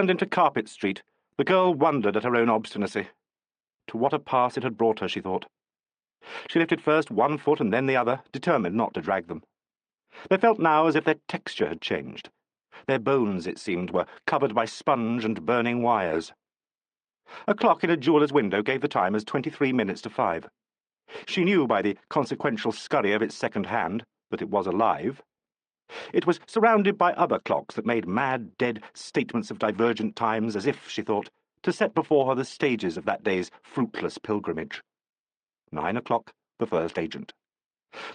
turned into Carpet Street, the girl wondered at her own obstinacy. To what a pass it had brought her, she thought. She lifted first one foot and then the other, determined not to drag them. They felt now as if their texture had changed. Their bones, it seemed, were covered by sponge and burning wires. A clock in a jeweller's window gave the time as 23 minutes to 5. She knew by the consequential scurry of its second hand that it was alive. It was surrounded by other clocks that made mad, dead statements of divergent times, as if, she thought, to set before her the stages of that day's fruitless pilgrimage. 9 o'clock, the first agent.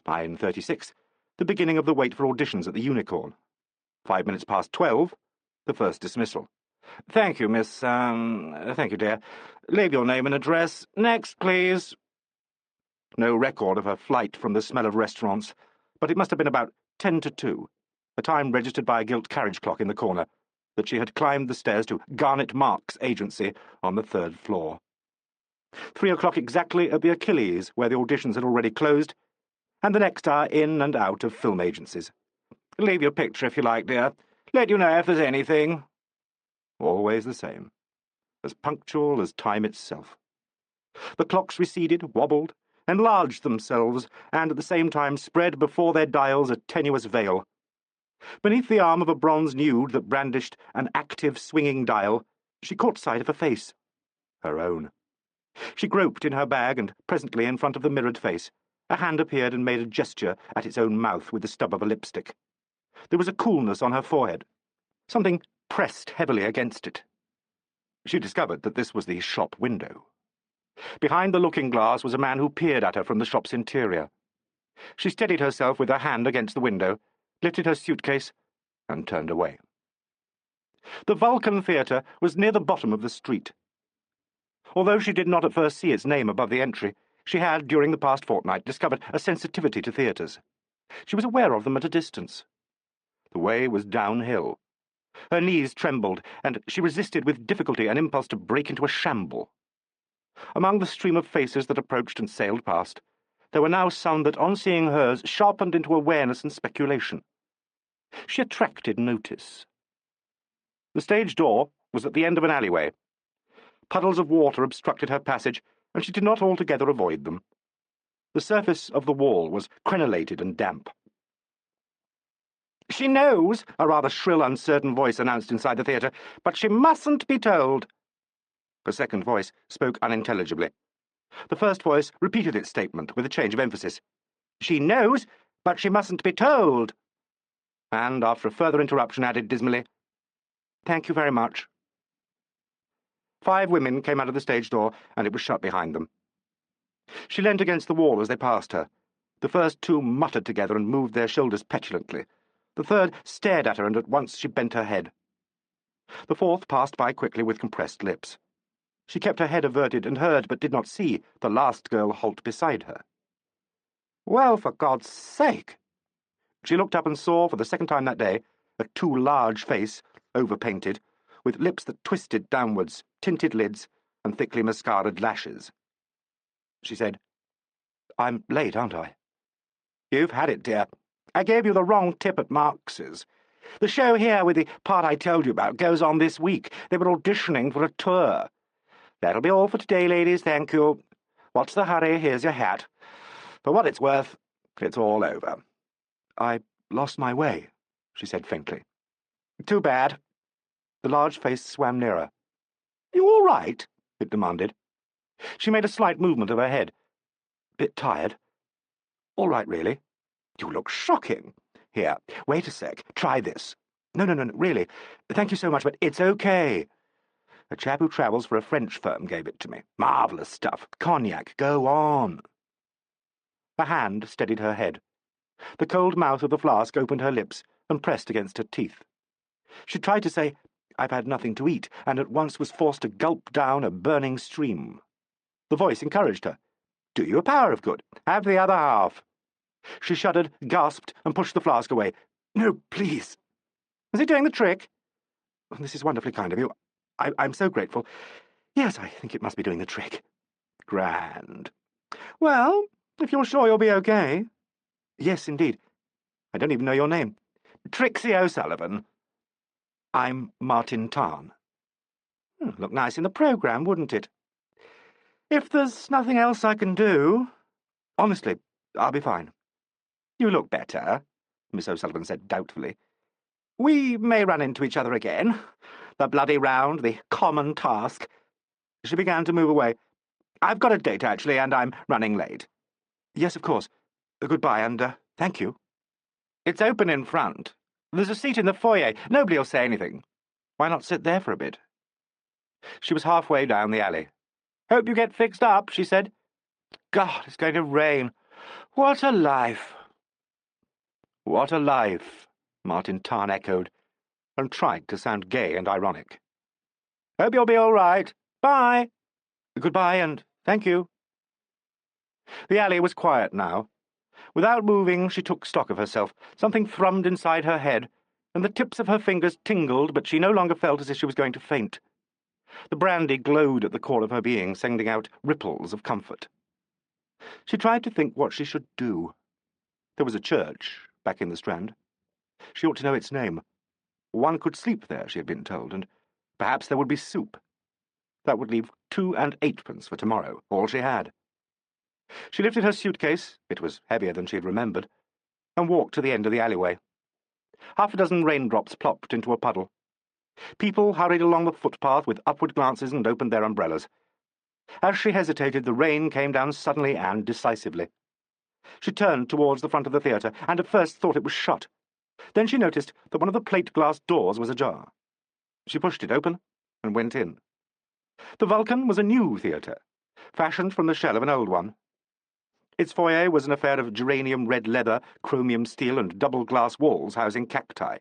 9:36, the beginning of the wait for auditions at the Unicorn. 5 minutes past 12, the first dismissal. Thank you, miss, thank you, dear. Leave your name and address. Next, please. No record of her flight from the smell of restaurants, but it must have been about 10 to 2, a time registered by a gilt carriage clock in the corner, that she had climbed the stairs to Garnet Marks' agency on the 3rd floor. 3 o'clock exactly at the Achilles, where the auditions had already closed, and the next hour in and out of film agencies. Leave your picture if you like, dear. Let you know if there's anything. Always the same. As punctual as time itself. The clocks receded, wobbled, enlarged themselves, and at the same time spread before their dials a tenuous veil. Beneath the arm of a bronze nude that brandished an active, swinging dial, she caught sight of a face. Her own. She groped in her bag, and presently, in front of the mirrored face, a hand appeared and made a gesture at its own mouth with the stub of a lipstick. There was a coolness on her forehead. Something pressed heavily against it. She discovered that this was the shop window. Behind the looking-glass was a man who peered at her from the shop's interior. She steadied herself with her hand against the window, lifted her suitcase, and turned away. The Vulcan Theatre was near the bottom of the street. Although she did not at first see its name above the entry, she had, during the past fortnight, discovered a sensitivity to theatres. She was aware of them at a distance. The way was downhill. Her knees trembled, and she resisted with difficulty an impulse to break into a shamble. Among the stream of faces that approached and sailed past, there were now some that, on seeing hers, sharpened into awareness and speculation. She attracted notice. The stage door was at the end of an alleyway. Puddles of water obstructed her passage, and she did not altogether avoid them. The surface of the wall was crenellated and damp. "She knows," a rather shrill, uncertain voice announced inside the theatre, "but she mustn't be told." The second voice spoke unintelligibly. The first voice repeated its statement with a change of emphasis. "She knows, but she mustn't be told." And, after a further interruption, added dismally, "Thank you very much." 5 women came out of the stage door, and it was shut behind them. She leant against the wall as they passed her. The first 2 muttered together and moved their shoulders petulantly. The third stared at her, and at once she bent her head. The fourth passed by quickly with compressed lips. She kept her head averted and heard, but did not see, the last girl halt beside her. "Well, for God's sake!" She looked up and saw, for the second time that day, a too large face, overpainted, with lips that twisted downwards, tinted lids, and thickly mascaraed lashes. She said, "I'm late, aren't I?" "You've had it, dear. I gave you the wrong tip at Marks's. The show here with the part I told you about goes on this week. They were auditioning for a tour. That'll be all for today, ladies, thank you. What's the hurry? Here's your hat. For what it's worth, it's all over." "I lost my way," she said faintly. "Too bad." The large face swam nearer. "You all right?" it demanded. She made a slight movement of her head. "Bit tired. All right, really." "You look shocking. Here, wait a sec. Try this." No, really. Thank you so much, but it's okay. A chap who travels for a French firm gave it to me. Marvellous stuff. Cognac. Go on." A hand steadied her head. The cold mouth of the flask opened her lips and pressed against her teeth. She tried to say, "I've had nothing to eat," and at once was forced to gulp down a burning stream. The voice encouraged her. "Do you a power of good. Have the other half." She shuddered, gasped, and pushed the flask away. "No, please." "Is it doing the trick?" "This is wonderfully kind of you. I'm so grateful. Yes, I think it must be doing the trick." "Grand. Well, if you're sure you'll be okay." "Yes, indeed. I don't even know your name." "Trixie O'Sullivan." "I'm Martin Tarn." Look nice in the programme, wouldn't it? If there's nothing else I can do... Honestly, I'll be fine. You look better, Miss O'Sullivan said doubtfully. We may run into each other again. The bloody round, the common task. She began to move away. I've got a date, actually, and I'm running late. Yes, of course. Goodbye, and thank you. It's open in front. There's a seat in the foyer. Nobody'll say anything. Why not sit there for a bit? She was halfway down the alley. Hope you get fixed up, she said. God, it's going to rain. What a life. What a life, Martin Tarn echoed, and tried to sound gay and ironic. Hope you'll be all right. Bye. Goodbye, and thank you. The alley was quiet now. Without moving, she took stock of herself. Something thrummed inside her head, and the tips of her fingers tingled, but she no longer felt as if she was going to faint. The brandy glowed at the core of her being, sending out ripples of comfort. She tried to think what she should do. There was a church back in the Strand. She ought to know its name. One could sleep there, she had been told, and perhaps there would be soup. That would leave 2 and 8pence for tomorrow, all she had. She lifted her suitcase, it was heavier than she had remembered, and walked to the end of the alleyway. Half a dozen raindrops plopped into a puddle. People hurried along the footpath with upward glances and opened their umbrellas. As she hesitated, the rain came down suddenly and decisively. She turned towards the front of the theatre, and at first thought it was shut. Then she noticed that one of the plate-glass doors was ajar. She pushed it open and went in. The Vulcan was a new theatre, fashioned from the shell of an old one. Its foyer was an affair of geranium-red leather, chromium steel, and double-glass walls housing cacti.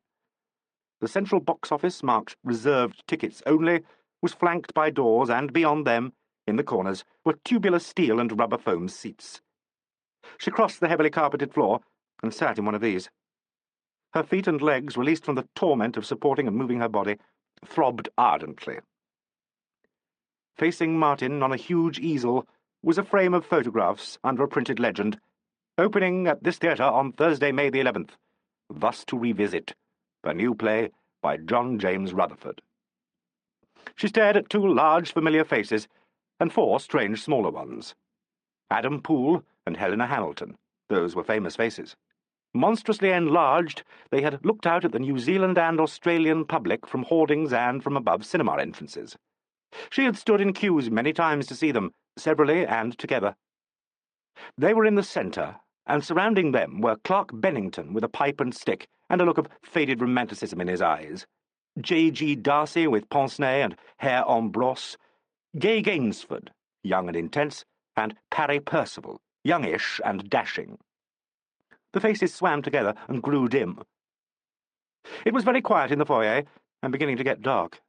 The central box office, marked reserved tickets only, was flanked by doors, and beyond them, in the corners, were tubular steel and rubber foam seats. She crossed the heavily carpeted floor and sat in one of these. Her feet and legs, released from the torment of supporting and moving her body, throbbed ardently. Facing Martin on a huge easel was a frame of photographs under a printed legend, opening at this theatre on Thursday, May the 11th, Thus to Revisit, a new play by John James Rutherford. She stared at 2 large, familiar faces and 4 strange, smaller ones. Adam Poole and Helena Hamilton. Those were famous faces. Monstrously enlarged, they had looked out at the New Zealand and Australian public from hoardings and from above cinema entrances. She had stood in queues many times to see them, severally and together. They were in the centre, and surrounding them were Clark Bennington with a pipe and stick and a look of faded romanticism in his eyes, J.G. Darcy with pince-nez and hair en brosse, Gay Gainsford, young and intense, and Parry Percival, youngish and dashing. The faces swam together and grew dim. It was very quiet in the foyer, and beginning to get dark.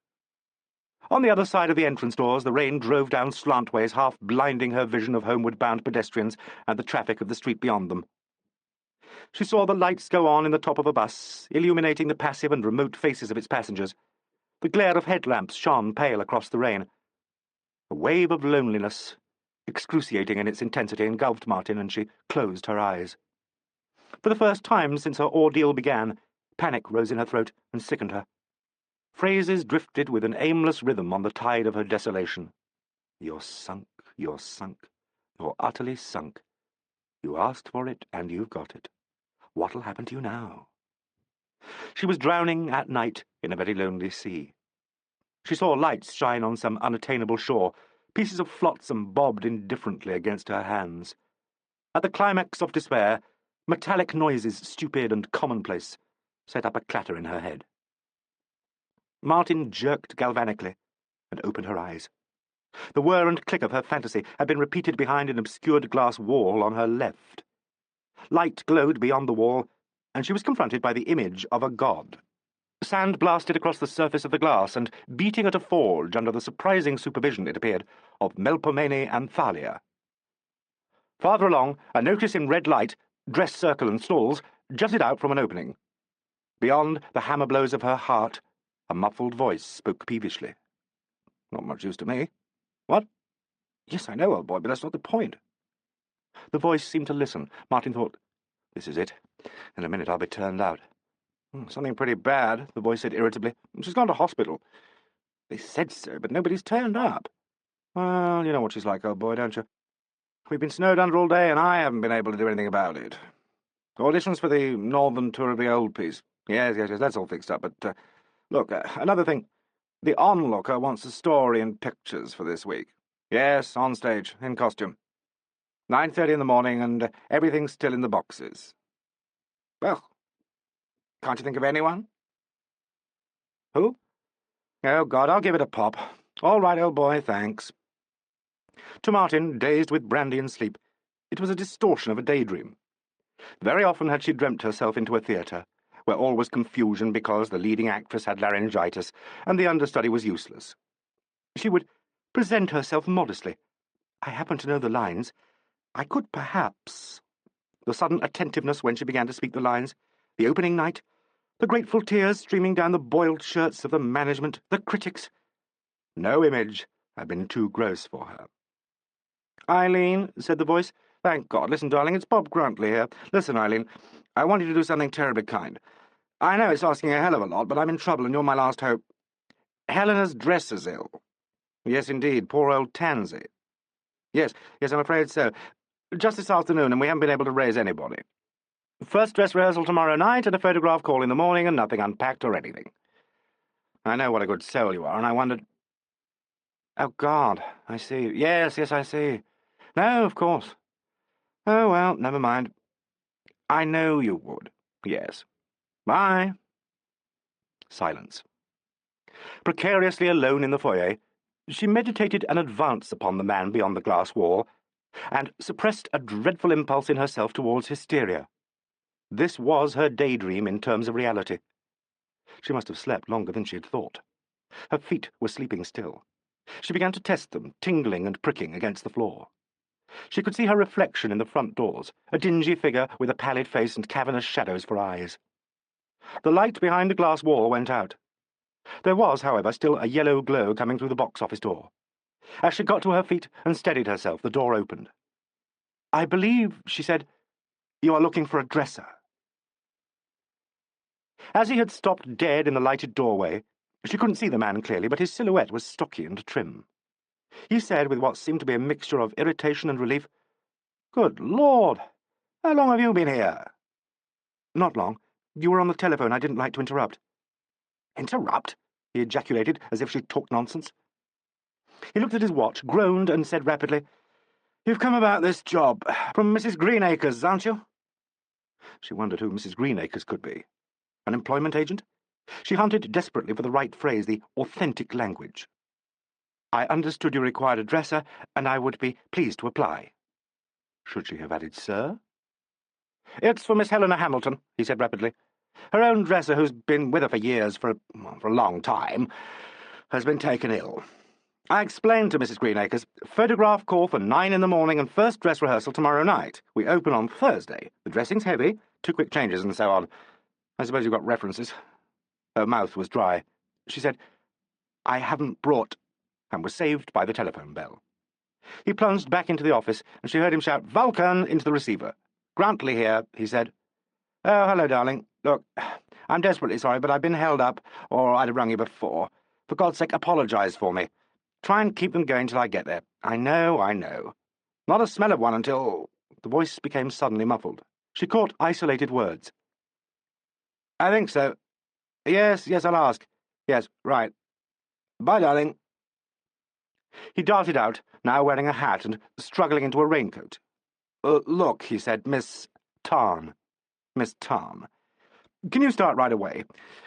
On the other side of the entrance doors, the rain drove down slantways, half blinding her vision of homeward-bound pedestrians and the traffic of the street beyond them. She saw the lights go on in the top of a bus, illuminating the passive and remote faces of its passengers. The glare of headlamps shone pale across the rain. A wave of loneliness, excruciating in its intensity, engulfed Martin, and she closed her eyes. For the first time since her ordeal began, panic rose in her throat and sickened her. Phrases drifted with an aimless rhythm on the tide of her desolation. You're sunk, you're utterly sunk. You asked for it, and you've got it. What'll happen to you now? She was drowning at night in a very lonely sea. She saw lights shine on some unattainable shore. Pieces of flotsam bobbed indifferently against her hands. At the climax of despair, metallic noises, stupid and commonplace, set up a clatter in her head. Martin jerked galvanically and opened her eyes. The whir and click of her fantasy had been repeated behind an obscured glass wall on her left. Light glowed beyond the wall, and she was confronted by the image of a god. Sand blasted across the surface of the glass, and beating at a forge under the surprising supervision, it appeared, of Melpomene and Thalia. Farther along, a notice in red light, dress circle and stalls, jutted out from an opening. Beyond the hammer blows of her heart, a muffled voice spoke peevishly. Not much use to me. What? Yes, I know, old boy, but that's not the point. The voice seemed to listen. Martin thought, this is it. In a minute I'll be turned out. Something pretty bad, the voice said irritably. She's gone to hospital. They said so, but nobody's turned up. Well, you know what she's like, old boy, don't you? We've been snowed under all day, and I haven't been able to do anything about it. Auditions for the northern tour of the old piece. Yes, that's all fixed up, but, look, another thing. The onlooker wants a story and pictures for this week. Yes, on stage, in costume. 9:30 in the morning, and everything's still in the boxes. Well, can't you think of anyone? Who? Oh, God, I'll give it a pop. All right, old boy, thanks. To Martin, dazed with brandy and sleep, it was a distortion of a daydream. Very often had she dreamt herself into a theatre, where all was confusion because the leading actress had laryngitis, and the understudy was useless. She would present herself modestly. I happen to know the lines. I could perhaps... The sudden attentiveness when she began to speak the lines, the opening night, the grateful tears streaming down the boiled shirts of the management, the critics. No image had been too gross for her. "Eileen," said the voice. "Thank God. Listen, darling, it's Bob Gruntley here. Listen, Eileen, I want you to do something terribly kind. I know it's asking a hell of a lot, but I'm in trouble and you're my last hope. Helena's dress is ill." "Yes, indeed. Poor old Tansy." Yes, I'm afraid so. Just this afternoon, and we haven't been able to raise anybody. First dress rehearsal tomorrow night and a photograph call in the morning and nothing unpacked or anything. I know what a good soul you are, and I wondered... Oh, God, I see. Yes, I see. No, of course. Oh, well, never mind. I know you would. Yes. Bye. Silence. Precariously alone in the foyer, she meditated an advance upon the man beyond the glass wall, and suppressed a dreadful impulse in herself towards hysteria. This was her daydream in terms of reality. She must have slept longer than she had thought. Her feet were sleeping still. She began to test them, tingling and pricking against the floor. She could see her reflection in the front doors, a dingy figure with a pallid face and cavernous shadows for eyes. The light behind the glass wall went out. There was, however, still a yellow glow coming through the box office door. As she got to her feet and steadied herself, the door opened. "I believe," she said, "you are looking for a dresser." As he had stopped dead in the lighted doorway, she couldn't see the man clearly, but his silhouette was stocky and trim. He said, with what seemed to be a mixture of irritation and relief, "Good Lord! How long have you been here?" "Not long. You were on the telephone. I didn't like to interrupt." "Interrupt?" he ejaculated, as if she talked nonsense. He looked at his watch, groaned, and said rapidly, "You've come about this job from Mrs. Greenacres, aren't you?" She wondered who Mrs. Greenacres could be. An employment agent? She hunted desperately for the right phrase, the authentic language. "I understood you required a dresser, and I would be pleased to apply." Should she have added "sir"? "It's for Miss Helena Hamilton," he said rapidly. "Her own dresser, who's been with her for years, for a long time, has been taken ill. I explained to Mrs. Greenacres, photograph call for 9 in the morning and first dress rehearsal tomorrow night. We open on Thursday. The dressing's heavy, 2 quick changes and so on. I suppose you've got references." Her mouth was dry. She said, "I haven't brought," and was saved by the telephone bell. He plunged back into the office, and she heard him shout, "Vulcan," into the receiver. "Gruntley here," he said. "Oh, hello, darling. Look, I'm desperately sorry, but I've been held up, or I'd have rung you before. For God's sake, apologize for me. Try and keep them going till I get there. I know. Not a smell of one until—" The voice became suddenly muffled. She caught isolated words. "I think so. Yes, I'll ask. Yes, right. Bye, darling." He darted out, now wearing a hat and struggling into a raincoat. "Look," he said, Miss Tarn. Can you start right away?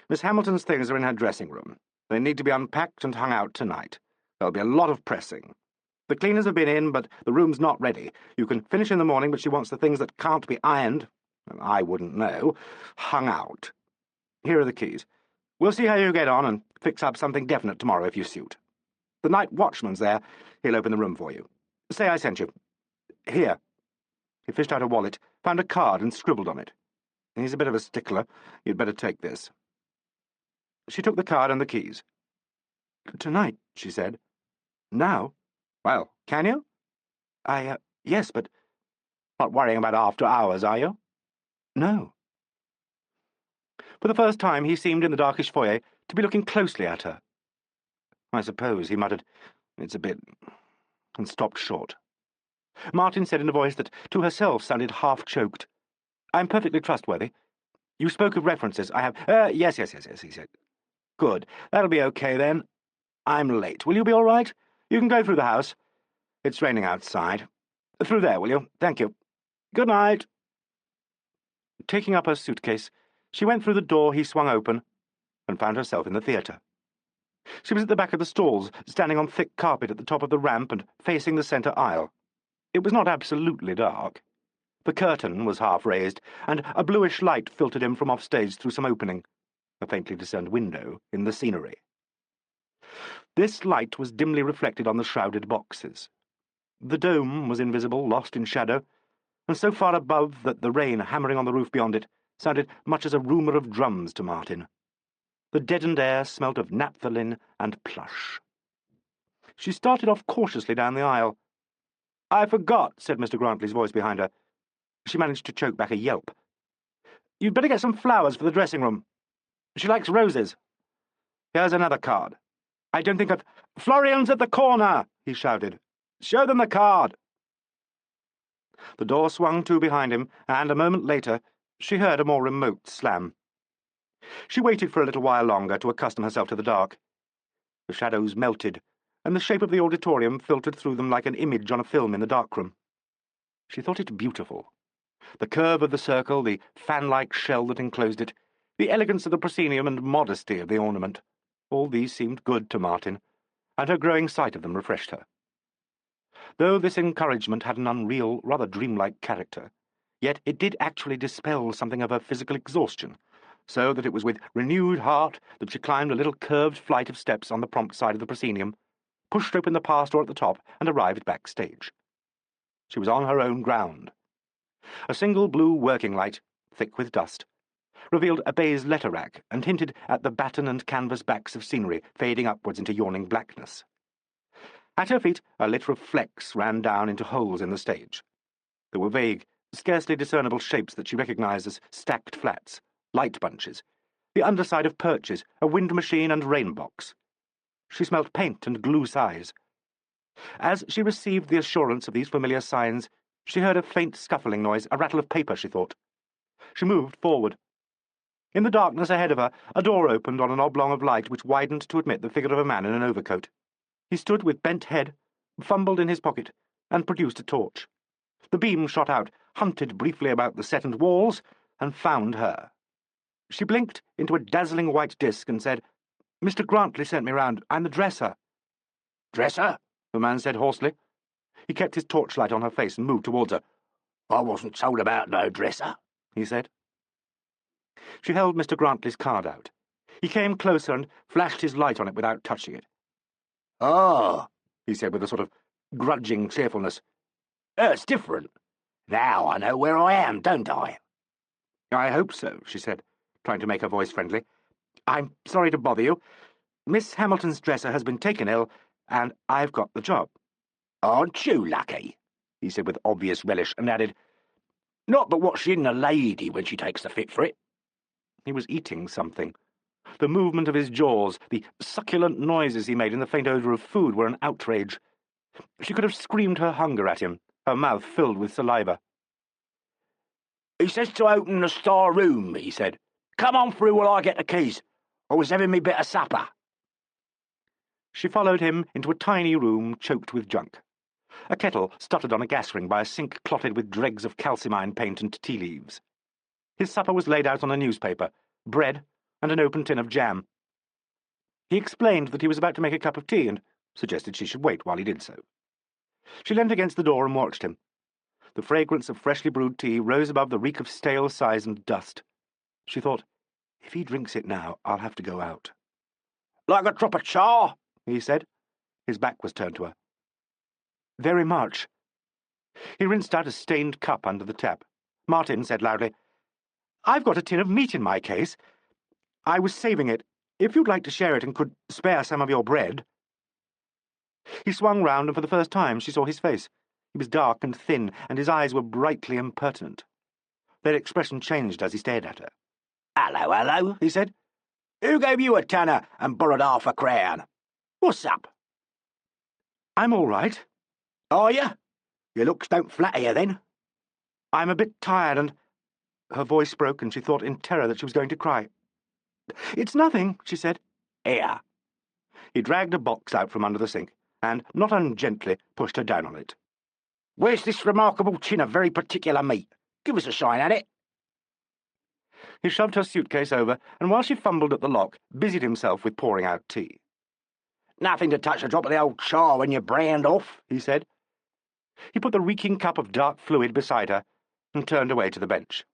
Miss Hamilton's things are in her dressing room. They need to be unpacked and hung out tonight. There'll be a lot of pressing. The cleaners have been in, but the room's not ready. You can finish in the morning, but she wants the things that can't be ironed, I wouldn't know, hung out. Here are the keys. We'll see how you get on and fix up something definite tomorrow if you suit. The night watchman's there. He'll open the room for you. Say I sent you. Here." He fished out a wallet, found a card and scribbled on it. "He's a bit of a stickler. You'd better take this." She took the card and the keys. "Tonight," she said. "Now?" "Well, can you?" Yes, but—" "Not worrying about after hours, are you?" "No." For the first time he seemed in the darkish foyer to be looking closely at her. "I suppose," he muttered. "It's a bit—" and stopped short. Martin said in a voice that to herself sounded half-choked, "I'm perfectly trustworthy. You spoke of references. I have— yes, he said. "Good. That'll be okay, then. I'm late. Will you be all right? You can go through the house. It's raining outside. Through there, will you? Thank you. Good night." Taking up her suitcase, she went through the door he swung open and found herself in the theatre. She was at the back of the stalls, standing on thick carpet at the top of the ramp and facing the centre aisle. It was not absolutely dark. The curtain was half raised, and a bluish light filtered in from offstage through some opening, a faintly discerned window, in the scenery. This light was dimly reflected on the shrouded boxes. The dome was invisible, lost in shadow, and so far above that the rain hammering on the roof beyond it sounded much as a rumour of drums to Martin. The deadened air smelt of naphthalene and plush. She started off cautiously down the aisle. "I forgot," said Mr. Grantley's voice behind her. She managed to choke back a yelp. "You'd better get some flowers for the dressing-room. She likes roses. Here's another card. I don't think I've— Florian's at the corner!" he shouted. "Show them the card." The door swung to behind him, and a moment later she heard a more remote slam. She waited for a little while longer to accustom herself to the dark. The shadows melted, and the shape of the auditorium filtered through them like an image on a film in the darkroom. She thought it beautiful. The curve of the circle, the fan-like shell that enclosed it, the elegance of the proscenium and modesty of the ornament, all these seemed good to Martin, and her growing sight of them refreshed her. Though this encouragement had an unreal, rather dreamlike character, yet it did actually dispel something of her physical exhaustion, so that it was with renewed heart that she climbed a little curved flight of steps on the prompt side of the proscenium, pushed open the pass door at the top, and arrived backstage. She was on her own ground. A single blue working light, thick with dust, revealed a baize letter rack and hinted at the batten and canvas backs of scenery fading upwards into yawning blackness. At her feet, a litter of flecks ran down into holes in the stage. There were vague, scarcely discernible shapes that she recognized as stacked flats, light bunches, the underside of perches, a wind machine and rain box. She smelt paint and glue size. As she received the assurance of these familiar signs, she heard a faint scuffling noise, a rattle of paper, she thought. She moved forward. In the darkness ahead of her, a door opened on an oblong of light which widened to admit the figure of a man in an overcoat. He stood with bent head, fumbled in his pocket, and produced a torch. The beam shot out, hunted briefly about the set and walls, and found her. She blinked into a dazzling white disk and said, "Mr. Grantley sent me round. I'm the dresser." "Dresser?" the man said hoarsely. He kept his torchlight on her face and moved towards her. "I wasn't told about no dresser," he said. She held Mr. Grantley's card out. He came closer and flashed his light on it without touching it. "Oh," he said with a sort of grudging cheerfulness. "It's different. Now I know where I am, don't I?" "I hope so," she said, trying to make her voice friendly. "I'm sorry to bother you. Miss Hamilton's dresser has been taken ill, and I've got the job." "Aren't you lucky?" he said with obvious relish, and added, "Not but what she isn't a lady when she takes the fit for it." He was eating something. The movement of his jaws, the succulent noises he made in the faint odour of food were an outrage. She could have screamed her hunger at him, her mouth filled with saliva. "He says to open the star room," he said. "Come on through while I get the keys. I was having me bit of supper." She followed him into a tiny room choked with junk. A kettle stuttered on a gas ring by a sink clotted with dregs of calcimine paint and tea leaves. His supper was laid out on a newspaper, bread and an open tin of jam. He explained that he was about to make a cup of tea and suggested she should wait while he did so. She leant against the door and watched him. The fragrance of freshly brewed tea rose above the reek of stale size and dust. She thought, if he drinks it now, I'll have to go out. "Like a drop of char?" he said. His back was turned to her. "Very much." He rinsed out a stained cup under the tap. Martin said loudly, "I've got a tin of meat in my case. I was saving it. If you'd like to share it and could spare some of your bread." He swung round, and for the first time she saw his face. He was dark and thin, and his eyes were brightly impertinent. Their expression changed as he stared at her. "Hello, hello," he said. "Who gave you a tenner and borrowed half a crown?" What's up? I'm all right. Are you? Your looks don't flatter you, then. I'm a bit tired and—" Her voice broke, and she thought in terror that she was going to cry. "It's nothing," she said. Here. He dragged a box out from under the sink and, not ungently, pushed her down on it. Where's this remarkable tin of very particular meat? Give us a shine at it. He shoved her suitcase over, and while she fumbled at the lock, busied himself with pouring out tea. Nothing to touch a drop of the old char when you brand off, he said. He put the reeking cup of dark fluid beside her and turned away to the bench.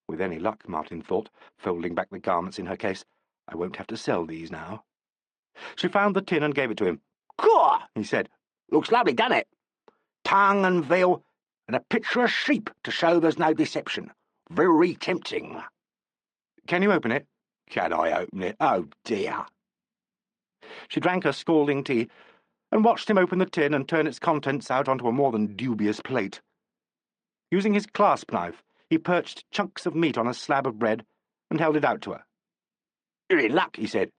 With any luck, Martin thought, folding back the garments in her case, I won't have to sell these now. She found the tin and gave it to him. Caw, he said. Looks lovely, doesn't it? Tongue and veal, and a picture of sheep to show there's no deception. Very tempting. Can you open it? Can I open it? Oh, dear. She drank her scalding tea and watched him open the tin and turn its contents out onto a more than dubious plate. Using his clasp knife, he perched chunks of meat on a slab of bread and held it out to her. You're in luck, he said.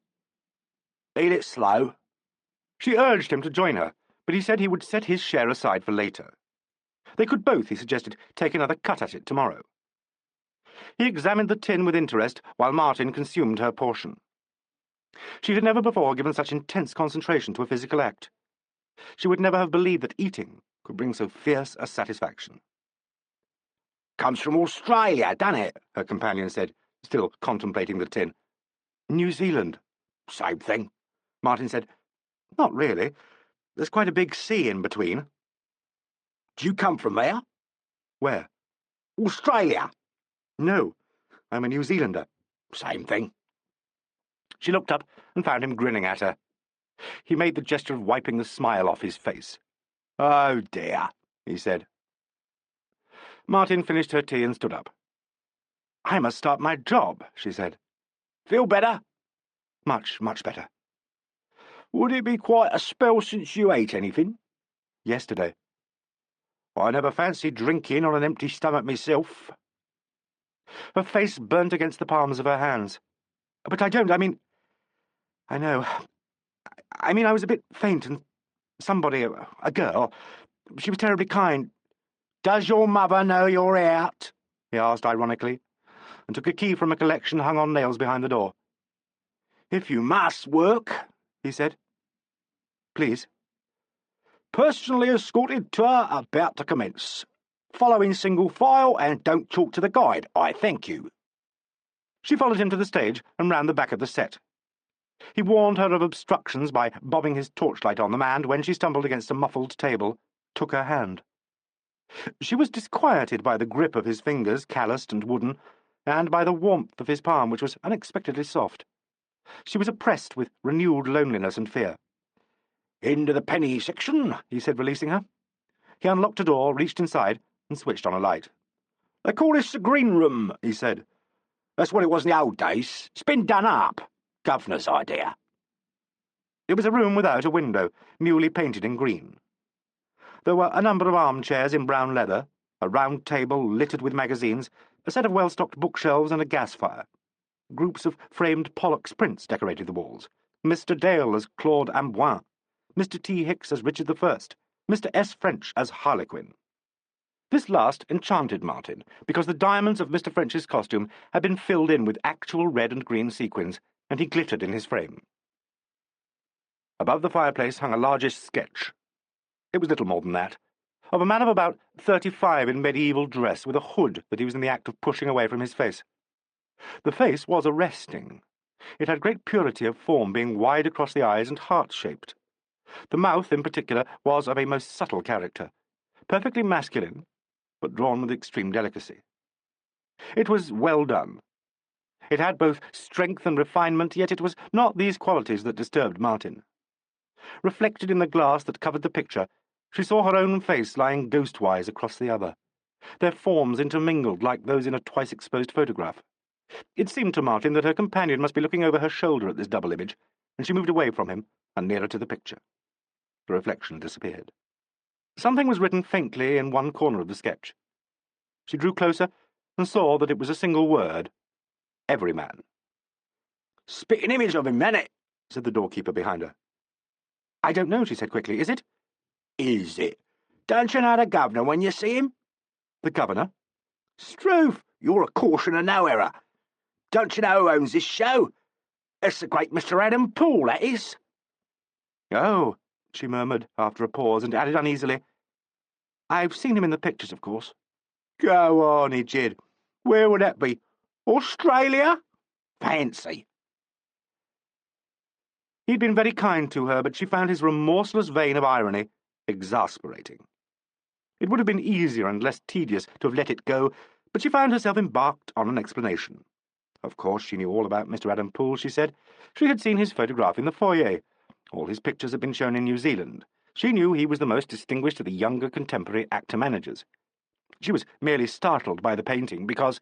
Eat it slow. She urged him to join her, but he said he would set his share aside for later. They could both, he suggested, take another cut at it tomorrow. He examined the tin with interest while Martin consumed her portion. She had never before given such intense concentration to a physical act. She would never have believed that eating could bring so fierce a satisfaction. Comes from Australia, doesn't it? Her companion said, still contemplating the tin. New Zealand. Same thing. Martin said, Not really. There's quite a big sea in between. Do you come from there? Where? Australia. No, I'm a New Zealander. Same thing. She looked up and found him grinning at her. He made the gesture of wiping the smile off his face. Oh, dear, he said. Martin finished her tea and stood up. I must start my job, she said. Feel better? Much, much better. Would it be quite a spell since you ate anything? Yesterday. I never fancied drinking on an empty stomach myself. Her face burnt against the palms of her hands. But I know. I was a bit faint, and somebody, a girl, she was terribly kind. Does your mother know you're out? He asked ironically, and took a key from a collection hung on nails behind the door. If you must work, he said. Please. Personally escorted tour about to commence. Follow in single file and don't talk to the guide, I thank you. She followed him to the stage and round the back of the set. He warned her of obstructions by bobbing his torchlight on them and, when she stumbled against a muffled table, took her hand. She was disquieted by the grip of his fingers, calloused and wooden, and by the warmth of his palm, which was unexpectedly soft. She was oppressed with renewed loneliness and fear. Into the penny section, he said, releasing her. He unlocked a door, reached inside, and switched on a light. They call this the green room, he said. That's what it was in the old days. It's been done up. Governor's idea. It was a room without a window, newly painted in green. There were a number of armchairs in brown leather, a round table littered with magazines, a set of well-stocked bookshelves and a gas fire. Groups of framed Pollock's prints decorated the walls. Mr. Dale as Claude Amboin, Mr. T. Hicks as Richard I, Mr. S. French as Harlequin. This last enchanted Martin, because the diamonds of Mr. French's costume had been filled in with actual red and green sequins, and he glittered in his frame. Above the fireplace hung a largish sketch. It was little more than that, of a man of about 35 in medieval dress, with a hood that he was in the act of pushing away from his face. The face was arresting. It had great purity of form, being wide across the eyes and heart-shaped. The mouth, in particular, was of a most subtle character, perfectly masculine, but drawn with extreme delicacy. It was well done. It had both strength and refinement, yet it was not these qualities that disturbed Martin. Reflected in the glass that covered the picture, she saw her own face lying ghostwise across the other, their forms intermingled like those in a twice-exposed photograph. It seemed to Martin that her companion must be looking over her shoulder at this double image, and she moved away from him and nearer to the picture. The reflection disappeared. Something was written faintly in one corner of the sketch. She drew closer and saw that it was a single word. Everyman. Spitting image of him, man it, said the doorkeeper behind her. I don't know, she said quickly. Is it? Is it? Don't you know the governor when you see him? The governor? Struth, you're a caution of no error. Don't you know who owns this show? It's the great Mr. Adam Poole, that is. Oh, she murmured after a pause, and added uneasily, I've seen him in the pictures, of course. Go on, he jeered. Where would that be? Australia? Fancy. He'd been very kind to her, but she found his remorseless vein of irony exasperating. It would have been easier and less tedious to have let it go, but she found herself embarked on an explanation. Of course, she knew all about Mr. Adam Poole, she said. She had seen his photograph in the foyer. All his pictures had been shown in New Zealand. She knew he was the most distinguished of the younger contemporary actor-managers. She was merely startled by the painting because...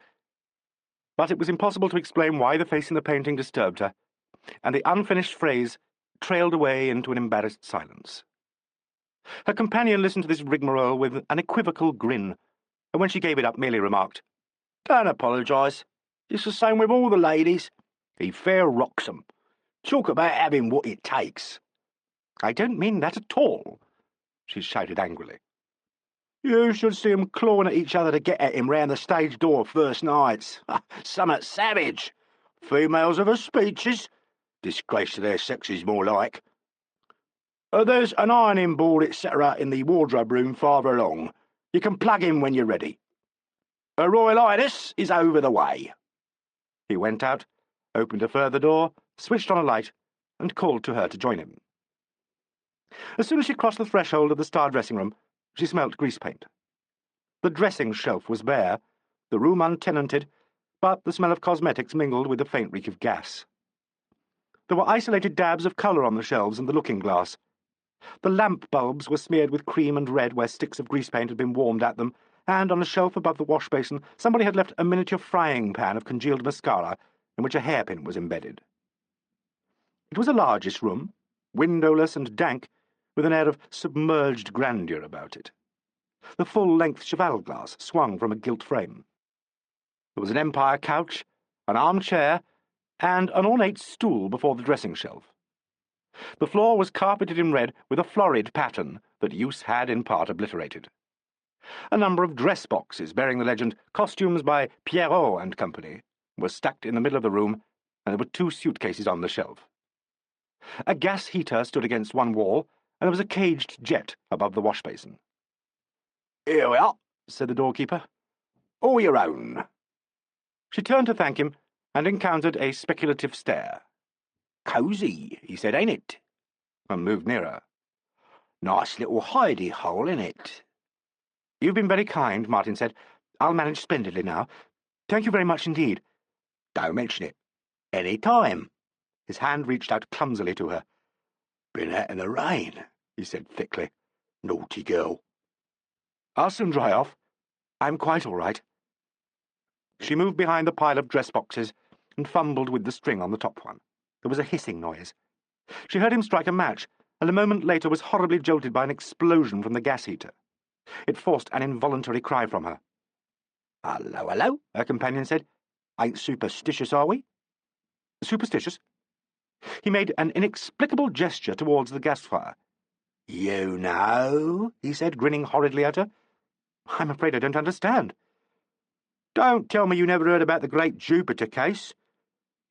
But it was impossible to explain why the face in the painting disturbed her, and the unfinished phrase trailed away into an embarrassed silence. Her companion listened to this rigmarole with an equivocal grin, and when she gave it up, merely remarked, Don't apologise. It's the same with all the ladies. He fair rocks 'em. Talk about having what it takes. I don't mean that at all, she shouted angrily. You should see 'em clawing at each other to get at him round the stage door first nights. Summat savage. Females of her speeches. Disgrace to their sexes, more like. There's an ironing board, etc., in the wardrobe room farther along. You can plug in when you're ready. Her Royal Highness is over the way. He went out, opened a further door, switched on a light, and called to her to join him. As soon as she crossed the threshold of the star dressing room, she smelt grease paint. The dressing shelf was bare, the room untenanted, but the smell of cosmetics mingled with the faint reek of gas. There were isolated dabs of colour on the shelves and the looking-glass. The lamp bulbs were smeared with cream and red where sticks of grease paint had been warmed at them, and on a shelf above the wash-basin somebody had left a miniature frying pan of congealed mascara in which a hairpin was embedded. It was a largish room, windowless and dank, with an air of submerged grandeur about it. The full-length cheval glass swung from a gilt frame. There was an empire couch, an armchair, and an ornate stool before the dressing shelf. The floor was carpeted in red with a florid pattern that use had in part obliterated. A number of dress boxes bearing the legend Costumes by Pierrot and Company were stacked in the middle of the room, and there were 2 suitcases on the shelf. A gas heater stood against one wall, and there was a caged jet above the wash-basin. Here we are, said the doorkeeper. All your own. She turned to thank him, and encountered a speculative stare. Cosy, he said, ain't it? And moved nearer. Nice little hidey hole, ain't it? You've been very kind, Martin said. I'll manage splendidly now. Thank you very much indeed. Don't mention it. Any time. His hand reached out clumsily to her. Been out in the rain, he said thickly. Naughty girl. I'll soon dry off. I'm quite all right. She moved behind the pile of dress boxes and fumbled with the string on the top one. There was a hissing noise. She heard him strike a match, and a moment later was horribly jolted by an explosion from the gas heater. It forced an involuntary cry from her. Hello, hello, her companion said. Ain't superstitious, are we? Superstitious? He made an inexplicable gesture towards the gas fire. You know, he said, grinning horridly at her. I'm afraid I don't understand. Don't tell me you never heard about the great Jupiter case.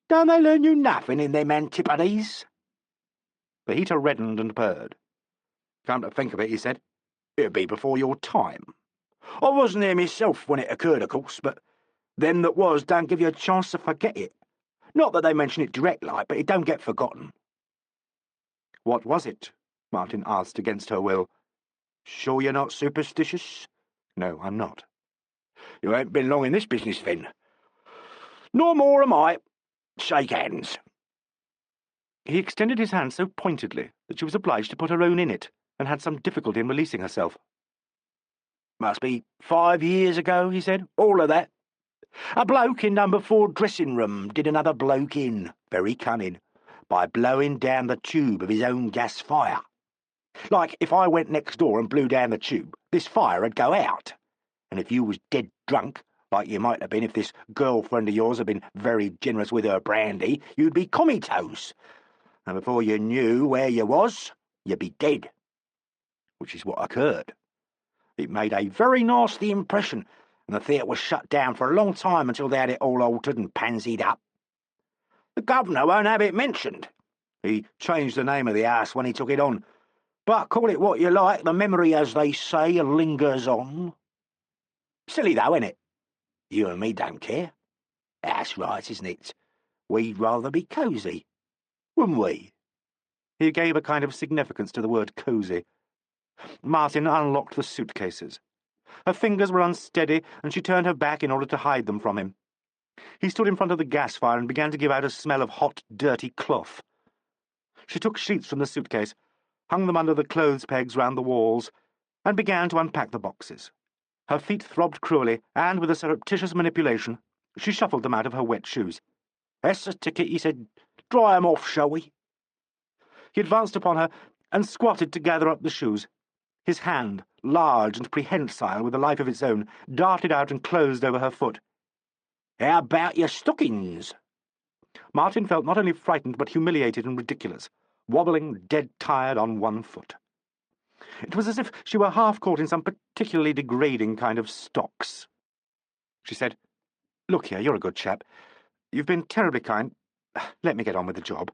Don't they learn you nothing in them antipodes? The heater reddened and purred. Come to think of it, he said, it'd be before your time. I wasn't there myself when it occurred, of course, but them that was don't give you a chance to forget it. Not that they mention it direct like, but it don't get forgotten. What was it? Martin asked against her will. Sure you're not superstitious? No, I'm not. You ain't been long in this business, then. Nor more am I. Shake hands. He extended his hand so pointedly that she was obliged to put her own in it, and had some difficulty in releasing herself. Must be 5 years ago, he said. All of that. A bloke in number 4 dressing room did another bloke in, very cunning, by blowing down the tube of his own gas fire. Like if I went next door and blew down the tube, this fire would go out. And if you was dead drunk, like you might have been if this girlfriend of yours had been very generous with her brandy, you'd be comatose. And before you knew where you was, you'd be dead. Which is what occurred. It made a very nasty impression, and the theatre was shut down for a long time until they had it all altered and pansied up. The governor won't have it mentioned. He changed the name of the house when he took it on. But call it what you like, the memory, as they say, lingers on. Silly though, isn't it? You and me don't care. That's right, isn't it? We'd rather be cosy, wouldn't we? He gave a kind of significance to the word cosy. Martin unlocked the suitcases. Her fingers were unsteady, and she turned her back in order to hide them from him. He stood in front of the gas fire and began to give out a smell of hot, dirty cloth. She took sheets from the suitcase, hung them under the clothes pegs round the walls, and began to unpack the boxes. Her feet throbbed cruelly, and with a surreptitious manipulation, she shuffled them out of her wet shoes. "That's the ticket," he said. "Dry 'em off, shall we?" He advanced upon her and squatted to gather up the shoes. His hand, large and prehensile with a life of its own, darted out and closed over her foot. "How about your stockings?" Martin felt not only frightened but humiliated and ridiculous, wobbling dead-tired on one foot. It was as if she were half caught in some particularly degrading kind of stocks. She said, "Look here, you're a good chap. You've been terribly kind. Let me get on with the job."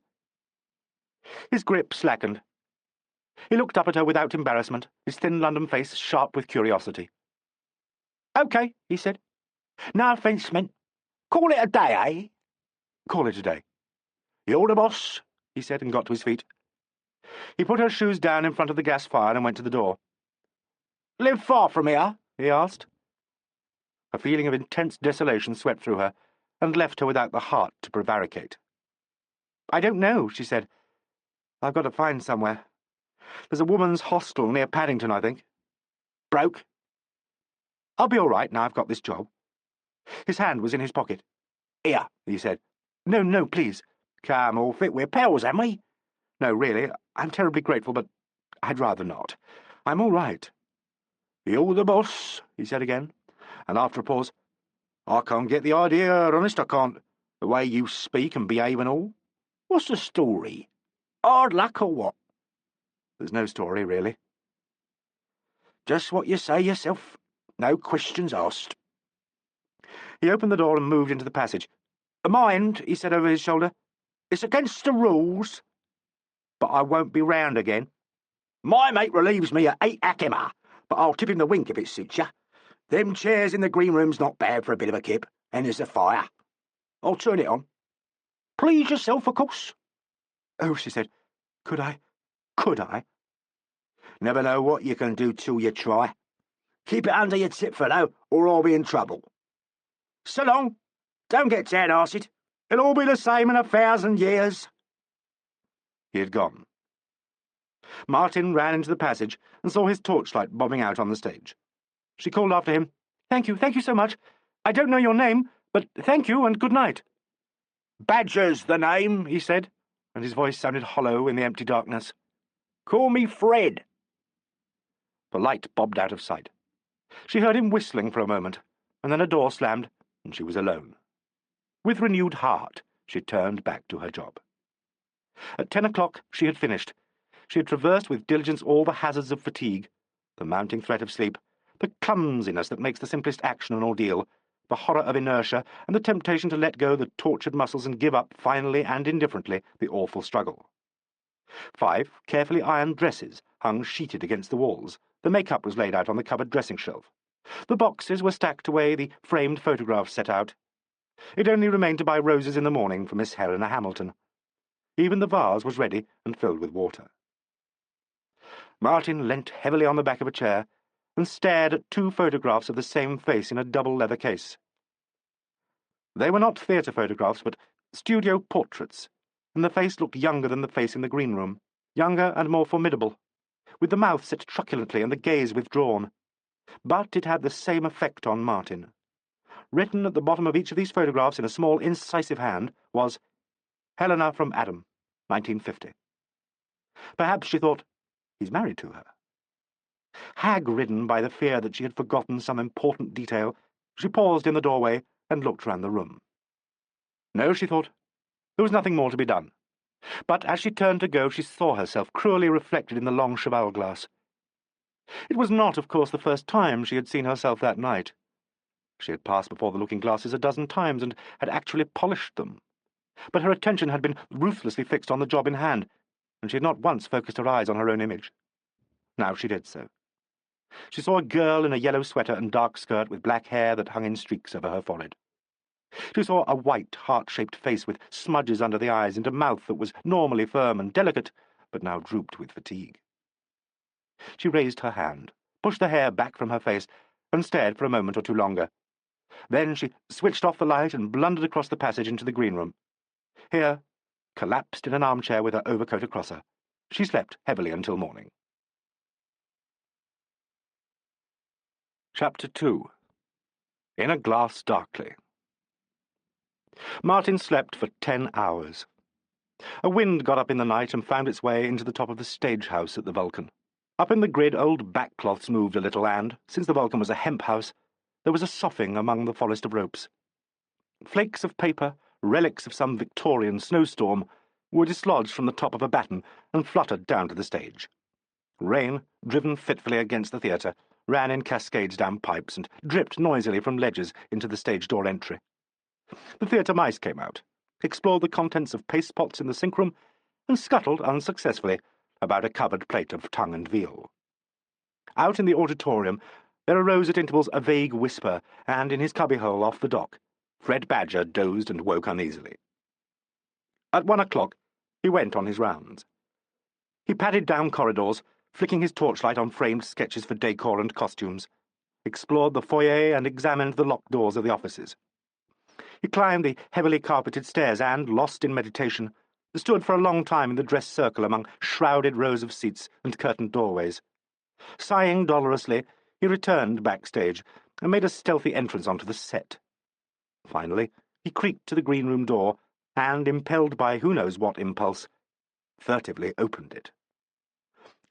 His grip slackened. He looked up at her without embarrassment, his thin London face sharp with curiosity. "OK," he said. "No offence meant. Call it a day, eh?" "Call it a day." "You're the boss," he said, and got to his feet. He put her shoes down in front of the gas fire and went to the door. "Live far from here?" he asked. A feeling of intense desolation swept through her, and left her without the heart to prevaricate. "I don't know," she said. "I've got to find somewhere. There's a woman's hostel near Paddington, I think." "Broke?" "I'll be all right now I've got this job." His hand was in his pocket. "Here," he said. No, please." "Come off it, we're pals, haven't we?" "No, really, I'm terribly grateful, but I'd rather not. I'm all right." "You're the boss," he said again, and after a pause, "I can't get the idea, honest I can't, the way you speak and behave and all. What's the story? Hard luck or what?" "There's no story, really." "Just what you say yourself. No questions asked." He opened the door and moved into the passage. "Mind," he said over his shoulder, "it's against the rules." "But I won't be round again." "My mate relieves me at 8 Acima, but I'll tip him the wink if it suits you. Them chairs in the green room's not bad for a bit of a kip, and there's the fire. I'll turn it on. Please yourself, of course." "Oh," she said, Could I? "Never know what you can do till you try. Keep it under your tip for now, or I'll be in trouble. So long. Don't get down-hearted. It'll all be the same in 1,000 years." He had gone. Martin ran into the passage and saw his torchlight bobbing out on the stage. She called after him, thank you so much. I don't know your name, but thank you and good night." "Badger's the name," he said, and his voice sounded hollow in the empty darkness. "Call me Fred." The light bobbed out of sight. She heard him whistling for a moment, and then a door slammed, and she was alone. With renewed heart, she turned back to her job. At 10 o'clock she had finished. She had traversed with diligence all the hazards of fatigue, the mounting threat of sleep, the clumsiness that makes the simplest action an ordeal, the horror of inertia, and the temptation to let go the tortured muscles and give up, finally and indifferently, the awful struggle. 5 carefully ironed dresses hung sheeted against the walls. The make-up was laid out on the cupboard dressing shelf. The boxes were stacked away, the framed photographs set out. It only remained to buy roses in the morning for Miss Helena Hamilton. Even the vase was ready and filled with water. Martin leant heavily on the back of a chair and stared at 2 photographs of the same face in a double leather case. They were not theatre photographs, but studio portraits, and the face looked younger than the face in the green room, younger and more formidable, with the mouth set truculently and the gaze withdrawn. But it had the same effect on Martin. Written at the bottom of each of these photographs in a small, incisive hand was, Helena from Adam, 1950. Perhaps, she thought, he's married to her. Hag-ridden by the fear that she had forgotten some important detail, she paused in the doorway and looked round the room. No, she thought, there was nothing more to be done. But as she turned to go, she saw herself cruelly reflected in the long cheval glass. It was not, of course, the first time she had seen herself that night. She had passed before the looking-glasses a dozen times and had actually polished them. But her attention had been ruthlessly fixed on the job in hand, and she had not once focused her eyes on her own image. Now she did so. She saw a girl in a yellow sweater and dark skirt with black hair that hung in streaks over her forehead. She saw a white, heart-shaped face with smudges under the eyes and a mouth that was normally firm and delicate, but now drooped with fatigue. She raised her hand, pushed the hair back from her face, and stared for a moment or two longer. Then she switched off the light and blundered across the passage into the green room. Here, collapsed in an armchair with her overcoat across her, she slept heavily until morning. Chapter 2. In a Glass Darkly. Martin slept for 10 hours. A wind got up in the night and found its way into the top of the stage house at the Vulcan. Up in the grid, old backcloths moved a little and, since the Vulcan was a hemp house, there was a soughing among the forest of ropes. Flakes of paper, relics of some Victorian snowstorm, were dislodged from the top of a batten and fluttered down to the stage. Rain, driven fitfully against the theatre, ran in cascades down pipes and dripped noisily from ledges into the stage door entry. The theatre mice came out, explored the contents of paste pots in the sink room, and scuttled unsuccessfully about a covered plate of tongue and veal. Out in the auditorium there arose at intervals a vague whisper, and in his cubbyhole off the dock Fred Badger dozed and woke uneasily. At 1 o'clock he went on his rounds. He padded down corridors, flicking his torchlight on framed sketches for decor and costumes, explored the foyer and examined the locked doors of the offices. He climbed the heavily carpeted stairs and, lost in meditation, stood for a long time in the dress circle among shrouded rows of seats and curtained doorways. Sighing dolorously, he returned backstage and made a stealthy entrance onto the set. Finally, he creaked to the green room door and, impelled by who knows what impulse, furtively opened it.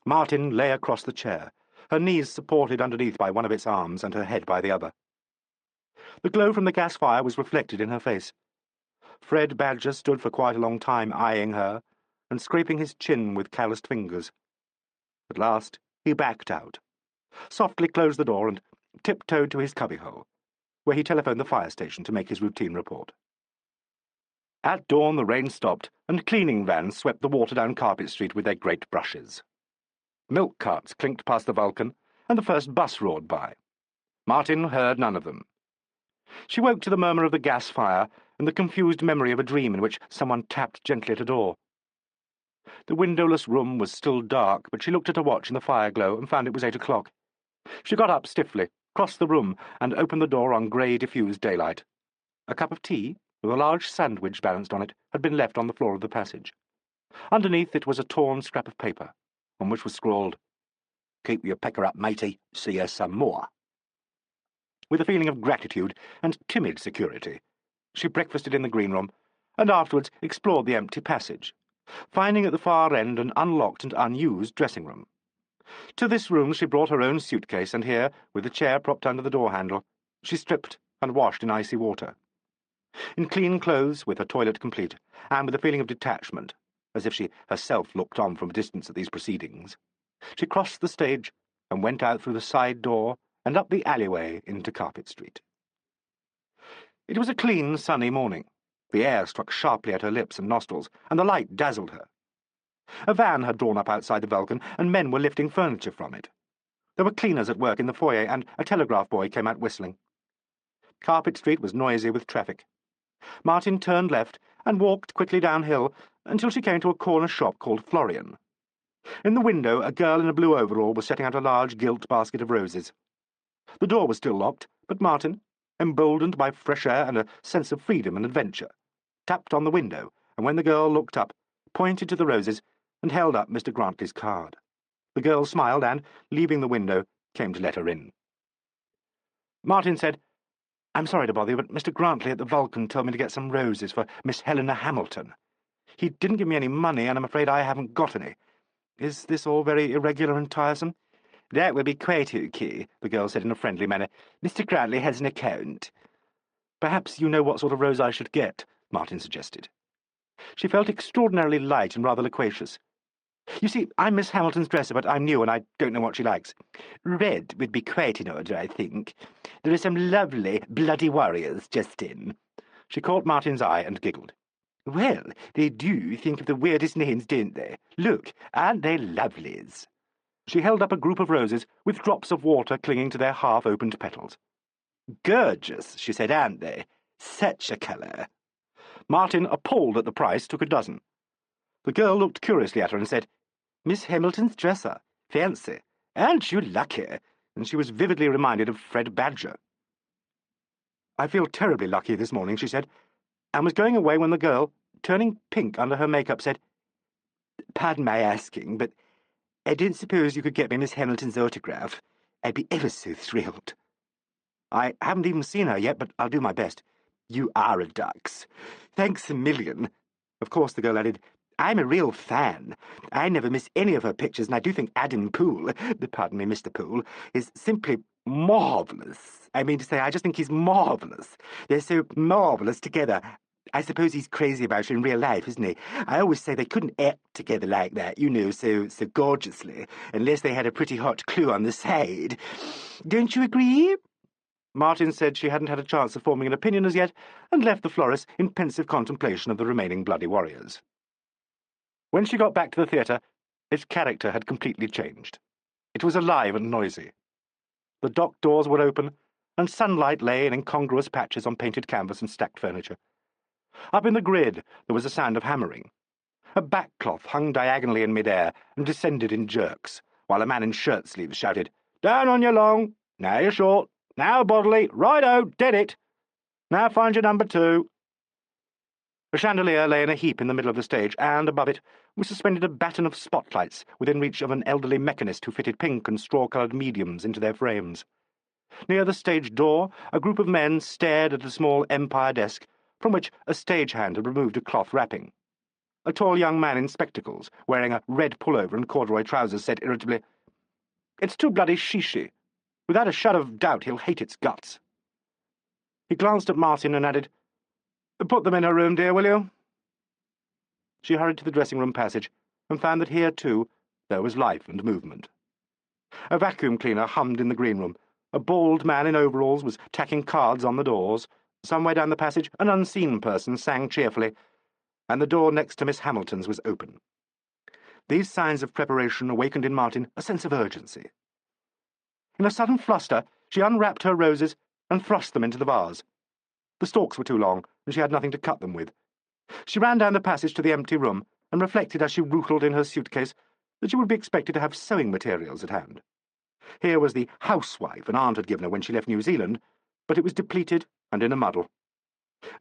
Martin lay across the chair, her knees supported underneath by one of its arms and her head by the other. The glow from the gas fire was reflected in her face. Fred Badger stood for quite a long time eyeing her and scraping his chin with calloused fingers. At last he backed out, softly closed the door and tiptoed to his cubbyhole, where he telephoned the fire station to make his routine report. At dawn the rain stopped, and cleaning vans swept the water-down carpet street with their great brushes. Milk carts clinked past the Vulcan, and the first bus roared by. Martin heard none of them. She woke to the murmur of the gas fire and the confused memory of a dream in which someone tapped gently at a door. The windowless room was still dark, but she looked at her watch in the fire glow and found it was 8 o'clock. She got up stiffly, crossed the room, and opened the door on grey diffused daylight. A cup of tea, with a large sandwich balanced on it, had been left on the floor of the passage. Underneath it was a torn scrap of paper, on which was scrawled, "Keep your pecker up, matey. See you some more." With a feeling of gratitude and timid security, she breakfasted in the green room, and afterwards explored the empty passage, finding at the far end an unlocked and unused dressing room. To this room she brought her own suitcase, and here, with the chair propped under the door-handle, she stripped and washed in icy water. In clean clothes, with her toilet complete, and with a feeling of detachment, as if she herself looked on from a distance at these proceedings, she crossed the stage and went out through the side door and up the alleyway into Carpet Street. It was a clean, sunny morning. The air struck sharply at her lips and nostrils, and the light dazzled her. A van had drawn up outside the Vulcan, and men were lifting furniture from it. There were cleaners at work in the foyer, and a telegraph boy came out whistling. Carpet Street was noisy with traffic. Martin turned left and walked quickly downhill until she came to a corner shop called Florian. In the window, a girl in a blue overall was setting out a large gilt basket of roses. The door was still locked, but Martin, emboldened by fresh air and a sense of freedom and adventure, tapped on the window, and when the girl looked up, pointed to the roses and held up Mr. Grantley's card. The girl smiled and, leaving the window, came to let her in. Martin said, "I'm sorry to bother you, but Mr. Grantley at the Vulcan told me to get some roses for Miss Helena Hamilton. He didn't give me any money, and I'm afraid I haven't got any. Is this all very irregular and tiresome?" "That will be quite okay," the girl said in a friendly manner. "Mr. Grantley has an account." "Perhaps you know what sort of rose I should get," Martin suggested. She felt extraordinarily light and rather loquacious. "You see, I'm Miss Hamilton's dresser, but I'm new and I don't know what she likes. Red would be quite in order, I think. There are some lovely bloody warriors just in." She caught Martin's eye and giggled. "Well, they do think of the weirdest names, don't they? Look, aren't they lovelies?" She held up a group of roses with drops of water clinging to their half-opened petals. "Gorgeous," she said, "aren't they? Such a colour." Martin, appalled at the price, took a dozen. The girl looked curiously at her and said, "Miss Hamilton's dresser. Fancy. Aren't you lucky?" And she was vividly reminded of Fred Badger. "I feel terribly lucky this morning," she said, and was going away when the girl, turning pink under her makeup, said, "Pardon my asking, but I don't suppose you could get me Miss Hamilton's autograph. I'd be ever so thrilled." "I haven't even seen her yet, but I'll do my best." "You are a dux. Thanks a million." Of course, the girl added, "I'm a real fan. I never miss any of her pictures, and I do think Adam Poole, pardon me, Mr. Poole, is simply marvellous. I mean to say, I just think he's marvellous. They're so marvellous together. I suppose he's crazy about her in real life, isn't he? I always say they couldn't act together like that, you know, so gorgeously, unless they had a pretty hot clue on the side. Don't you agree?" Martin said she hadn't had a chance of forming an opinion as yet, and left the florist in pensive contemplation of the remaining bloody warriors. When she got back to the theatre, its character had completely changed. It was alive and noisy. The dock doors were open, and sunlight lay in incongruous patches on painted canvas and stacked furniture. Up in the grid there was a sound of hammering. A backcloth hung diagonally in mid-air and descended in jerks, while a man in shirt-sleeves shouted, "Down on your long! Now you're short! Now bodily! Righto! Dead it! Now find your number 2. A chandelier lay in a heap in the middle of the stage, and above it was suspended a baton of spotlights within reach of an elderly mechanist who fitted pink and straw-coloured mediums into their frames. Near the stage door, a group of men stared at a small empire desk, from which a stagehand had removed a cloth wrapping. A tall young man in spectacles, wearing a red pullover and corduroy trousers, said irritably, "It's too bloody shishy. Without a shadow of doubt he'll hate its guts." He glanced at Martin and added, "Put them in her room, dear, will you?" She hurried to the dressing-room passage and found that here, too, there was life and movement. A vacuum cleaner hummed in the green room. A bald man in overalls was tacking cards on the doors. Somewhere down the passage, an unseen person sang cheerfully, and the door next to Miss Hamilton's was open. These signs of preparation awakened in Martin a sense of urgency. In a sudden fluster, she unwrapped her roses and thrust them into the vase. The stalks were too long, and she had nothing to cut them with. She ran down the passage to the empty room, and reflected as she rootled in her suitcase that she would be expected to have sewing materials at hand. Here was the housewife an aunt had given her when she left New Zealand, but it was depleted and in a muddle.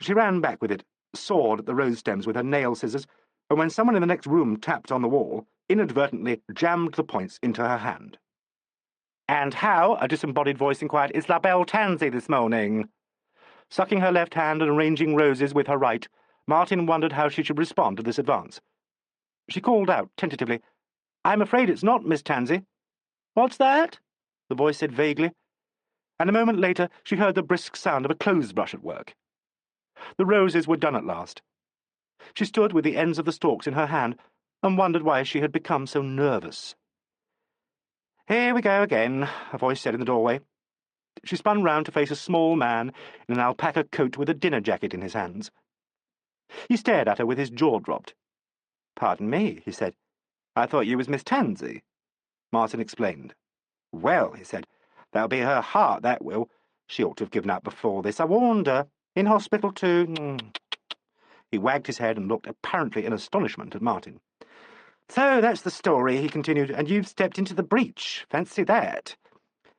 She ran back with it, sawed at the rose stems with her nail scissors, and when someone in the next room tapped on the wall, inadvertently jammed the points into her hand. "And how," a disembodied voice inquired, "is La Belle Tansy this morning?" Sucking her left hand and arranging roses with her right, Martin wondered how she should respond to this advance. She called out tentatively, "I'm afraid it's not, Miss Tansy." "What's that?" the voice said vaguely, and a moment later she heard the brisk sound of a clothes-brush at work. The roses were done at last. She stood with the ends of the stalks in her hand and wondered why she had become so nervous. "Here we go again," a voice said in the doorway. She spun round to face a small man in an alpaca coat with a dinner jacket in his hands. He stared at her with his jaw dropped. "Pardon me," he said. "I thought you was Miss Tansy." Martin explained. "Well," he said, "that'll be her heart, that will. She ought to have given up before this. I warned her. In hospital, too." He wagged his head and looked apparently in astonishment at Martin. "So that's the story," he continued, "and you've stepped into the breach. Fancy that.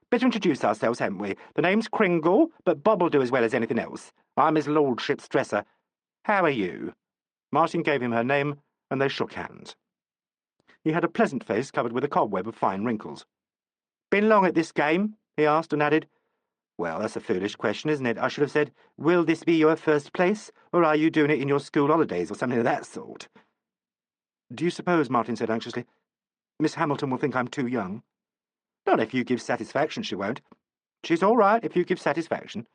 Better introduce ourselves, haven't we? The name's Kringle, but Bob'll do as well as anything else. I'm his lordship's dresser. How are you?" Martin gave him her name, and they shook hands. He had a pleasant face covered with a cobweb of fine wrinkles. "Been long at this game?" he asked, and added, "Well, that's a foolish question, isn't it? I should have said, will this be your first place, or are you doing it in your school holidays, or something of that sort?" "Do you suppose," Martin said anxiously, "Miss Hamilton will think I'm too young?" "Not if you give satisfaction, she won't. She's all right if you give satisfaction.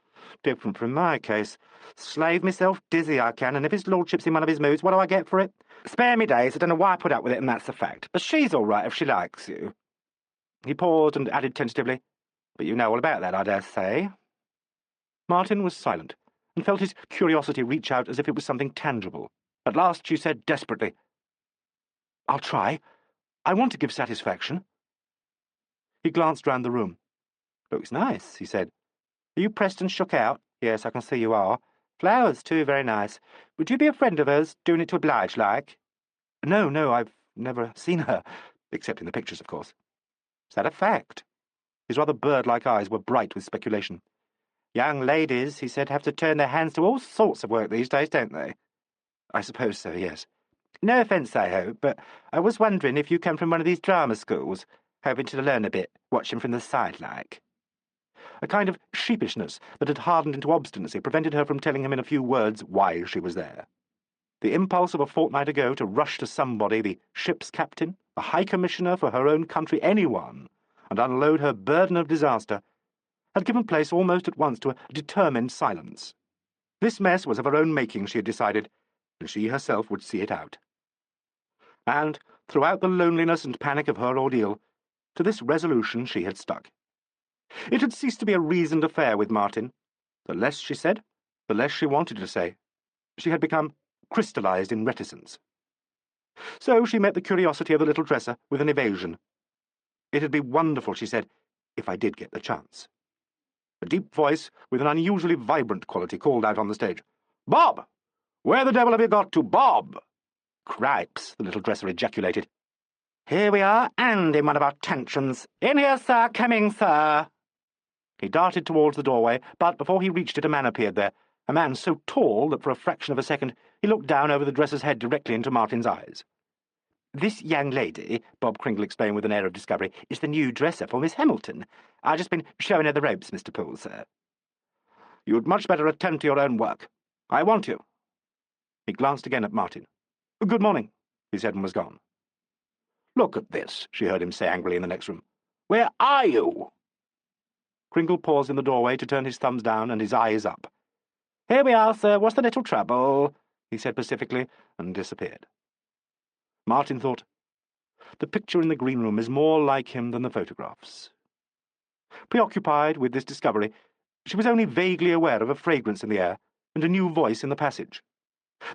Different from my case. Slave myself dizzy I can, and if his lordship's in one of his moods, what do I get for it? Spare me days, I don't know why I put up with it, and that's the fact. But she's all right if she likes you. He paused and added tentatively, but you know all about that, I dare say. Martin was silent, and felt his curiosity reach out as if it was something tangible. At last she said desperately, I'll try. I want to give satisfaction. He glanced round the room. Looks nice, he said. Are you pressed and shook out? Yes, I can see you are. Flowers, too, very nice. Would you be a friend of hers, doing it to oblige, like? No, I've never seen her, except in the pictures, of course. Is that a fact? His rather bird-like eyes were bright with speculation. Young ladies, he said, have to turn their hands to all sorts of work these days, don't they? I suppose so, yes. No offence, I hope, but I was wondering if you come from one of these drama schools, hoping to learn a bit, watching from the side like. A kind of sheepishness that had hardened into obstinacy prevented her from telling him in a few words why she was there. The impulse of a fortnight ago to rush to somebody, the ship's captain, the High Commissioner for her own country, anyone, and unload her burden of disaster, had given place almost at once to a determined silence. This mess was of her own making, she had decided, and she herself would see it out. And, throughout the loneliness and panic of her ordeal, to this resolution she had stuck. It had ceased to be a reasoned affair with Martin. The less she said, the less she wanted to say. She had become crystallized in reticence. So she met the curiosity of the little dresser with an evasion. It'd be wonderful, she said, if I did get the chance. A deep voice with an unusually vibrant quality called out on the stage, Bob! Where the devil have you got to, Bob? Cripes, the little dresser ejaculated. Here we are, and in one of our tantrums. In here, sir, coming, sir. He darted towards the doorway, but before he reached it a man appeared there, a man so tall that for a fraction of a second he looked down over the dresser's head directly into Martin's eyes. This young lady, Bob Kringle explained with an air of discovery, is the new dresser for Miss Hamilton. I've just been showing her the ropes, Mr. Poole, sir. You'd much better attend to your own work. I want you. He glanced again at Martin. Good morning, he said and was gone. Look at this, she heard him say angrily in the next room. Where are you? Kringle paused in the doorway to turn his thumbs down and his eyes up. Here we are, sir. What's the little trouble? He said pacifically, and disappeared. Martin thought, the picture in the green room is more like him than the photographs. Preoccupied with this discovery, she was only vaguely aware of a fragrance in the air and a new voice in the passage.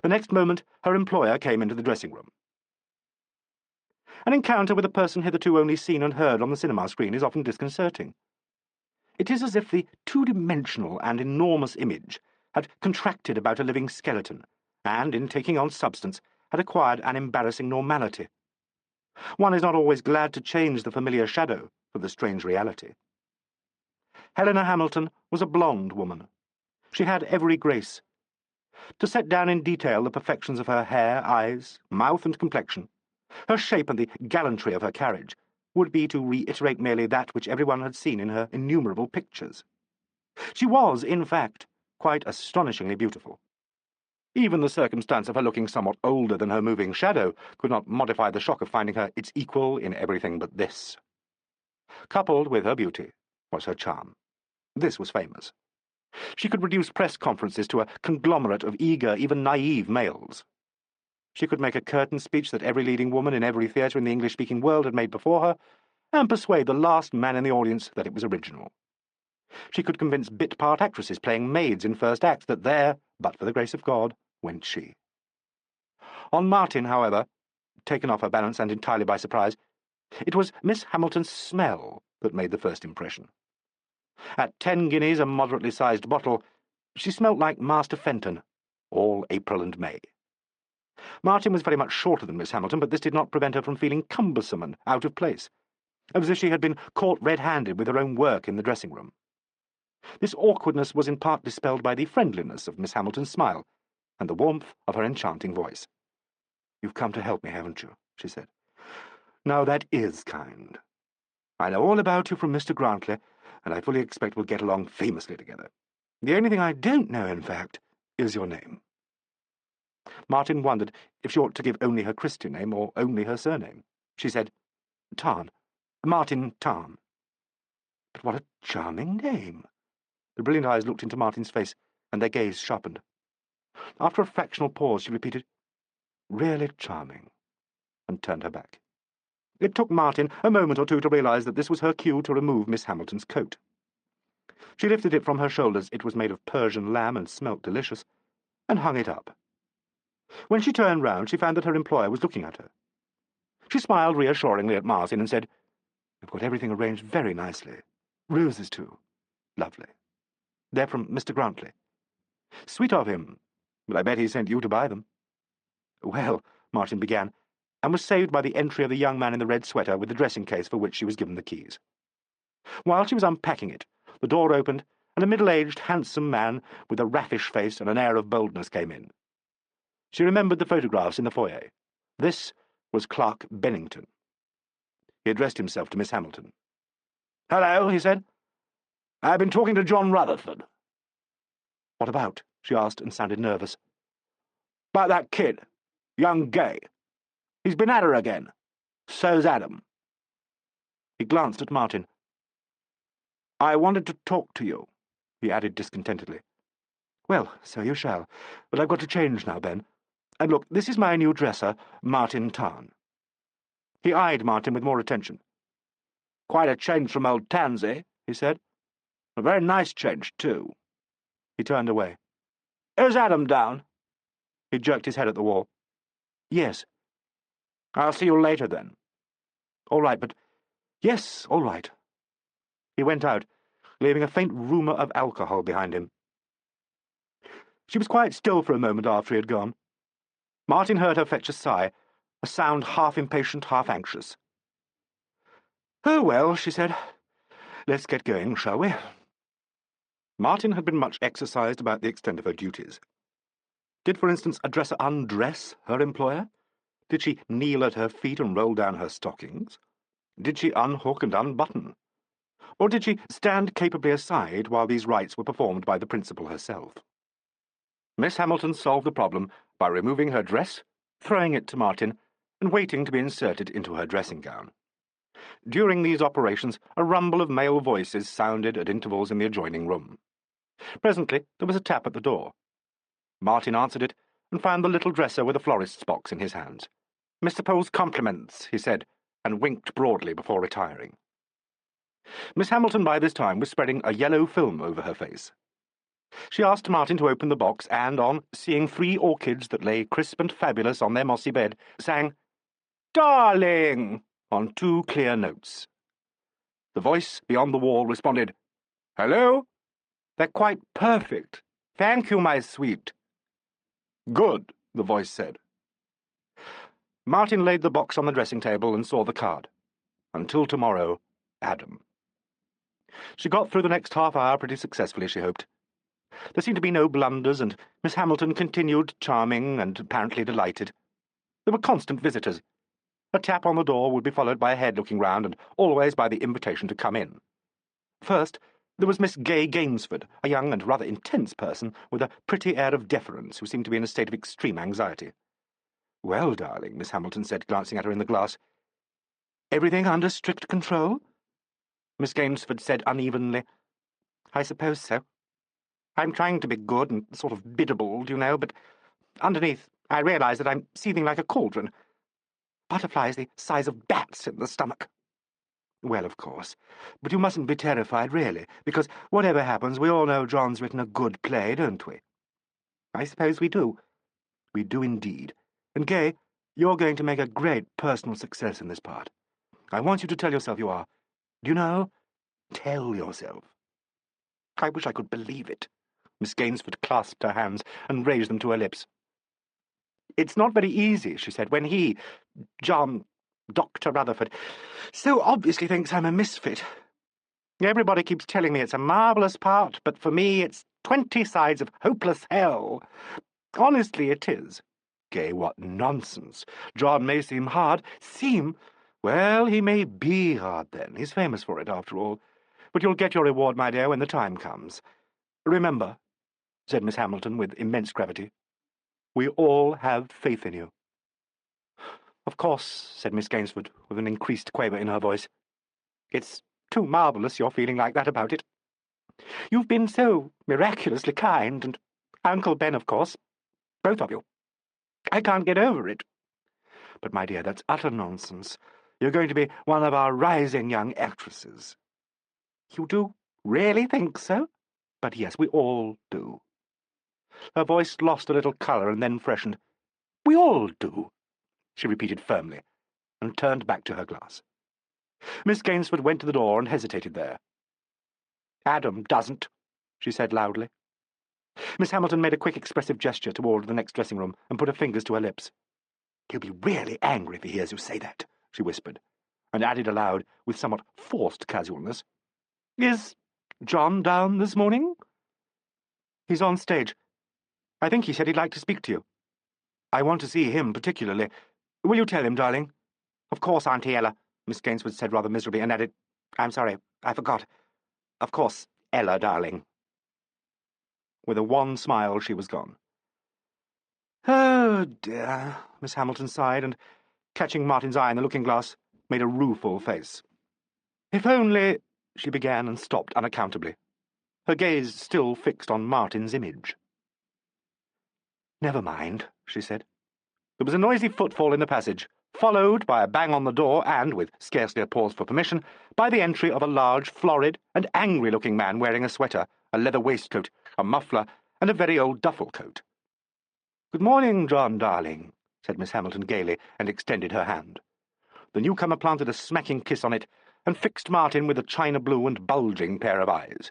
The next moment, her employer came into the dressing room. An encounter with a person hitherto only seen and heard on the cinema screen is often disconcerting. It is as if the two-dimensional and enormous image had contracted about a living skeleton, and, in taking on substance, had acquired an embarrassing normality. One is not always glad to change the familiar shadow for the strange reality. Helena Hamilton was a blonde woman. She had every grace. To set down in detail the perfections of her hair, eyes, mouth, and complexion, her shape and the gallantry of her carriage, would be to reiterate merely that which everyone had seen in her innumerable pictures. She was, in fact, quite astonishingly beautiful. Even the circumstance of her looking somewhat older than her moving shadow could not modify the shock of finding her its equal in everything but this. Coupled with her beauty was her charm. This was famous. She could reduce press conferences to a conglomerate of eager, even naive males. She could make a curtain speech that every leading woman in every theatre in the English-speaking world had made before her, and persuade the last man in the audience that it was original. She could convince bit-part actresses playing maids in first acts that there, but for the grace of God, went she. On Martin, however, taken off her balance and entirely by surprise, it was Miss Hamilton's smell that made the first impression. At 10 guineas a moderately sized bottle, she smelt like Master Fenton, all April and May. Martin was very much shorter than Miss Hamilton, but this did not prevent her from feeling cumbersome and out of place, as if she had been caught red-handed with her own work in the dressing-room. This awkwardness was in part dispelled by the friendliness of Miss Hamilton's smile and the warmth of her enchanting voice. "You've come to help me, haven't you?" she said. "Now that is kind. I know all about you from Mr. Grantley, and I fully expect we'll get along famously together. The only thing I don't know, in fact, is your name." Martin wondered if she ought to give only her Christian name or only her surname. She said, "Tarn. Martin Tarn." But what a charming name! The brilliant eyes looked into Martin's face, and their gaze sharpened. After a fractional pause, she repeated, "Really charming," and turned her back. It took Martin a moment or two to realise that this was her cue to remove Miss Hamilton's coat. She lifted it from her shoulders, it was made of Persian lamb and smelt delicious, and hung it up. When she turned round, she found that her employer was looking at her. She smiled reassuringly at Martin and said, "You've got everything arranged very nicely. Roses, too. Lovely. They're from Mr. Grantley. Sweet of him, but I bet he sent you to buy them." "Well," Martin began, and was saved by the entry of the young man in the red sweater with the dressing case for which she was given the keys. While she was unpacking it, the door opened, and a middle-aged, handsome man with a raffish face and an air of boldness came in. She remembered the photographs in the foyer. This was Clark Bennington. He addressed himself to Miss Hamilton. "Hello," he said. "I've been talking to John Rutherford." "What about?" she asked, and sounded nervous. "About that kid, young Gay. He's been at her again. So's Adam." He glanced at Martin. "I wanted to talk to you," he added discontentedly. "Well, so you shall, but I've got to change now, Ben. And look, this is my new dresser, Martin Tarn." He eyed Martin with more attention. "Quite a change from old Tansy," he said. "A very nice change, too." He turned away. "Is Adam down?" He jerked his head at the wall. "Yes." "I'll see you later, then." "All right, but—" "Yes, all right." He went out, leaving a faint rumour of alcohol behind him. She was quite still for a moment after he had gone. Martin heard her fetch a sigh, a sound half impatient, half anxious. "Oh, well," she said, "let's get going, shall we?" Martin had been much exercised about the extent of her duties. Did, for instance, a dresser undress her employer? Did she kneel at her feet and roll down her stockings? Did she unhook and unbutton? Or did she stand capably aside while these rites were performed by the principal herself? Miss Hamilton solved the problem by removing her dress, throwing it to Martin, and waiting to be inserted into her dressing gown. During these operations, a rumble of male voices sounded at intervals in the adjoining room. Presently there was a tap at the door. Martin answered it, and found the little dresser with a florist's box in his hands. "Mr. Pole's compliments," he said, and winked broadly before retiring. Miss Hamilton by this time was spreading a yellow film over her face. She asked Martin to open the box, and on seeing 3 orchids that lay crisp and fabulous on their mossy bed, sang, "Darling!" on 2 clear notes. The voice beyond the wall responded, "Hello? They're quite perfect. Thank you, my sweet." "Good," the voice said. Martin laid the box on the dressing table and saw the card. "Until tomorrow, Adam." She got through the next half hour pretty successfully, she hoped. There seemed to be no blunders, and Miss Hamilton continued charming and apparently delighted. There were constant visitors. A tap on the door would be followed by a head looking round, and always by the invitation to come in. First, there was Miss Gay Gainsford, a young and rather intense person with a pretty air of deference, who seemed to be in a state of extreme anxiety. "Well, darling," Miss Hamilton said, glancing at her in the glass. "Everything under strict control?" Miss Gainsford said unevenly, "I suppose so. I'm trying to be good and sort of biddable, do you know, but underneath I realise that I'm seething like a cauldron. Butterflies the size of bats in the stomach." "Well, of course. But you mustn't be terrified, really, because whatever happens, we all know John's written a good play, don't we?" "I suppose we do." "We do indeed. And, Gay, you're going to make a great personal success in this part. I want you to tell yourself you are. Do you know? Tell yourself." "I wish I could believe it." Miss Gainsford clasped her hands and raised them to her lips. "It's not very easy," she said, "when Dr. Rutherford, so obviously thinks I'm a misfit. Everybody keeps telling me it's a marvellous part, but for me it's 20 sides of hopeless hell. Honestly, it is." "Gay, what nonsense. John may seem hard." "Seem? Well, he may be hard, then. He's famous for it, after all. But you'll get your reward, my dear, when the time comes. Remember," said Miss Hamilton with immense gravity, "we all have faith in you." "Of course," said Miss Gainsford, with an increased quaver in her voice. "It's too marvellous you're feeling like that about it. You've been so miraculously kind, and Uncle Ben, of course. Both of you. I can't get over it. But, my dear, that's utter nonsense. You're going to be one of our rising young actresses. You do really think so? But yes, we all do. Her voice lost a little colour and then freshened. We all do, she repeated firmly, and turned back to her glass. Miss Gainsford went to the door and hesitated there. Adam doesn't, she said loudly. Miss Hamilton made a quick expressive gesture toward the next dressing-room and put her fingers to her lips. He'll be really angry if he hears you say that, she whispered, and added aloud with somewhat forced casualness. Is John down this morning? He's on stage. I think he said he'd like to speak to you. I want to see him particularly. Will you tell him, darling? Of course, Auntie Ella, Miss Gainsford said rather miserably, and added, I'm sorry, I forgot. Of course, Ella, darling. With a wan smile, she was gone. Oh, dear, Miss Hamilton sighed, and, catching Martin's eye in the looking-glass, made a rueful face. If only, she began and stopped unaccountably, her gaze still fixed on Martin's image. Never mind, she said. There was a noisy footfall in the passage, followed by a bang on the door and, with scarcely a pause for permission, by the entry of a large, florid, and angry-looking man wearing a sweater, a leather waistcoat, a muffler, and a very old duffel coat. Good morning, John, darling, said Miss Hamilton gaily, and extended her hand. The newcomer planted a smacking kiss on it, and fixed Martin with a china blue and bulging pair of eyes.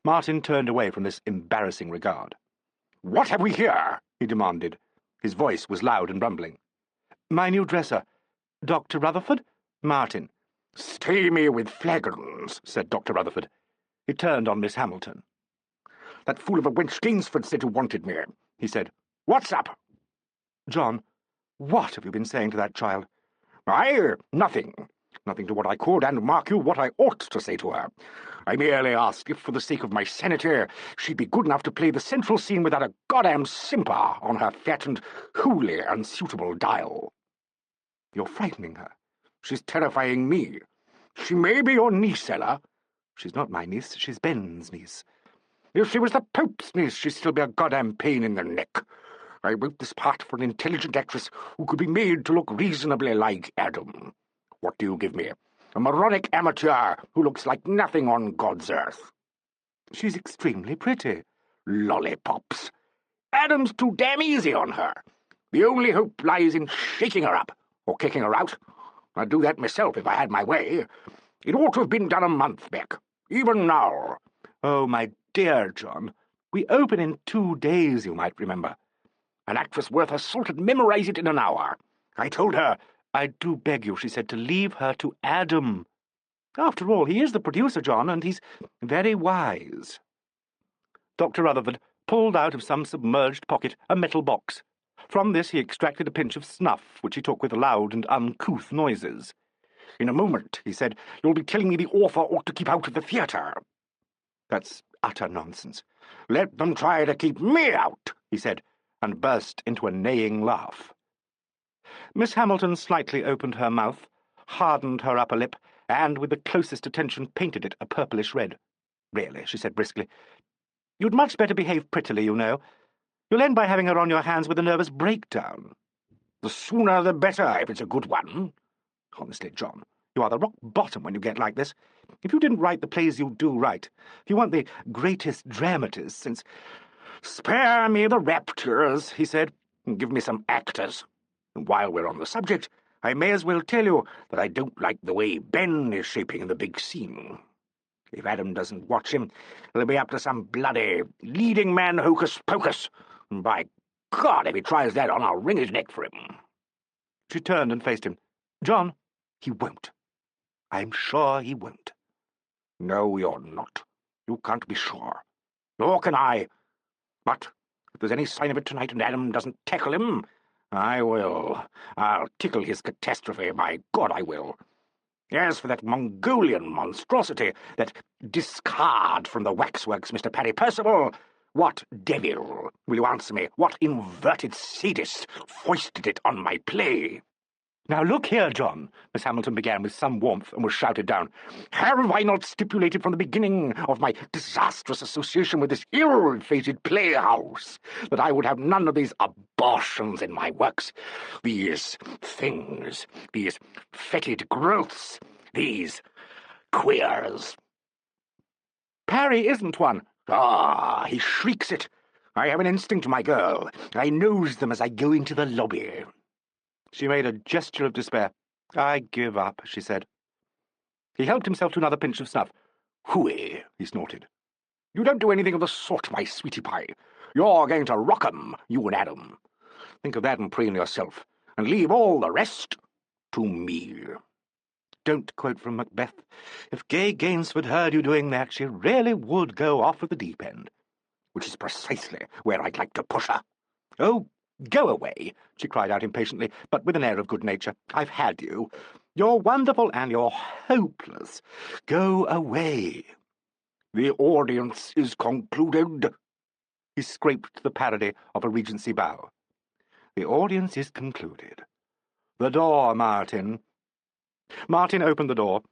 Martin turned away from this embarrassing regard. What have we here? He demanded. His voice was loud and rumbling. My new dresser. Dr. Rutherford? Martin. Stay me with flagons, said Dr. Rutherford. He turned on Miss Hamilton. That fool of a wench Gainsford said you wanted me, he said. What's up? John, what have you been saying to that child? Nothing. Nothing to what I could, and, mark you, what I ought to say to her. I merely asked if, for the sake of my sanity, she'd be good enough to play the central scene without a goddamn simper on her fat and wholly unsuitable dial. You're frightening her. She's terrifying me. She may be your niece, Ella. She's not my niece. She's Ben's niece. If she was the Pope's niece, she'd still be a goddamn pain in the neck. I wrote this part for an intelligent actress who could be made to look reasonably like Adam. What do you give me? A moronic amateur who looks like nothing on God's earth. She's extremely pretty. Lollipops. Adam's too damn easy on her. The only hope lies in shaking her up, or kicking her out. I'd do that myself if I had my way. It ought to have been done a month back. Even now. Oh, my dear John, we open in 2 days, you might remember. An actress worth her salt would memorize it in an hour. I told her, I do beg you, she said, to leave her to Adam. After all, he is the producer, John, and he's very wise. Dr. Rutherford pulled out of some submerged pocket a metal box. From this he extracted a pinch of snuff, which he took with loud and uncouth noises. In a moment, he said, you'll be telling me the author ought to keep out of the theatre. That's utter nonsense. Let them try to keep me out, he said, and burst into a neighing laugh. Miss Hamilton slightly opened her mouth, hardened her upper lip, and with the closest attention painted it a purplish red. Really, she said briskly, you'd much better behave prettily, you know. You'll end by having her on your hands with a nervous breakdown. The sooner the better, if it's a good one. Honestly, John, you are the rock bottom when you get like this. If you didn't write the plays you do write, if you weren't the greatest dramatist since— Spare me the raptures, he said, and give me some actors. And while we're on the subject, I may as well tell you that I don't like the way Ben is shaping the big scene. If Adam doesn't watch him, he'll be up to some bloody leading man hocus-pocus. And by God, if he tries that on, I'll wring his neck for him. She turned and faced him. John, he won't. I'm sure he won't. No, you're not. You can't be sure. Nor can I. But if there's any sign of it tonight and Adam doesn't tackle him, I will. I'll tickle his catastrophe, by God I will. As for that Mongolian monstrosity, that discard from the waxworks, Mr. Parry Percival, what devil, will you answer me, what inverted sadist foisted it on my play? "Now look here, John," Miss Hamilton began with some warmth and was shouted down. "Have I not stipulated from the beginning of my disastrous association with this ill-fated playhouse that I would have none of these abortions in my works, these things, these fetid growths, these queers? Parry isn't one. Ah, he shrieks it. I have an instinct, my girl. I nose them as I go into the lobby." She made a gesture of despair. "I give up," she said. He helped himself to another pinch of snuff. "Hooey," he snorted. "You don't do anything of the sort, my sweetie pie. You're going to rock 'em, you and Adam. Think of that and preen yourself, and leave all the rest to me." Don't quote from Macbeth. If Gay Gainsford heard you doing that, she really would go off at the deep end. Which is precisely where I'd like to push her. "Oh, go away," she cried out impatiently, but with an air of good nature. "I've had you. You're wonderful and you're hopeless. Go away." "The audience is concluded." He scraped the parody of a Regency bow. "The audience is concluded. The door, Martin." Martin opened the door.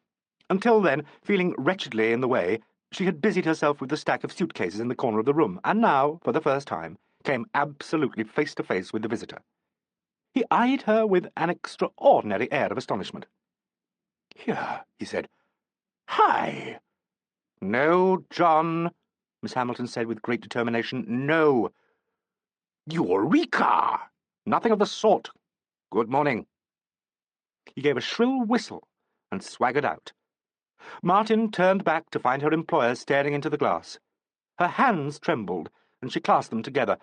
Until then, feeling wretchedly in the way, she had busied herself with the stack of suitcases in the corner of the room, and now, for the first time, came absolutely face to face with the visitor. He eyed her with an extraordinary air of astonishment. "Here," he said. "Hi." "No, John," Miss Hamilton said with great determination. "No." "Eureka!" "Nothing of the sort. Good morning." He gave a shrill whistle and swaggered out. Martin turned back to find her employer staring into the glass. Her hands trembled, and she clasped them together.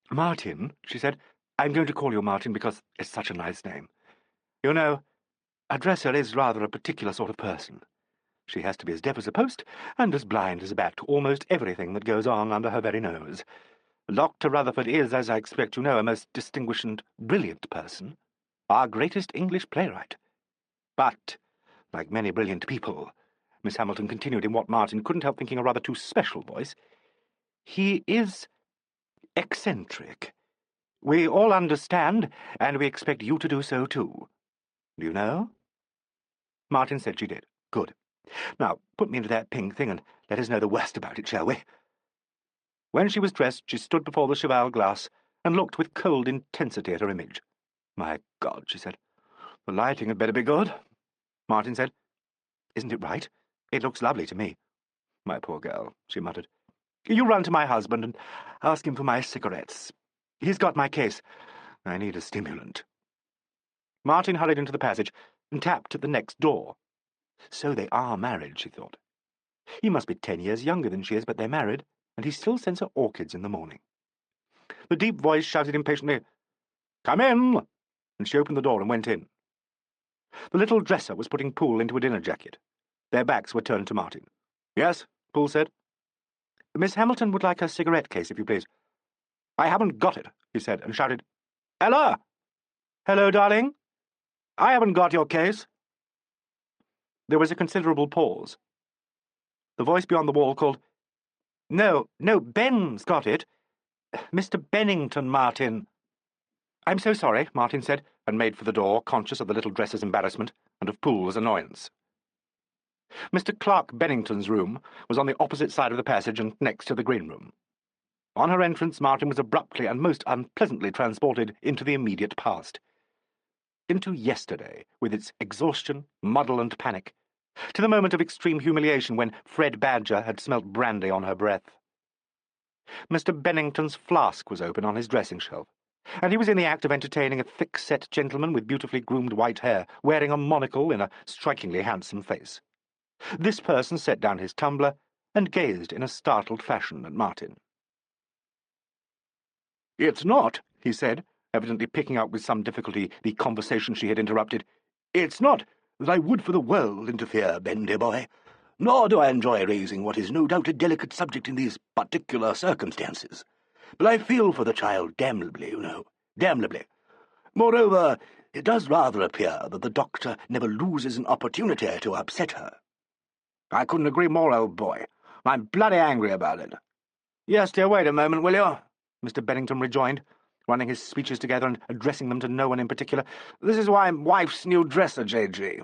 "Martin," she said, "I'm going to call you Martin because it's such a nice name. You know, a dresser is rather a particular sort of person. She has to be as deaf as a post and as blind as a bat to almost everything that goes on under her very nose. Dr. Rutherford is, as I expect you know, a most distinguished and brilliant person, our greatest English playwright. But, like many brilliant people," Miss Hamilton continued in what Martin couldn't help thinking a rather too special voice, "he is eccentric. We all understand, and we expect you to do so too. Do you know?" Martin said she did. "Good. Now, put me into that pink thing and let us know the worst about it, shall we?" When she was dressed, she stood before the cheval glass and looked with cold intensity at her image. "My God," she said, "the lighting had better be good." Martin said, "Isn't it right? It looks lovely to me." "My poor girl," she muttered. "You run to my husband and ask him for my cigarettes. He's got my case. I need a stimulant." Martin hurried into the passage and tapped at the next door. So they are married, she thought. He must be 10 years younger than she is, but they're married, and he still sends her orchids in the morning. The deep voice shouted impatiently, "Come in!" and she opened the door and went in. The little dresser was putting Poole into a dinner jacket. Their backs were turned to Martin. "Yes," Poole said. "Miss Hamilton would like her cigarette case, if you please." "I haven't got it," he said, and shouted, "Ella!" "Hello, darling?" "I haven't got your case." There was a considerable pause. The voice beyond the wall called, No, Ben's got it. Mr. Bennington, Martin." "I'm so sorry," Martin said, and made for the door, conscious of the little dresser's embarrassment and of Poole's annoyance. Mr. Clark Bennington's room was on the opposite side of the passage and next to the green room. On her entrance, Martin was abruptly and most unpleasantly transported into the immediate past. Into yesterday, with its exhaustion, muddle, and panic, to the moment of extreme humiliation when Fred Badger had smelt brandy on her breath. Mr. Bennington's flask was open on his dressing shelf, and he was in the act of entertaining a thick-set gentleman with beautifully groomed white hair, wearing a monocle in a strikingly handsome face. This person set down his tumbler and gazed in a startled fashion at Martin. "It's not," he said, evidently picking up with some difficulty the conversation she had interrupted. "It's not that I would for the world interfere, Ben, dear boy, nor do I enjoy raising what is no doubt a delicate subject in these particular circumstances. But I feel for the child damnably, you know, damnably. Moreover, it does rather appear that the doctor never loses an opportunity to upset her." "I couldn't agree more, old boy. I'm bloody angry about it." "Yes, dear, wait a moment, will you?" Mr. Bennington rejoined, running his speeches together and addressing them to no one in particular. "This is my wife's new dresser, J.G."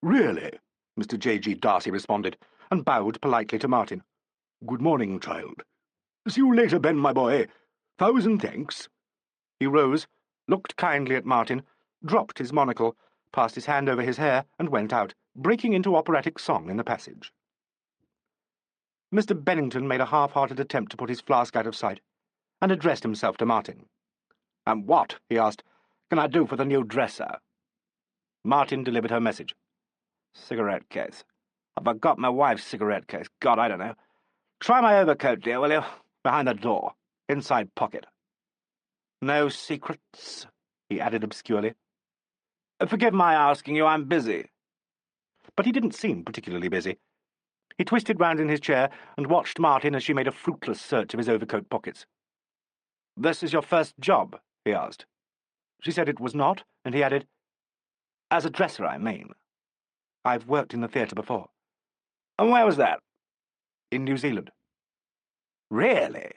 "Really?" Mr. J.G. Darcy responded, and bowed politely to Martin. "Good morning, child. See you later, Ben, my boy. 1,000 thanks." He rose, looked kindly at Martin, dropped his monocle, passed his hand over his hair, and went out, breaking into operatic song in the passage. Mr. Bennington made a half-hearted attempt to put his flask out of sight, and addressed himself to Martin. "And what," he asked, "can I do for the new dresser?" Martin delivered her message. "Cigarette case. I forgot my wife's cigarette case. God, I don't know. Try my overcoat, dear, will you? Behind the door. Inside pocket. No secrets?" he added obscurely. "Forgive my asking you, I'm busy." But he didn't seem particularly busy. He twisted round in his chair and watched Martin as she made a fruitless search of his overcoat pockets. "This is your first job?" he asked. She said it was not, and he added, "As a dresser, I mean. I've worked in the theatre before." "And where was that?" "In New Zealand." "Really?"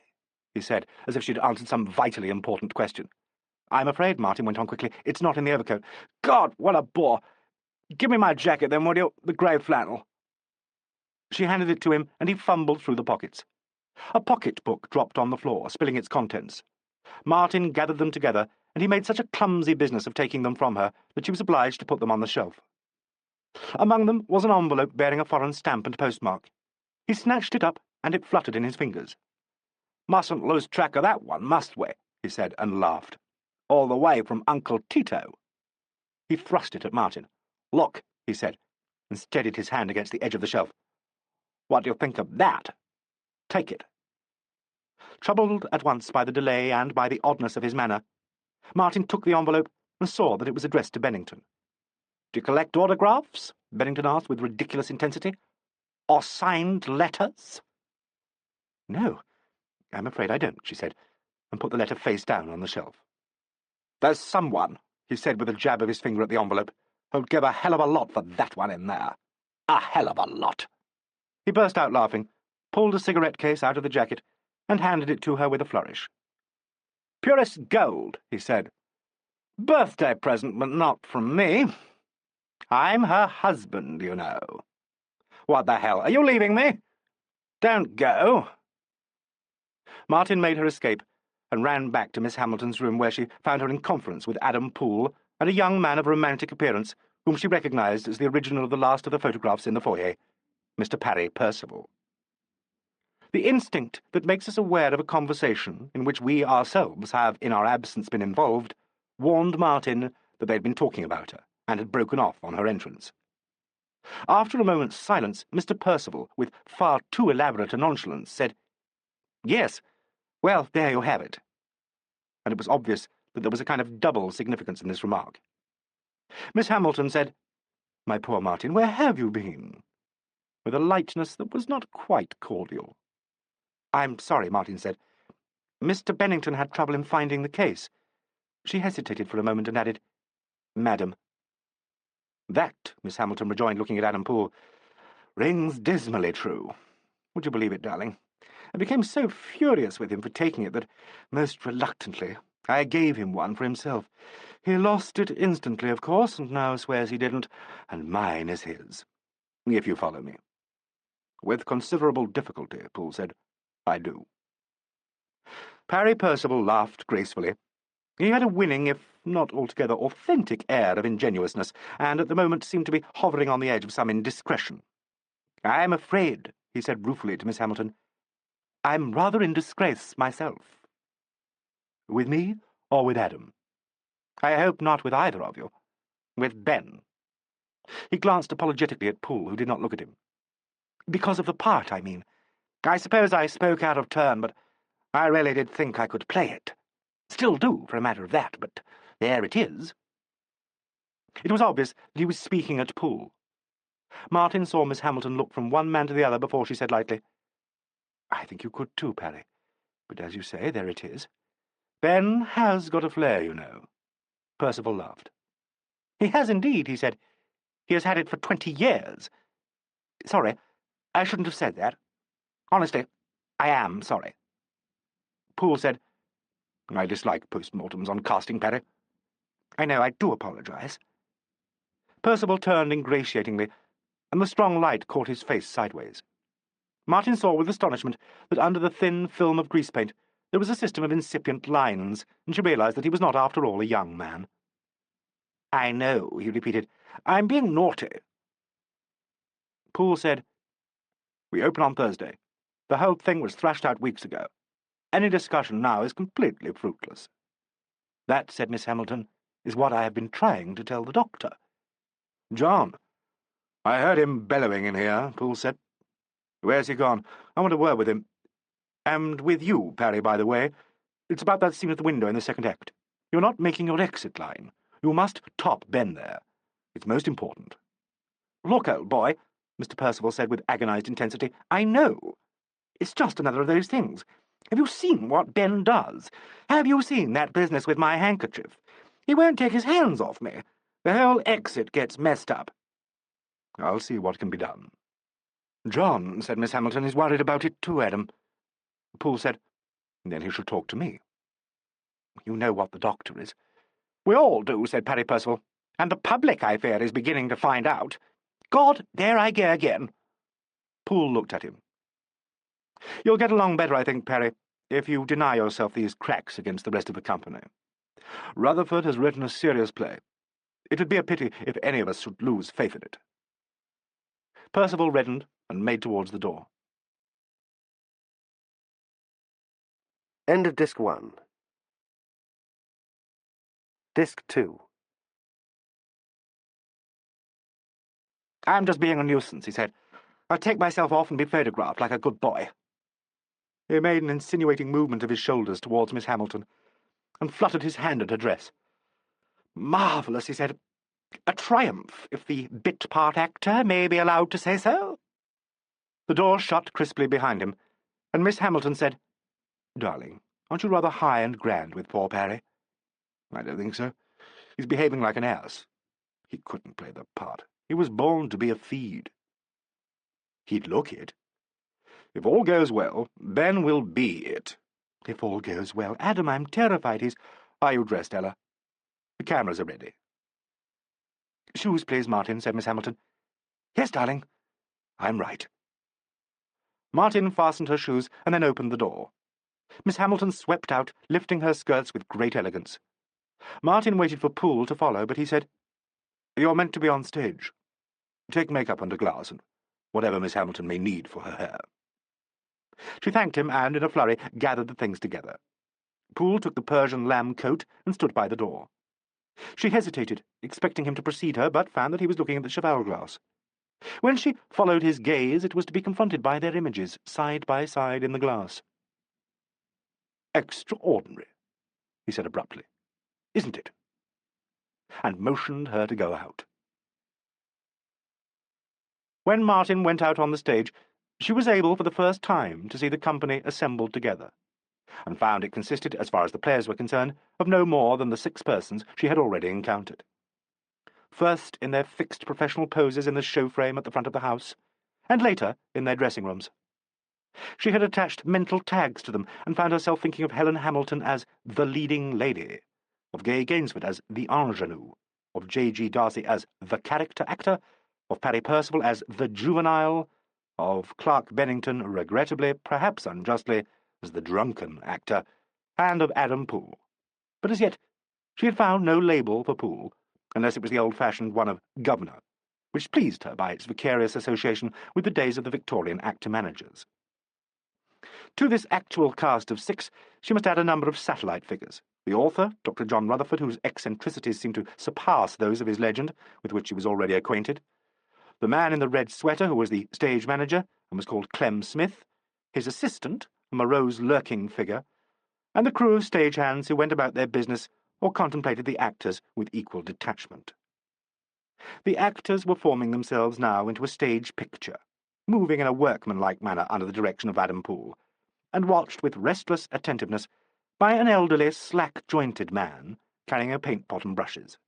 he said, as if she'd answered some vitally important question. "I'm afraid," Martin went on quickly, "it's not in the overcoat." "God, what a bore! Give me my jacket, then, would you? The grey flannel." She handed it to him, and he fumbled through the pockets. A pocket-book dropped on the floor, spilling its contents. Martin gathered them together, and he made such a clumsy business of taking them from her that she was obliged to put them on the shelf. Among them was an envelope bearing a foreign stamp and postmark. He snatched it up, and it fluttered in his fingers. "Mustn't lose track of that one, must we?" he said, and laughed. "All the way from Uncle Tito." He thrust it at Martin. "Look," he said, and steadied his hand against the edge of the shelf. "What do you think of that? Take it." Troubled at once by the delay and by the oddness of his manner, Martin took the envelope and saw that it was addressed to Bennington. "Do you collect autographs?" Bennington asked with ridiculous intensity. "Or signed letters?" "No, I'm afraid I don't," she said, and put the letter face down on the shelf. "There's someone," he said with a jab of his finger at the envelope, "who'd give a hell of a lot for that one in there. A hell of a lot." He burst out laughing, pulled a cigarette case out of the jacket, and handed it to her with a flourish. "Purest gold," he said. "Birthday present, but not from me. I'm her husband, you know. What the hell? Are you leaving me? Don't go." Martin made her escape, and ran back to Miss Hamilton's room, where she found her in conference with Adam Poole and a young man of romantic appearance, whom she recognised as the original of the last of the photographs in the foyer, Mr. Parry Percival. The instinct that makes us aware of a conversation in which we ourselves have, in our absence, been involved, warned Martin that they had been talking about her, and had broken off on her entrance. After a moment's silence, Mr. Percival, with far too elaborate a nonchalance, said, "Yes, well, there you have it." And it was obvious that there was a kind of double significance in this remark. Miss Hamilton said, "My poor Martin, where have you been?" with a lightness that was not quite cordial. "I'm sorry," Martin said. "Mr. Bennington had trouble in finding the case." She hesitated for a moment and added, "Madam." "That," Miss Hamilton rejoined, looking at Adam Poole, "rings dismally true. Would you believe it, darling? I became so furious with him for taking it that, most reluctantly, I gave him one for himself. He lost it instantly, of course, and now swears he didn't, and mine is his. If you follow me." "With considerable difficulty," Poole said. "I do." Parry Percival laughed gracefully. He had a winning, if not altogether authentic, air of ingenuousness, and at the moment seemed to be hovering on the edge of some indiscretion. "I'm afraid," he said ruefully to Miss Hamilton, "I'm rather in disgrace myself." "With me, or with Adam?" "I hope not with either of you. With Ben." He glanced apologetically at Poole, who did not look at him. "Because of the part, I mean. I suppose I spoke out of turn, but I really did think I could play it. Still do, for a matter of that, but there it is." It was obvious that he was speaking at Poole. Martin saw Miss Hamilton look from one man to the other before she said lightly, "I think you could too, Parry. But as you say, there it is. Ben has got a flair, you know." Percival laughed. "He has indeed," he said. "He has had it for 20 years. Sorry, I shouldn't have said that. Honestly, I am sorry." Poole said, I dislike post-mortems on casting, Perry. I know, I do apologise. Percival turned ingratiatingly, and the strong light caught his face sideways. Martin saw with astonishment that under the thin film of grease paint there was a system of incipient lines, and she realised that he was not, after all, a young man. I know, he repeated. I'm being naughty. Poole said, "We open on Thursday. The whole thing was thrashed out weeks ago. Any discussion now is completely fruitless." "That," said Miss Hamilton, "is what I have been trying to tell the doctor." "John, I heard him bellowing in here," Poole said. "Where's he gone? I want a word with him. And with you, Parry, by the way. It's about that scene at the window in the second act. You're not making your exit line. You must top Ben there. It's most important." "Look, old boy," Mr. Percival said with agonised intensity, "I know. It's just another of those things. Have you seen what Ben does? Have you seen that business with my handkerchief? He won't take his hands off me. The whole exit gets messed up." "I'll see what can be done." "John," said Miss Hamilton, "is worried about it too, Adam." Poole said, "Then he should talk to me." "You know what the doctor is." "We all do," said Parry Percival. "And the public, I fear, is beginning to find out. God, there I go again." Poole looked at him. "You'll get along better, I think, Parry, if you deny yourself these cracks against the rest of the company. Rutherford has written a serious play. It would be a pity if any of us should lose faith in it." Percival reddened and made towards the door. End of Disc 1. Disc 2. "I'm just being a nuisance," he said. "I'll take myself off and be photographed like a good boy." He made an insinuating movement of his shoulders towards Miss Hamilton, and fluttered his hand at her dress. "Marvellous," he said. "A triumph, if the bit-part actor may be allowed to say so." The door shut crisply behind him, and Miss Hamilton said, "Darling, aren't you rather high and grand with poor Parry?" "I don't think so. He's behaving like an ass. He couldn't play the part. He was born to be a feed." "He'd look it." "If all goes well, Ben will be it." "If all goes well. Adam, I'm terrified. Are you dressed, Ella? The cameras are ready." "Shoes, please, Martin," said Miss Hamilton. "Yes, darling. I'm right." Martin fastened her shoes and then opened the door. Miss Hamilton swept out, lifting her skirts with great elegance. Martin waited for Poole to follow, but he said, "You're meant to be on stage. Take makeup under glass, and whatever Miss Hamilton may need for her hair." She thanked him, and, in a flurry, gathered the things together. Poole took the Persian lamb coat and stood by the door. She hesitated, expecting him to precede her, but found that he was looking at the cheval-glass. When she followed his gaze, it was to be confronted by their images, side by side in the glass. "Extraordinary," he said abruptly. "Isn't it?" and motioned her to go out. When Martin went out on the stage, she was able for the first time to see the company assembled together, and found it consisted, as far as the players were concerned, of no more than the 6 persons she had already encountered. First in their fixed professional poses in the show frame at the front of the house, and later in their dressing rooms. She had attached mental tags to them, and found herself thinking of Helena Hamilton as the leading lady, of Gay Gainsford as the ingenue, of J.G. Darcy as the character actor, of Parry Percival as the juvenile, of Clark Bennington, regrettably, perhaps unjustly, as the drunken actor, and of Adam Poole. But as yet she had found no label for Poole, unless it was the old-fashioned one of governor, which pleased her by its vicarious association with the days of the Victorian actor-managers. To this actual cast of 6 she must add a number of satellite figures. The author, Dr. John Rutherford, whose eccentricities seemed to surpass those of his legend, with which she was already acquainted. The man in the red sweater, who was the stage manager, and was called Clem Smith. His assistant, a morose lurking figure. And the crew of stage-hands who went about their business or contemplated the actors with equal detachment. The actors were forming themselves now into a stage picture, moving in a workmanlike manner under the direction of Adam Poole, and watched with restless attentiveness by an elderly, slack-jointed man carrying a paint-pot and brushes.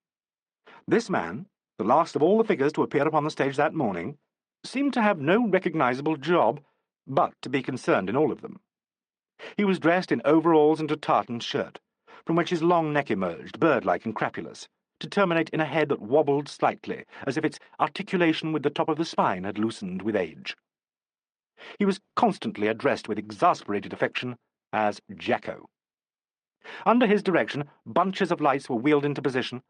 This man, the last of all the figures to appear upon the stage that morning, seemed to have no recognizable job but to be concerned in all of them. He was dressed in overalls and a tartan shirt, from which his long neck emerged, bird-like and crapulous, to terminate in a head that wobbled slightly, as if its articulation with the top of the spine had loosened with age. He was constantly addressed with exasperated affection as Jacko. Under his direction, bunches of lights were wheeled into position,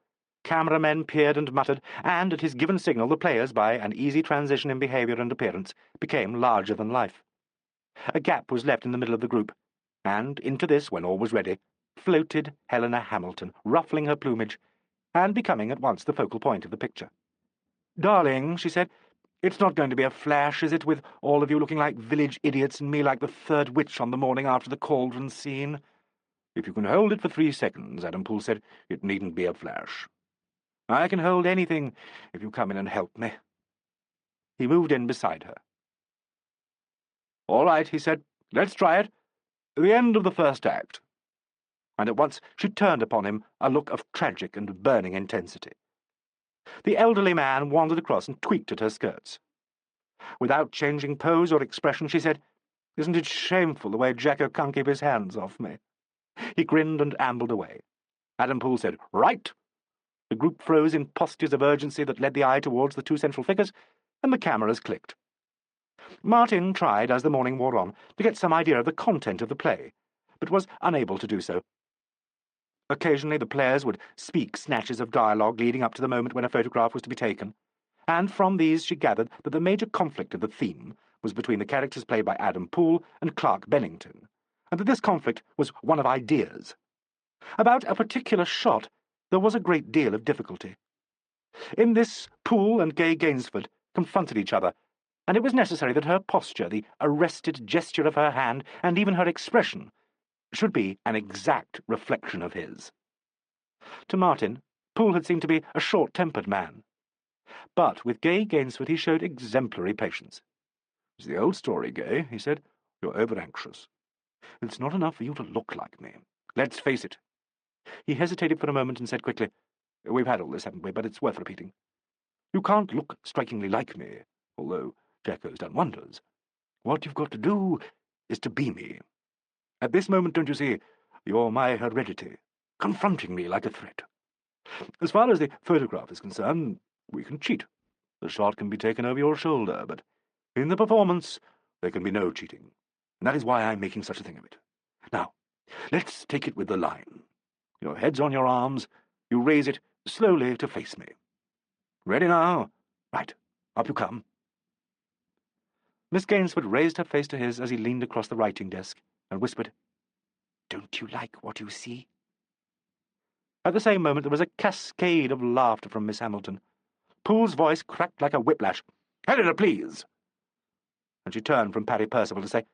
cameramen peered and muttered, and at his given signal the players, by an easy transition in behaviour and appearance, became larger than life. A gap was left in the middle of the group, and into this, when all was ready, floated Helena Hamilton, ruffling her plumage, and becoming at once the focal point of the picture. "Darling," she said, "it's not going to be a flash, is it, with all of you looking like village idiots and me like the third witch on the morning after the cauldron scene?" "If you can hold it for 3 seconds," Adam Poole said, "it needn't be a flash." "I can hold anything if you come in and help me." He moved in beside her. "All right," he said, "let's try it. The end of the first act." And at once she turned upon him a look of tragic and burning intensity. The elderly man wandered across and tweaked at her skirts. Without changing pose or expression, she said, "Isn't it shameful the way Jacko can't keep his hands off me?" He grinned and ambled away. Adam Poole said, "Right." The group froze in postures of urgency that led the eye towards the 2 central figures, and the cameras clicked. Martin tried, as the morning wore on, to get some idea of the content of the play, but was unable to do so. Occasionally the players would speak snatches of dialogue leading up to the moment when a photograph was to be taken, and from these she gathered that the major conflict of the theme was between the characters played by Adam Poole and Clark Bennington, and that this conflict was one of ideas. About a particular shot there was a great deal of difficulty. In this, Poole and Gay Gainsford confronted each other, and it was necessary that her posture, the arrested gesture of her hand, and even her expression, should be an exact reflection of his. To Martin, Poole had seemed to be a short-tempered man, but with Gay Gainsford he showed exemplary patience. "It's the old story, Gay," he said. "You're over-anxious. It's not enough for you to look like me. Let's face it." He hesitated for a moment and said quickly, "We've had all this, haven't we? But it's worth repeating. You can't look strikingly like me, although Jacko's done wonders. What you've got to do is to be me. At this moment, don't you see, you're my heredity, confronting me like a threat. As far as the photograph is concerned, we can cheat. The shot can be taken over your shoulder, but in the performance there can be no cheating, and that is why I'm making such a thing of it. Now, let's take it with the line. Your head's on your arms, you raise it slowly to face me. Ready now? Right, up you come." Miss Gainsford raised her face to his as he leaned across the writing desk and whispered, "Don't you like what you see?" At the same moment there was a cascade of laughter from Miss Hamilton. Poole's voice cracked like a whiplash. "Helena, please!" And she turned from Paddy Percival to say,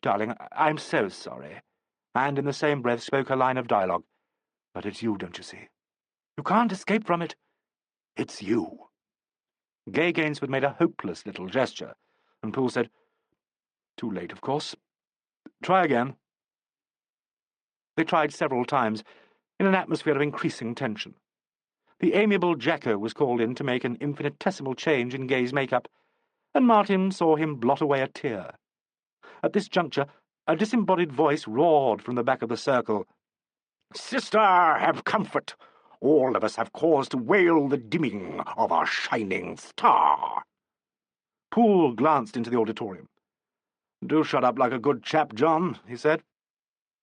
"Darling, I'm so sorry," and in the same breath spoke her line of dialogue. "But it's you, don't you see? You can't escape from it. It's you." Gay Gainsford made a hopeless little gesture, and Poole said, "Too late, of course. Try again." They tried several times, in an atmosphere of increasing tension. The amiable Jacko was called in to make an infinitesimal change in Gay's make-up, and Martin saw him blot away a tear. At this juncture, a disembodied voice roared from the back of the circle, "Sister, have comfort! All of us have cause to wail the dimming of our shining star." Poole glanced into the auditorium. "Do shut up like a good chap, John," he said.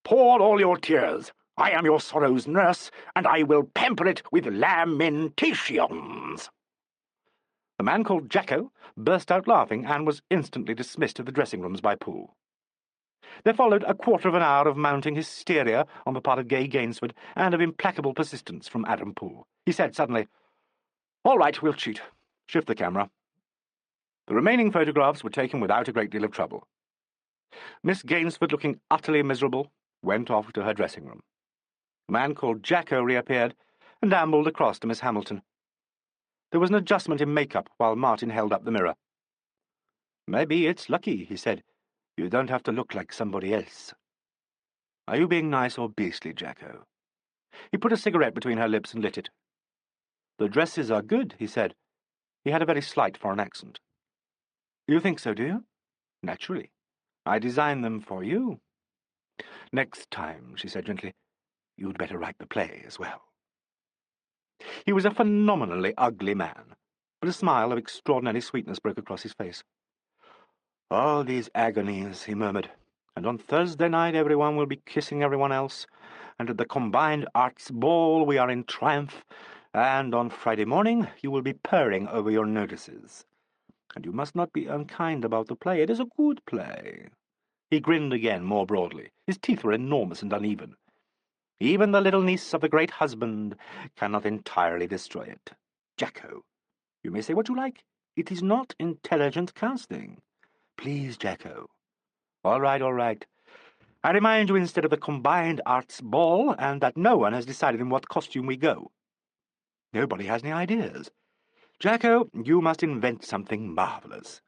"Pour all your tears. I am your sorrow's nurse, and I will pamper it with lamentations." The man called Jacko burst out laughing and was instantly dismissed to the dressing-rooms by Poole. There followed a quarter of an hour of mounting hysteria on the part of Gay Gainsford and of implacable persistence from Adam Poole. He said suddenly, "All right, we'll cheat. Shift the camera." The remaining photographs were taken without a great deal of trouble. Miss Gainsford, looking utterly miserable, went off to her dressing-room. The man called Jacko reappeared and ambled across to Miss Hamilton. There was an adjustment in make-up while Martin held up the mirror. "Maybe it's lucky," he said. "You don't have to look like somebody else. Are you being nice or beastly, Jacko?" He put a cigarette between her lips and lit it. "The dresses are good," he said. He had a very slight foreign accent. "You think so, do you?" "Naturally. I designed them for you." "Next time," she said gently. You'd better write the play as well. He was a phenomenally ugly man, but a smile of extraordinary sweetness broke across his face. All these agonies, he murmured, and on Thursday night everyone will be kissing everyone else, and at the Combined Arts Ball we are in triumph, and on Friday morning you will be purring over your notices. And you must not be unkind about the play. It is a good play. He grinned again, more broadly. His teeth were enormous and uneven. Even the little niece of the great husband cannot entirely destroy it. Jacko, you may say what you like. It is not intelligent casting. Please, Jacko. All right, all right. I remind you instead of the Combined Arts Ball, and that no one has decided in what costume we go. Nobody has any ideas. Jacko, you must invent something marvellous.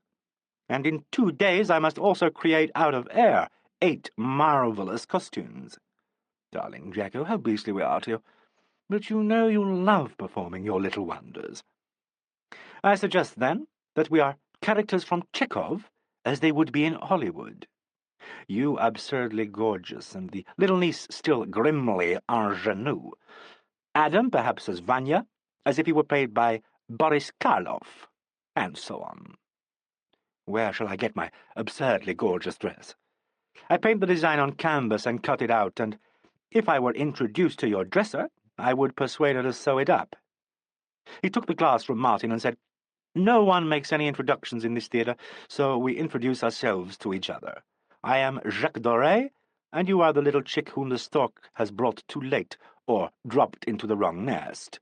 And in 2 days I must also create out of air 8 marvellous costumes. Darling Jacko, how beastly we are to you. But you know you love performing your little wonders. I suggest, then, that we are characters from Chekhov, as they would be in Hollywood. You absurdly gorgeous, and the little niece still grimly ingenue. Adam, perhaps as Vanya, as if he were played by Boris Karloff, and so on. Where shall I get my absurdly gorgeous dress? I paint the design on canvas and cut it out, and if I were introduced to your dresser, I would persuade her to sew it up. He took the glass from Martin and said, No one makes any introductions in this theatre, so we introduce ourselves to each other. I am Jacques Doré, and you are the little chick whom the stork has brought too late, or dropped into the wrong nest.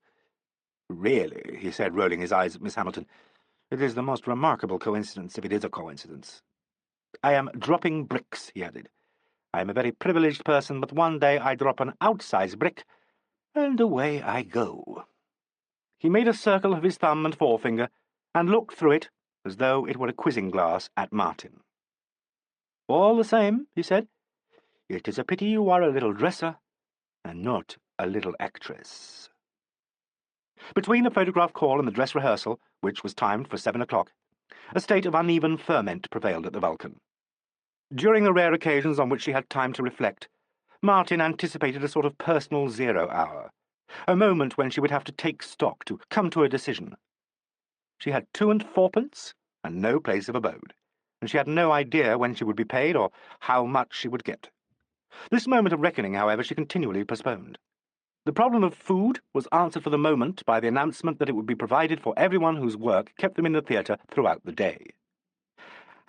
Really, he said, rolling his eyes at Miss Hamilton, it is the most remarkable coincidence, if it is a coincidence. I am dropping bricks, he added. I am a very privileged person, but one day I drop an outsized brick, and away I go. He made a circle of his thumb and forefinger, and looked through it, as though it were a quizzing glass, at Martin. All the same, he said, it is a pity you are a little dresser, and not a little actress. Between the photograph call and the dress rehearsal, which was timed for 7 o'clock, a state of uneven ferment prevailed at the Vulcan. During the rare occasions on which she had time to reflect, Martin anticipated a sort of personal 0 hour, a moment when she would have to take stock, to come to a decision. She had 2 and 4pence, and no place of abode, and she had no idea when she would be paid or how much she would get. This moment of reckoning, however, she continually postponed. The problem of food was answered for the moment by the announcement that it would be provided for everyone whose work kept them in the theatre throughout the day.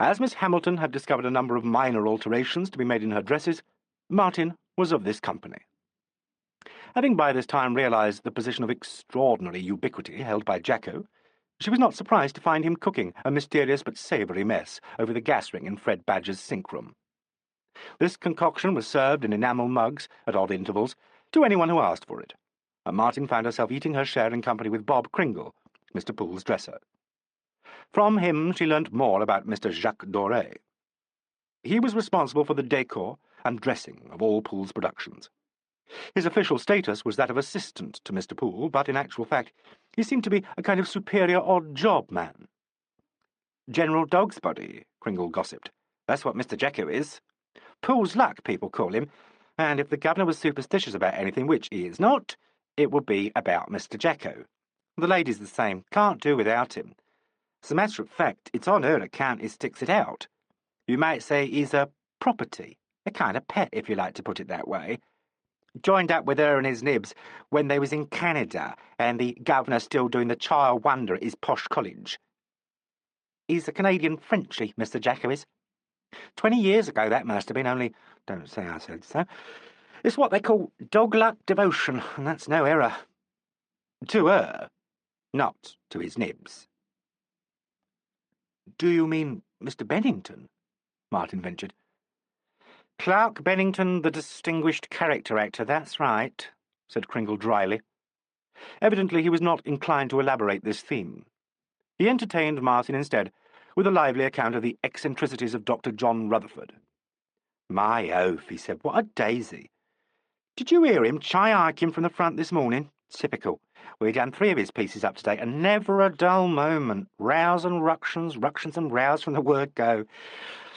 As Miss Hamilton had discovered a number of minor alterations to be made in her dresses, Martin was of this company. Having by this time realized the position of extraordinary ubiquity held by Jacko, she was not surprised to find him cooking a mysterious but savoury mess over the gas ring in Fred Badger's sink room. This concoction was served in enamel mugs at odd intervals to anyone who asked for it, and Martin found herself eating her share in company with Bob Kringle, Mr. Poole's dresser. From him she learnt more about Mr. Jacques Doré. He was responsible for the decor and dressing of all Poole's productions. His official status was that of assistant to Mr. Poole, but in actual fact he seemed to be a kind of superior odd-job man. General Dog's Body, Kringle gossiped. That's what Mr. Jacko is. Poole's luck, people call him, and if the governor was superstitious about anything, which he is not, it would be about Mr. Jacko. The lady's the same, can't do without him. As a matter of fact, it's on her account he sticks it out. You might say he's a property, a kind of pet, if you like to put it that way. Joined up with her and his nibs when they was in Canada, and the governor still doing the child wonder at his posh college. He's a Canadian Frenchie, Mr. Jacko is. 20 years ago that must have been, only don't say I said so. It's what they call dog-luck devotion, and that's no error. To her, not to his nibs. Do you mean Mr. Bennington? Martin ventured. Clark Bennington, the distinguished character actor, that's right, said Kringle dryly. Evidently he was not inclined to elaborate this theme. He entertained Martin instead with a lively account of the eccentricities of Dr. John Rutherford. My oath, he said, what a daisy. Did you hear him chie-hike him from the front this morning? Typical. We'd done 3 of his pieces up to date, and never a dull moment. Rows and ructions, ructions and rows from the word go.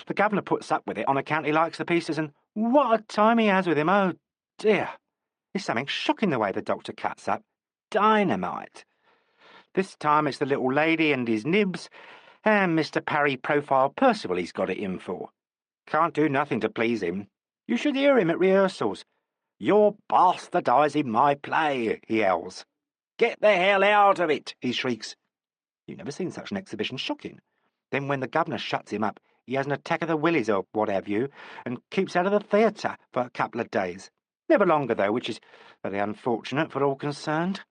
The governor puts up with it on account he likes the pieces, and what a time he has with him, oh dear. There's something shocking the way the doctor cuts up. Dynamite. This time it's the little lady and his nibs, and Mr. Parry Profile Percival he's got it in for. Can't do nothing to please him. You should hear him at rehearsals. "You're bastardising my play," he yells. "Get the hell out of it," he shrieks. You've never seen such an exhibition shocking. Then when the governor shuts him up, he has an attack of the willies or what have you, and keeps out of the theatre for a couple of days. Never longer, though, which is very unfortunate for all concerned.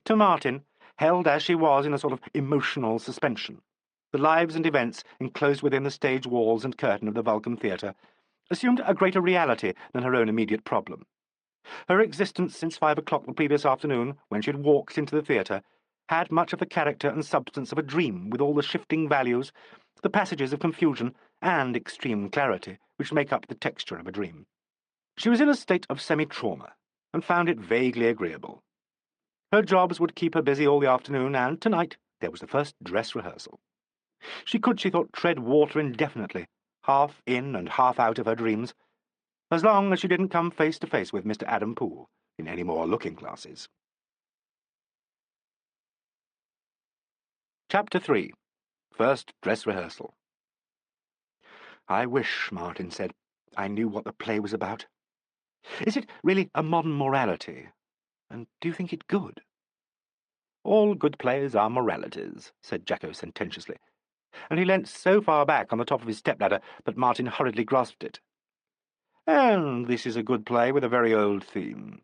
To Martin, held as she was in a sort of emotional suspension, the lives and events enclosed within the stage walls and curtain of the Vulcan Theatre assumed a greater reality than her own immediate problem. Her existence since 5 o'clock the previous afternoon, when she had walked into the theatre, had much of the character and substance of a dream, with all the shifting values, the passages of confusion, and extreme clarity which make up the texture of a dream. She was in a state of semi-trauma, and found it vaguely agreeable. Her jobs would keep her busy all the afternoon, and tonight there was the first dress rehearsal. She could, she thought, tread water indefinitely, half in and half out of her dreams, as long as she didn't come face to face with Mr. Adam Poole in any more looking-glasses. Chapter 3. First Dress Rehearsal. "I wish," Martin said, "I knew what the play was about. Is it really a modern morality? And do you think it good?" "All good plays are moralities," said Jacko sententiously, and he leant so far back on the top of his step-ladder that Martin hurriedly grasped it. "And this is a good play with a very old theme."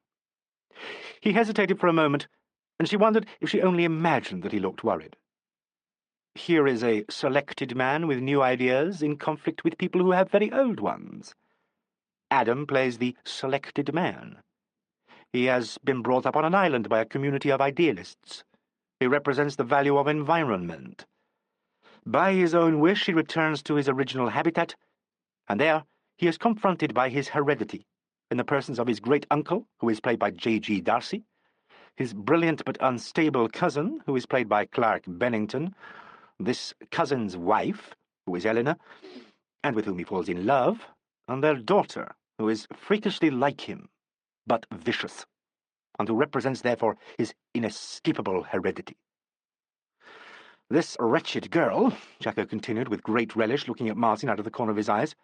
He hesitated for a moment, and she wondered if she only imagined that he looked worried. Here is a selected man with new ideas in conflict with people who have very old ones. Adam plays the selected man. He has been brought up on an island by a community of idealists. He represents the value of environment. By his own wish he returns to his original habitat, and there he is confronted by his heredity, in the persons of his great-uncle, who is played by J.G. Darcy, his brilliant but unstable cousin, who is played by Clark Bennington, this cousin's wife, who is Helena, and with whom he falls in love, and their daughter, who is freakishly like him, but vicious, and who represents, therefore, his inescapable heredity. This wretched girl, Jacko continued with great relish, looking at Martin out of the corner of his eyes,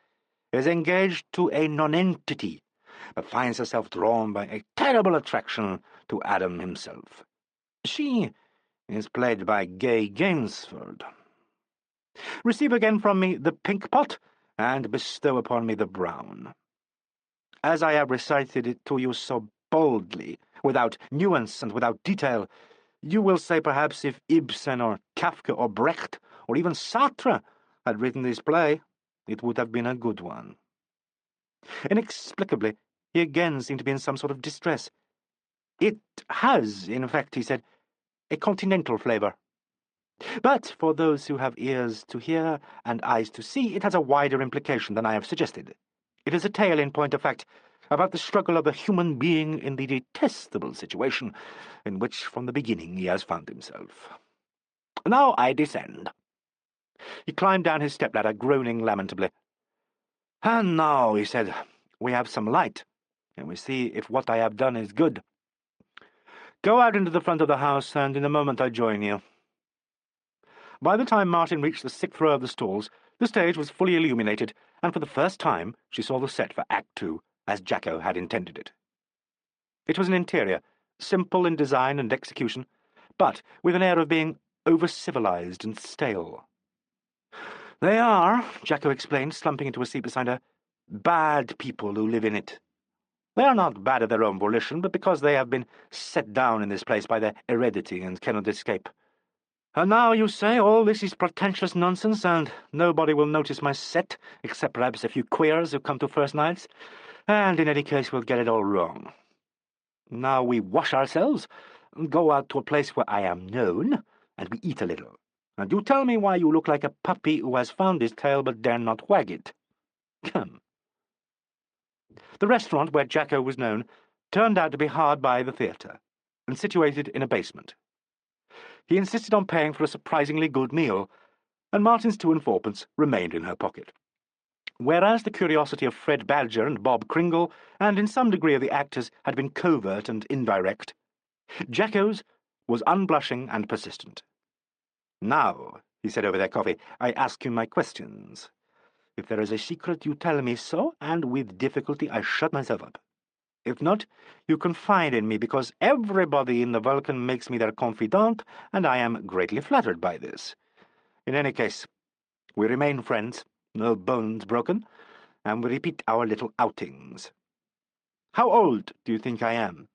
is engaged to a nonentity, but finds herself drawn by a terrible attraction to Adam himself. She is played by Gay Gainsford. Receive again from me the pink pot, and bestow upon me the brown. As I have recited it to you so boldly, without nuance and without detail, you will say perhaps if Ibsen or Kafka or Brecht or even Sartre had written this play, it would have been a good one. Inexplicably, he again seemed to be in some sort of distress. It has, in fact, he said, a continental flavour. But for those who have ears to hear and eyes to see, it has a wider implication than I have suggested. It is a tale, in point of fact, about the struggle of a human being in the detestable situation in which from the beginning he has found himself. Now I descend. He climbed down his step-ladder, groaning lamentably. And now, he said, we have some light, and we see if what I have done is good. Go out into the front of the house, and in a moment I join you. By the time Martin reached the 6th row of the stalls, the stage was fully illuminated, and for the first time she saw the set for Act 2, as Jacko had intended it. It was an interior, simple in design and execution, but with an air of being over-civilized and stale. They are, Jacko explained, slumping into a seat beside her, bad people who live in it. They are not bad of their own volition, but because they have been set down in this place by their heredity and cannot escape. And now, you say, all this is pretentious nonsense, and nobody will notice my set, except perhaps a few queers who come to first nights, and in any case we'll get it all wrong. Now we wash ourselves, and go out to a place where I am known, and we eat a little. And you tell me why you look like a puppy who has found his tail but dare not wag it. Come. The restaurant where Jacko was known turned out to be hard by the theatre, and situated in a basement. He insisted on paying for a surprisingly good meal, and Martin's 2 and 4pence remained in her pocket. Whereas the curiosity of Fred Badger and Bob Kringle, and in some degree of the actors, had been covert and indirect, Jacko's was unblushing and persistent. "Now," he said over their coffee, "I ask you my questions. If there is a secret, you tell me so, and with difficulty I shut myself up. If not, you confide in me, because everybody in the Vulcan makes me their confidant, and I am greatly flattered by this. In any case, we remain friends, no bones broken, and we repeat our little outings. How old do you think I am?"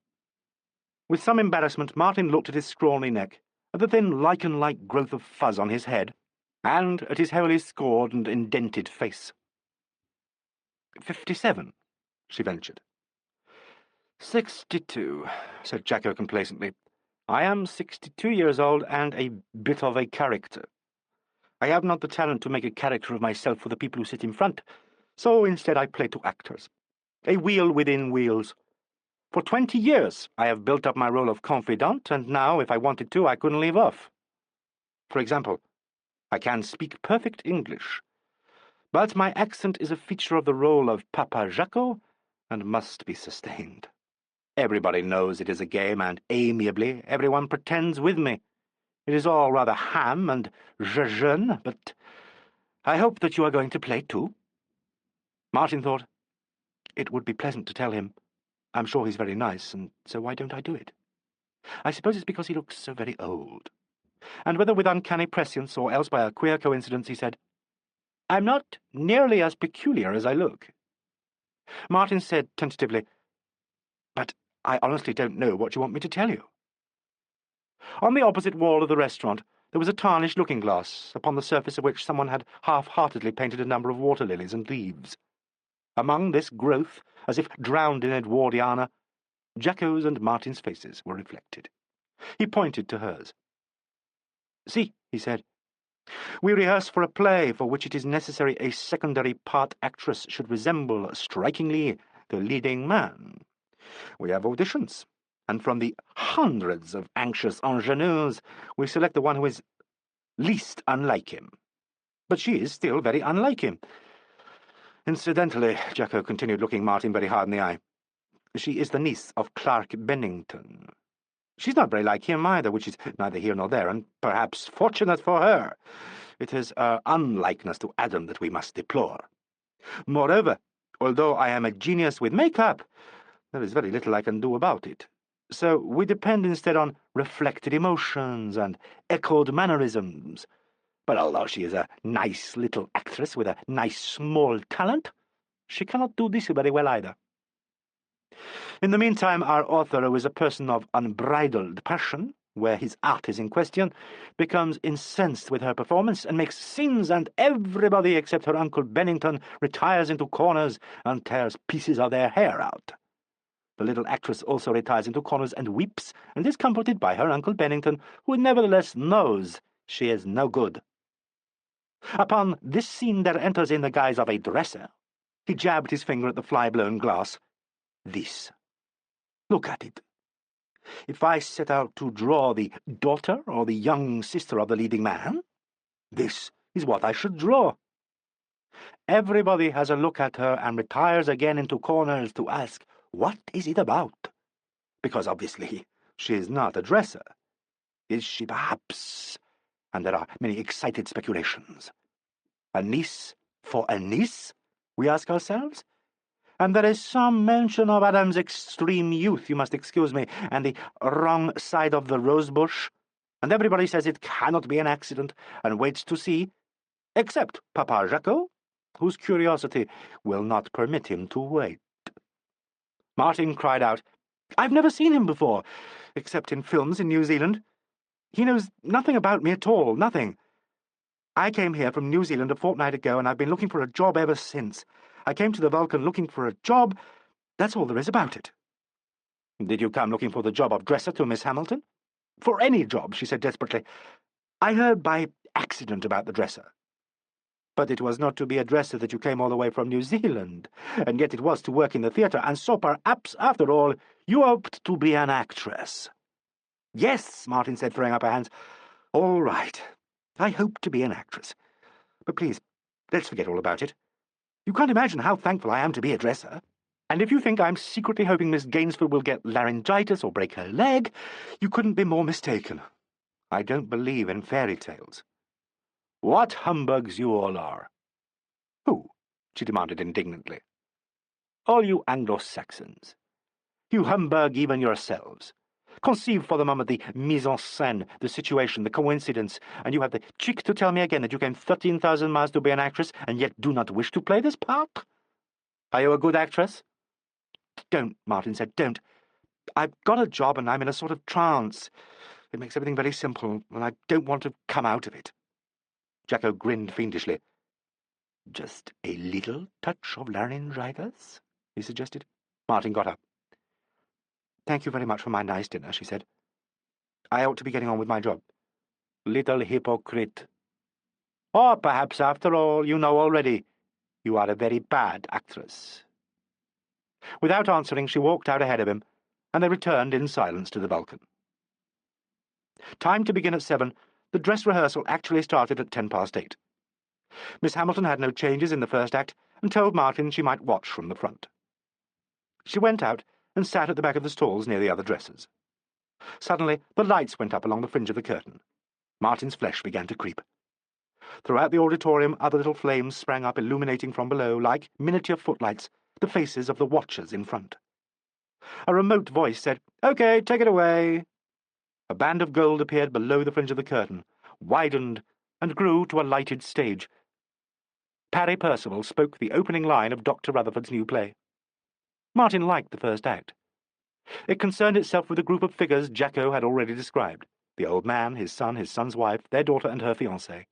With some embarrassment, Martin looked at his scrawny neck, at the thin lichen-like growth of fuzz on his head, and at his heavily scored and indented face. 57, she ventured. 62, said Jacko complacently. I am 62 years old and a bit of a character. I have not the talent to make a character of myself for the people who sit in front, so instead I play to actors. A wheel within wheels. For 20 years I have built up my role of confidant, and now, if I wanted to, I couldn't leave off. For example, I can speak perfect English, but my accent is a feature of the role of Papa Jacko and must be sustained. Everybody knows it is a game, and amiably everyone pretends with me. It is all rather ham and jeune, but I hope that you are going to play too. Martin thought, it would be pleasant to tell him. I'm sure he's very nice, and so why don't I do it? I suppose it's because he looks so very old. And whether with uncanny prescience or else by a queer coincidence, he said, I'm not nearly as peculiar as I look. Martin said tentatively, But I honestly don't know what you want me to tell you. On the opposite wall of the restaurant there was a tarnished looking-glass, upon the surface of which someone had half-heartedly painted a number of water-lilies and leaves. Among this growth, as if drowned in Edwardiana, Jacko's and Martin's faces were reflected. He pointed to hers. See, he said, we rehearse for a play for which it is necessary a secondary part actress should resemble strikingly the leading man. We have auditions, and from the hundreds of anxious ingenues we select the one who is least unlike him. But she is still very unlike him. Incidentally, Jacko continued, looking Martin very hard in the eye, she is the niece of Clark Bennington. She's not very like him either, which is neither here nor there, and perhaps fortunate for her. It is her unlikeness to Adam that we must deplore. Moreover, although I am a genius with make-up, there is very little I can do about it. So we depend instead on reflected emotions and echoed mannerisms. But although she is a nice little actress with a nice small talent, she cannot do this very well either. In the meantime, our author, who is a person of unbridled passion, where his art is in question, becomes incensed with her performance and makes scenes, and everybody except her Uncle Bennington retires into corners and tears pieces of their hair out. The little actress also retires into corners and weeps, and is comforted by her Uncle Bennington, who nevertheless knows she is no good. Upon this scene there enters in the guise of a dresser. He jabbed his finger at the fly-blown glass. This. Look at it. If I set out to draw the daughter or the young sister of the leading man, this is what I should draw. Everybody has a look at her and retires again into corners to ask, what is it about? Because obviously she is not a dresser. Is she perhaps? And there are many excited speculations. A niece for a niece, we ask ourselves? And there is some mention of Adam's extreme youth, you must excuse me, and the wrong side of the rosebush, and everybody says it cannot be an accident, and waits to see, except Papa Jacko, whose curiosity will not permit him to wait. Martin cried out, I've never seen him before, except in films in New Zealand. He knows nothing about me at all, nothing. I came here from New Zealand a fortnight ago, and I've been looking for a job ever since. I came to the Vulcan looking for a job. That's all there is about it. Did you come looking for the job of dresser to Miss Hamilton? For any job, she said desperately. I heard by accident about the dresser. But it was not to be a dresser that you came all the way from New Zealand, and yet it was to work in the theatre, and so perhaps, after all, you hoped to be an actress. Yes, Martin said, throwing up her hands. All right. I hope to be an actress. But please, let's forget all about it. You can't imagine how thankful I am to be a dresser. And if you think I'm secretly hoping Miss Gainsford will get laryngitis or break her leg, you couldn't be more mistaken. I don't believe in fairy tales. What humbugs you all are. Who? She demanded indignantly. All you Anglo-Saxons. You humbug even yourselves. Conceive for the moment the mise en scène, the situation, the coincidence, and you have the cheek to tell me again that you came 13,000 miles to be an actress and yet do not wish to play this part? Are you a good actress? Don't, Martin said, don't. I've got a job and I'm in a sort of trance. It makes everything very simple, and I don't want to come out of it. Jacko grinned fiendishly. Just a little touch of laryngitis? He suggested. Martin got up. Thank you very much for my nice dinner, she said. I ought to be getting on with my job. Little hypocrite. Or perhaps, after all, you know already, you are a very bad actress. Without answering, she walked out ahead of him, and they returned in silence to the Vulcan. Time to begin at 7, the dress rehearsal actually started at 8:10. Miss Hamilton had no changes in the first act and told Martin she might watch from the front. She went out and sat at the back of the stalls near the other dressers. Suddenly, the lights went up along the fringe of the curtain. Martin's flesh began to creep. Throughout the auditorium, other little flames sprang up, illuminating from below, like miniature footlights, the faces of the watchers in front. A remote voice said, "Okay, take it away." A band of gold appeared below the fringe of the curtain, widened, and grew to a lighted stage. Parry Percival spoke the opening line of Dr. Rutherford's new play. Martin liked the first act. It concerned itself with a group of figures Jacko had already described: the old man, his son's wife, their daughter, and her fiancé.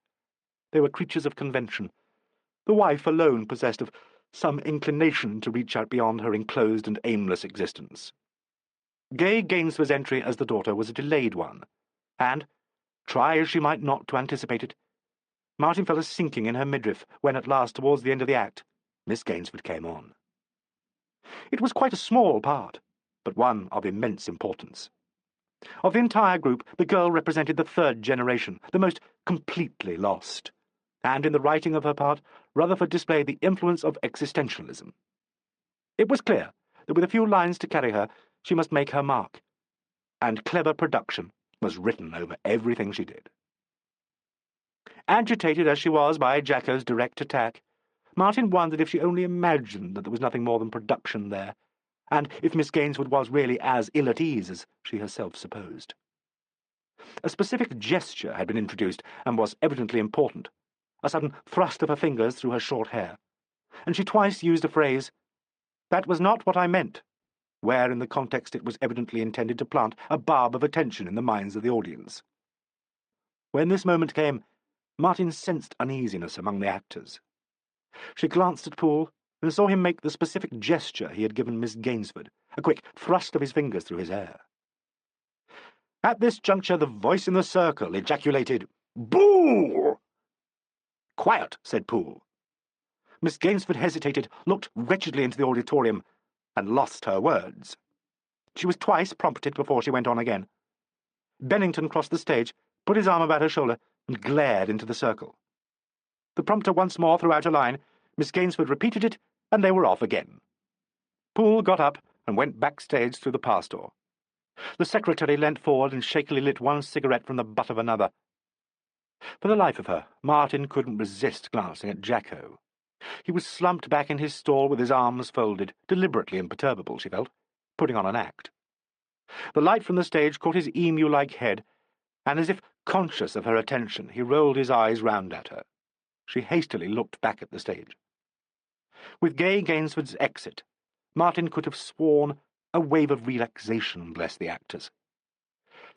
They were creatures of convention. The wife alone possessed of some inclination to reach out beyond her enclosed and aimless existence. Gay Gainsford's entry as the daughter was a delayed one, and, try as she might not to anticipate it, Martin felt a sinking in her midriff when, at last, towards the end of the act, Miss Gainsford came on. It was quite a small part, but one of immense importance. Of the entire group, the girl represented the third generation, the most completely lost, and in the writing of her part, Rutherford displayed the influence of existentialism. It was clear that with a few lines to carry her, she must make her mark, and clever production was written over everything she did. Agitated as she was by Jacko's direct attack, Martin wondered if she only imagined that there was nothing more than production there, and if Miss Gainsford was really as ill at ease as she herself supposed. A specific gesture had been introduced and was evidently important, a sudden thrust of her fingers through her short hair, and she twice used a phrase, "That was not what I meant," where in the context it was evidently intended to plant a barb of attention in the minds of the audience. When this moment came, Martin sensed uneasiness among the actors. She glanced at Poole and saw him make the specific gesture he had given Miss Gainsford, a quick thrust of his fingers through his hair. At this juncture, the voice in the circle ejaculated, "Boo!" "Quiet," said Poole. Miss Gainsford hesitated, looked wretchedly into the auditorium, and lost her words. She was twice prompted before she went on again. Bennington crossed the stage, put his arm about her shoulder, and glared into the circle. The prompter once more threw out a line, Miss Gainsford repeated it, and they were off again. Poole got up and went backstage through the pass door. The secretary leant forward and shakily lit one cigarette from the butt of another. For the life of her, Martin couldn't resist glancing at Jacko. He was slumped back in his stall with his arms folded, deliberately imperturbable, she felt, putting on an act. The light from the stage caught his emu-like head, and as if conscious of her attention, he rolled his eyes round at her. She hastily looked back at the stage. With Gay Gainsford's exit, Martin could have sworn a wave of relaxation blessed the actors.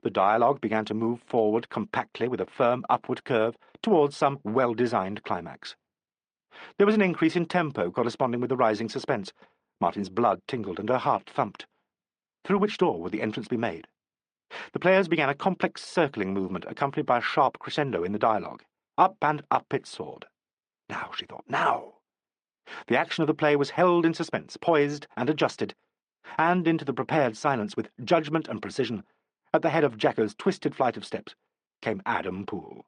The dialogue began to move forward compactly with a firm upward curve towards some well-designed climax. There was an increase in tempo corresponding with the rising suspense. Martin's blood tingled and her heart thumped. Through which door would the entrance be made? The players began a complex circling movement accompanied by a sharp crescendo in the dialogue. Up and up it soared. Now, she thought, now! The action of the play was held in suspense, poised and adjusted, and into the prepared silence with judgment and precision, at the head of Jacko's twisted flight of steps, came Adam Poole.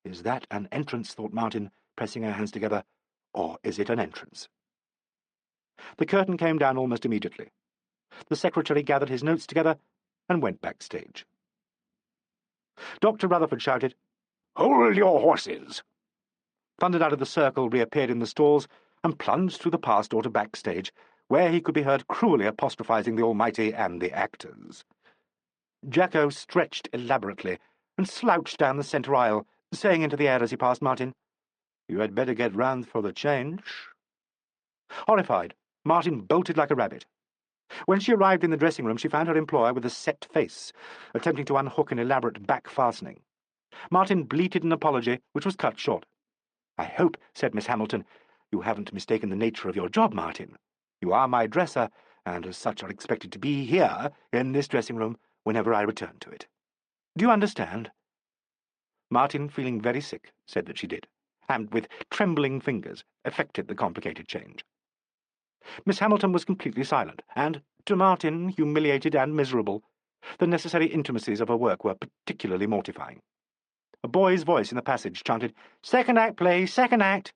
Is that an entrance, thought Martin, pressing her hands together, or is it an entrance? The curtain came down almost immediately. The secretary gathered his notes together and went backstage. Dr. Rutherford shouted, "Hold your horses!" thundered out of the circle, reappeared in the stalls, and plunged through the pass door to backstage, where he could be heard cruelly apostrophizing the Almighty and the actors. Jacko stretched elaborately and slouched down the centre aisle, saying into the air as he passed Martin, "You had better get round for the change." Horrified, Martin bolted like a rabbit. When she arrived in the dressing-room, she found her employer with a set face, attempting to unhook an elaborate back fastening. Martin bleated an apology, which was cut short. "I hope," said Miss Hamilton, "you haven't mistaken the nature of your job, Martin. You are my dresser, and as such are expected to be here, in this dressing-room, whenever I return to it. Do you understand?" Martin, feeling very sick, said that she did, and with trembling fingers effected the complicated change. Miss Hamilton was completely silent, and, to Martin, humiliated and miserable, the necessary intimacies of her work were particularly mortifying. A boy's voice in the passage chanted, "Second act, please, second act,"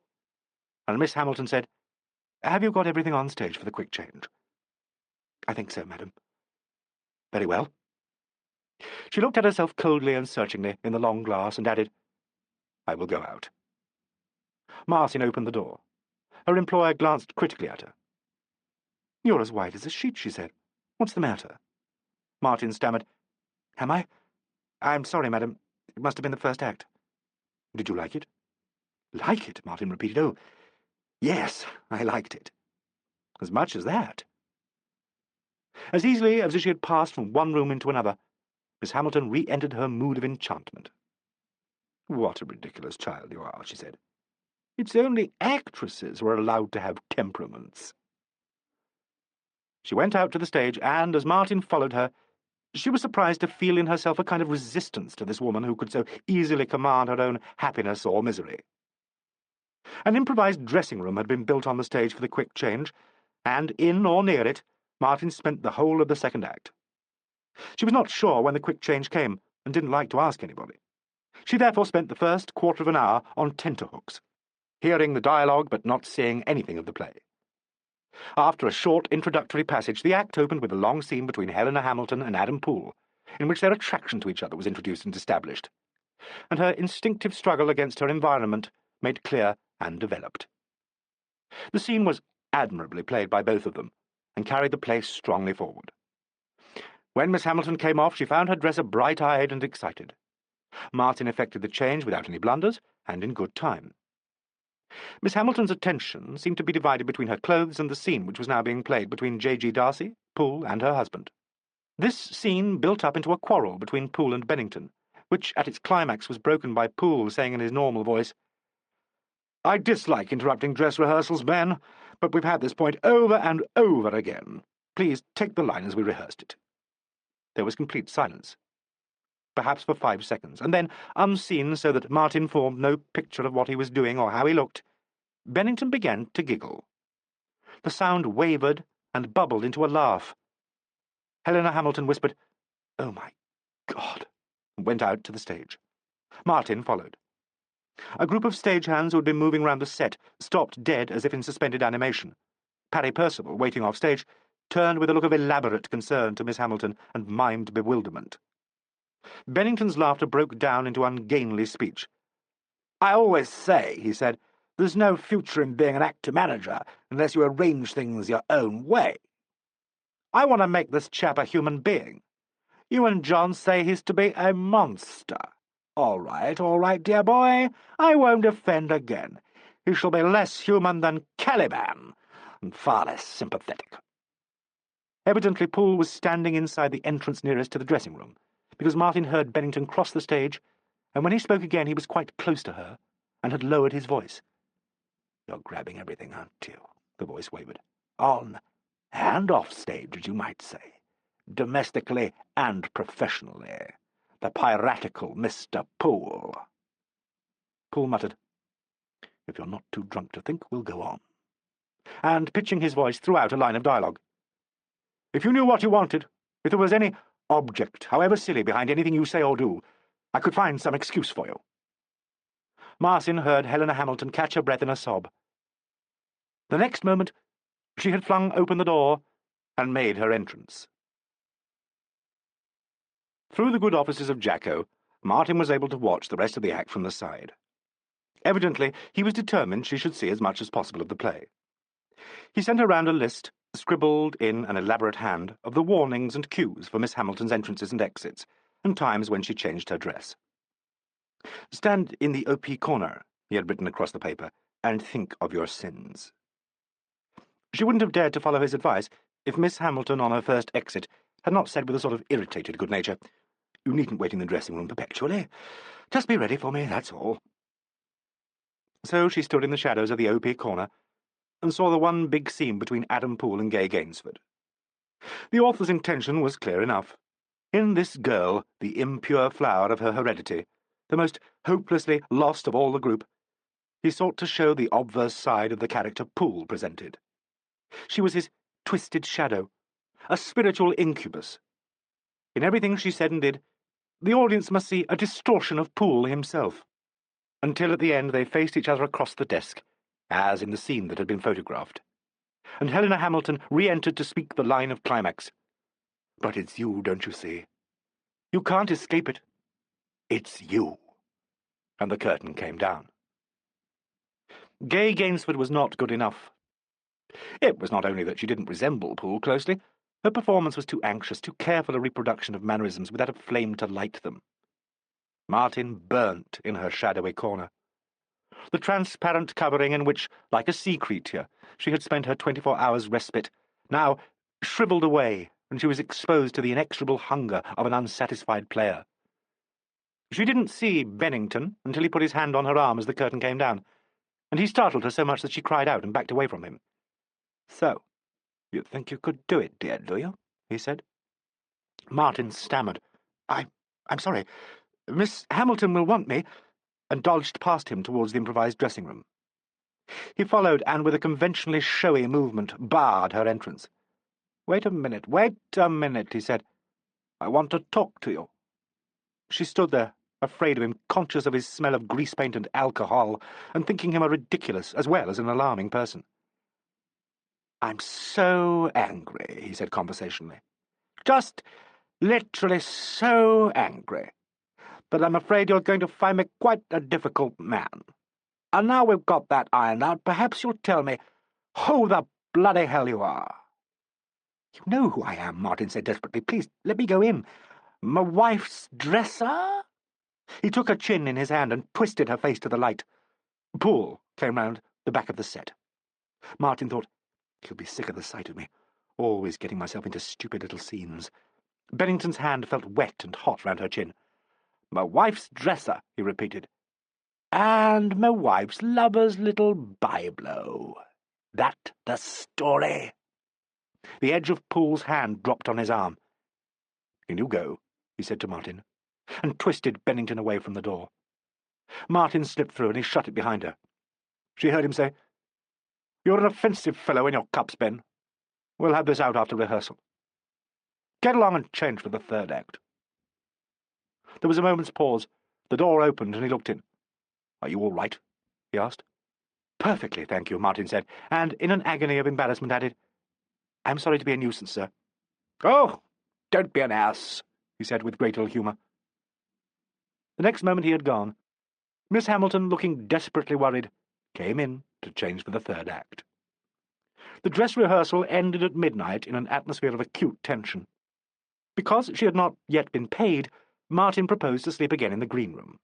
and Miss Hamilton said, "Have you got everything on stage for the quick change?" "I think so, madam." "Very well." She looked at herself coldly and searchingly in the long glass and added, "I will go out." Martin opened the door. Her employer glanced critically at her. "You're as white as a sheet," she said. "What's the matter?" Martin stammered, "Am I? I'm sorry, madam. It must have been the first act." "Did you like it?" "Like it?" Martin repeated. "Oh, yes, I liked it. As much as that." As easily as if she had passed from one room into another, Miss Hamilton re-entered her mood of enchantment. "What a ridiculous child you are," she said. "It's only actresses who are allowed to have temperaments." She went out to the stage, and, as Martin followed her, she was surprised to feel in herself a kind of resistance to this woman who could so easily command her own happiness or misery. An improvised dressing-room had been built on the stage for the quick change, and in or near it, Martin spent the whole of the second act. She was not sure when the quick change came, and didn't like to ask anybody. She therefore spent the first quarter of an hour on tenterhooks, hearing the dialogue but not seeing anything of the play. After a short introductory passage, the act opened with a long scene between Helena Hamilton and Adam Poole, in which their attraction to each other was introduced and established, and her instinctive struggle against her environment made clear and developed. The scene was admirably played by both of them, and carried the play strongly forward. When Miss Hamilton came off, she found her dresser bright-eyed and excited. Martin effected the change without any blunders, and in good time. Miss Hamilton's attention seemed to be divided between her clothes and the scene which was now being played between J.G. Darcy, Poole, and her husband. This scene built up into a quarrel between Poole and Bennington, which at its climax was broken by Poole saying in his normal voice, "I dislike interrupting dress rehearsals, Ben, but we've had this point over and over again. Please take the line as we rehearsed it." There was complete silence, perhaps for 5 seconds, and then, unseen so that Martin formed no picture of what he was doing or how he looked, Bennington began to giggle. The sound wavered and bubbled into a laugh. Helena Hamilton whispered, "Oh, my God," and went out to the stage. Martin followed. A group of stagehands who had been moving round the set stopped dead as if in suspended animation. Parry Percival, waiting off stage, turned with a look of elaborate concern to Miss Hamilton and mimed bewilderment. Bennington's laughter broke down into ungainly speech. "I always say," he said, "there's no future in being an actor-manager unless you arrange things your own way. I want to make this chap a human being. You and John say he's to be a monster. All right, dear boy, I won't offend again. He shall be less human than Caliban, and far less sympathetic." Evidently Poole was standing inside the entrance nearest to the dressing-room, because Martin heard Bennington cross the stage, and when he spoke again he was quite close to her, and had lowered his voice. "You're grabbing everything, aren't you?" the voice wavered. "On and off stage, as you might say. Domestically and professionally. The piratical Mr. Poole." Poole muttered, "If you're not too drunk to think, we'll go on," and, pitching his voice, threw out a line of dialogue. "If you knew what you wanted, if there was any object, however silly, behind anything you say or do, I could find some excuse for you." Martin heard Helena Hamilton catch her breath in a sob. The next moment, she had flung open the door and made her entrance. Through the good offices of Jacko, Martin was able to watch the rest of the act from the side. Evidently, he was determined she should see as much as possible of the play. He sent her round a list, scribbled in an elaborate hand, of the warnings and cues for Miss Hamilton's entrances and exits, and times when she changed her dress. "Stand in the OP corner," he had written across the paper, "and think of your sins." She wouldn't have dared to follow his advice if Miss Hamilton, on her first exit, had not said with a sort of irritated good nature, "You needn't wait in the dressing-room perpetually. Just be ready for me, that's all." So she stood in the shadows of the OP corner and saw the one big scene between Adam Poole and Gay Gainsford. The author's intention was clear enough. In this girl, the impure flower of her heredity, the most hopelessly lost of all the group, he sought to show the obverse side of the character Poole presented. She was his twisted shadow, a spiritual incubus. In everything she said and did, the audience must see a distortion of Poole himself, until at the end they faced each other across the desk, as in the scene that had been photographed, and Helena Hamilton re-entered to speak the line of climax. "But it's you, don't you see? You can't escape it. It's you." And the curtain came down. Gay Gainsford was not good enough. It was not only that she didn't resemble Poole closely, her performance was too anxious, too careful a reproduction of mannerisms without a flame to light them. Martin burnt in her shadowy corner. The transparent covering in which, like a sea creature, she had spent her 24 hours' respite, now shriveled away, and she was exposed to the inexorable hunger of an unsatisfied player. She didn't see Bennington until he put his hand on her arm as the curtain came down, and he startled her so much that she cried out and backed away from him. "So, you think you could do it, dear, do you?" he said. Martin stammered. I'm sorry. Miss Hamilton will want me," and dodged past him towards the improvised dressing-room. He followed, and with a conventionally showy movement barred her entrance. Wait a minute, he said. "I want to talk to you." She stood there, afraid of him, conscious of his smell of grease paint and alcohol, and thinking him a ridiculous as well as an alarming person. "I'm so angry," he said conversationally. "Just literally so angry. But I'm afraid you're going to find me quite a difficult man. And now we've got that ironed out, perhaps you'll tell me who the bloody hell you are." "You know who I am," Martin said desperately. "Please, let me go in. My wife's dresser?" He took her chin in his hand and twisted her face to the light. Poole came round the back of the set. Martin thought, he'll be sick of the sight of me, always getting myself into stupid little scenes. Bennington's hand felt wet and hot round her chin. "My wife's dresser," he repeated. "And my wife's lover's little byblow. That the story?" The edge of Poole's hand dropped on his arm. "Can you go?" he said to Martin, and twisted Bennington away from the door. Martin slipped through, and he shut it behind her. She heard him say, "You're an offensive fellow in your cups, Ben. We'll have this out after rehearsal. Get along and change for the third act." There was a moment's pause. The door opened, and he looked in. "Are you all right?" he asked. "Perfectly, thank you," Martin said, and in an agony of embarrassment added, "I'm sorry to be a nuisance, sir." "Oh, don't be an ass," he said with great ill-humour. The next moment he had gone. Miss Hamilton, looking desperately worried, came in to change for the third act. The dress rehearsal ended at midnight in an atmosphere of acute tension. Because she had not yet been paid, Martin proposed to sleep again in the green room.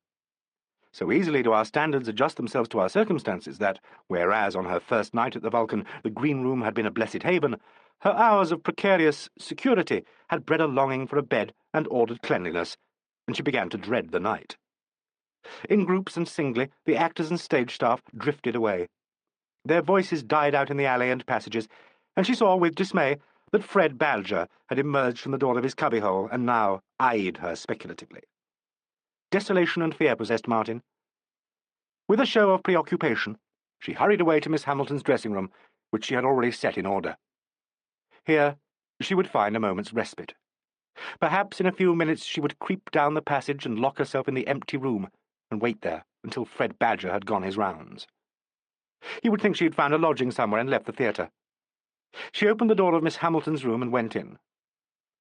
So easily do our standards adjust themselves to our circumstances that, whereas on her first night at the Vulcan the green room had been a blessed haven, her hours of precarious security had bred a longing for a bed and ordered cleanliness, and she began to dread the night. In groups and singly, the actors and stage staff drifted away. Their voices died out in the alley and passages, and she saw with dismay that Fred Badger had emerged from the door of his cubbyhole and now eyed her speculatively. Desolation and fear possessed Martin. With a show of preoccupation, she hurried away to Miss Hamilton's dressing-room, which she had already set in order. Here she would find a moment's respite. Perhaps in a few minutes she would creep down the passage and lock herself in the empty room and wait there until Fred Badger had gone his rounds. He would think she had found a lodging somewhere and left the theatre. She opened the door of Miss Hamilton's room and went in.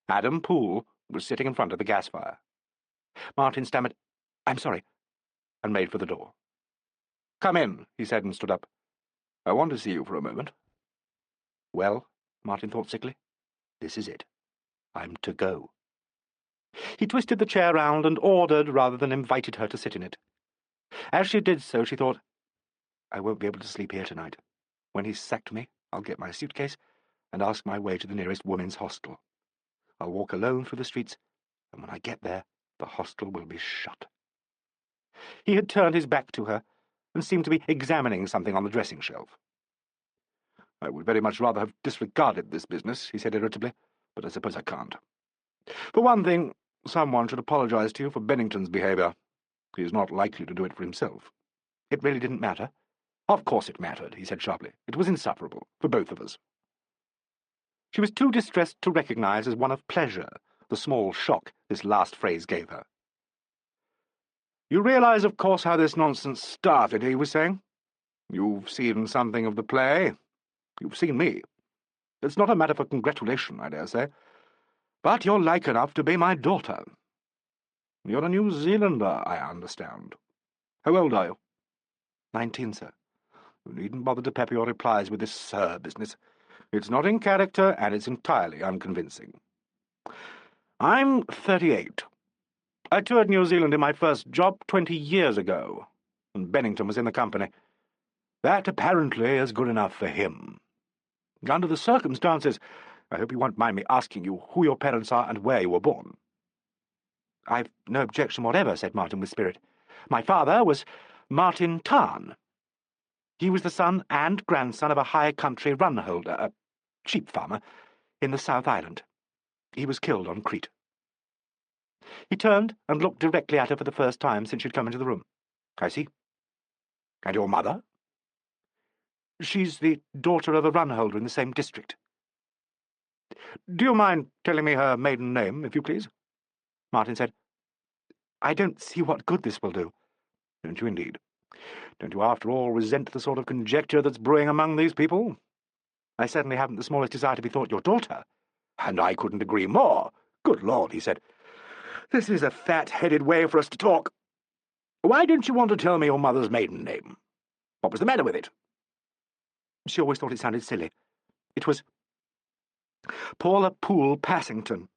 Adam Poole was sitting in front of the gas fire. Martin stammered, "I'm sorry," and made for the door. "Come in," he said, and stood up. "I want to see you for a moment." Well, Martin thought sickly, this is it. I'm to go. He twisted the chair round and ordered rather than invited her to sit in it. As she did so, she thought, I won't be able to sleep here tonight. When he's sacked me, I'll get my suitcase and ask my way to the nearest women's hostel. I'll walk alone through the streets, and when I get there, the hostel will be shut. He had turned his back to her and seemed to be examining something on the dressing shelf. "I would very much rather have disregarded this business," he said irritably, "but I suppose I can't. For one thing, someone should apologize to you for Bennington's behaviour. He is not likely to do it for himself." It really didn't matter. Of course it mattered, he said sharply. It was insufferable, for both of us. She was too distressed to recognize as one of pleasure the small shock this last phrase gave her. "You realize, of course, how this nonsense started," he was saying. "You've seen something of the play. You've seen me. It's not a matter for congratulation, I dare say, but you're like enough to be my daughter. You're a New Zealander, I understand. How old are you?" 19, sir. You needn't bother to pepper your replies with this sir business. It's not in character, and it's entirely unconvincing. I'm 38. I toured New Zealand in my first job 20 years ago, and Bennington was in the company. That apparently is good enough for him. Under the circumstances, I hope you won't mind me asking you who your parents are and where you were born." "I've no objection whatever," said Martin with spirit. "My father was Martin Tarn. He was the son and grandson of a high-country run-holder, a sheep farmer, in the South Island. He was killed on Crete." He turned and looked directly at her for the first time since she'd come into the room. "I see. And your mother?" "She's the daughter of a run-holder in the same district." "Do you mind telling me her maiden name, if you please?" Martin said, "I don't see what good this will do." "Don't you, indeed? Don't you, after all, resent the sort of conjecture that's brewing among these people?" "I certainly haven't the smallest desire to be thought your daughter." "And I couldn't agree more. Good Lord," he said. "This is a fat-headed way for us to talk. Why don't you want to tell me your mother's maiden name? What was the matter with it?" "She always thought it sounded silly. It was Paula Poole Passington."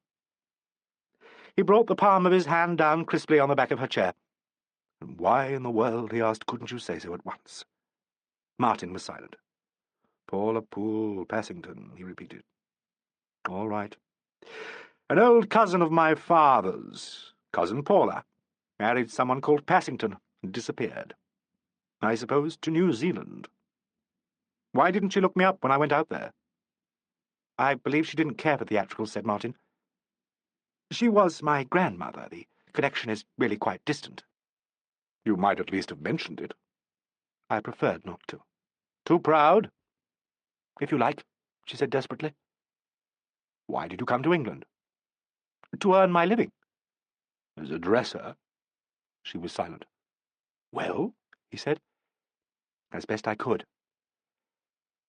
He brought the palm of his hand down crisply on the back of her chair. "And why in the world," he asked, "couldn't you say so at once?" Martin was silent. "Paula Poole Passington," he repeated. "All right. An old cousin of my father's, Cousin Paula, married someone called Passington and disappeared. I suppose to New Zealand. Why didn't she look me up when I went out there?" "I believe she didn't care for theatricals," said Martin. "She was my grandmother. The connection is really quite distant." "You might at least have mentioned it." "I preferred not to." "Too proud?" "If you like," she said desperately. "Why did you come to England?" "To earn my living." "As a dresser?" She was silent. "Well," he said. "As best I could."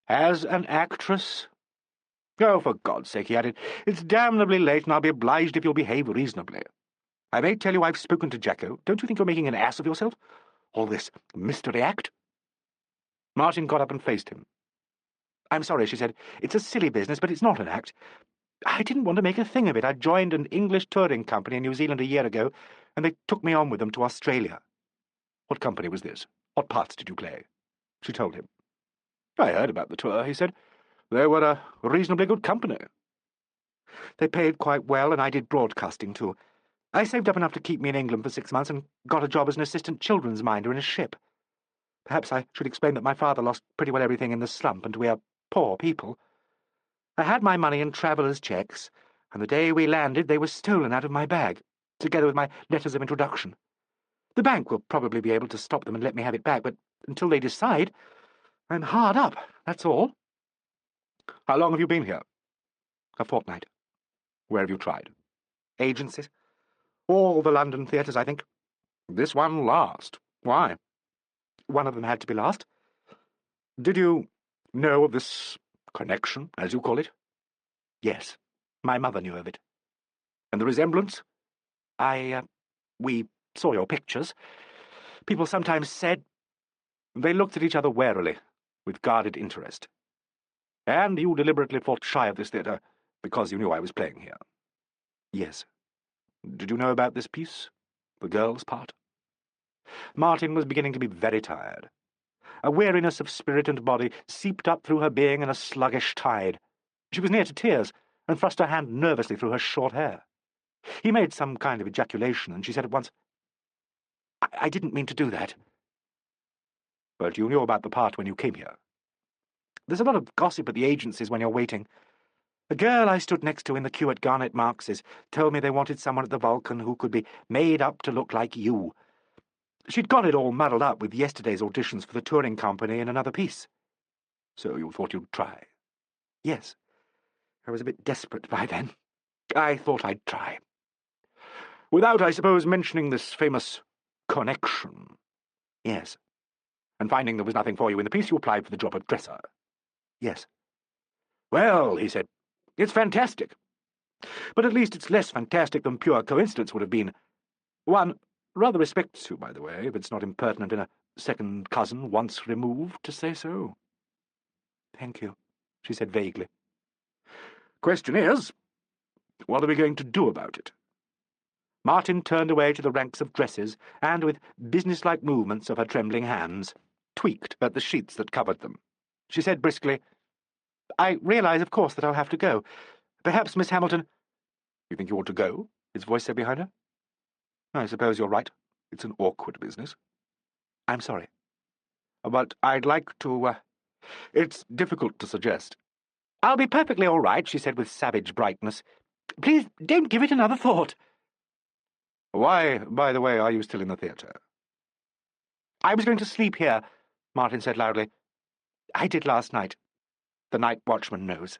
"As an actress?" "Oh, for God's sake," he added, "it's damnably late, and I'll be obliged if you'll behave reasonably. I may tell you I've spoken to Jacko. Don't you think you're making an ass of yourself? All this mystery act?" Martin got up and faced him. "I'm sorry," she said. "It's a silly business, but it's not an act. I didn't want to make a thing of it. I joined an English touring company in New Zealand a year ago, and they took me on with them to Australia." "What company was this? What parts did you play?" She told him. "I heard about the tour," he said. "They were a reasonably good company." "They paid quite well, and I did broadcasting too. I saved up enough to keep me in England for 6 months and got a job as an assistant children's minder in a ship. Perhaps I should explain that my father lost pretty well everything in the slump, and we are poor people. I had my money in traveller's cheques, and the day we landed they were stolen out of my bag, together with my letters of introduction. The bank will probably be able to stop them and let me have it back, but until they decide, I'm hard up, that's all." "How long have you been here?" "A fortnight." "Where have you tried?" "Agencies. All the London theatres, I think." "This one last. Why?" "One of them had to be last. Did you know of this connection, as you call it? Yes, my mother knew of it. And the resemblance? We saw your pictures. People sometimes said—" They looked at each other warily, with guarded interest. "And you deliberately fought shy of this theatre because you knew I was playing here?" "Yes." "Did you know about this piece? The girl's part?" Martin was beginning to be very tired. A weariness of spirit and body seeped up through her being in a sluggish tide. She was near to tears, and thrust her hand nervously through her short hair. He made some kind of ejaculation, and she said at once, I didn't mean to do that." "But you knew about the part when you came here?" "There's a lot of gossip at the agencies when you're waiting. A girl I stood next to in the queue at Garnet Marks's told me they wanted someone at the Vulcan who could be made up to look like you. She'd got it all muddled up with yesterday's auditions for the touring company in another piece." "So you thought you'd try?" "Yes. I was a bit desperate by then. I thought I'd try." "Without, I suppose, mentioning this famous connection?" "Yes." "And finding there was nothing for you in the piece, you applied for the job of dresser?" "Yes." "Well," he said, "it's fantastic. But at least it's less fantastic than pure coincidence would have been. One rather respects you, by the way, if it's not impertinent in a second cousin once removed to say so." "Thank you," she said vaguely. "Question is, what are we going to do about it?" Martin turned away to the ranks of dresses, and with businesslike movements of her trembling hands, tweaked at the sheets that covered them. She said briskly, "I realise, of course, that I'll have to go. Perhaps Miss Hamilton—" "You think you ought to go?" his voice said behind her. "I suppose you're right. It's an awkward business." "I'm sorry." "But I'd like to— It's difficult to suggest." "I'll be perfectly all right," she said with savage brightness. "Please don't give it another thought." "Why, by the way, are you still in the theatre?" "I was going to sleep here," Martin said loudly. "I did last night. The night watchman knows."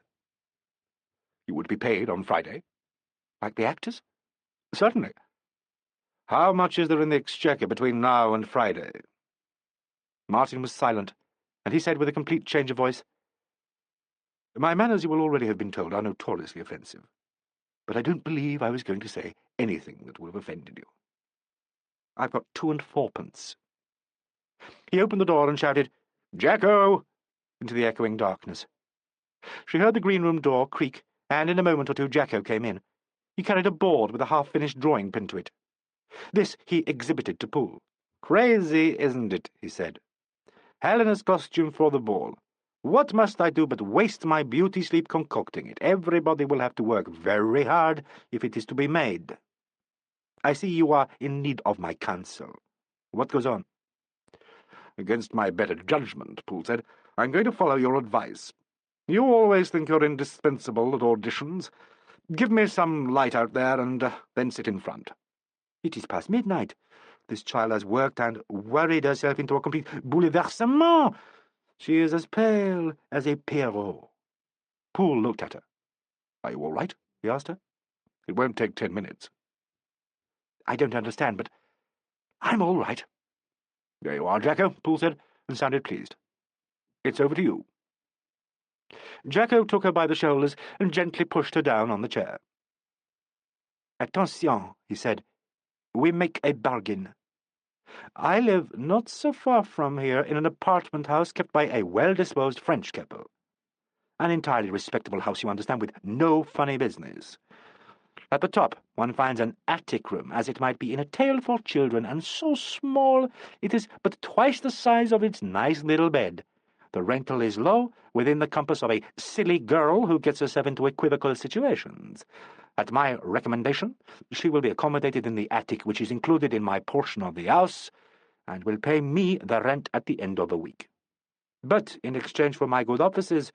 "You would be paid on Friday?" "Like the actors?" "Certainly. How much is there in the exchequer between now and Friday?" Martin was silent, and he said with a complete change of voice, "My manners, you will already have been told, are notoriously offensive. But I don't believe I was going to say anything that would have offended you. I've got 2 and 4pence." He opened the door and shouted, "Jacko!" into the echoing darkness. She heard the green-room door creak, and in a moment or two Jacko came in. He carried a board with a half-finished drawing pinned to it. This he exhibited to Poole. "Crazy, isn't it?" he said. "Helena's costume for the ball. What must I do but waste my beauty sleep concocting it? Everybody will have to work very hard if it is to be made. I see you are in need of my counsel. What goes on?" "Against my better judgment," Poole said, "I'm going to follow your advice. You always think you're indispensable at auditions. Give me some light out there, and then sit in front." "It is past midnight. This child has worked and worried herself into a complete bouleversement. She is as pale as a Pierrot." Poole looked at her. "Are you all right?" he asked her. "It won't take 10 minutes." "I don't understand, but I'm all right." "There you are, Jacko," Poole said, and sounded pleased. "It's over to you." Jacko took her by the shoulders and gently pushed her down on the chair. "Attention," he said. "We make a bargain. I live not so far from here in an apartment house kept by a well-disposed French couple. An entirely respectable house, you understand, with no funny business. At the top one finds an attic room, as it might be in a tale for children, and so small it is but twice the size of its nice little bed. The rental is low, within the compass of a silly girl who gets herself into equivocal situations. At my recommendation, she will be accommodated in the attic, which is included in my portion of the house, and will pay me the rent at the end of the week. But in exchange for my good offices,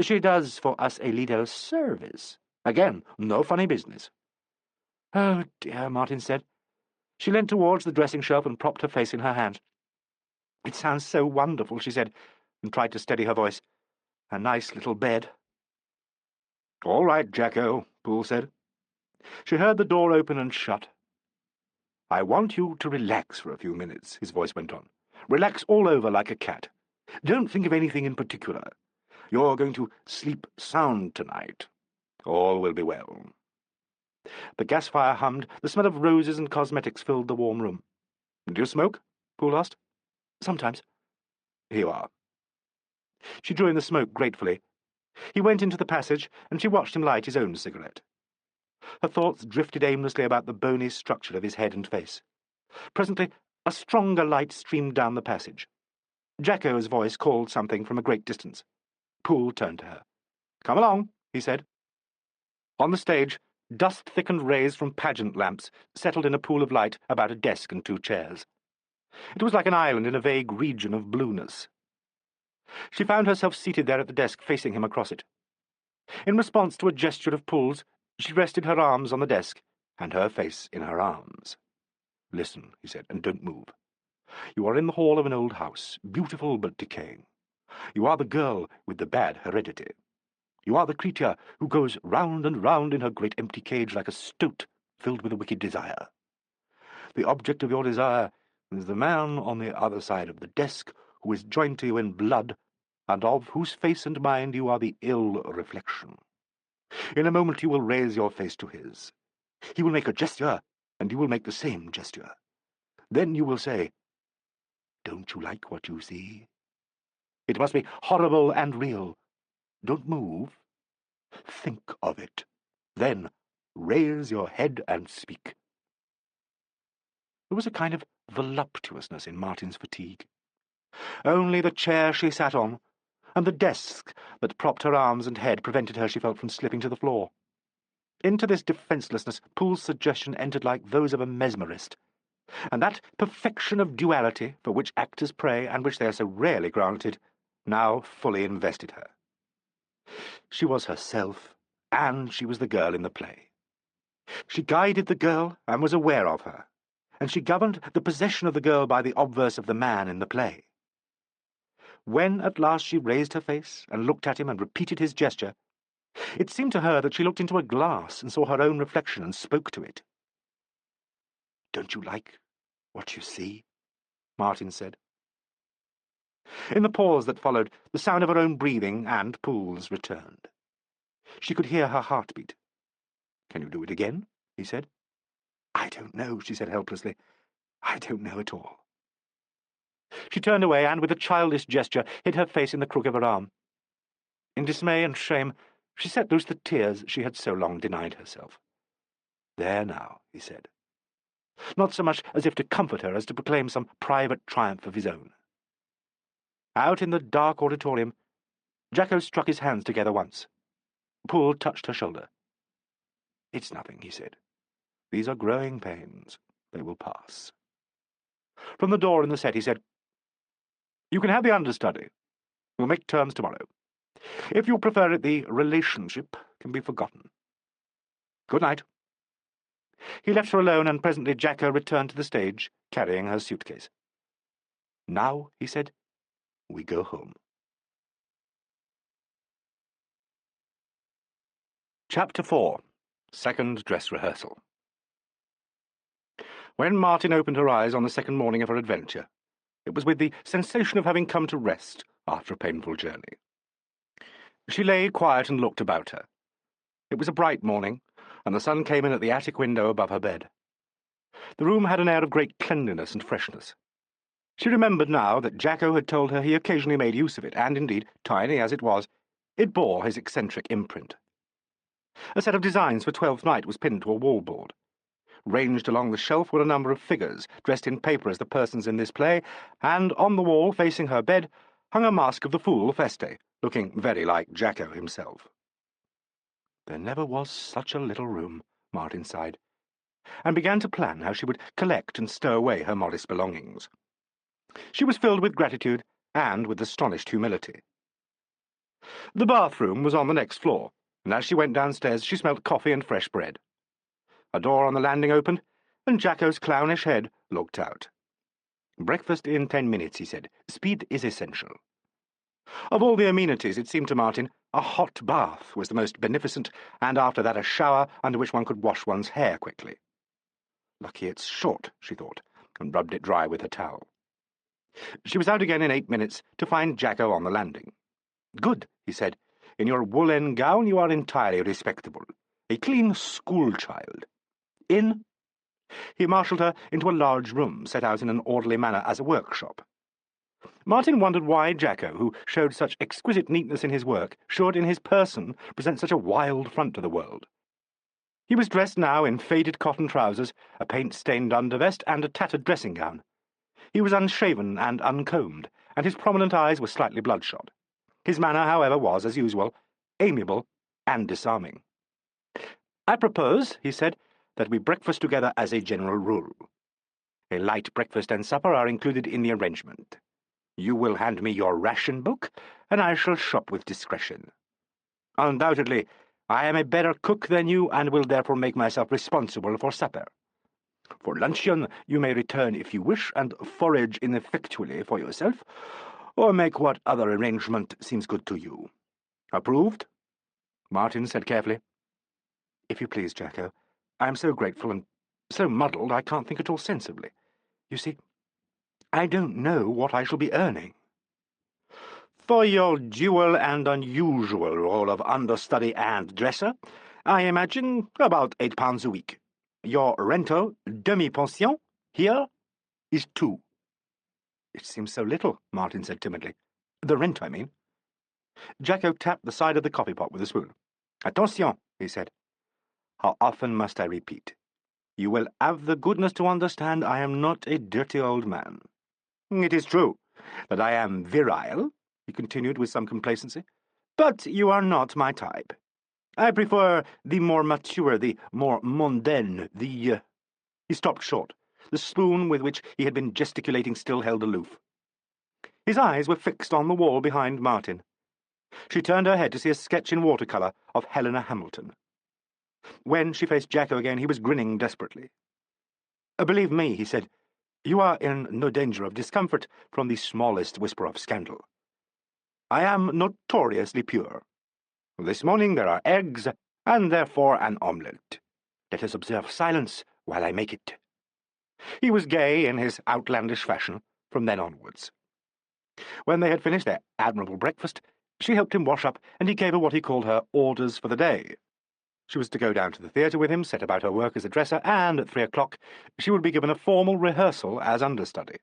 she does for us a little service. Again, no funny business." "Oh, dear," Martin said. She leant towards the dressing shelf and propped her face in her hand. "It sounds so wonderful," she said, and tried to steady her voice. "A nice little bed." "All right, Jacko," Poole said. She heard the door open and shut. "I want you to relax for a few minutes," his voice went on. "Relax all over like a cat. Don't think of anything in particular. You're going to sleep sound tonight. All will be well. The gas fire hummed. The smell of roses and cosmetics filled the warm room. Do you smoke? Poole asked. Sometimes. Here you are. She drew in the smoke gratefully. He went into the passage, and she watched him light his own cigarette. Her thoughts drifted aimlessly about the bony structure of his head and face. Presently, a stronger light streamed down the passage. Jacko's voice called something from a great distance. Poole turned to her. "Come along," he said. On the stage, dust-thickened rays from pageant lamps settled in a pool of light about a desk and 2 chairs. It was like an island in a vague region of blueness. She found herself seated there at the desk, facing him across it. In response to a gesture of Poole's, she rested her arms on the desk and her face in her arms. "Listen," he said, "and don't move. You are in the hall of an old house, beautiful but decaying. You are the girl with the bad heredity. You are the creature who goes round and round in her great empty cage like a stoat filled with a wicked desire. The object of your desire is the man on the other side of the desk who is joined to you in blood, and of whose face and mind you are the ill reflection. In a moment you will raise your face to his. He will make a gesture, and you will make the same gesture. Then you will say, 'Don't you like what you see? It must be horrible and real. Don't move. Think of it. Then raise your head and speak.' There was a kind of voluptuousness in Martin's fatigue. Only the chair she sat on, and the desk that propped her arms and head prevented her, she felt, from slipping to the floor. Into this defencelessness Poole's suggestion entered like those of a mesmerist, and that perfection of duality for which actors pray and which they are so rarely granted now fully invested her. She was herself, and she was the girl in the play. She guided the girl and was aware of her, and she governed the possession of the girl by the obverse of the man in the play. When at last she raised her face and looked at him and repeated his gesture, it seemed to her that she looked into a glass and saw her own reflection and spoke to it. "Don't you like what you see?" Martin said. In the pause that followed, the sound of her own breathing and Poole's returned. She could hear her heartbeat. "Can you do it again?" he said. "I don't know," she said helplessly. "I don't know at all." She turned away and, with a childish gesture, hid her face in the crook of her arm. In dismay and shame, she set loose the tears she had so long denied herself. "There now," he said, not so much as if to comfort her as to proclaim some private triumph of his own. Out in the dark auditorium, Jacko struck his hands together once. Poole touched her shoulder. "It's nothing," he said. "These are growing pains. They will pass." From the door in the set he said, "You can have the understudy. We'll make terms tomorrow. If you prefer it, the relationship can be forgotten. Good night." He left her alone, and presently Jacko returned to the stage, carrying her suitcase. "Now," he said, "we go home." Chapter 4. Second Dress Rehearsal. When Martin opened her eyes on the second morning of her adventure, it was with the sensation of having come to rest after a painful journey. She lay quiet and looked about her. It was a bright morning, and the sun came in at the attic window above her bed. The room had an air of great cleanliness and freshness. She remembered now that Jacko had told her he occasionally made use of it, and indeed, tiny as it was, it bore his eccentric imprint. A set of designs for Twelfth Night was pinned to a wall-board. Ranged along the shelf were a number of figures, dressed in paper as the persons in this play, and on the wall, facing her bed, hung a mask of the Fool Feste, looking very like Jacko himself. There never was such a little room, Martin sighed, and began to plan how she would collect and stow away her modest belongings. She was filled with gratitude and with astonished humility. The bathroom was on the next floor, and as she went downstairs she smelt coffee and fresh bread. A door on the landing opened, and Jacko's clownish head looked out. "Breakfast in 10 minutes," he said. "Speed is essential." Of all the amenities, it seemed to Martin, a hot bath was the most beneficent, and after that a shower under which one could wash one's hair quickly. Lucky it's short, she thought, and rubbed it dry with her towel. She was out again in 8 minutes to find Jacko on the landing. "Good," he said. "In your woolen gown you are entirely respectable. A clean schoolchild. In?" He marshalled her into a large room set out in an orderly manner as a workshop. Martin wondered why Jacko, who showed such exquisite neatness in his work, should in his person present such a wild front to the world. He was dressed now in faded cotton trousers, a paint-stained undervest, and a tattered dressing-gown. He was unshaven and uncombed, and his prominent eyes were slightly bloodshot. His manner, however, was, as usual, amiable and disarming. "I propose," he said, "that we breakfast together as a general rule. A light breakfast and supper are included in the arrangement. You will hand me your ration book, and I shall shop with discretion. Undoubtedly, I am a better cook than you, and will therefore make myself responsible for supper. For luncheon, you may return if you wish, and forage ineffectually for yourself, or make what other arrangement seems good to you. Approved?" Martin said carefully, "If you please, Jacko, I am so grateful and so muddled I can't think at all sensibly. You see, I don't know what I shall be earning." "For your dual and unusual role of understudy and dresser, I imagine about £8 a week. Your rental, demi-pension, here, is 2. "It seems so little," Martin said timidly. "The rent, I mean." Jacko tapped the side of the coffee-pot with a spoon. "Attention," he said. "How often must I repeat? You will have the goodness to understand I am not a dirty old man. It is true that I am virile," he continued with some complacency, "but you are not my type. I prefer the more mature, the more mondaine, the—" He stopped short. The spoon with which he had been gesticulating still held aloof. His eyes were fixed on the wall behind Martin. She turned her head to see a sketch in watercolour of Helena Hamilton. When she faced Jacko again, he was grinning desperately. "Believe me," he said, "you are in no danger of discomfort from the smallest whisper of scandal. I am notoriously pure. This morning there are eggs, and therefore an omelette. Let us observe silence while I make it." He was gay in his outlandish fashion from then onwards. When they had finished their admirable breakfast, she helped him wash up, and he gave her what he called her orders for the day. She was to go down to the theatre with him, set about her work as a dresser, and at 3 o'clock she would be given a formal rehearsal as understudy.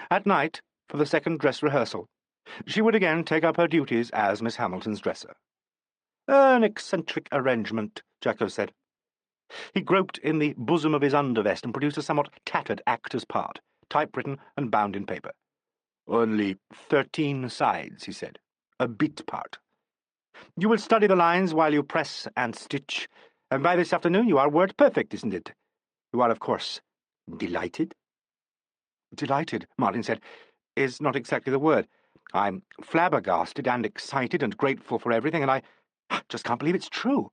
At night, for the second dress rehearsal, she would again take up her duties as Miss Hamilton's dresser. "An eccentric arrangement," Jacko said. He groped in the bosom of his undervest and produced a somewhat tattered actor's part, typewritten and bound in paper. "Only 13 sides," he said. "A bit part. You will study the lines while you press and stitch, and by this afternoon you are word perfect, isn't it? You are, of course, delighted?" "Delighted," Martin said, "is not exactly the word. I'm flabbergasted and excited and grateful for everything, and I just can't believe it's true.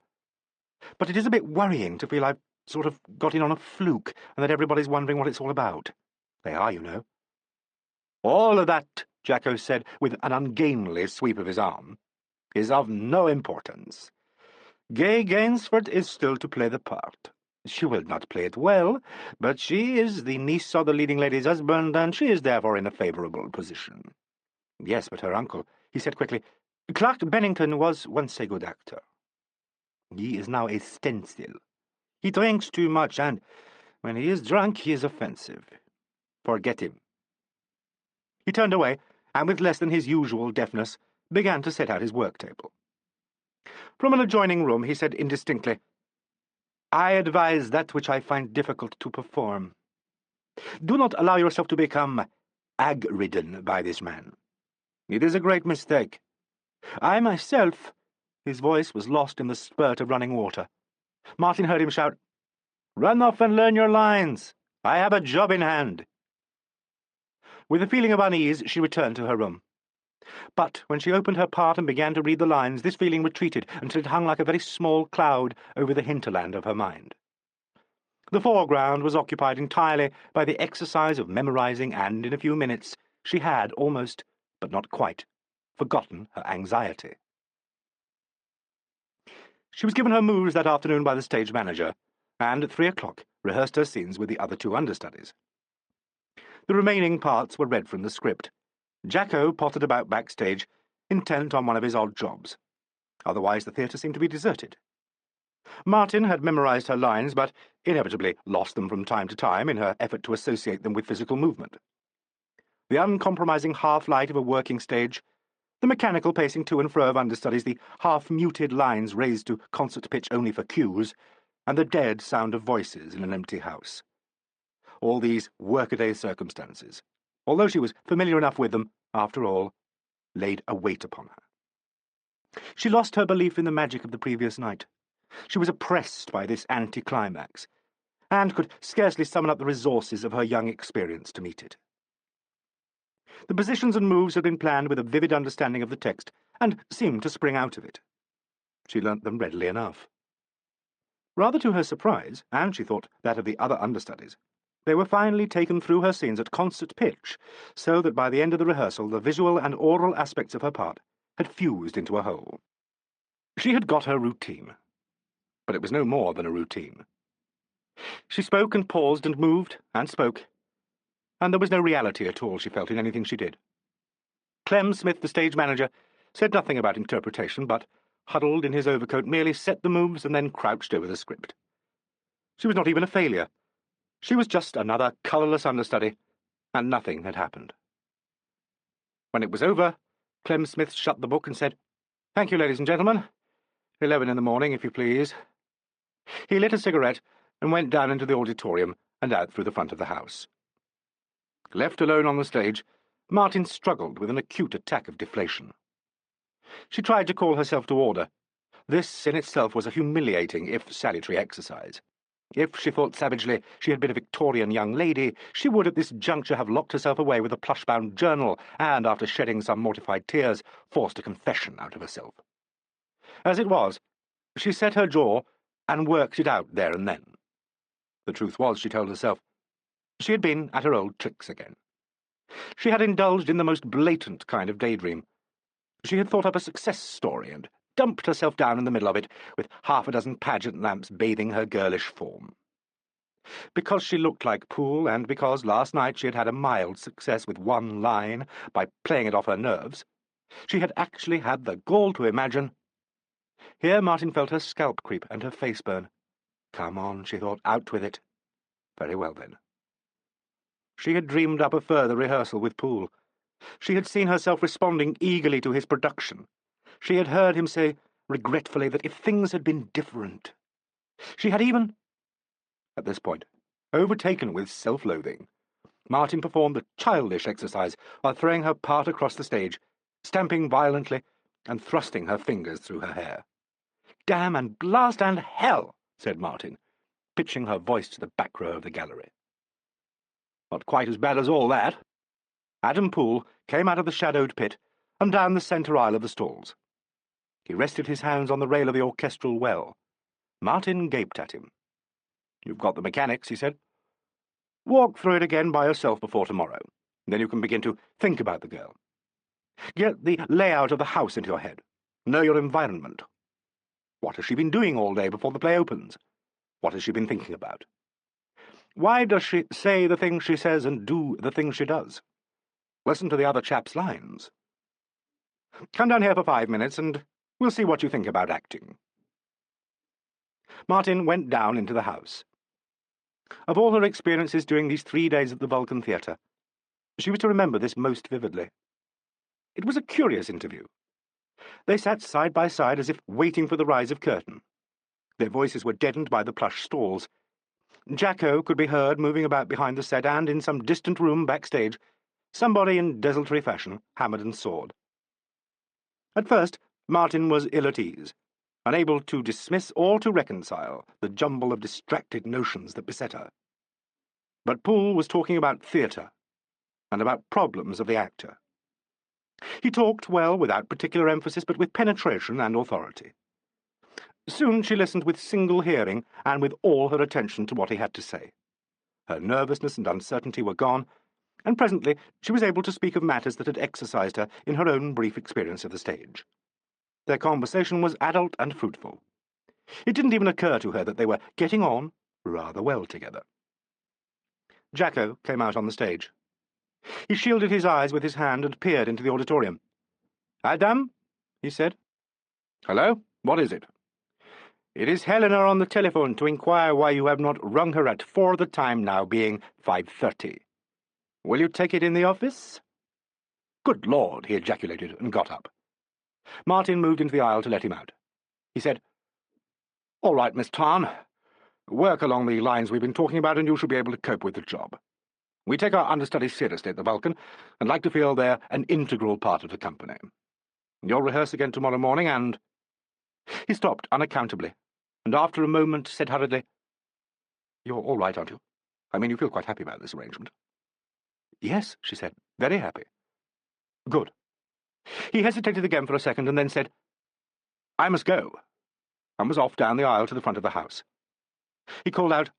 But it is a bit worrying to feel I've sort of got in on a fluke, and that everybody's wondering what it's all about. They are, you know." "All of that," Jacko said, with an ungainly sweep of his arm, "is of no importance. Gay Gainsford is still to play the part. She will not play it well, but she is the niece of the leading lady's husband, and she is therefore in a favourable position." "Yes, but her uncle," he said quickly. "Clark Bennington was once a good actor. He is now a stencil. He drinks too much, and when he is drunk he is offensive. Forget him." He turned away, and with less than his usual deftness, began to set out his work table. From an adjoining room he said indistinctly, "I advise that which I find difficult to perform. Do not allow yourself to become ag-ridden by this man. It is a great mistake. I myself—" His voice was lost in the spurt of running water. Martin heard him shout, "Run off and learn your lines. I have a job in hand." With a feeling of unease, she returned to her room. But when she opened her part and began to read the lines, this feeling retreated until it hung like a very small cloud over the hinterland of her mind. The foreground was occupied entirely by the exercise of memorizing, and in a few minutes she had almost, but not quite, forgotten her anxiety. She was given her moves that afternoon by the stage manager, and at 3 o'clock rehearsed her scenes with the other 2 understudies. The remaining parts were read from the script. Jacko pottered about backstage, intent on one of his odd jobs. Otherwise the theatre seemed to be deserted. Martin had memorized her lines, but inevitably lost them from time to time in her effort to associate them with physical movement. The uncompromising half-light of a working stage, the mechanical pacing to and fro of understudies, the half-muted lines raised to concert pitch only for cues, and the dead sound of voices in an empty house. All these workaday circumstances, although she was familiar enough with them, after all, laid a weight upon her. She lost her belief in the magic of the previous night. She was oppressed by this anticlimax, and could scarcely summon up the resources of her young experience to meet it. The positions and moves had been planned with a vivid understanding of the text, and seemed to spring out of it. She learnt them readily enough. Rather to her surprise, and she thought that of the other understudies, they were finally taken through her scenes at concert pitch, so that by the end of the rehearsal the visual and oral aspects of her part had fused into a whole. She had got her routine, but it was no more than a routine. She spoke and paused and moved and spoke, and there was no reality at all, she felt, in anything she did. Clem Smith, the stage manager, said nothing about interpretation, but, huddled in his overcoat, merely set the moves and then crouched over the script. She was not even a failure. She was just another colourless understudy, and nothing had happened. When it was over, Clem Smith shut the book and said, "Thank you, ladies and gentlemen. 11 in the morning, if you please." He lit a cigarette and went down into the auditorium and out through the front of the house. Left alone on the stage, Martin struggled with an acute attack of deflation. She tried to call herself to order. This in itself was a humiliating, if salutary, exercise. If, she thought savagely, she had been a Victorian young lady, she would at this juncture have locked herself away with a plush-bound journal and, after shedding some mortified tears, forced a confession out of herself. As it was, she set her jaw and worked it out there and then. The truth was, she told herself, she had been at her old tricks again. She had indulged in the most blatant kind of daydream. She had thought up a success story and dumped herself down in the middle of it, with half a dozen pageant lamps bathing her girlish form. Because she looked like Poole, and because last night she had had a mild success with one line by playing it off her nerves, she had actually had the gall to imagine— Here Martin felt her scalp creep and her face burn. Come on, she thought, out with it. Very well, then. She had dreamed up a further rehearsal with Poole. She had seen herself responding eagerly to his production. She had heard him say regretfully that if things had been different. She had even— At this point, overtaken with self-loathing, Martin performed the childish exercise while throwing her part across the stage, stamping violently and thrusting her fingers through her hair. "Damn and blast and hell," said Martin, pitching her voice to the back row of the gallery. Not quite as bad as all that. Adam Poole came out of the shadowed pit and down the centre aisle of the stalls. He rested his hands on the rail of the orchestral well. Martin gaped at him. "You've got the mechanics," he said. "Walk through it again by yourself before tomorrow. Then you can begin to think about the girl. Get the layout of the house into your head. Know your environment. What has she been doing all day before the play opens? What has she been thinking about? Why does she say the things she says and do the things she does? Listen to the other chap's lines. Come down here for 5 minutes and we'll see what you think about acting." Martin went down into the house. Of all her experiences during these 3 days at the Vulcan Theatre, she was to remember this most vividly. It was a curious interview. They sat side by side as if waiting for the rise of curtain. Their voices were deadened by the plush stalls. Jacko could be heard moving about behind the set, and in some distant room backstage, somebody in desultory fashion hammered and sawed. At first, Martin was ill at ease, unable to dismiss or to reconcile the jumble of distracted notions that beset her. But Poole was talking about theatre, and about problems of the actor. He talked well, without particular emphasis, but with penetration and authority. Soon she listened with single hearing, and with all her attention to what he had to say. Her nervousness and uncertainty were gone, and presently she was able to speak of matters that had exercised her in her own brief experience of the stage. Their conversation was adult and fruitful. It didn't even occur to her that they were getting on rather well together. Jacko came out on the stage. He shielded his eyes with his hand and peered into the auditorium. "Madame?" he said. "Hello? What is it?" "It is Helena on the telephone to inquire why you have not rung her at 4, the time now being 5:30. Will you take it in the office?" "Good Lord," he ejaculated, and got up. Martin moved into the aisle to let him out. He said, "All right, Miss Tarn. Work along the lines we've been talking about, and you should be able to cope with the job. We take our understudies seriously at the Vulcan, and like to feel they're an integral part of the company. You'll rehearse again tomorrow morning, and—" He stopped unaccountably, and after a moment said hurriedly, "You're all right, aren't you? I mean, you feel quite happy about this arrangement?" "Yes," she said, "very happy." "Good." He hesitated again for a second, and then said, "I must go," and was off down the aisle to the front of the house. He called out,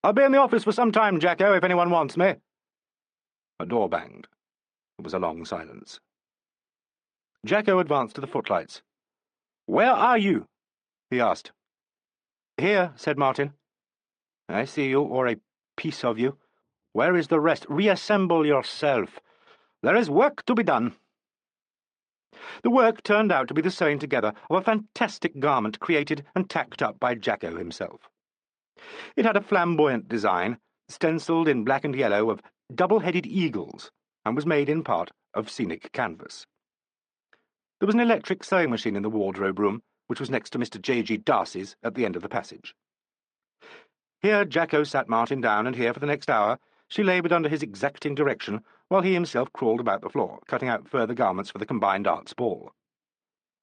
"I'll be in the office for some time, Jacko, if anyone wants me." A door banged. There was a long silence. Jacko advanced to the footlights. "Where are you?" he asked. "Here," said Martin. "I see you, or a piece of you. Where is the rest? Reassemble yourself. There is work to be done." The work turned out to be the sewing together of a fantastic garment created and tacked up by Jacko himself. It had a flamboyant design, stencilled in black and yellow, of double-headed eagles, and was made in part of scenic canvas. There was an electric sewing machine in the wardrobe room, which was next to Mr. J.G. Darcy's at the end of the passage. Here Jacko sat Martin down, and here for the next hour she laboured under his exacting direction, while he himself crawled about the floor, cutting out further garments for the combined arts ball.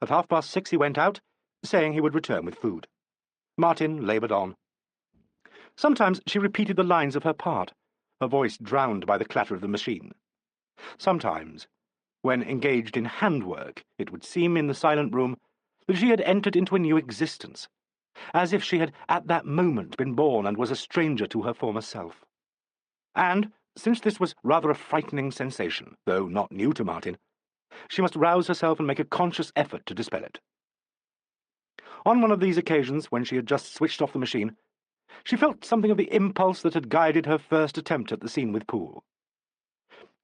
At 6:30 he went out, saying he would return with food. Martin laboured on. Sometimes she repeated the lines of her part, her voice drowned by the clatter of the machine. Sometimes, when engaged in handwork, it would seem in the silent room that she had entered into a new existence, as if she had at that moment been born and was a stranger to her former self. And, since this was rather a frightening sensation, though not new to Martin, she must rouse herself and make a conscious effort to dispel it. On one of these occasions, when she had just switched off the machine, she felt something of the impulse that had guided her first attempt at the scene with Poole.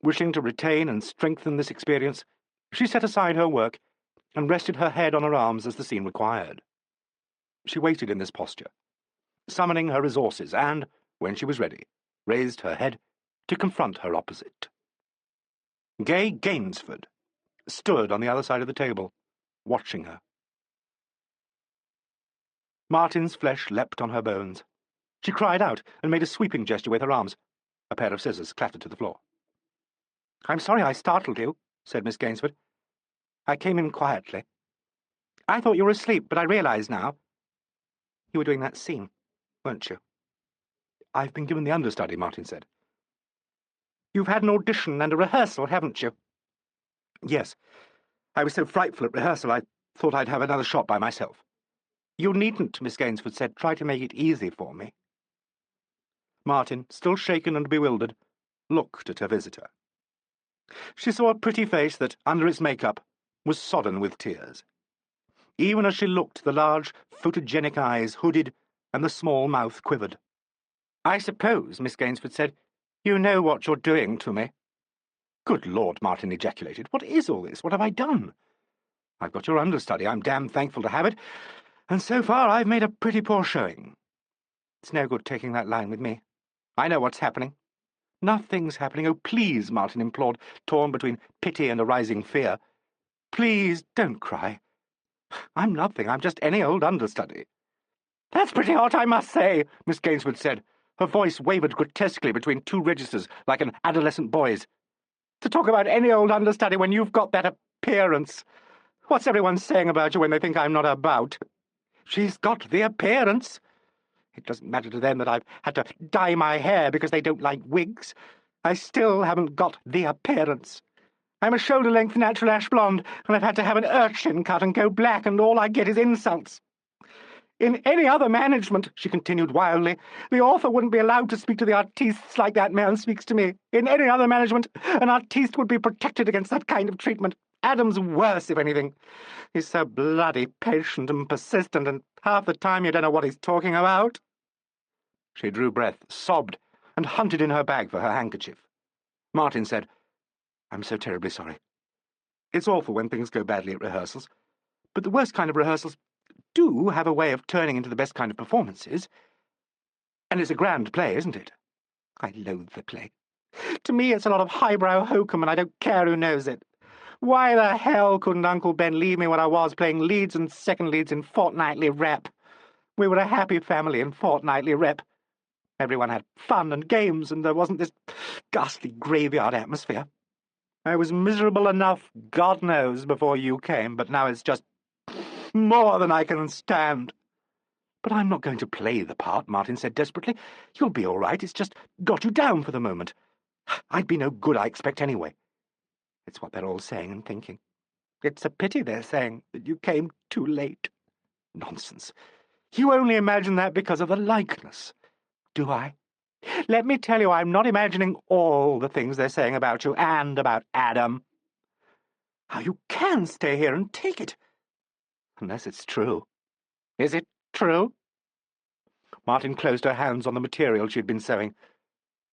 Wishing to retain and strengthen this experience, she set aside her work and rested her head on her arms as the scene required. She waited in this posture, summoning her resources, and, when she was ready, raised her head to confront her opposite. Gay Gainsford stood on the other side of the table, watching her. Martin's flesh leapt on her bones. She cried out and made a sweeping gesture with her arms. A pair of scissors clattered to the floor. "I'm sorry I startled you," said Miss Gainsford. "I came in quietly. I thought you were asleep, but I realise now. You were doing that scene, weren't you?" "I've been given the understudy," Martin said. "You've had an audition and a rehearsal, haven't you?" "Yes. I was so frightful at rehearsal I thought I'd have another shot by myself." "You needn't," Miss Gainsford said. "Try to make it easy for me." Martin, still shaken and bewildered, looked at her visitor. She saw a pretty face that, under its make-up, was sodden with tears. Even as she looked, the large, photogenic eyes hooded, and the small mouth quivered. "I suppose," Miss Gainsford said, "you know what you're doing to me." "Good Lord," Martin ejaculated. "What is all this? What have I done? I've got your understudy. I'm damned thankful to have it, and so far I've made a pretty poor showing. It's no good taking that line with me. I know what's happening." "Nothing's happening. Oh, please," Martin implored, torn between pity and a rising fear. "Please, don't cry. I'm nothing. I'm just any old understudy." "That's pretty hot, I must say," Miss Gainsford said. Her voice wavered grotesquely between two registers like an adolescent boy's. "To talk about any old understudy when you've got that appearance. What's everyone saying about you when they think I'm not about? She's got the appearance. It doesn't matter to them that I've had to dye my hair because they don't like wigs. I still haven't got the appearance. I'm a shoulder-length natural ash blonde, and I've had to have an urchin cut and go black, and all I get is insults. In any other management," she continued wildly, "the author wouldn't be allowed to speak to the artistes like that man speaks to me. In any other management, an artiste would be protected against that kind of treatment. Adam's worse, if anything. He's so bloody patient and persistent, and half the time you don't know what he's talking about." She drew breath, sobbed, and hunted in her bag for her handkerchief. Martin said, "I'm so terribly sorry. It's awful when things go badly at rehearsals, but the worst kind of rehearsals do have a way of turning into the best kind of performances. And it's a grand play, isn't it? I loathe the play. To me, it's a lot of highbrow hokum, and I don't care who knows it. Why the hell couldn't Uncle Ben leave me when I was playing leads and second leads in fortnightly rep? We were a happy family in fortnightly rep. Everyone had fun and games, and there wasn't this ghastly graveyard atmosphere. I was miserable enough, God knows, before you came, but now it's just more than I can stand." "But I'm not going to play the part," Martin said desperately. "You'll be all right. It's just got you down for the moment. I'd be no good, I expect, anyway." It's what they're all saying and thinking. It's a pity, they're saying, that you came too late. Nonsense. You only imagine that because of the likeness. Do I? Let me tell you, I'm not imagining all the things they're saying about you and about Adam. How you can stay here and take it. Unless it's true. Is it true?" Martin closed her hands on the material she had been sewing.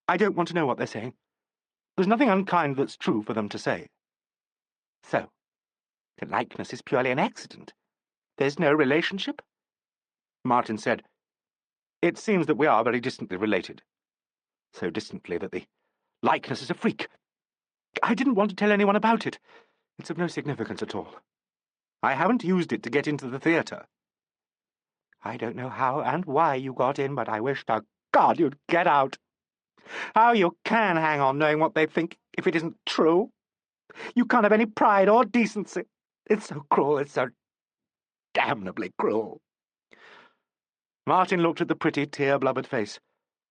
"I don't want to know what they're saying. There's nothing unkind that's true for them to say." "So, the likeness is purely an accident. There's no relationship?" Martin said, "It seems that we are very distantly related. So distantly that the likeness is a freak. I didn't want to tell anyone about it. It's of no significance at all. I haven't used it to get into the theatre. I don't know how and why you got in, but I wish to God you'd get out. How you can hang on knowing what they think if it isn't true. You can't have any pride or decency. It's so cruel, it's so damnably cruel." Martin looked at the pretty, tear-blubbered face,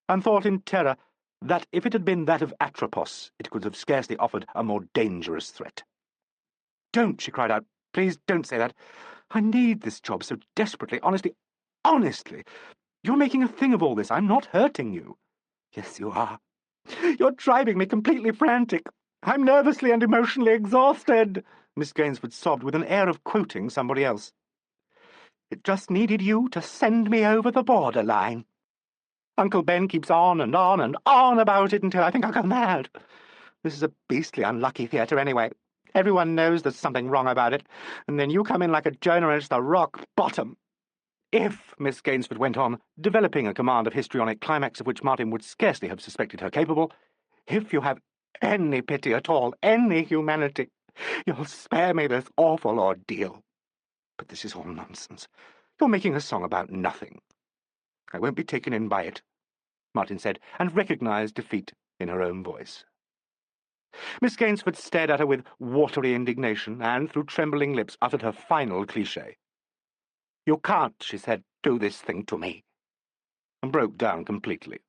and thought in terror that if it had been that of Atropos, it could have scarcely offered a more dangerous threat. "Don't," she cried out. "Please don't say that. I need this job so desperately. Honestly. You're making a thing of all this. I'm not hurting you." "Yes, you are. You're driving me completely frantic. I'm nervously and emotionally exhausted," Miss Gainsford sobbed with an air of quoting somebody else. "It just needed you to send me over the borderline. Uncle Ben keeps on and on and on about it until I think I'll go mad. This is a beastly unlucky theatre anyway. Everyone knows there's something wrong about it, and then you come in like a Jonah into the rock bottom." "If," Miss Gainsford went on, developing a command of histrionic climax of which Martin would scarcely have suspected her capable, "if you have any pity at all, any humanity, you'll spare me this awful ordeal. But this is all nonsense. You're making a song about nothing." "I won't be taken in by it," Martin said, and recognized defeat in her own voice. Miss Gainsford stared at her with watery indignation, and through trembling lips uttered her final cliché. "You can't," she said, "do this thing to me," and broke down completely.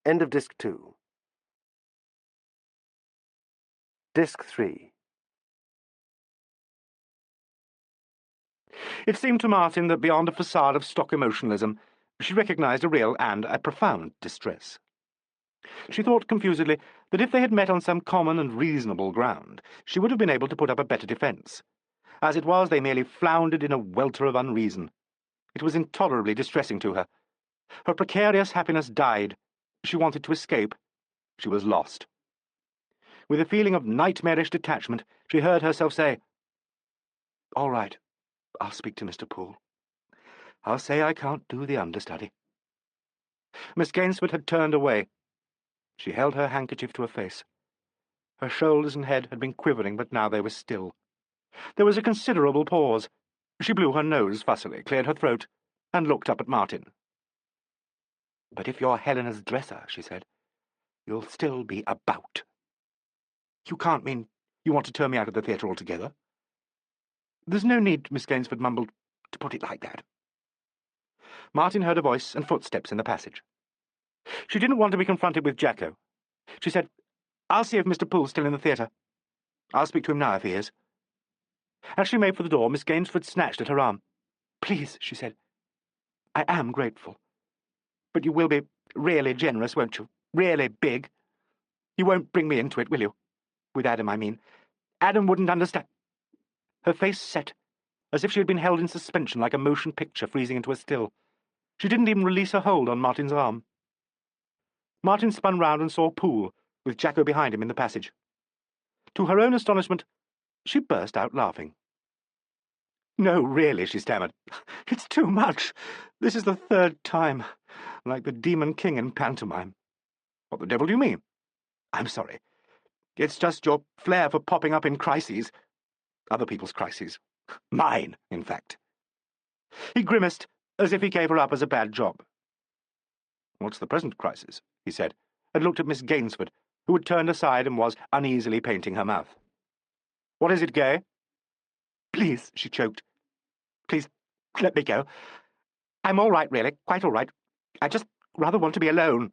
End of Disc 2. Disc 3. It seemed to Martin that beyond a facade of stock emotionalism, she recognized a real and a profound distress. She thought confusedly that if they had met on some common and reasonable ground, she would have been able to put up a better defence. As it was, they merely floundered in a welter of unreason. It was intolerably distressing to her. Her precarious happiness died. She wanted to escape. She was lost. With a feeling of nightmarish detachment, she heard herself say, "All right, I'll speak to Mr. Poole. I'll say I can't do the understudy." Miss Gainsford had turned away. She held her handkerchief to her face. Her shoulders and head had been quivering, but now they were still. There was a considerable pause. She blew her nose fussily, cleared her throat, and looked up at Martin. "But if you're Helena's dresser," she said, "you'll still be about. You can't mean you want to turn me out of the theatre altogether?" "There's no need," Miss Gainsford mumbled, "to put it like that." Martin heard a voice and footsteps in the passage. She didn't want to be confronted with Jacko. She said, "I'll see if Mr. Poole's still in the theatre. I'll speak to him now if he is." As she made for the door, Miss Gainsford snatched at her arm. "Please," she said, "I am grateful. But you will be really generous, won't you? Really big. You won't bring me into it, will you? With Adam, I mean. Adam wouldn't understand." Her face set, as if she had been held in suspension like a motion picture freezing into a still. She didn't even release her hold on Martin's arm. Martin spun round and saw Poole, with Jacko behind him in the passage. To her own astonishment, she burst out laughing. "No, really," she stammered. "It's too much. This is the third time, like the Demon King in pantomime." "What the devil do you mean?" "I'm sorry. It's just your flair for popping up in crises. Other people's crises. Mine, in fact." He grimaced, as if he gave her up as a bad job. "What's the present crisis?" he said, and looked at Miss Gainsford, who had turned aside and was uneasily painting her mouth. "What is it, Gay?" "Please," she choked. "Please, let me go. I'm all right, really, quite all right. I just rather want to be alone."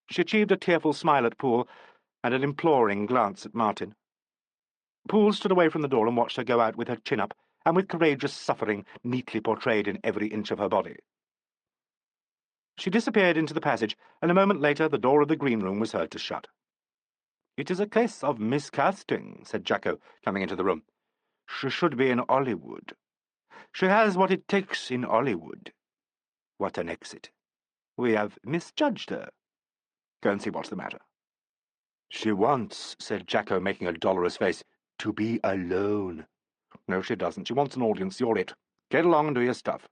She achieved a tearful smile at Poole and an imploring glance at Martin. Poole stood away from the door and watched her go out with her chin up and with courageous suffering neatly portrayed in every inch of her body. She disappeared into the passage, and a moment later the door of the green room was heard to shut. "It is a case of miscasting," said Jacko, coming into the room. "She should be in Hollywood. She has what it takes in Hollywood. What an exit. We have misjudged her. Go and see what's the matter." "She wants," said Jacko, making a dolorous face, "to be alone." "No, she doesn't. She wants an audience. You're it. Get along and do your stuff."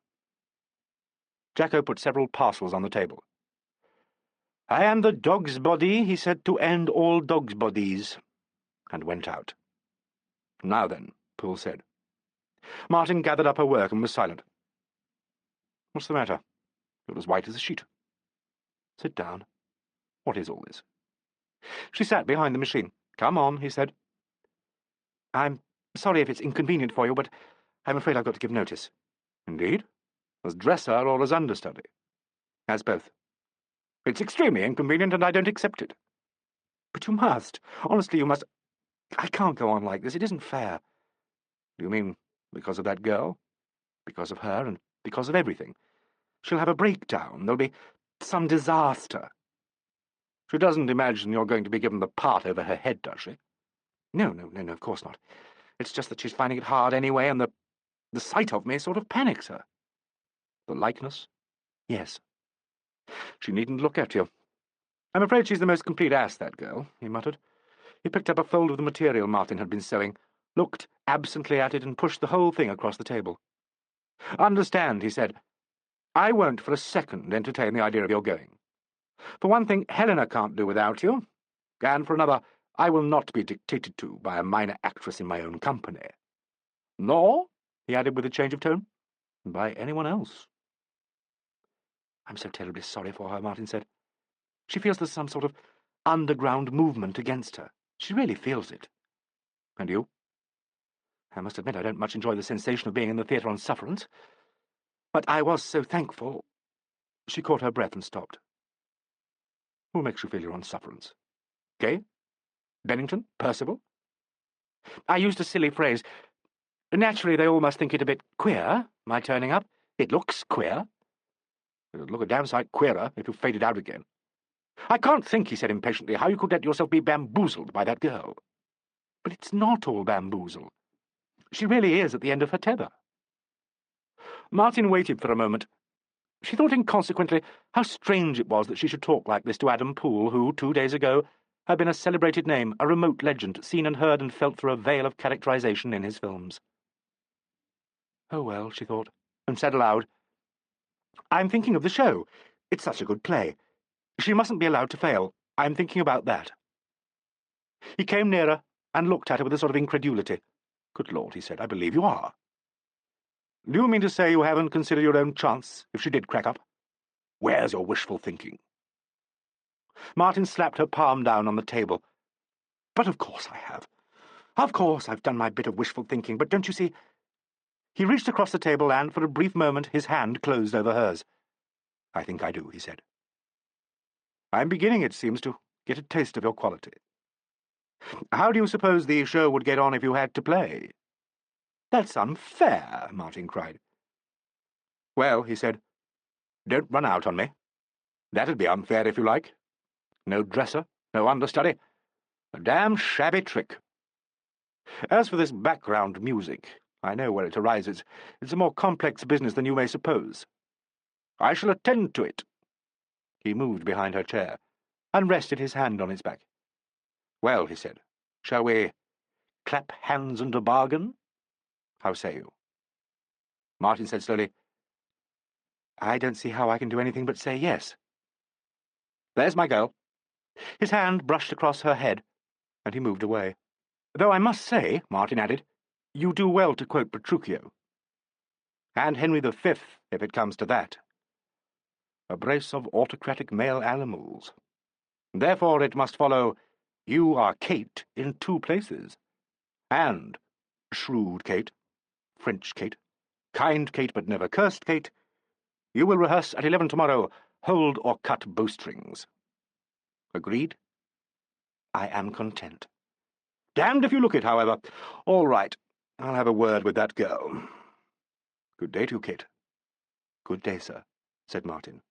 Jacko put several parcels on the table. "I am the dog's body," he said, "to end all dogs' bodies," and went out. "Now then," Poole said. Martin gathered up her work and was silent. "What's the matter?" You're as white as a sheet. "Sit down. What is all this?" She sat behind the machine. "Come on," he said. "I'm sorry if it's inconvenient for you, but I'm afraid I've got to give notice." "Indeed? As dresser or as understudy?" "As both." "It's extremely inconvenient, and I don't accept it." "But you must. Honestly, you must. I can't go on like this. It isn't fair." "Do you mean because of that girl? Because of her, and because of everything? She'll have a breakdown. There'll be some disaster." "She doesn't imagine you're going to be given the part over her head, does she?" No, of course not. It's just that she's finding it hard anyway, and the sight of me sort of panics her." "The likeness?" "Yes." "She needn't look at you. I'm afraid she's the most complete ass, that girl," he muttered. He picked up a fold of the material Martin had been sewing, looked absently at it, and pushed the whole thing across the table. "Understand," he said, "I won't for a second entertain the idea of your going. For one thing, Helena can't do without you, and for another, I will not be dictated to by a minor actress in my own company. Nor," he added with a change of tone, "by anyone else." "I'm so terribly sorry for her," Martin said. "She feels there's some sort of underground movement against her. She really feels it." "And you?" "I must admit I don't much enjoy the sensation of being in the theatre on sufferance. But I was so thankful—" She caught her breath and stopped. "Who makes you feel you're on sufferance? Gay? Bennington? Percival?" "I used a silly phrase. Naturally, they all must think it a bit queer, my turning up. It looks queer." "It'd look a damn sight queerer if you faded out again." "I can't think," he said impatiently, "how you could let yourself be bamboozled by that girl." "But it's not all bamboozle. She really is at the end of her tether." Martin waited for a moment. She thought inconsequently how strange it was that she should talk like this to Adam Poole, who, 2 days ago, had been a celebrated name, a remote legend, seen and heard and felt through a veil of characterization in his films. "Oh, well," she thought, and said aloud, "I'm thinking of the show. It's such a good play. She mustn't be allowed to fail. I'm thinking about that." He came nearer and looked at her with a sort of incredulity. "Good Lord," he said, "I believe you are. Do you mean to say you haven't considered your own chance if she did crack up? Where's your wishful thinking?" Martin slapped her palm down on the table. "But of course I have. Of course I've done my bit of wishful thinking, but don't you see—" He reached across the table and, for a brief moment, his hand closed over hers. "I think I do," he said. "I'm beginning, it seems, to get a taste of your quality. How do you suppose the show would get on if you had to play?" "That's unfair," Martin cried. "Well," he said, "don't run out on me. That'd be unfair, if you like. No dresser, no understudy. A damn shabby trick. As for this background music, I know where it arises. It's a more complex business than you may suppose. I shall attend to it." He moved behind her chair and rested his hand on its back. "Well," he said, "shall we clap hands and a bargain? How say you?" Martin said slowly, "I don't see how I can do anything but say yes." "There's my girl." His hand brushed across her head, and he moved away. "Though I must say," Martin added, "you do well to quote Petruchio. And Henry V, if it comes to that. A brace of autocratic male animals. Therefore it must follow, you are Kate in two places. And shrewd Kate, French Kate, kind Kate but never cursed Kate, you will rehearse at 11 tomorrow, hold or cut bowstrings. Agreed? I am content. Damned if you look it, however. All right, I'll have a word with that girl. Good day to you, Kate." "Good day, sir," said Martin.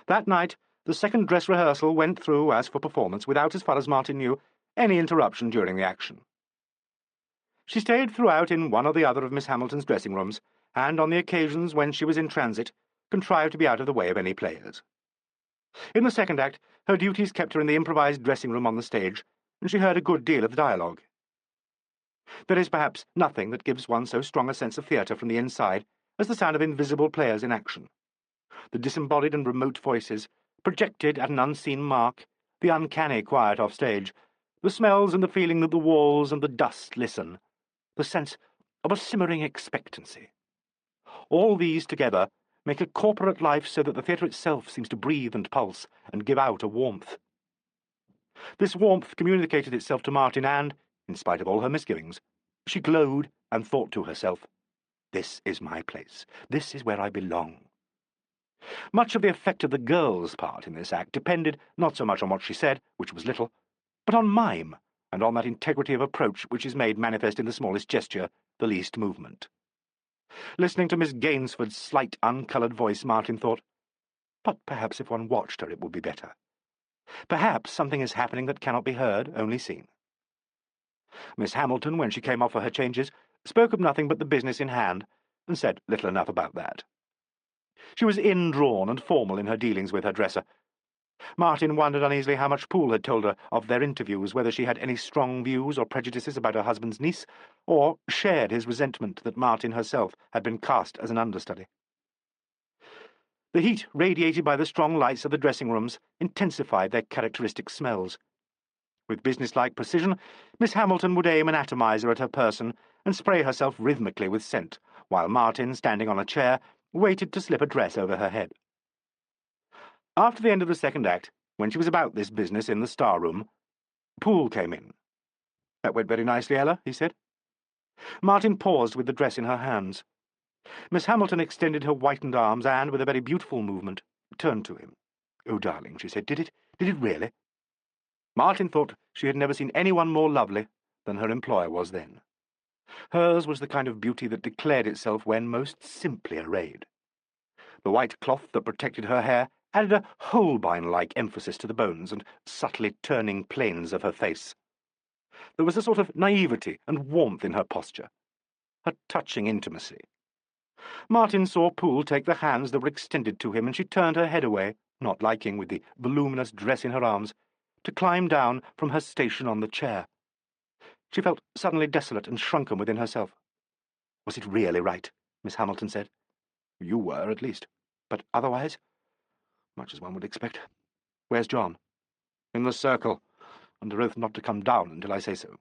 That night, the second dress rehearsal went through as for performance, without, as far as Martin knew, any interruption during the action. She stayed throughout in one or the other of Miss Hamilton's dressing rooms, and on the occasions when she was in transit, contrived to be out of the way of any players. In the second act, her duties kept her in the improvised dressing room on the stage, and she heard a good deal of the dialogue. There is perhaps nothing that gives one so strong a sense of theatre from the inside as the sound of invisible players in action. The disembodied and remote voices, projected at an unseen mark, the uncanny quiet off stage, the smells and the feeling that the walls and the dust listen, the sense of a simmering expectancy. All these together make a corporate life so that the theatre itself seems to breathe and pulse and give out a warmth. This warmth communicated itself to Martin and, in spite of all her misgivings, she glowed and thought to herself, "This is my place. This is where I belong." Much of the effect of the girl's part in this act depended not so much on what she said, which was little, but on mime, and on that integrity of approach which is made manifest in the smallest gesture, the least movement. Listening to Miss Gainsford's slight, uncoloured voice, Martin thought, but perhaps if one watched her it would be better. Perhaps something is happening that cannot be heard, only seen. Miss Hamilton, when she came off for her changes, spoke of nothing but the business in hand, and said little enough about that. She was indrawn and formal in her dealings with her dresser. Martin wondered uneasily how much Poole had told her of their interviews, whether she had any strong views or prejudices about her husband's niece, or shared his resentment that Martin herself had been cast as an understudy. The heat radiated by the strong lights of the dressing rooms intensified their characteristic smells. With businesslike precision, Miss Hamilton would aim an atomizer at her person and spray herself rhythmically with scent, while Martin, standing on a chair, waited to slip a dress over her head. After the end of the second act, when she was about this business in the star-room, Poole came in. "That went very nicely, Ella," he said. Martin paused with the dress in her hands. Miss Hamilton extended her whitened arms and, with a very beautiful movement, turned to him. "Oh, darling," she said, "did it really?" Martin thought she had never seen anyone more lovely than her employer was then. Hers was the kind of beauty that declared itself when most simply arrayed. The white cloth that protected her hair added a Holbein-like emphasis to the bones and subtly turning planes of her face. There was a sort of naivety and warmth in her posture, a touching intimacy. Martin saw Poole take the hands that were extended to him, and she turned her head away, not liking, with the voluminous dress in her arms, to climb down from her station on the chair. She felt suddenly desolate and shrunken within herself. "Was it really right?" Miss Hamilton said. "You were, at least. But otherwise? Much as one would expect. Where's John?" "In the circle, under oath not to come down until I say so."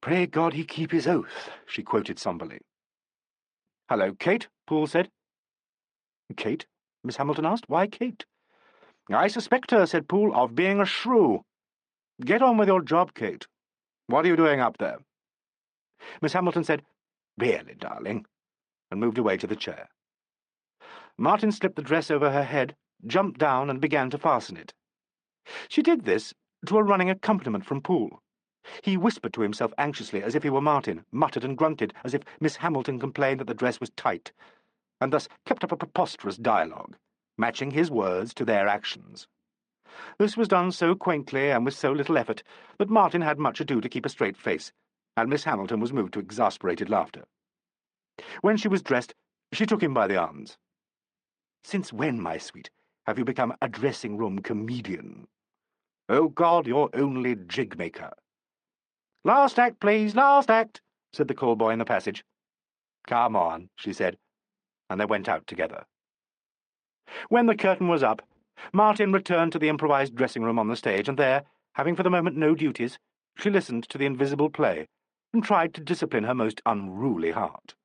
"Pray God he keep his oath," she quoted somberly. "Hello, Kate," Poole said. "Kate?" Miss Hamilton asked. "Why Kate?" "I suspect her," said Poole, "of being a shrew. Get on with your job, Kate. What are you doing up there?" Miss Hamilton said, "Really, darling," and moved away to the chair. Martin slipped the dress over her head, jumped down, and began to fasten it. She did this to a running accompaniment from Poole. He whispered to himself anxiously, as if he were Martin, muttered and grunted, as if Miss Hamilton complained that the dress was tight, and thus kept up a preposterous dialogue, matching his words to their actions. This was done so quaintly and with so little effort that Martin had much ado to keep a straight face, and Miss Hamilton was moved to exasperated laughter. When she was dressed, she took him by the arms. "Since when, my sweet, Have you become a dressing-room comedian? Oh, God, you're only jig-maker. Last act, please, last act, said the call boy in the passage. Come on, she said, and they went out together. When the curtain was up, Martin returned to the improvised dressing-room on the stage, and there, having for the moment no duties, she listened to the invisible play and tried to discipline her most unruly heart.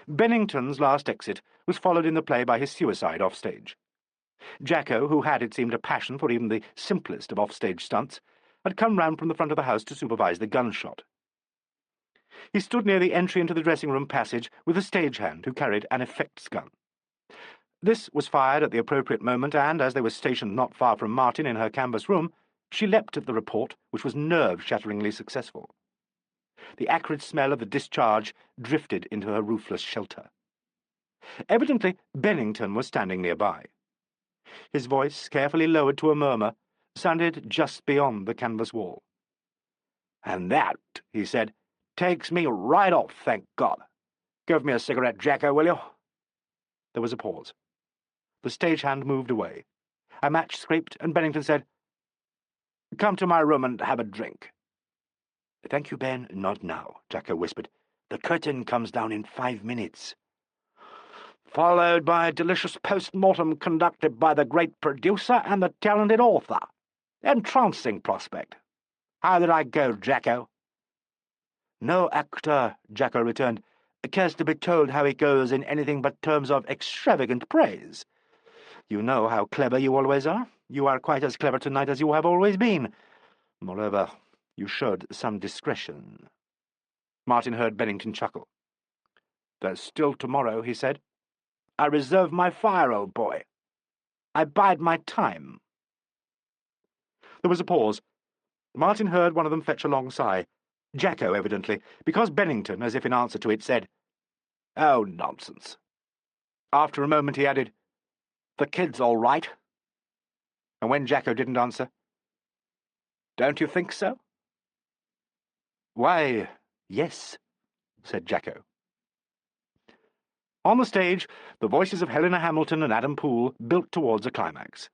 Bennington's last exit was followed in the play by his suicide off-stage. Jacko, who had, it seemed, a passion for even the simplest of off-stage stunts, had come round from the front of the house to supervise the gunshot. He stood near the entry into the dressing-room passage with a stagehand who carried an effects gun. This was fired at the appropriate moment, and, as they were stationed not far from Martin in her canvas room, she leapt at the report, which was nerve-shatteringly successful. The acrid smell of the discharge drifted into her roofless shelter. Evidently, Bennington was standing nearby. His voice, carefully lowered to a murmur, sounded just beyond the canvas wall. "And that," he said, "takes me right off, thank God. Give me a cigarette, Jacko, will you?" There was a pause. The stagehand moved away. A match scraped, and Bennington said, "Come to my room and have a drink." "Thank you, Ben, not now," Jacko whispered. "The curtain comes down in 5 minutes." "Followed by a delicious post-mortem conducted by the great producer and the talented author. Entrancing prospect. How did I go, Jacko?" "No actor," Jacko returned, "cares to be told how he goes in anything but terms of extravagant praise. You know how clever you always are. You are quite as clever tonight as you have always been. Moreover, you showed some discretion." Martin heard Bennington chuckle. "There's still tomorrow," he said. "I reserve my fire, old boy. I bide my time." There was a pause. Martin heard one of them fetch a long sigh. Jacko, evidently, because Bennington, as if in answer to it, said, "Oh, nonsense." After a moment he added, "The kid's all right." And when Jacko didn't answer, "Don't you think so?" "Why, yes," said Jacko. On the stage, the voices of Helena Hamilton and Adam Poole built towards a climax.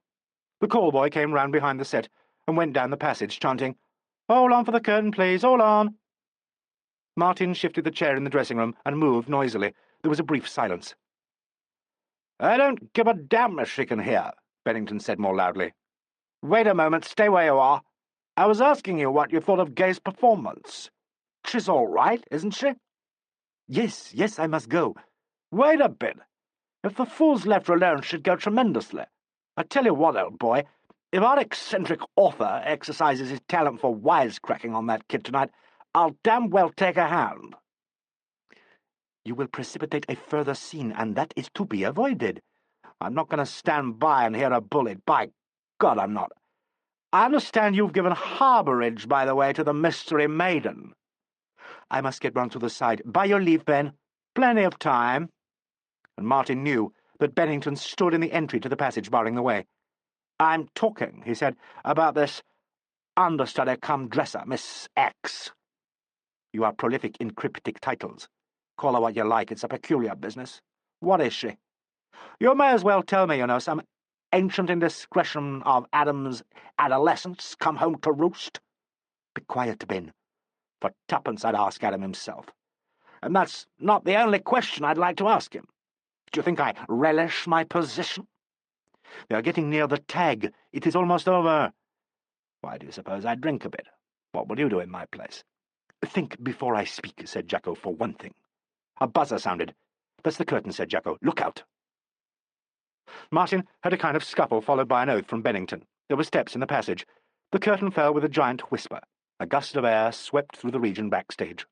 The call-boy came round behind the set and went down the passage, chanting, "Hold on for the curtain, please, hold on." Martin shifted the chair in the dressing-room and moved noisily. There was a brief silence. "I don't give a damn if she can hear," Bennington said more loudly. "Wait a moment, stay where you are. I was asking you what you thought of Gay's performance. She's all right, isn't she?" "Yes, yes, I must go." "Wait a bit. If the fool's left alone, she'd go tremendously. I tell you what, old boy, if our eccentric author exercises his talent for wisecracking on that kid tonight, I'll damn well take a hand." "You will precipitate a further scene, and that is to be avoided." "I'm not going to stand by and hear a bullet. By God, I'm not. I understand you've given harbourage, by the way, to the mystery maiden." "I must get round to the side. By your leave, Ben." "Plenty of time." And Martin knew that Bennington stood in the entry to the passage, barring the way. "I'm talking," he said, "about this understudy-cum-dresser, Miss X." "You are prolific in cryptic titles. Call her what you like, it's a peculiar business. What is she?" "You may as well tell me, you know, some ancient indiscretion of Adam's adolescence come home to roost." "Be quiet, Ben." "For twopence I'd ask Adam himself. And that's not the only question I'd like to ask him. Do you think I relish my position?" "They are getting near the tag. It is almost over." "Why do you suppose I drink a bit? What would you do in my place?" "Think before I speak," said Jacko, "for one thing." A buzzer sounded. "That's the curtain," said Jacko. "Look out." Martin heard a kind of scuffle, followed by an oath from Bennington. There were steps in the passage. The curtain fell with a giant whisper. A gust of air swept through the region backstage.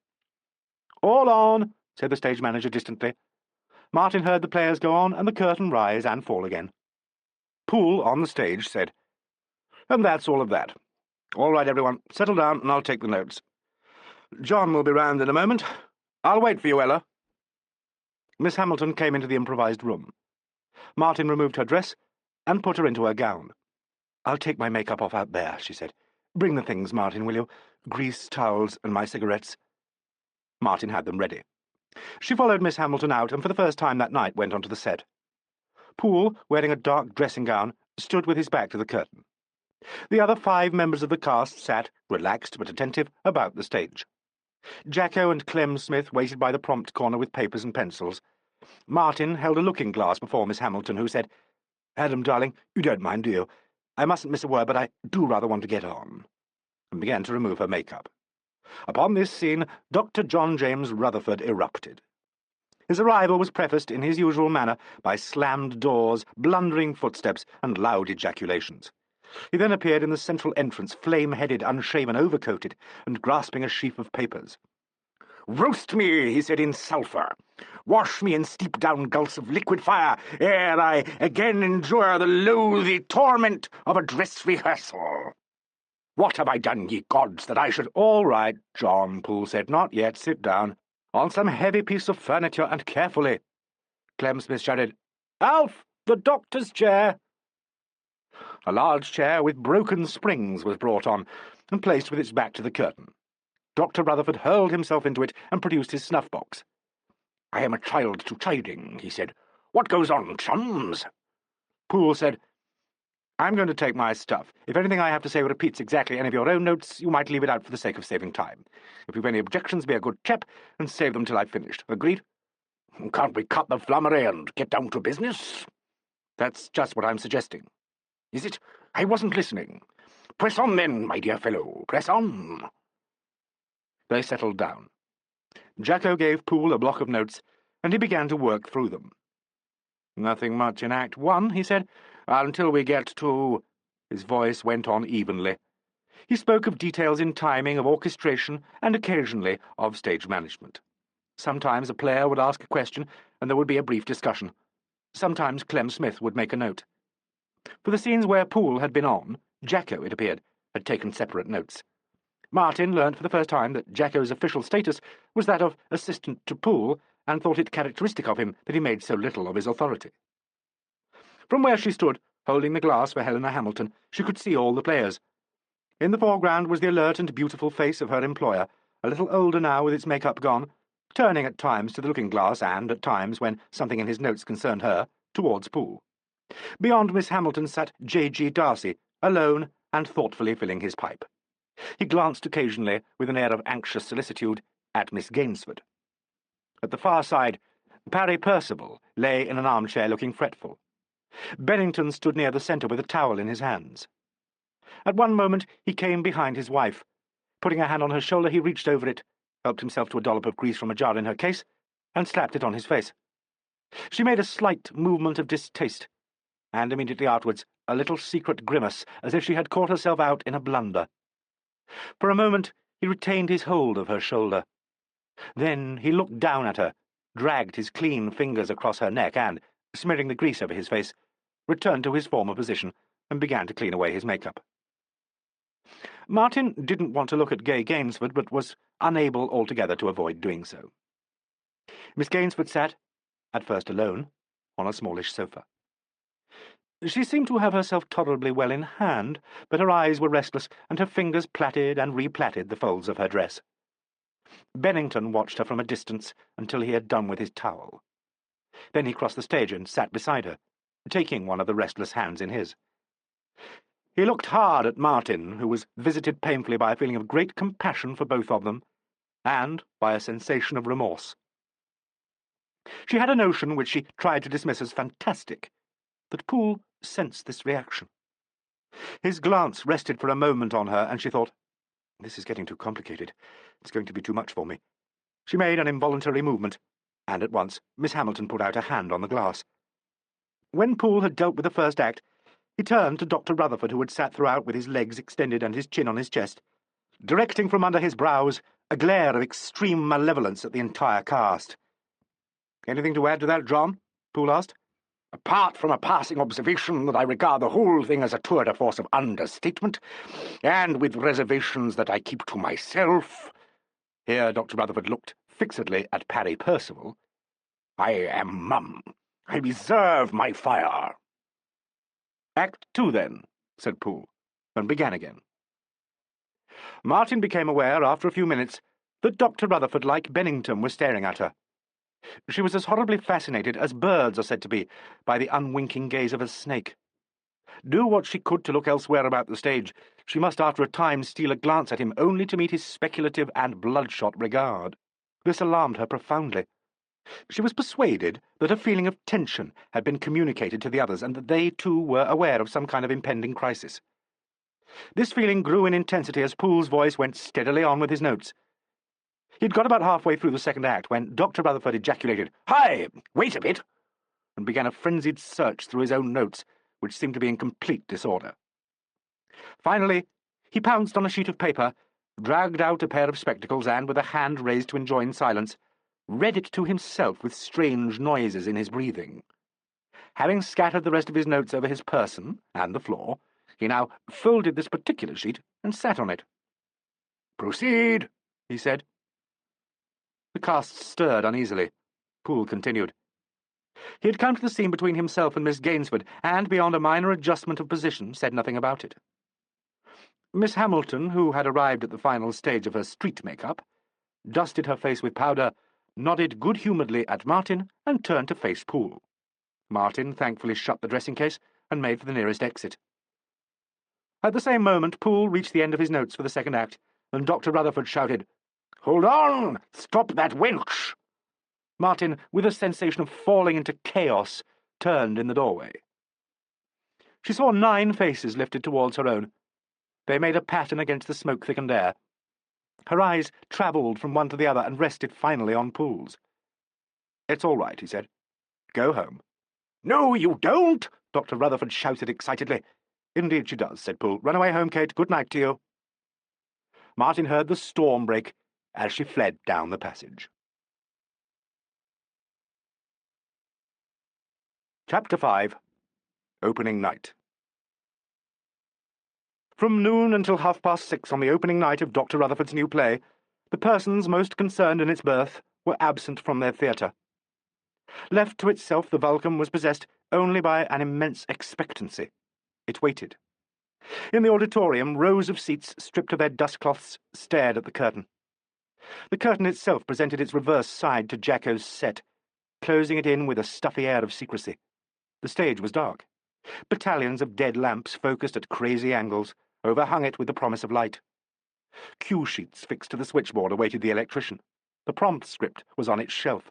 "All on," said the stage manager distantly. Martin heard the players go on and the curtain rise and fall again. Poole, on the stage, said, "And that's all of that. All right, everyone, settle down and I'll take the notes. John will be round in a moment. I'll wait for you, Ella." Miss Hamilton came into the improvised room. Martin removed her dress and put her into her gown. "I'll take my makeup off out there," she said. "Bring the things, Martin, will you? Grease, towels, and my cigarettes." Martin had them ready. She followed Miss Hamilton out and for the first time that night went onto the set. Poole, wearing a dark dressing gown, stood with his back to the curtain. The other 5 members of the cast sat, relaxed but attentive, about the stage. Jacko and Clem Smith waited by the prompt corner with papers and pencils. Martin held a looking-glass before Miss Hamilton, who said, "Adam, darling, you don't mind, do you? I mustn't miss a word, but I do rather want to get on," and began to remove her makeup. Upon this scene, Dr. John James Rutherford erupted. His arrival was prefaced in his usual manner by slammed doors, blundering footsteps, and loud ejaculations. He then appeared in the central entrance, flame-headed, unshaven, overcoated, and grasping a sheaf of papers. "Roast me," he said, "in sulphur. Wash me in steep-down gulfs of liquid fire, ere I again endure the loathy torment of a dress rehearsal. What have I done, ye gods, that I should—" "All right, John," Poole said. "Not yet. Sit down. On some heavy piece of furniture, and carefully." Clem Smith shouted, "Alf, the doctor's chair!" A large chair with broken springs was brought on, and placed with its back to the curtain. Dr. Rutherford hurled himself into it and produced his snuff-box. "I am a child to chiding," he said. "What goes on, chums?" Poole said, "I'm going to take my stuff. If anything I have to say repeats exactly any of your own notes, you might leave it out for the sake of saving time. If you've any objections, be a good chap, and save them till I've finished. Agreed?" "Can't we cut the flummery and get down to business?" "That's just what I'm suggesting." "Is it? I wasn't listening. Press on, then, my dear fellow. Press on." They settled down. Jacko gave Poole a block of notes, and he began to work through them. "Nothing much in Act 1, he said, "until we get to—" His voice went on evenly. He spoke of details in timing, of orchestration, and occasionally of stage management. Sometimes a player would ask a question, and there would be a brief discussion. Sometimes Clem Smith would make a note. For the scenes where Poole had been on, Jacko, it appeared, had taken separate notes. Martin learnt for the first time that Jacko's official status was that of assistant to Poole, and thought it characteristic of him that he made so little of his authority. From where she stood, holding the glass for Helena Hamilton, she could see all the players. In the foreground was the alert and beautiful face of her employer, a little older now with its makeup gone, turning at times to the looking-glass and, at times, when something in his notes concerned her, towards Poole. Beyond Miss Hamilton sat J.G. Darcy, alone and thoughtfully filling his pipe. He glanced occasionally, with an air of anxious solicitude, at Miss Gainsford. At the far side, Parry Percival lay in an armchair looking fretful. Bennington stood near the centre with a towel in his hands. At one moment he came behind his wife. Putting a hand on her shoulder, he reached over it, helped himself to a dollop of grease from a jar in her case, and slapped it on his face. She made a slight movement of distaste, and immediately afterwards a little secret grimace, as if she had caught herself out in a blunder. For a moment he retained his hold of her shoulder. Then he looked down at her, dragged his clean fingers across her neck, and, smearing the grease over his face, returned to his former position and began to clean away his makeup. Martin didn't want to look at Gay Gainsford, but was unable altogether to avoid doing so. Miss Gainsford sat, at first alone, on a smallish sofa. She seemed to have herself tolerably well in hand, but her eyes were restless, and her fingers plaited and replaited the folds of her dress. Bennington watched her from a distance until he had done with his towel. Then he crossed the stage and sat beside her, taking one of the restless hands in his. He looked hard at Martin, who was visited painfully by a feeling of great compassion for both of them, and by a sensation of remorse. She had a notion, which she tried to dismiss as fantastic, that Poole sensed this reaction. His glance rested for a moment on her, and she thought, "This is getting too complicated. It's going to be too much for me." She made an involuntary movement, and at once Miss Hamilton put out a hand on the glass. When Poole had dealt with the first act, he turned to Dr. Rutherford, who had sat throughout with his legs extended and his chin on his chest, directing from under his brows a glare of extreme malevolence at the entire cast. "Anything to add to that, John?" Poole asked. "Apart from a passing observation that I regard the whole thing as a tour de force of understatement, and with reservations that I keep to myself," here Dr. Rutherford looked fixedly at Parry Percival, "I am mum. I reserve my fire." "Act 2, then," said Poole, and began again. Martin became aware, after a few minutes, that Dr. Rutherford, like Bennington, was staring at her. She was as horribly fascinated as birds are said to be by the unwinking gaze of a snake. Do what she could to look elsewhere about the stage, she must after a time steal a glance at him only to meet his speculative and bloodshot regard. This alarmed her profoundly. She was persuaded that a feeling of tension had been communicated to the others, and that they, too, were aware of some kind of impending crisis. This feeling grew in intensity as Poole's voice went steadily on with his notes. He'd got about halfway through the second act when Dr. Rutherford ejaculated, "Hi! Wait a bit!" and began a frenzied search through his own notes, which seemed to be in complete disorder. Finally, he pounced on a sheet of paper, dragged out a pair of spectacles, and, with a hand raised to enjoin silence, read it to himself with strange noises in his breathing. Having scattered the rest of his notes over his person and the floor, he now folded this particular sheet and sat on it. "Proceed," he said. The cast stirred uneasily. Poole continued. He had come to the scene between himself and Miss Gainsford, and, beyond a minor adjustment of position, said nothing about it. Miss Hamilton, who had arrived at the final stage of her street make-up, dusted her face with powder, nodded good-humouredly at Martin, and turned to face Poole. Martin thankfully shut the dressing-case and made for the nearest exit. At the same moment, Poole reached the end of his notes for the second act, and Dr. Rutherford shouted, "Hold on! Stop that wench!" Martin, with a sensation of falling into chaos, turned in the doorway. She saw 9 faces lifted towards her own. They made a pattern against the smoke-thickened air. Her eyes travelled from one to the other and rested finally on Poole's. "It's all right," he said. "Go home." "No, you don't!" Dr. Rutherford shouted excitedly. "Indeed she does," said Poole. "Run away home, Kate. Good night to you." Martin heard the storm break as she fled down the passage. Chapter 5. Opening Night. From noon until 6:30 on the opening night of Dr. Rutherford's new play, the persons most concerned in its birth were absent from their theatre. Left to itself, the Vulcan was possessed only by an immense expectancy. It waited. In the auditorium, rows of seats, stripped of their dustcloths, stared at the curtain. The curtain itself presented its reverse side to Jacko's set, closing it in with a stuffy air of secrecy. The stage was dark. Battalions of dead lamps, focused at crazy angles, overhung it with the promise of light. Cue sheets fixed to the switchboard awaited the electrician. The prompt script was on its shelf.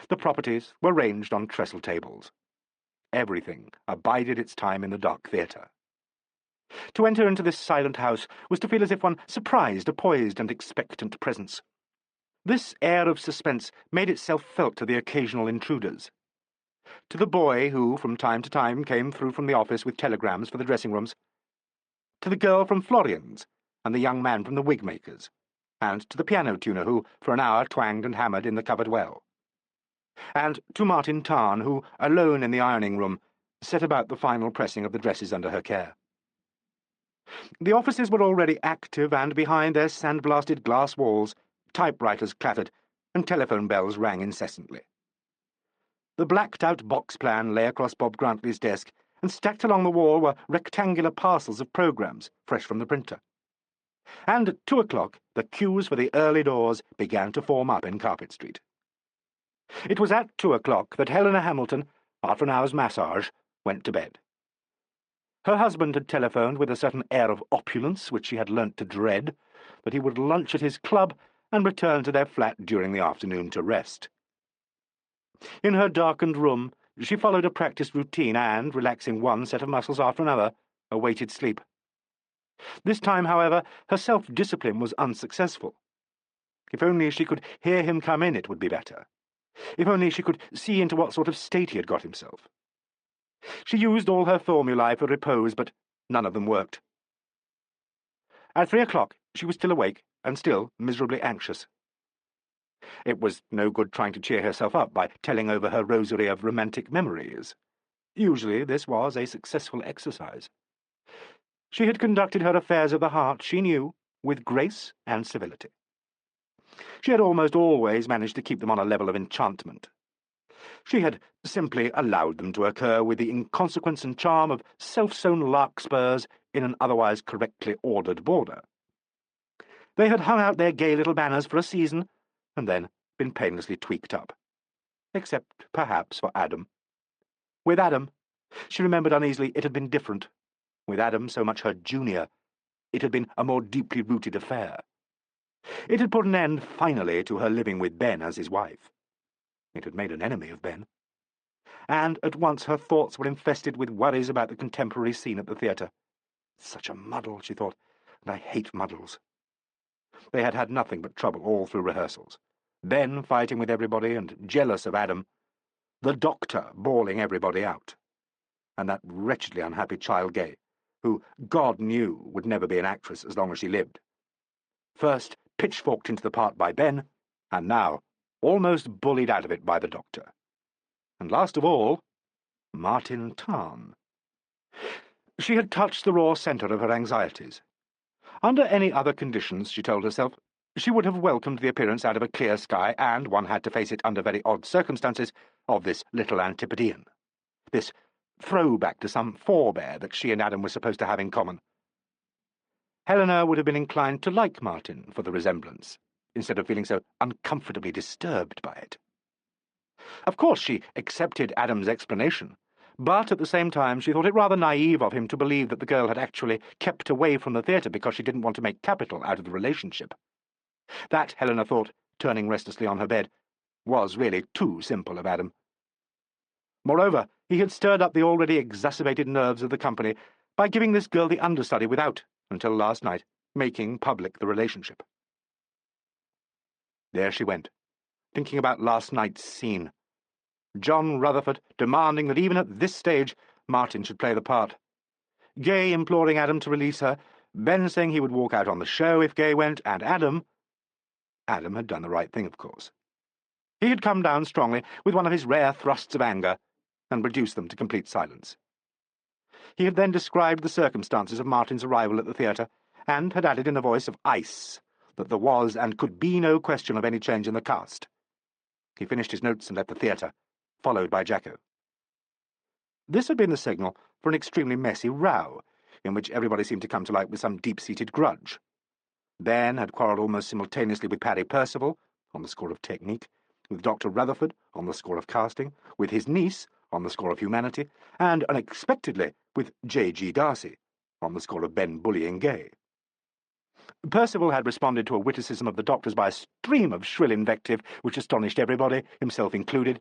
The properties were ranged on trestle tables. Everything abided its time in the dark theatre. To enter into this silent house was to feel as if one surprised a poised and expectant presence. This air of suspense made itself felt to the occasional intruders. To the boy who, from time to time, came through from the office with telegrams for the dressing-rooms, to the girl from Florian's, and the young man from the wig-maker's, and to the piano-tuner who, for an hour, twanged and hammered in the cupboard well, and to Martin Tarn, who, alone in the ironing-room, set about the final pressing of the dresses under her care. The offices were already active, and behind their sandblasted glass walls, typewriters clattered, and telephone bells rang incessantly. The blacked-out box plan lay across Bob Grantley's desk, and stacked along the wall were rectangular parcels of programmes, fresh from the printer. And at 2:00, the queues for the early doors began to form up in Carpet Street. It was at 2:00 that Helena Hamilton, after an hour's massage, went to bed. Her husband had telephoned with a certain air of opulence which she had learnt to dread, that he would lunch at his club and return to their flat during the afternoon to rest. In her darkened room, she followed a practised routine and, relaxing one set of muscles after another, awaited sleep. This time, however, her self-discipline was unsuccessful. If only she could hear him come in, it would be better. If only she could see into what sort of state he had got himself. She used all her formulae for repose, but none of them worked. At 3:00, she was still awake, and still miserably anxious. It was no good trying to cheer herself up by telling over her rosary of romantic memories. Usually this was a successful exercise. She had conducted her affairs of the heart, she knew, with grace and civility. She had almost always managed to keep them on a level of enchantment. She had simply allowed them to occur with the inconsequence and charm of self-sown larkspurs in an otherwise correctly ordered border. They had hung out their gay little banners for a season, and then been painlessly tweaked up. except perhaps for Adam. With Adam, she remembered uneasily, it had been different. With Adam, so much her junior, it had been a more deeply rooted affair. It had put an end, finally, to her living with Ben as his wife. It had made an enemy of Ben. And at once her thoughts were infested with worries about the contemporary scene at the theatre. Such a muddle, she thought, and I hate muddles. They had had nothing but trouble all through rehearsals. Ben fighting with everybody and jealous of Adam. The doctor bawling everybody out. And that wretchedly unhappy child Gay, who God knew would never be an actress as long as she lived. First pitchforked into the part by Ben, and now almost bullied out of it by the doctor. And last of all, Martin Tarn. She had touched the raw centre of her anxieties. Under any other conditions, she told herself, she would have welcomed the appearance out of a clear sky, and one had to face it under very odd circumstances, of this little Antipodean. This throwback to some forebear that she and Adam were supposed to have in common. Helena would have been inclined to like Martin for the resemblance, instead of feeling so uncomfortably disturbed by it. Of course, she accepted Adam's explanation, but at the same time she thought it rather naive of him to believe that the girl had actually kept away from the theatre because she didn't want to make capital out of the relationship. That, Helena thought, turning restlessly on her bed, was really too simple of Adam. Moreover, he had stirred up the already exacerbated nerves of the company by giving this girl the understudy without, until last night, making public the relationship. There she went, thinking about last night's scene. John Rutherford demanding that even at this stage Martin should play the part. Gay imploring Adam to release her, Ben saying he would walk out on the show if Gay went, and Adam had done the right thing, of course. He had come down strongly with one of his rare thrusts of anger, and reduced them to complete silence. He had then described the circumstances of Martin's arrival at the theatre, and had added in a voice of ice that there was and could be no question of any change in the cast. He finished his notes and left the theatre, followed by Jacko. This had been the signal for an extremely messy row, in which everybody seemed to come to light with some deep-seated grudge. Ben had quarrelled almost simultaneously with Paddy Percival, on the score of technique, with Dr. Rutherford, on the score of casting, with his niece, on the score of humanity, and, unexpectedly, with J.G. Darcy, on the score of Ben bullying Gay. Percival had responded to a witticism of the doctor's by a stream of shrill invective which astonished everybody, himself included,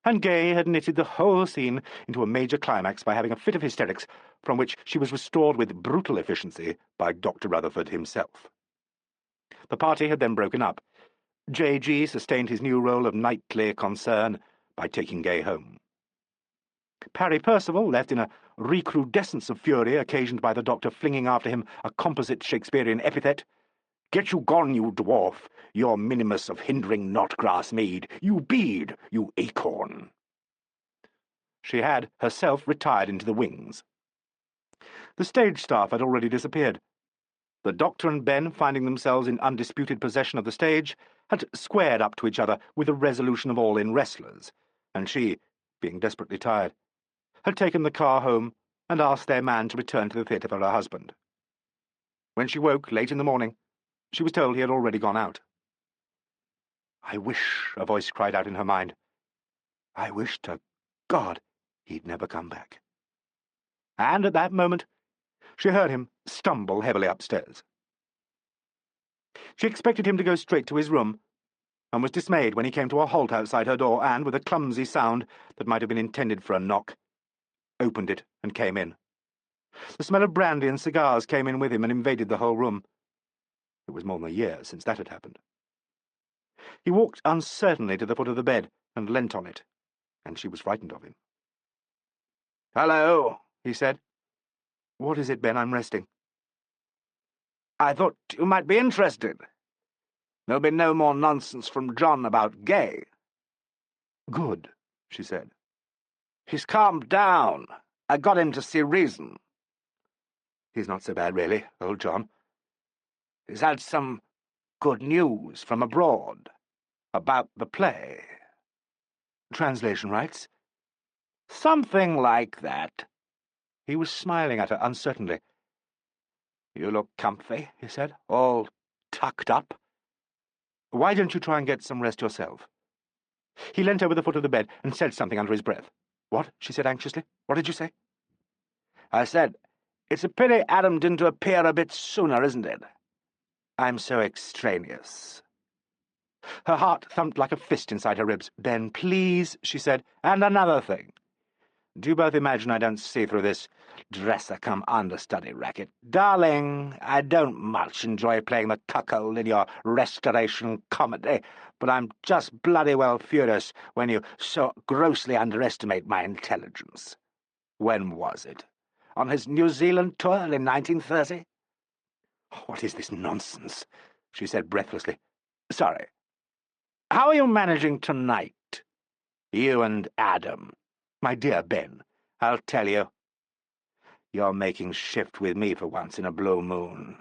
and Gay had knitted the whole scene into a major climax by having a fit of hysterics from which she was restored with brutal efficiency by Dr. Rutherford himself. The party had then broken up. J.G. sustained his new role of knightly concern by taking Gay home. Paddy Percival, left in a recrudescence of fury occasioned by the doctor flinging after him a composite Shakespearean epithet, "Get you gone, you dwarf, your minimus of hindering knot-grass mead, you bead, you acorn." She had herself retired into the wings. The stage staff had already disappeared. The doctor and Ben, finding themselves in undisputed possession of the stage, had squared up to each other with the resolution of all-in wrestlers, and she, being desperately tired, had taken the car home and asked their man to return to the theatre for her husband. When she woke late in the morning, she was told he had already gone out. "I wish," a voice cried out in her mind, "I wish to God he'd never come back." And at that moment she heard him stumble heavily upstairs. She expected him to go straight to his room, and was dismayed when he came to a halt outside her door and, with a clumsy sound that might have been intended for a knock, opened it and came in. The smell of brandy and cigars came in with him and invaded the whole room. It was more than a year since that had happened. He walked uncertainly to the foot of the bed and leant on it, and she was frightened of him. "Hello," he said. "What is it, Ben? I'm resting." "I thought you might be interested. There'll be no more nonsense from John about Gay." "Good," she said. "He's calmed down. I got him to see reason." "He's not so bad, really, old John." "He's had some good news from abroad about the play." "Translation rights?" "Something like that." He was smiling at her uncertainly. "You look comfy," he said, "all tucked up." "Why don't you try and get some rest yourself?" He leant over the foot of the bed and said something under his breath. "What?" she said anxiously. "What did you say?" I said, "It's a pity Adam didn't appear a bit sooner, isn't it? I'm so extraneous." Her heart thumped like a fist inside her ribs. "Ben, please," she said. "And another thing. Do you both imagine I don't see through this dresser-cum-understudy racket? Darling, I don't much enjoy playing the cuckold in your restoration comedy, but I'm just bloody well furious when you so grossly underestimate my intelligence. When was it? On his New Zealand tour in 1930? "What is this nonsense?" she said breathlessly. "Sorry. How are you managing tonight? You and Adam?" "My dear Ben, I'll tell you. You're making shift with me for once in a blue moon.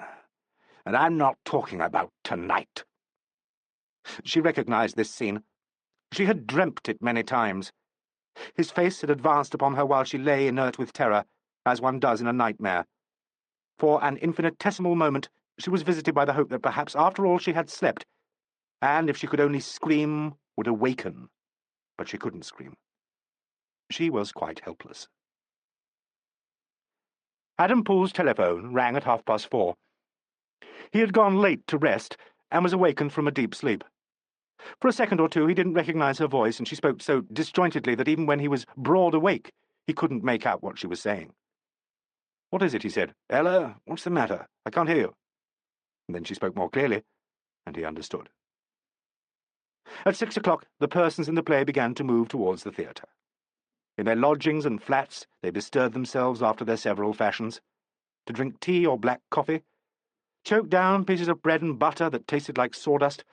And I'm not talking about tonight." She recognized this scene. She had dreamt it many times. His face had advanced upon her while she lay inert with terror, as one does in a nightmare. For an infinitesimal moment she was visited by the hope that perhaps after all she had slept, and if she could only scream, would awaken. But she couldn't scream. She was quite helpless. Adam Poole's telephone rang at 4:30. He had gone late to rest, and was awakened from a deep sleep. For a second or two he didn't recognize her voice, and she spoke so disjointedly that even when he was broad awake he couldn't make out what she was saying. "What is it?" he said. "Ella, what's the matter? I can't hear you." And then she spoke more clearly, and he understood. At 6 o'clock the persons in the play began to move towards the theatre. In their lodgings and flats they bestirred themselves after their several fashions, to drink tea or black coffee, choke down pieces of bread and butter that tasted like sawdust,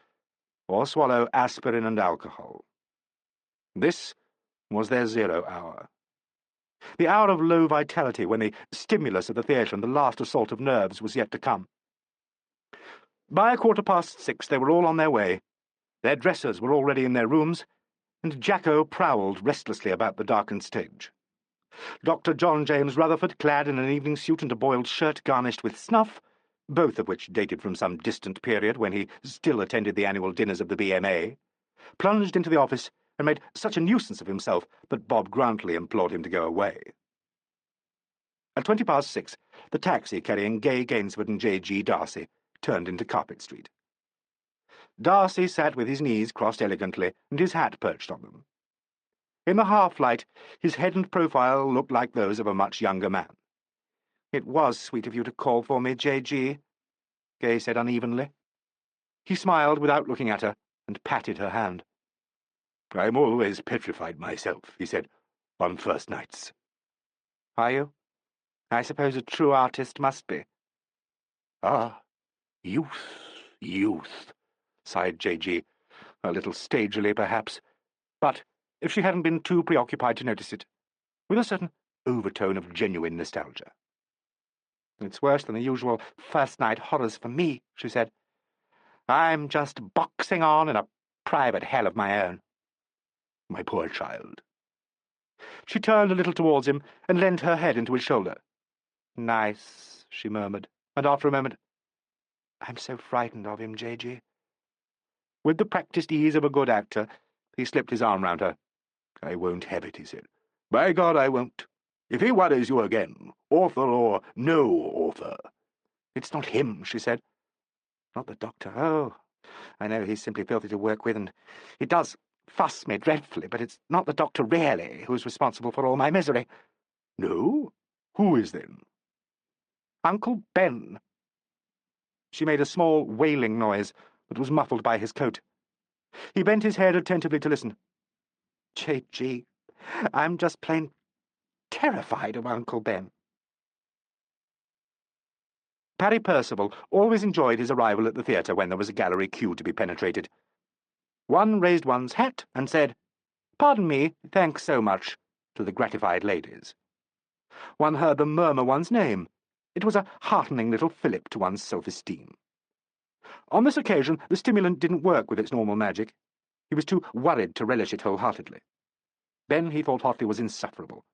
or swallow aspirin and alcohol. This was their 0 hour. The hour of low vitality, when the stimulus of the theatre and the last assault of nerves was yet to come. By 6:15 they were all on their way. Their dressers were already in their rooms, and Jacko prowled restlessly about the darkened stage. Dr. John James Rutherford, clad in an evening suit and a boiled shirt garnished with snuff, both of which dated from some distant period when he still attended the annual dinners of the BMA, plunged into the office and made such a nuisance of himself that Bob Grantley implored him to go away. At 6:20, the taxi carrying Gay Gainsford and J.G. Darcy turned into Carpet Street. Darcy sat with his knees crossed elegantly and his hat perched on them. In the half-light his head and profile looked like those of a much younger man. "It was sweet of you to call for me, J.G., Gay said unevenly. He smiled without looking at her and patted her hand. "I'm always petrified myself," he said, "on first nights." "Are you? I suppose a true artist must be." "Ah, youth," sighed J.G., a little stagily perhaps, but, if she hadn't been too preoccupied to notice it, with a certain overtone of genuine nostalgia. "It's worse than the usual first-night horrors for me," she said. "I'm just boxing on in a private hell of my own." "My poor child." She turned a little towards him and leaned her head into his shoulder. "Nice," she murmured, and after a moment, "I'm so frightened of him, J.G." With the practised ease of a good actor, he slipped his arm round her. "I won't have it," he said. "By God, I won't. If he worries you again, author or no author—" "It's not him," she said. "Not the doctor. Oh, I know he's simply filthy to work with, and he does fuss me dreadfully, but it's not the doctor really who's responsible for all my misery." "No? Who is then?" "Uncle Ben." She made a small wailing noise that was muffled by his coat. He bent his head attentively to listen. "J.G., I'm just plain terrified of Uncle Ben." Parry Percival always enjoyed his arrival at the theatre when there was a gallery queue to be penetrated. One raised one's hat and said, "Pardon me, thanks so much," to the gratified ladies. One heard them murmur one's name. It was a heartening little fillip to one's self-esteem. On this occasion the stimulant didn't work with its normal magic. He was too worried to relish it wholeheartedly. Ben, he thought hotly, was insufferable.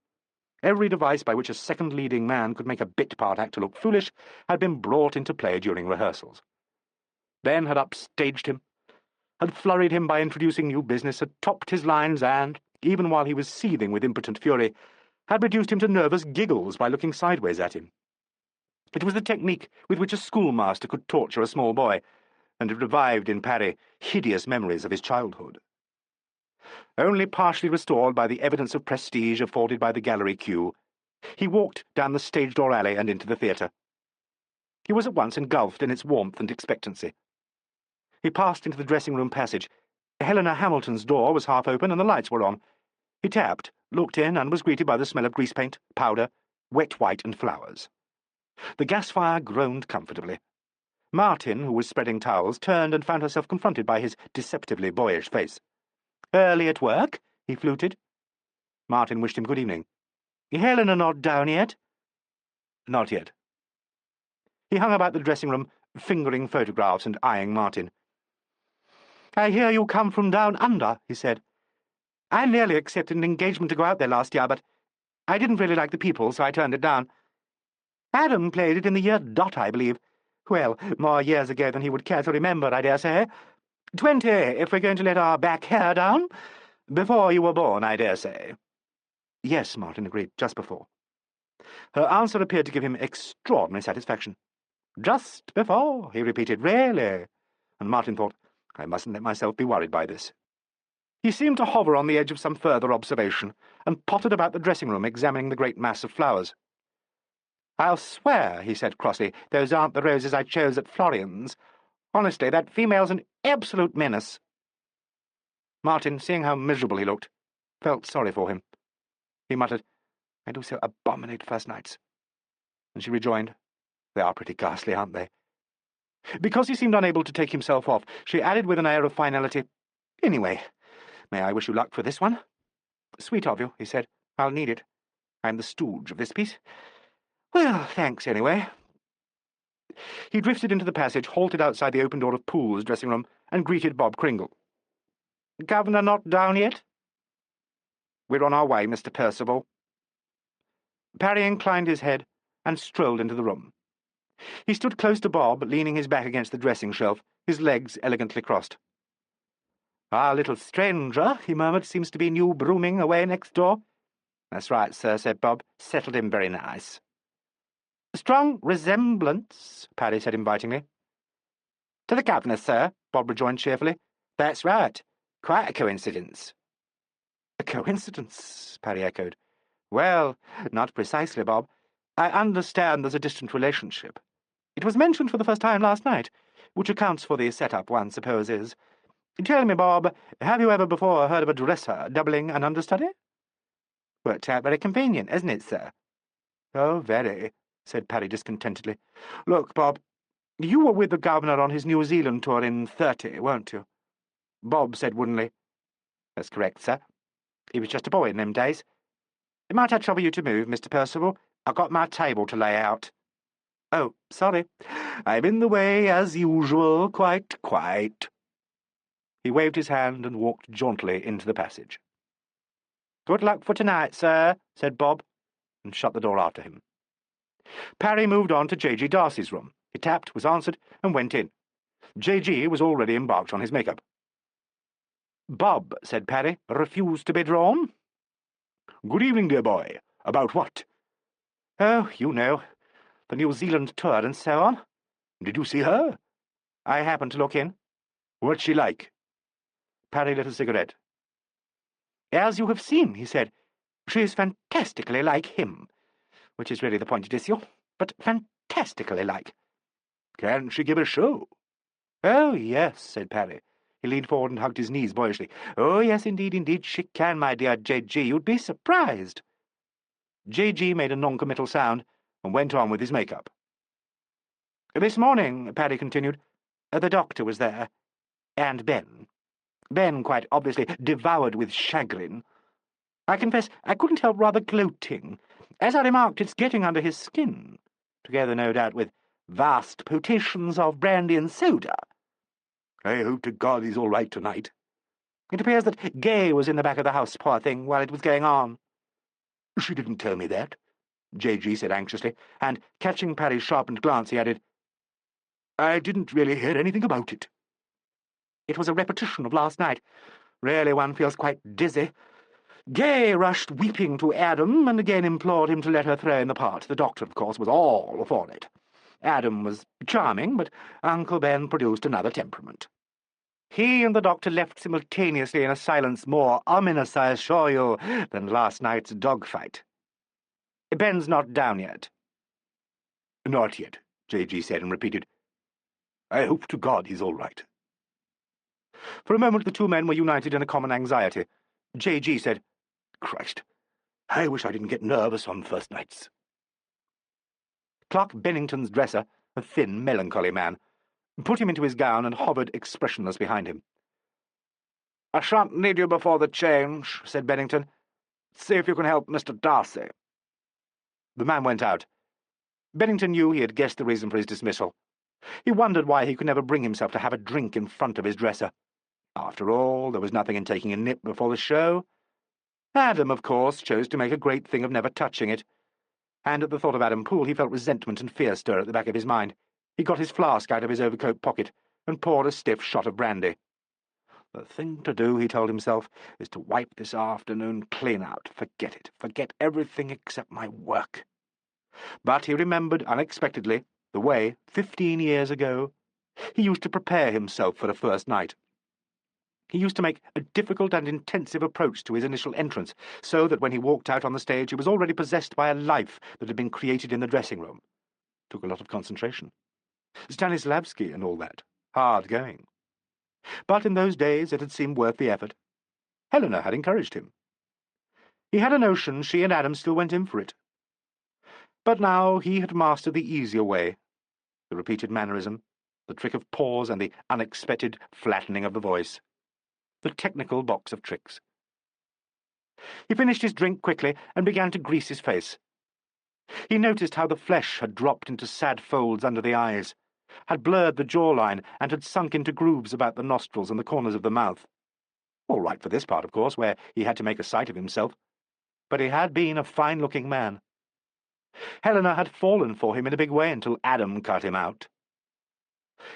Every device by which a second leading man could make a bit-part actor look foolish had been brought into play during rehearsals. Ben had upstaged him, had flurried him by introducing new business, had topped his lines, and, even while he was seething with impotent fury, had reduced him to nervous giggles by looking sideways at him. It was the technique with which a schoolmaster could torture a small boy, and it revived in Parry hideous memories of his childhood. Only partially restored by the evidence of prestige afforded by the gallery queue, he walked down the stage-door alley and into the theatre. He was at once engulfed in its warmth and expectancy. He passed into the dressing-room passage. Helena Hamilton's door was half open and the lights were on. He tapped, looked in, and was greeted by the smell of grease paint, powder, wet white, and flowers. The gas fire groaned comfortably. Martin, who was spreading towels, turned and found herself confronted by his deceptively boyish face. "Early at work?" he fluted. Martin wished him good evening. "Helena not down yet?" "Not yet." He hung about the dressing-room, fingering photographs and eyeing Martin. "I hear you come from down under," he said. "I nearly accepted an engagement to go out there last year, but I didn't really like the people, so I turned it down. Adam played it in the year dot, I believe. Well, more years ago than he would care to remember, I dare say. 20, if we're going to let our back hair down. Before you were born, I dare say." "Yes," Martin agreed, "just before." Her answer appeared to give him extraordinary satisfaction. "Just before," he repeated, "really?" And Martin thought, "I mustn't let myself be worried by this." He seemed to hover on the edge of some further observation, and pottered about the dressing-room, examining the great mass of flowers. "I'll swear," he said crossly, "those aren't the roses I chose at Florian's. Honestly, that female's an absolute menace." Martin, seeing how miserable he looked, felt sorry for him. He muttered, "I do so abominate first nights." And she rejoined, "They are pretty ghastly, aren't they?" Because he seemed unable to take himself off, she added with an air of finality, "Anyway, may I wish you luck for this one?" "Sweet of you," he said. "I'll need it. I'm the stooge of this piece. Well, thanks anyway." He drifted into the passage, halted outside the open door of Poole's dressing-room, and greeted Bob Kringle. "Governor not down yet?" "We're on our way, Mr. Percival." Parry inclined his head and strolled into the room. He stood close to Bob, leaning his back against the dressing shelf, his legs elegantly crossed. "Our little stranger," he murmured, "seems to be new brooming away next door." "That's right, sir," said Bob. "Settled him very nice." "Strong resemblance," Parry said invitingly. "To the governor, sir," Bob rejoined cheerfully. "That's right. Quite a coincidence." "A coincidence?" Parry echoed. "Well, not precisely, Bob. I understand there's a distant relationship. It was mentioned for the first time last night, which accounts for the set-up, one supposes. Tell me, Bob, have you ever before heard of a dresser doubling an understudy?" "Worked out very convenient, isn't it, sir?" "Oh, very," said Parry discontentedly. "Look, Bob, you were with the governor on his New Zealand tour in '30, weren't you?" Bob said woodenly, "That's correct, sir. He was just a boy in them days. Might I trouble you to move, Mr. Percival? I've got my table to lay out." "Oh, sorry. I'm in the way, as usual. Quite." He waved his hand and walked jauntily into the passage. "Good luck for tonight, sir," said Bob, and shut the door after him. Parry moved on to J.G. Darcy's room. He tapped, was answered, and went in. J.G. was already embarked on his makeup. "Bob," said Parry, "refused to be drawn?" "Good evening, dear boy. About what?" "Oh, you know, the New Zealand tour and so on." "Did you see her?" "I happened to look in." "What's she like?" Parry lit a cigarette. "As you have seen," he said, "she is fantastically like him, which is really the point at issue, but fantastically like." "Can she give a show?" "Oh, yes," said Parry. He leaned forward and hugged his knees boyishly. "Oh, yes, indeed, she can, my dear J.G. You'd be surprised." J.G. made a non-committal sound and went on with his makeup. "This morning," Parry continued, "the doctor was there, and Ben. Ben, quite obviously, devoured with chagrin. I confess I couldn't help rather gloating. As I remarked, it's getting under his skin, together, no doubt, with vast potations of brandy and soda." "I hope to God he's all right tonight." "It appears that Gay was in the back of the house, poor thing, while it was going on." "She didn't tell me that," J.G. said anxiously, and, catching Parry's sharpened glance, he added, "I didn't really hear anything about it." It was a repetition of last night. Really, one feels quite dizzy. Gay rushed weeping to Adam and again implored him to let her throw in the part. The doctor, of course, was all for it. Adam was charming, but Uncle Ben produced another temperament. He and the doctor left simultaneously in a silence more ominous, I assure you, than last night's dogfight. "Ben's not down yet." "Not yet," J.G. said, and repeated, "I hope to God he's all right." For a moment the two men were united in a common anxiety. J.G. said, "Christ, I wish I didn't get nervous on first nights." Clark Bennington's dresser, a thin, melancholy man, put him into his gown and hovered expressionless behind him. "I shan't need you before the change," said Bennington. "See if you can help Mr. Darcy." The man went out. Bennington knew he had guessed the reason for his dismissal. He wondered why he could never bring himself to have a drink in front of his dresser. After all, there was nothing in taking a nip before the show. Adam, of course, chose to make a great thing of never touching it. And at the thought of Adam Poole he felt resentment and fear stir at the back of his mind. He got his flask out of his overcoat pocket and poured a stiff shot of brandy. The thing to do, he told himself, is to wipe this afternoon clean out. Forget it. Forget everything except my work. But he remembered unexpectedly the way, 15 years ago, he used to prepare himself for a first night. He used to make a difficult and intensive approach to his initial entrance, so that when he walked out on the stage he was already possessed by a life that had been created in the dressing-room. Took a lot of concentration. Stanislavski and all that. Hard going. But in those days it had seemed worth the effort. Helena had encouraged him. He had a notion she and Adam still went in for it. But now he had mastered the easier way, the repeated mannerism, the trick of pause and the unexpected flattening of the voice. The technical box of tricks. He finished his drink quickly and began to grease his face. He noticed how the flesh had dropped into sad folds under the eyes, had blurred the jawline, and had sunk into grooves about the nostrils and the corners of the mouth. All right for this part, of course, where he had to make a sight of himself. But he had been a fine-looking man. Helena had fallen for him in a big way until Adam cut him out.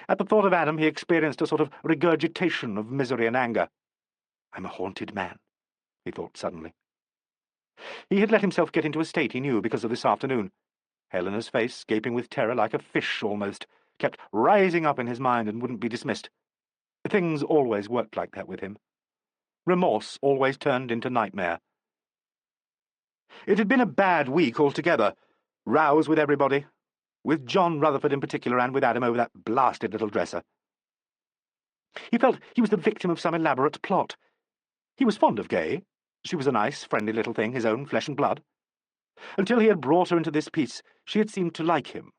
At the thought of Adam he experienced a sort of regurgitation of misery and anger. "I'm a haunted man," he thought suddenly. He had let himself get into a state he knew because of this afternoon. Helena's face, gaping with terror like a fish almost, kept rising up in his mind and wouldn't be dismissed. Things always worked like that with him. Remorse always turned into nightmare. It had been a bad week altogether. Rows with everybody, with John Rutherford in particular, and with Adam over that blasted little dresser. He felt he was the victim of some elaborate plot. He was fond of Gay. She was a nice, friendly little thing, his own flesh and blood. Until he had brought her into this piece, she had seemed to like him.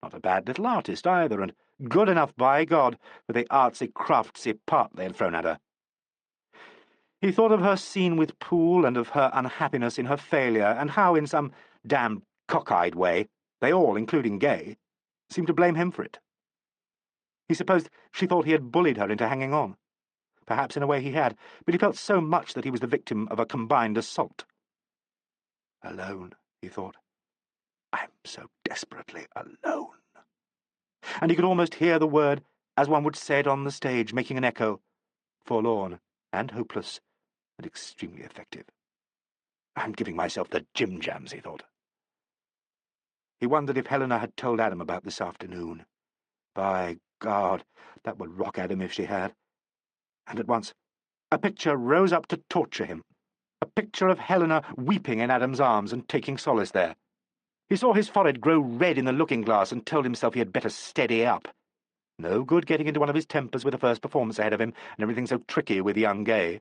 Not a bad little artist either, and good enough, by God, for the artsy, craftsy part they had thrown at her. He thought of her scene with Poole and of her unhappiness in her failure, and how, in some damned cockeyed way, they all, including Gay, seemed to blame him for it. He supposed she thought he had bullied her into hanging on. Perhaps in a way he had, but he felt so much that he was the victim of a combined assault. Alone, he thought. I'm so desperately alone. And he could almost hear the word, as one would say it on the stage, making an echo, forlorn and hopeless and extremely effective. I'm giving myself the jim-jams, he thought. He wondered if Helena had told Adam about this afternoon. By God, that would rock Adam if she had. And at once a picture rose up to torture him. A picture of Helena weeping in Adam's arms and taking solace there. He saw his forehead grow red in the looking-glass and told himself he had better steady up. No good getting into one of his tempers with the first performance ahead of him, and everything so tricky with young Gay.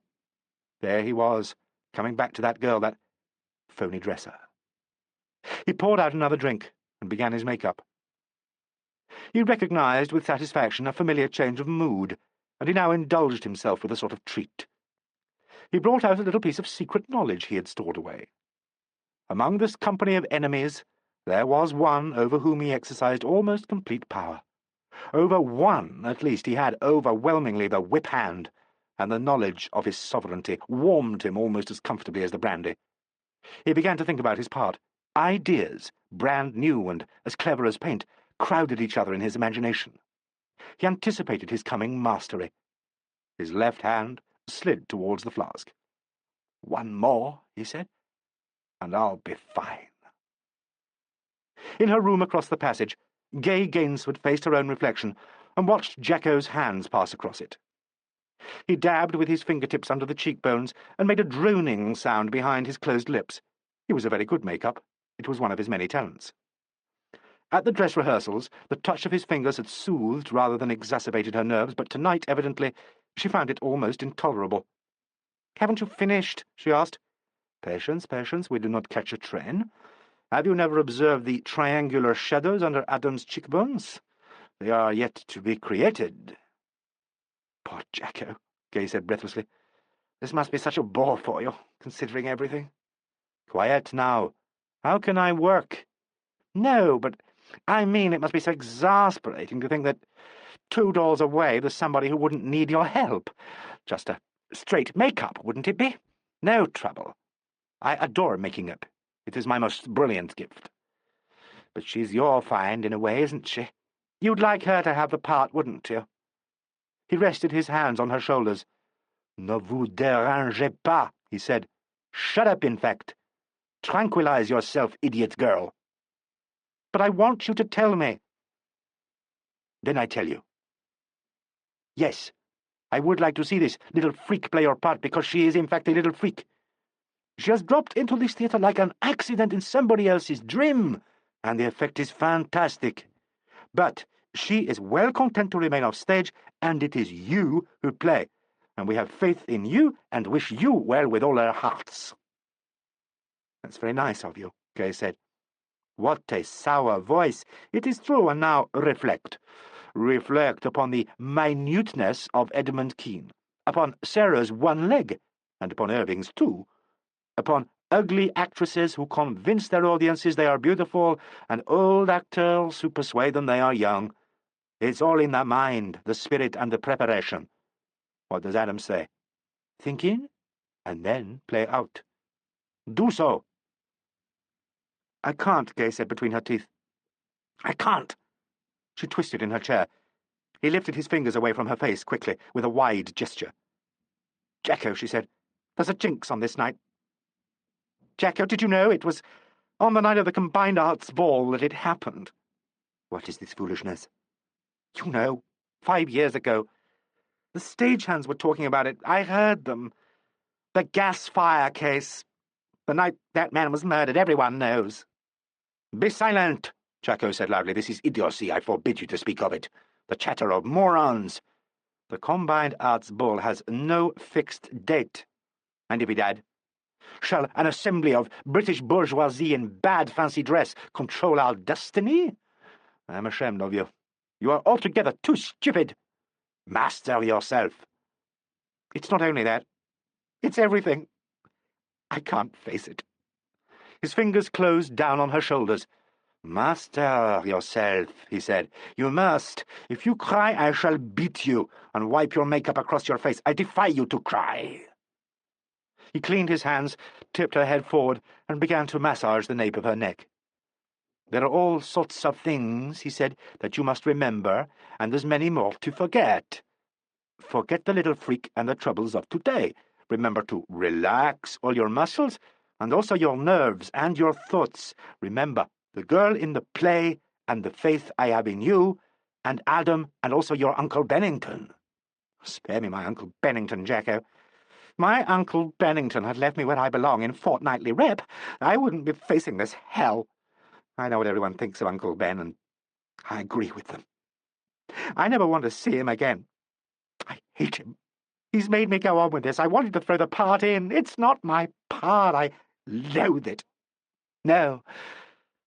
There he was, coming back to that girl, that phony dresser. He poured out another drink and began his make-up. He recognized with satisfaction a familiar change of mood, and he now indulged himself with a sort of treat. He brought out a little piece of secret knowledge he had stored away. Among this company of enemies, there was one over whom he exercised almost complete power. Over one, at least, he had overwhelmingly the whip hand, and the knowledge of his sovereignty warmed him almost as comfortably as the brandy. He began to think about his part. Ideas, brand new and as clever as paint, crowded each other in his imagination. He anticipated his coming mastery. His left hand slid towards the flask. "One more," he said, "and I'll be fine." In her room across the passage, Gay Gainsford faced her own reflection and watched Jacko's hands pass across it. He dabbed with his fingertips under the cheekbones and made a droning sound behind his closed lips. He was a very good make-up. It was one of his many talents. At the dress rehearsals, the touch of his fingers had soothed rather than exacerbated her nerves, but tonight, evidently, she found it almost intolerable. "Haven't you finished?" she asked. "Patience, patience, we do not catch a train. Have you never observed the triangular shadows under Adam's cheekbones? They are yet to be created." "Poor Jacko," Gay said breathlessly. "This must be such a bore for you, considering everything." "Quiet now. How can I work?" "No, but I mean it must be so exasperating to think that 2 doors away there's somebody who wouldn't need your help. Just a straight make-up, wouldn't it be? No trouble. I adore making up. It is my most brilliant gift. But she's your find in a way, isn't she? You'd like her to have the part, wouldn't you?" He rested his hands on her shoulders. "Ne vous dérangez pas," he said. "Shut up, in fact. Tranquilize yourself, idiot girl." "But I want you to tell me." "Then I tell you. Yes, I would like to see this little freak play your part, because she is in fact a little freak. She has dropped into this theatre like an accident in somebody else's dream, and the effect is fantastic. But she is well content to remain off stage, and it is you who play, and we have faith in you and wish you well with all our hearts." "That's very nice of you," Gay said. "What a sour voice! It is true, and now reflect. Reflect upon the minuteness of Edmund Kean, upon Sarah's one leg, and upon Irving's too, upon ugly actresses who convince their audiences they are beautiful, and old actors who persuade them they are young. It's all in the mind, the spirit, and the preparation. What does Adam say? Think in, and then play out. Do so." "I can't," Gay said between her teeth. "I can't." She twisted in her chair. He lifted his fingers away from her face quickly, with a wide gesture. "Jacko," she said, "there's a jinx on this night. Jacko, did you know it was on the night of the Combined Arts Ball that it happened?" "What is this foolishness?" "You know, 5 years ago. The stagehands were talking about it. I heard them. The gas fire case. The night that man was murdered, everyone knows." "Be silent," Jacko said loudly. "This is idiocy. I forbid you to speak of it. The chatter of morons. The Combined Arts Ball has no fixed date. And if it had, shall an assembly of British bourgeoisie in bad fancy dress control our destiny? I am ashamed of you. You are altogether too stupid. Master yourself." "It's not only that. It's everything. I can't face it." His fingers closed down on her shoulders. "Master yourself," he said. "You must. If you cry, I shall beat you and wipe your makeup across your face. I defy you to cry." He cleaned his hands, tipped her head forward, and began to massage the nape of her neck. "There are all sorts of things," he said, "that you must remember, and there's many more to forget. Forget the little freak and the troubles of today. Remember to relax all your muscles, and also your nerves and your thoughts. Remember the girl in the play, and the faith I have in you, and Adam, and also your Uncle Bennington." "Spare me my Uncle Bennington, Jacko. My Uncle Bennington had left me where I belong in fortnightly rep. I wouldn't be facing this hell. I know what everyone thinks of Uncle Ben, and I agree with them. I never want to see him again. I hate him. He's made me go on with this. I wanted to throw the part in. It's not my part. I loathe it. No,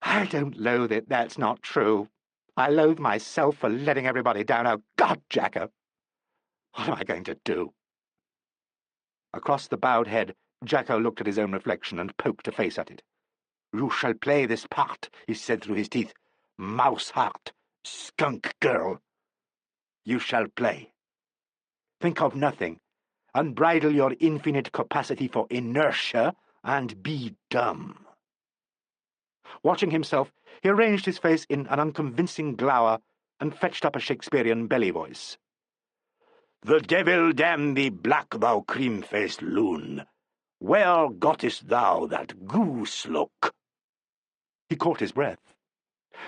I don't loathe it. That's not true. I loathe myself for letting everybody down. Oh, God, Jacko! What am I going to do?" Across the bowed head, Jacko looked at his own reflection and poked a face at it. "You shall play this part," he said through his teeth. "Mouse-heart, skunk girl. You shall play. Think of nothing. Unbridle your infinite capacity for inertia, and be dumb." Watching himself, he arranged his face in an unconvincing glower and fetched up a Shakespearean belly voice. "The devil damn thee, black thou cream-faced loon! Where gottest thou that goose look?" He caught his breath.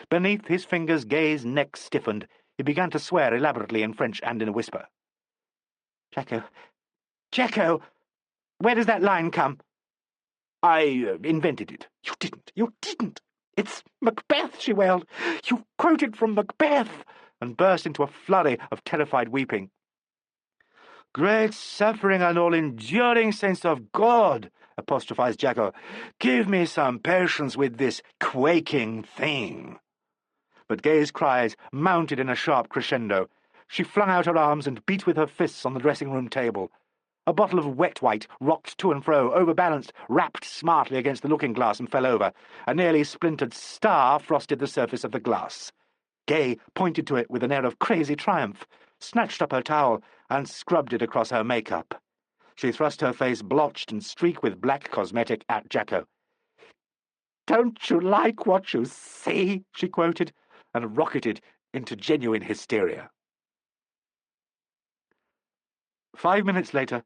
Beneath his fingers' gaze neck stiffened. He began to swear elaborately in French and in a whisper. Jacko, where does that line come?" "I invented it." You didn't! It's Macbeth," she wailed. "You quoted from Macbeth," and burst into a flurry of terrified weeping. "Great suffering and all-enduring saints of God," apostrophized Jacko. "Give me some patience with this quaking thing." But Gay's cries mounted in a sharp crescendo. She flung out her arms and beat with her fists on the dressing-room table. A bottle of wet white rocked to and fro, overbalanced, rapped smartly against the looking-glass and fell over. A nearly splintered star frosted the surface of the glass. Gay pointed to it with an air of crazy triumph, snatched up her towel, and scrubbed it across her makeup. She thrust her face blotched and streaked with black cosmetic at Jacko. "Don't you like what you see?" she quoted, and rocketed into genuine hysteria. 5 minutes later,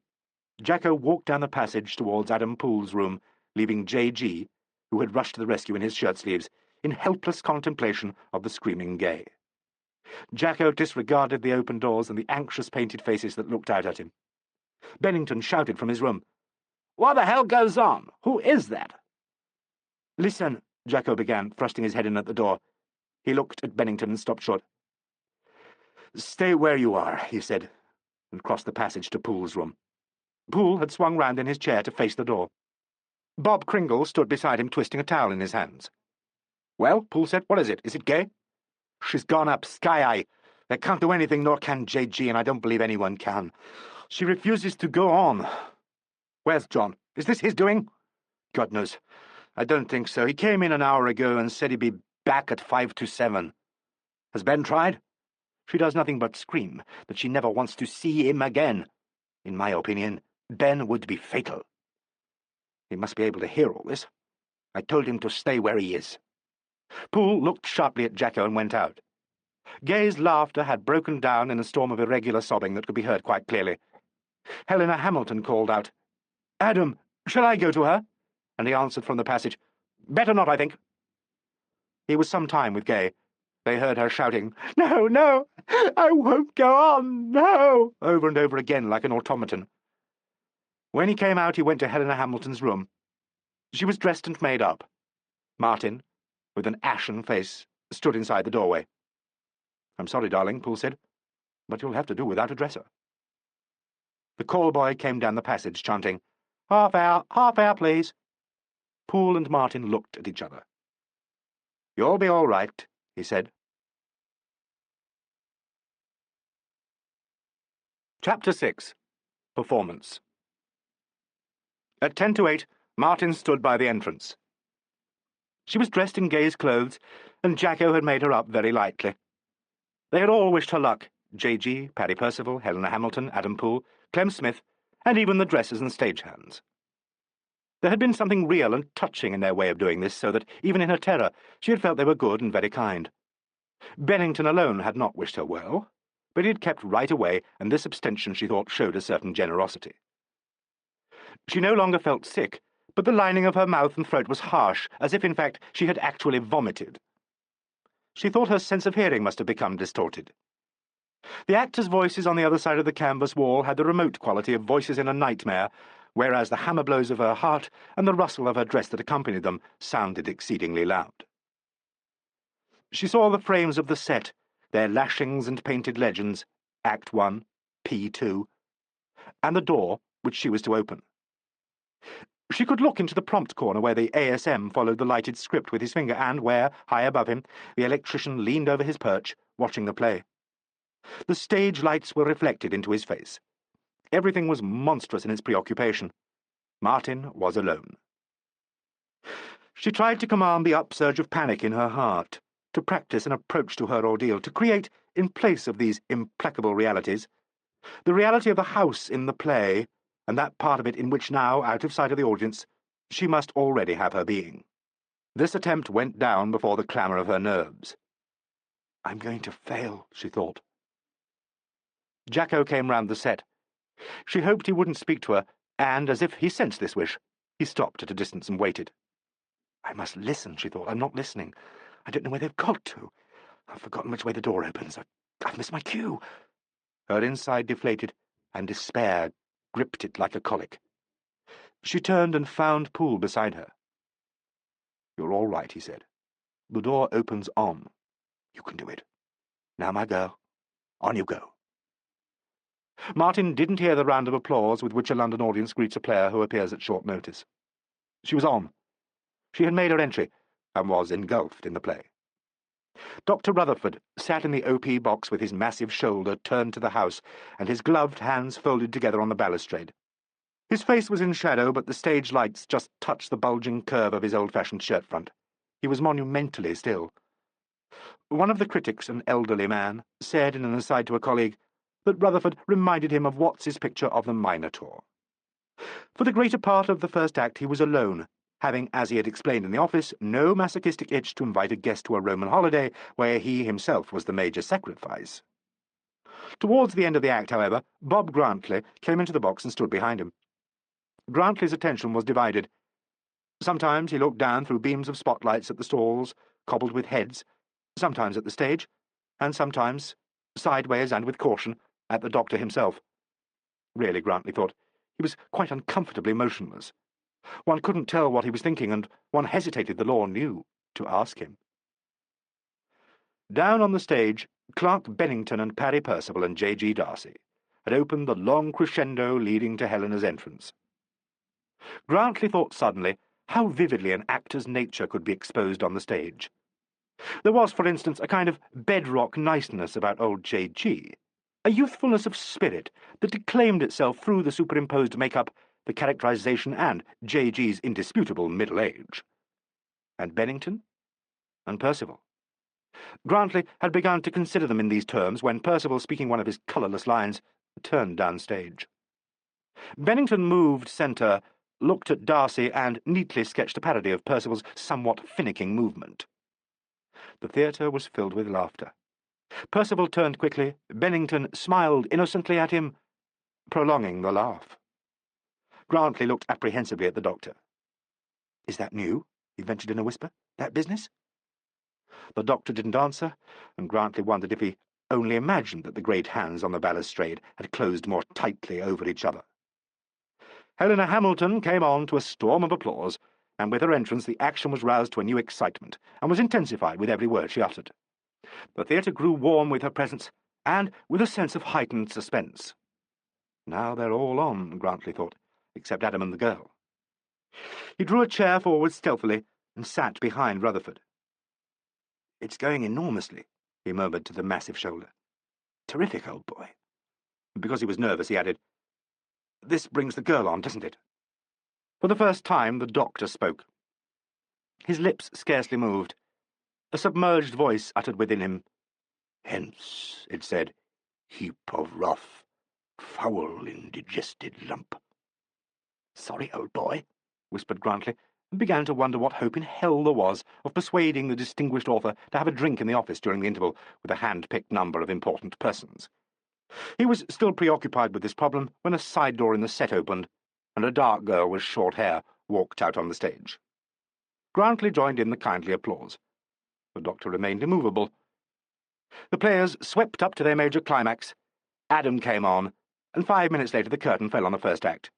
Jacko walked down the passage towards Adam Poole's room, leaving J.G., who had rushed to the rescue in his shirt-sleeves, in helpless contemplation of the screaming Gay. Jacko disregarded the open doors and the anxious painted faces that looked out at him. Bennington shouted from his room, "What the hell goes on? Who is that?" "Listen," Jacko began, thrusting his head in at the door. He looked at Bennington and stopped short. "Stay where you are," he said, and crossed the passage to Poole's room. Poole had swung round in his chair to face the door. Bob Kringle stood beside him, twisting a towel in his hands. "Well," Poole said, "what is it? Is it Gay?" "She's gone up sky-high. They can't do anything, nor can J.G., and I don't believe anyone can. She refuses to go on." "Where's John? Is this his doing?" "God knows. I don't think so. He came in an hour ago and said he'd be back at 5 to 7. Has Ben tried?" "She does nothing but scream that she never wants to see him again. In my opinion, Ben would be fatal. He must be able to hear all this. I told him to stay where he is." Poole looked sharply at Jacko and went out. Gay's laughter had broken down in a storm of irregular sobbing that could be heard quite clearly. Helena Hamilton called out, "Adam, shall I go to her?" And he answered from the passage, "Better not, I think." He was some time with Gay. They heard her shouting, "No, no, I won't go on, no," over and over again like an automaton. When he came out, he went to Helena Hamilton's room. She was dressed and made up. Martin, with an ashen face, stood inside the doorway. "I'm sorry, darling," Poole said, "but you'll have to do without a dresser." The call boy came down the passage, chanting, half hour, please." Poole and Martin looked at each other. "You'll be all right," he said. Chapter 6. Performance. At 10 to 8, Martin stood by the entrance. She was dressed in Gay's clothes, and Jacko had made her up very lightly. They had all wished her luck, J.G., Paddy Percival, Helena Hamilton, Adam Poole, Clem Smith, and even the dressers and stagehands. There had been something real and touching in their way of doing this, so that, even in her terror, she had felt they were good and very kind. Bennington alone had not wished her well, but he had kept right away, and this abstention, she thought, showed a certain generosity. She no longer felt sick, but the lining of her mouth and throat was harsh, as if, in fact, she had actually vomited. She thought her sense of hearing must have become distorted. The actors' voices on the other side of the canvas wall had the remote quality of voices in a nightmare, whereas the hammer blows of her heart and the rustle of her dress that accompanied them sounded exceedingly loud. She saw the frames of the set, their lashings and painted legends, Act 1, P2, and the door which she was to open. She could look into the prompt corner where the ASM followed the lighted script with his finger, and where, high above him, the electrician leaned over his perch, watching the play. The stage lights were reflected into his face. Everything was monstrous in its preoccupation. Martin was alone. She tried to command the upsurge of panic in her heart, to practice an approach to her ordeal, to create, in place of these implacable realities, the reality of the house in the play, and that part of it in which now, out of sight of the audience, she must already have her being. This attempt went down before the clamour of her nerves. "I'm going to fail," she thought. Jacko came round the set. She hoped he wouldn't speak to her, and, as if he sensed this wish, he stopped at a distance and waited. I must listen, she thought. I'm not listening. I don't know where they've got to. I've forgotten which way the door opens. I've missed my cue. Her inside deflated, and despair gripped it like a colic. She turned and found Poole beside her. You're all right, he said. The door opens on. You can do it. Now, my girl, on you go. Martin didn't hear the round of applause with which a London audience greets a player who appears at short notice. She was on. She had made her entry, and was engulfed in the play. Dr. Rutherford sat in the OP box with his massive shoulder turned to the house, and his gloved hands folded together on the balustrade. His face was in shadow, but the stage lights just touched the bulging curve of his old-fashioned shirt front. He was monumentally still. One of the critics, an elderly man, said in an aside to a colleague that Rutherford reminded him of Watts's picture of the Minotaur. For the greater part of the first act he was alone, having, as he had explained in the office, no masochistic itch to invite a guest to a Roman holiday where he himself was the major sacrifice. Towards the end of the act, however, Bob Grantley came into the box and stood behind him. Grantley's attention was divided. Sometimes he looked down through beams of spotlights at the stalls, cobbled with heads, sometimes at the stage, and sometimes, sideways and with caution, at the doctor himself. Really, Grantley thought, he was quite uncomfortably motionless. One couldn't tell what he was thinking, and one hesitated, the law knew, to ask him. Down on the stage, Clark Bennington and Parry Percival and J.G. Darcy had opened the long crescendo leading to Helena's entrance. Grantley thought suddenly how vividly an actor's nature could be exposed on the stage. There was, for instance, a kind of bedrock niceness about old J.G., a youthfulness of spirit that declaimed itself through the superimposed makeup, the characterization, and J.G.'s indisputable middle age. And Bennington? And Percival? Grantley had begun to consider them in these terms when Percival, speaking one of his colourless lines, turned downstage. Bennington moved centre, looked at Darcy, and neatly sketched a parody of Percival's somewhat finicking movement. The theatre was filled with laughter. Percival turned quickly. Bennington smiled innocently at him, prolonging the laugh. Grantley looked apprehensively at the doctor. "Is that new?" he ventured in a whisper. "That business?" The doctor didn't answer, and Grantley wondered if he only imagined that the great hands on the balustrade had closed more tightly over each other. Helena Hamilton came on to a storm of applause, and with her entrance the action was roused to a new excitement, and was intensified with every word she uttered. The theatre grew warm with her presence, and with a sense of heightened suspense. Now they're all on, Grantley thought, except Adam and the girl. He drew a chair forward stealthily and sat behind Rutherford. "It's going enormously," he murmured to the massive shoulder. "Terrific, old boy." Because he was nervous, he added, "This brings the girl on, doesn't it?" For the first time, the doctor spoke. His lips scarcely moved. A submerged voice uttered within him. "Hence," it said, "heap of wrath, foul indigested lump." "Sorry, old boy," whispered Grantley, and began to wonder what hope in hell there was of persuading the distinguished author to have a drink in the office during the interval with a hand-picked number of important persons. He was still preoccupied with this problem when a side door in the set opened, and a dark girl with short hair walked out on the stage. Grantley joined in the kindly applause. The doctor remained immovable. The players swept up to their major climax. Adam came on, and 5 minutes later the curtain fell on the first act.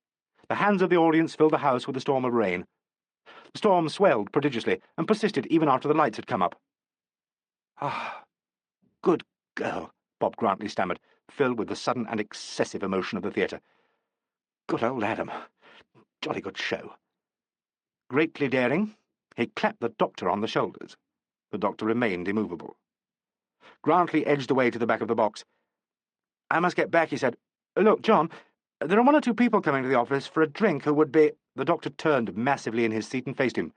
The hands of the audience filled the house with a storm of rain. The storm swelled prodigiously, and persisted even after the lights had come up. "Ah, good girl," Bob Grantley stammered, filled with the sudden and excessive emotion of the theatre. "Good old Adam. Jolly good show." Greatly daring, he clapped the doctor on the shoulders. The doctor remained immovable. Grantley edged away to the back of the box. "I must get back," he said. "Look, John, there are 1 or 2 people coming to the office for a drink who would be—" The doctor turned massively in his seat and faced him.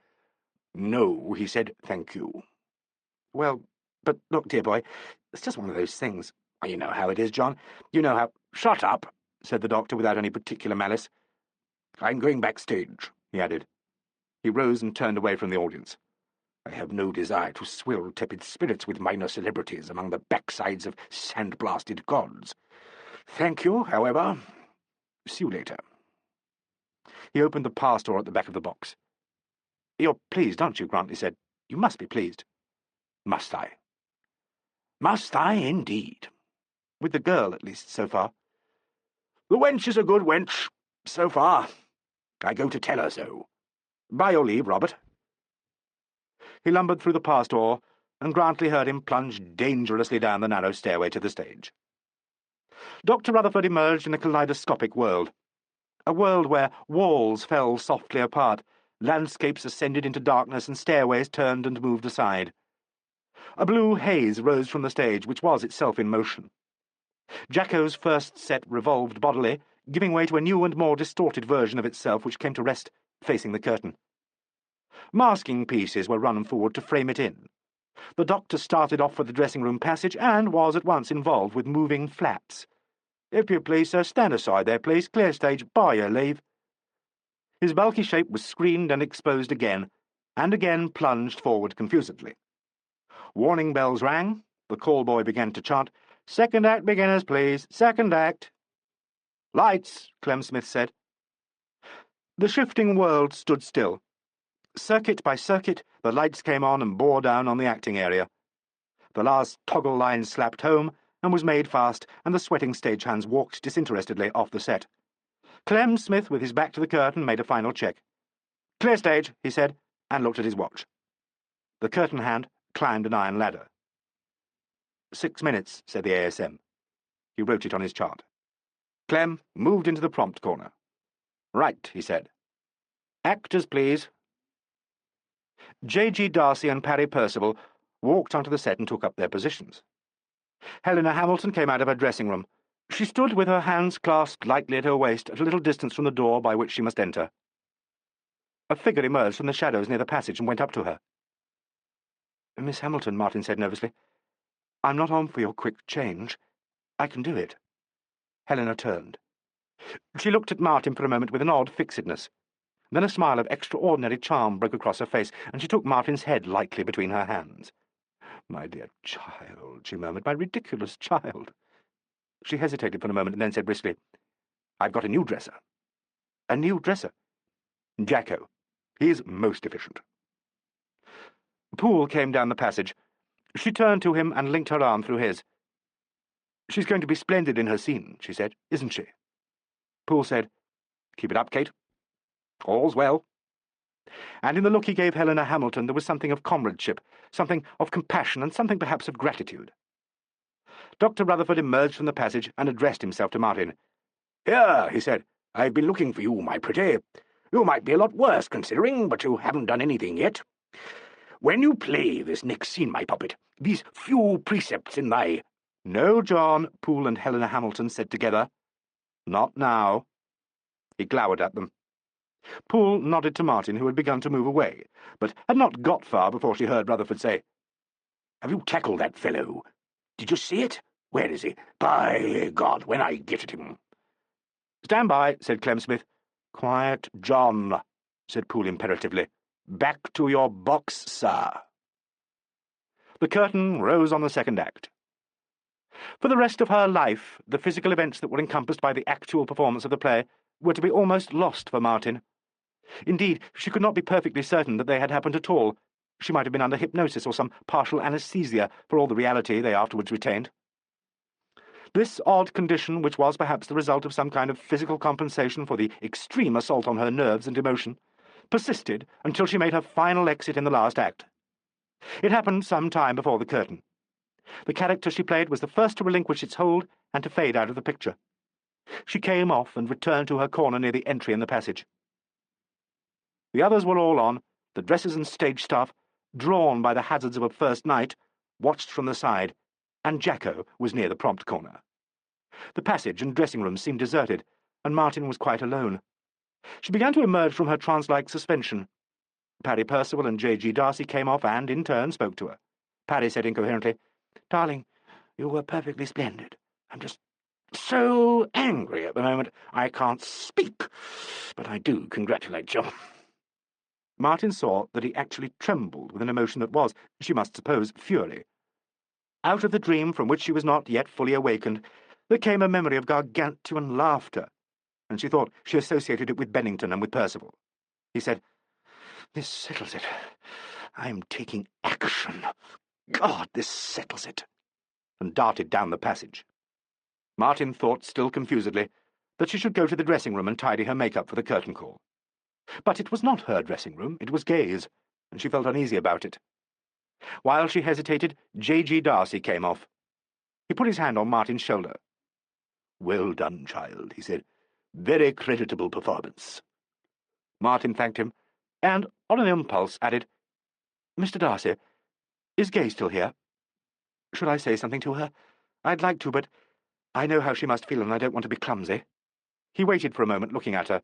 "No," he said, "thank you." "Well, but look, dear boy, it's just one of those things. You know how it is, John. You know how—" "Shut up," said the doctor without any particular malice. "I'm going backstage," he added. He rose and turned away from the audience. "I have no desire to swill tepid spirits with minor celebrities among the backsides of sandblasted gods. Thank you, however. See you later. He opened the pass door at the back of the box. "You're pleased, aren't you?" Grantley said. "You must be pleased." Must I? Must I, indeed? With the girl, at least, so far. The wench is a good wench, so far. I go to tell her so. By your leave, Robert. He lumbered through the pass door, and Grantley heard him plunge dangerously down the narrow stairway to the stage. Dr. Rutherford emerged in a kaleidoscopic world. A world where walls fell softly apart, landscapes ascended into darkness, and stairways turned and moved aside. A blue haze rose from the stage, which was itself in motion. Jacko's first set revolved bodily, giving way to a new and more distorted version of itself, which came to rest facing the curtain. Masking pieces were run forward to frame it in. The doctor started off for the dressing-room passage and was at once involved with moving flaps. "If you please, sir, stand aside there, please. Clear stage, by your leave." His bulky shape was screened and exposed again, and again plunged forward confusedly. Warning bells rang. The call boy began to chant, "Second act beginners, please. Second act." "Lights," Clem Smith said. The shifting world stood still. Circuit by circuit, the lights came on and bore down on the acting area. The last toggle line slapped home and was made fast, and the sweating stagehands walked disinterestedly off the set. Clem Smith, with his back to the curtain, made a final check. "Clear stage," he said, and looked at his watch. The curtain hand climbed an iron ladder. 6 minutes, said the ASM. He wrote it on his chart. Clem moved into the prompt corner. "Right," he said. "Actors, please." J.G. Darcy and Parry Percival walked onto the set and took up their positions. Helena Hamilton came out of her dressing-room. She stood with her hands clasped lightly at her waist at a little distance from the door by which she must enter. A figure emerged from the shadows near the passage and went up to her. "Miss Hamilton," Martin said nervously, "I'm not on for your quick change. I can do it." Helena turned. She looked at Martin for a moment with an odd fixedness. Then a smile of extraordinary charm broke across her face, and she took Martin's head lightly between her hands. "My dear child," she murmured, "my ridiculous child." She hesitated for a moment and then said briskly, "I've got a new dresser." "A new dresser?" "Jacko. He's most efficient." Poole came down the passage. She turned to him and linked her arm through his. "She's going to be splendid in her scene," she said, "isn't she?" Poole said, "Keep it up, Kate. All's well." And in the look he gave Helena Hamilton there was something of comradeship, something of compassion, and something perhaps of gratitude. Dr. Rutherford emerged from the passage and addressed himself to Martin. "Here," he said, "I've been looking for you, my pretty. You might be a lot worse, considering, but you haven't done anything yet. When you play this next scene, my puppet, these few precepts in thy—" "No, John," Poole and Helena Hamilton said together. "Not now." He glowered at them. Poole nodded to Martin, who had begun to move away, but had not got far before she heard Rutherford say, "Have you tackled that fellow? Did you see it? Where is he? By God, when I get at him." "Stand by," said Clem Smith. "Quiet, John," said Poole imperatively. "Back to your box, sir." The curtain rose on the second act. For the rest of her life, the physical events that were encompassed by the actual performance of the play were to be almost lost for Martin. Indeed, she could not be perfectly certain that they had happened at all. She might have been under hypnosis or some partial anaesthesia, for all the reality they afterwards retained. This odd condition, which was perhaps the result of some kind of physical compensation for the extreme assault on her nerves and emotion, persisted until she made her final exit in the last act. It happened some time before the curtain. The character she played was the first to relinquish its hold and to fade out of the picture. She came off and returned to her corner near the entry in the passage. The others were all on, the dressers and stage staff, drawn by the hazards of a first night, watched from the side, and Jacko was near the prompt corner. The passage and dressing-room seemed deserted, and Martin was quite alone. She began to emerge from her trance-like suspension. Parry Percival and J.G. Darcy came off and, in turn, spoke to her. Parry said incoherently, "Darling, you were perfectly splendid. I'm just so angry at the moment. I can't speak, but I do congratulate you." Martin saw that he actually trembled with an emotion that was, she must suppose, fury. Out of the dream from which she was not yet fully awakened, There came a memory of gargantuan laughter, and she thought she associated it with Bennington and with Percival. He said, "This settles it. I'm taking action. God, this settles it," and darted down the passage. Martin thought, still confusedly, that she should go to the dressing-room and tidy her makeup for the curtain call. But it was not her dressing-room, it was Gay's, and she felt uneasy about it. While she hesitated, J.G. Darcy came off. He put his hand on Martin's shoulder. "Well done, child," he said. "Very creditable performance." Martin thanked him, and, on an impulse, added, "Mr. Darcy, is Gay still here? Should I say something to her? I'd like to, but I know how she must feel, and I don't want to be clumsy." He waited for a moment, looking at her.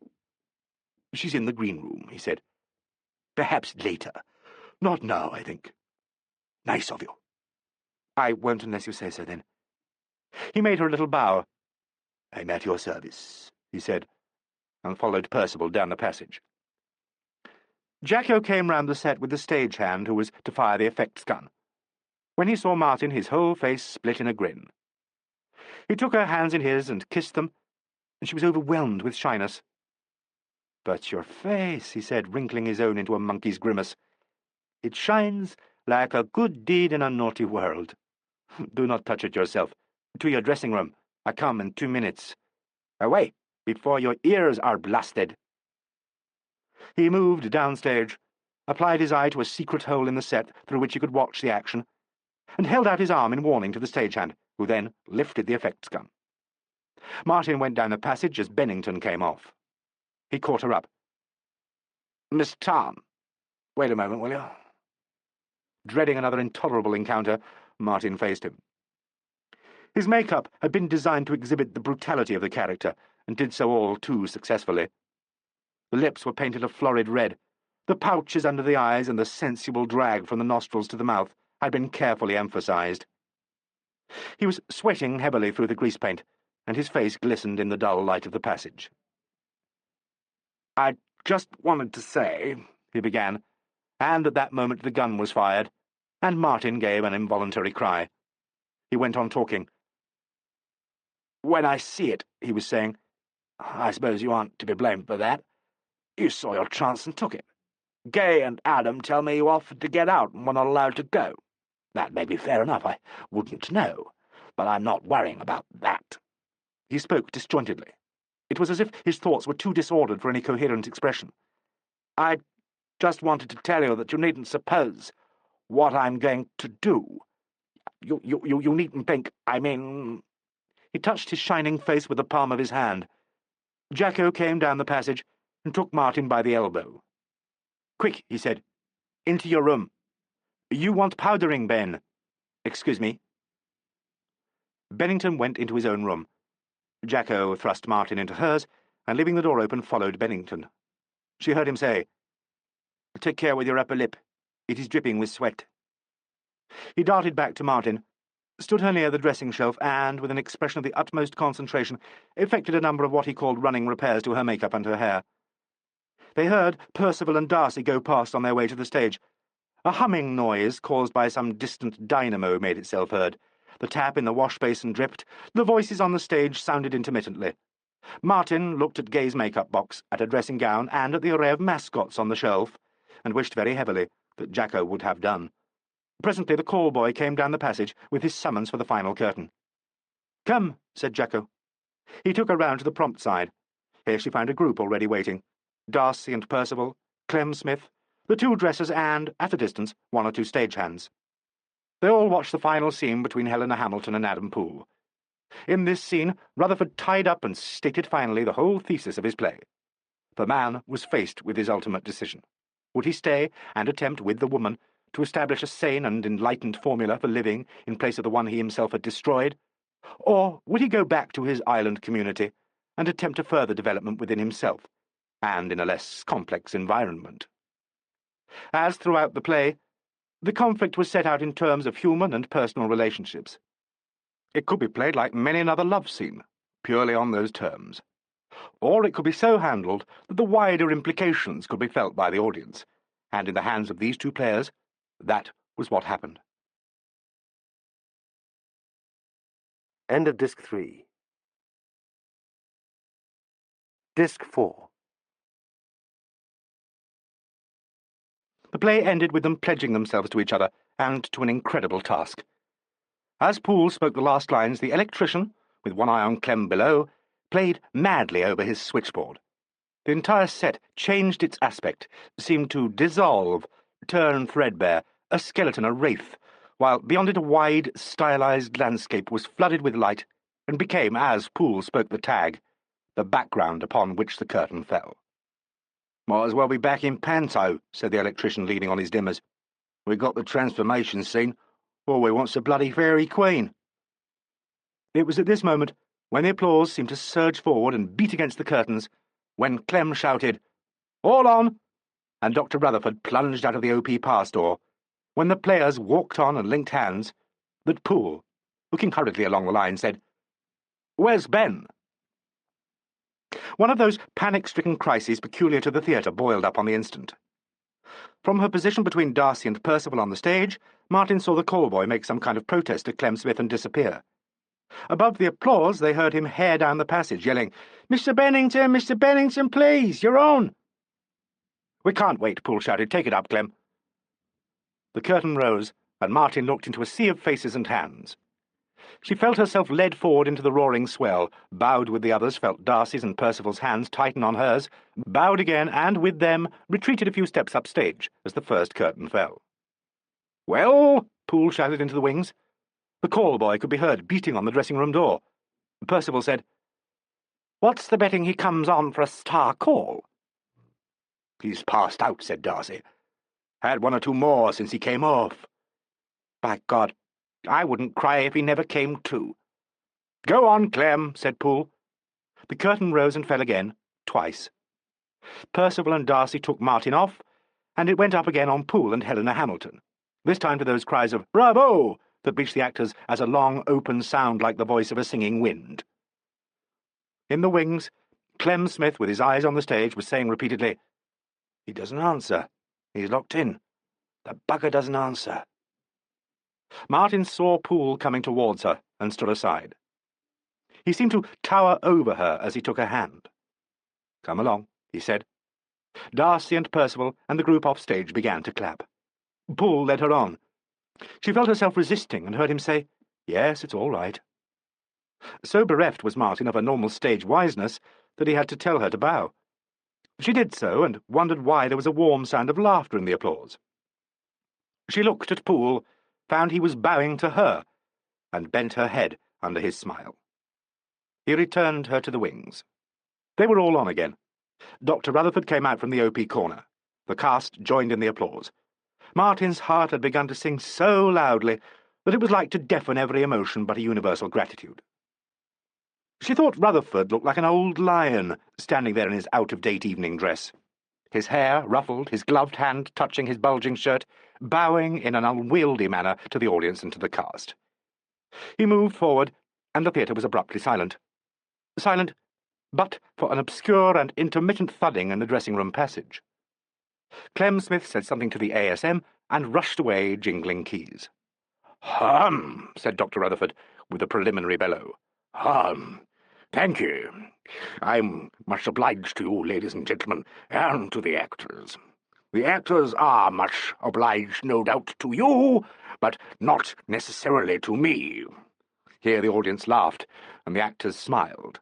"She's in the green room," he said. "Perhaps later. Not now, I think." "Nice of you." "I won't unless you say so, then." He made her a little bow. "I'm at your service," he said, and followed Percival down the passage. Jacko came round the set with the stagehand who was to fire the effects gun. When he saw Martin, his whole face split in a grin. He took her hands in his and kissed them, and she was overwhelmed with shyness. "But your face," he said, wrinkling his own into a monkey's grimace. "It shines like a good deed in a naughty world. Do not touch it yourself. To your dressing-room. I come in 2 minutes. Away, before your ears are blasted." He moved downstage, applied his eye to a secret hole in the set through which he could watch the action, and held out his arm in warning to the stagehand, who then lifted the effects gun. Martin went down the passage as Bennington came off. He caught her up. "Miss Tom, wait a moment, will you?" Dreading another intolerable encounter, Martin faced him. His makeup had been designed to exhibit the brutality of the character, and did so all too successfully. The lips were painted a florid red. The pouches under the eyes and the sensual drag from the nostrils to the mouth had been carefully emphasized. He was sweating heavily through the grease paint, and his face glistened in the dull light of the passage. "I just wanted to say," he began, and at that moment the gun was fired, and Martin gave an involuntary cry. He went on talking. "When I see it," he was saying, "I suppose you aren't to be blamed for that. You saw your chance and took it. Gay and Adam tell me you offered to get out and were not allowed to go. That may be fair enough, I wouldn't know, but I'm not worrying about that." He spoke disjointedly. It was as if his thoughts were too disordered for any coherent expression. "I just wanted to tell you that you needn't suppose what I'm going to do. You needn't think, I mean—" He touched his shining face with the palm of his hand. Jacko came down the passage and took Martin by the elbow. "Quick," he said. "Into your room. You want powdering, Ben. Excuse me." Bennington went into his own room. Jacko thrust Martin into hers, and leaving the door open, followed Bennington. She heard him say, "Take care with your upper lip. It is dripping with sweat." He darted back to Martin, stood her near the dressing shelf, and, with an expression of the utmost concentration, effected a number of what he called running repairs to her makeup and her hair. They heard Percival and Darcy go past on their way to the stage. A humming noise caused by some distant dynamo made itself heard. The tap in the wash-basin dripped. The voices on the stage sounded intermittently. Martin looked at Gay's makeup box, at her dressing gown, and at the array of mascots on the shelf, and wished very heavily that Jacko would have done. Presently the call boy came down the passage with his summons for the final curtain. "Come," said Jacko. He took her round to the prompt side. Here she found a group already waiting. Darcy and Percival, Clem Smith, the 2 dressers, and, at a distance, 1 or 2 stagehands. They all watched the final scene between Helena Hamilton and Adam Poole. In this scene, Rutherford tied up and stated finally the whole thesis of his play. The man was faced with his ultimate decision. Would he stay and attempt, with the woman, to establish a sane and enlightened formula for living in place of the one he himself had destroyed? Or would he go back to his island community and attempt a further development within himself, and in a less complex environment? As throughout the play, the conflict was set out in terms of human and personal relationships. It could be played like many another love scene, purely on those terms. Or it could be so handled that the wider implications could be felt by the audience, and in the hands of these 2 players, that was what happened. End of Disc 3. Disc 4. The play ended with them pledging themselves to each other and to an incredible task. As Poole spoke the last lines, the electrician, with one eye on Clem below, played madly over his switchboard. The entire set changed its aspect, seemed to dissolve, turn threadbare, a skeleton, a wraith, while beyond it a wide, stylized landscape was flooded with light and became, as Poole spoke the tag, the background upon which the curtain fell. "Might as well be back in panto," said the electrician, leaning on his dimmers. "We got the transformation scene. All we want's a bloody fairy queen." It was at this moment, when the applause seemed to surge forward and beat against the curtains, when Clem shouted, "All on!" and Dr. Rutherford plunged out of the OP pass door, when the players walked on and linked hands, that Poole, looking hurriedly along the line, said, "Where's Ben?" One of those panic-stricken crises peculiar to the theatre boiled up on the instant. From her position between Darcy and Percival on the stage, Martin saw the call-boy make some kind of protest to Clem Smith and disappear. Above the applause, they heard him hair down the passage, yelling, Mr. Bennington, please, you're on!" "We can't wait," Poole shouted. "Take it up, Clem." The curtain rose, and Martin looked into a sea of faces and hands. She felt herself led forward into the roaring swell, bowed with the others, felt Darcy's and Percival's hands tighten on hers, bowed again, and with them retreated a few steps upstage as the first curtain fell. "Well?" Poole shouted into the wings. The call-boy could be heard beating on the dressing-room door. Percival said, "What's the betting he comes on for a star call?" "He's passed out," said Darcy. "Had one or two more since he came off." "By God, I wouldn't cry if he never came to." "Go on, Clem," said Poole. The curtain rose and fell again, twice. Percival and Darcy took Martin off, and it went up again on Poole and Helena Hamilton, this time to those cries of "Bravo!" that reached the actors as a long, open sound like the voice of a singing wind. In the wings, Clem Smith, with his eyes on the stage, was saying repeatedly, "He doesn't answer. He's locked in. The bugger doesn't answer." Martin saw Poole coming towards her and stood aside. He seemed to tower over her as he took her hand. "Come along," he said. Darcy and Percival and the group off stage began to clap. Poole led her on. She felt herself resisting and heard him say, "Yes, it's all right." So bereft was Martin of her normal stage wiseness that he had to tell her to bow. She did so, and wondered why there was a warm sound of laughter in the applause. She looked at Poole, found he was bowing to her, and bent her head under his smile. He returned her to the wings. They were all on again. Dr. Rutherford came out from the OP corner. The cast joined in the applause. Martin's heart had begun to sing so loudly that it was like to deafen every emotion but a universal gratitude. She thought Rutherford looked like an old lion standing there in his out-of-date evening dress, his hair ruffled, his gloved hand touching his bulging shirt, bowing in an unwieldy manner to the audience and to the cast. He moved forward, and the theatre was abruptly silent. Silent, but for an obscure and intermittent thudding in the dressing-room passage. Clem Smith said something to the ASM and rushed away, jingling keys. "Hum," said Dr. Rutherford, with a preliminary bellow. "Hum. Thank you. I'm much obliged to you, ladies and gentlemen, and to the actors. The actors are much obliged, no doubt, to you, but not necessarily to me." Here the audience laughed, and the actors smiled.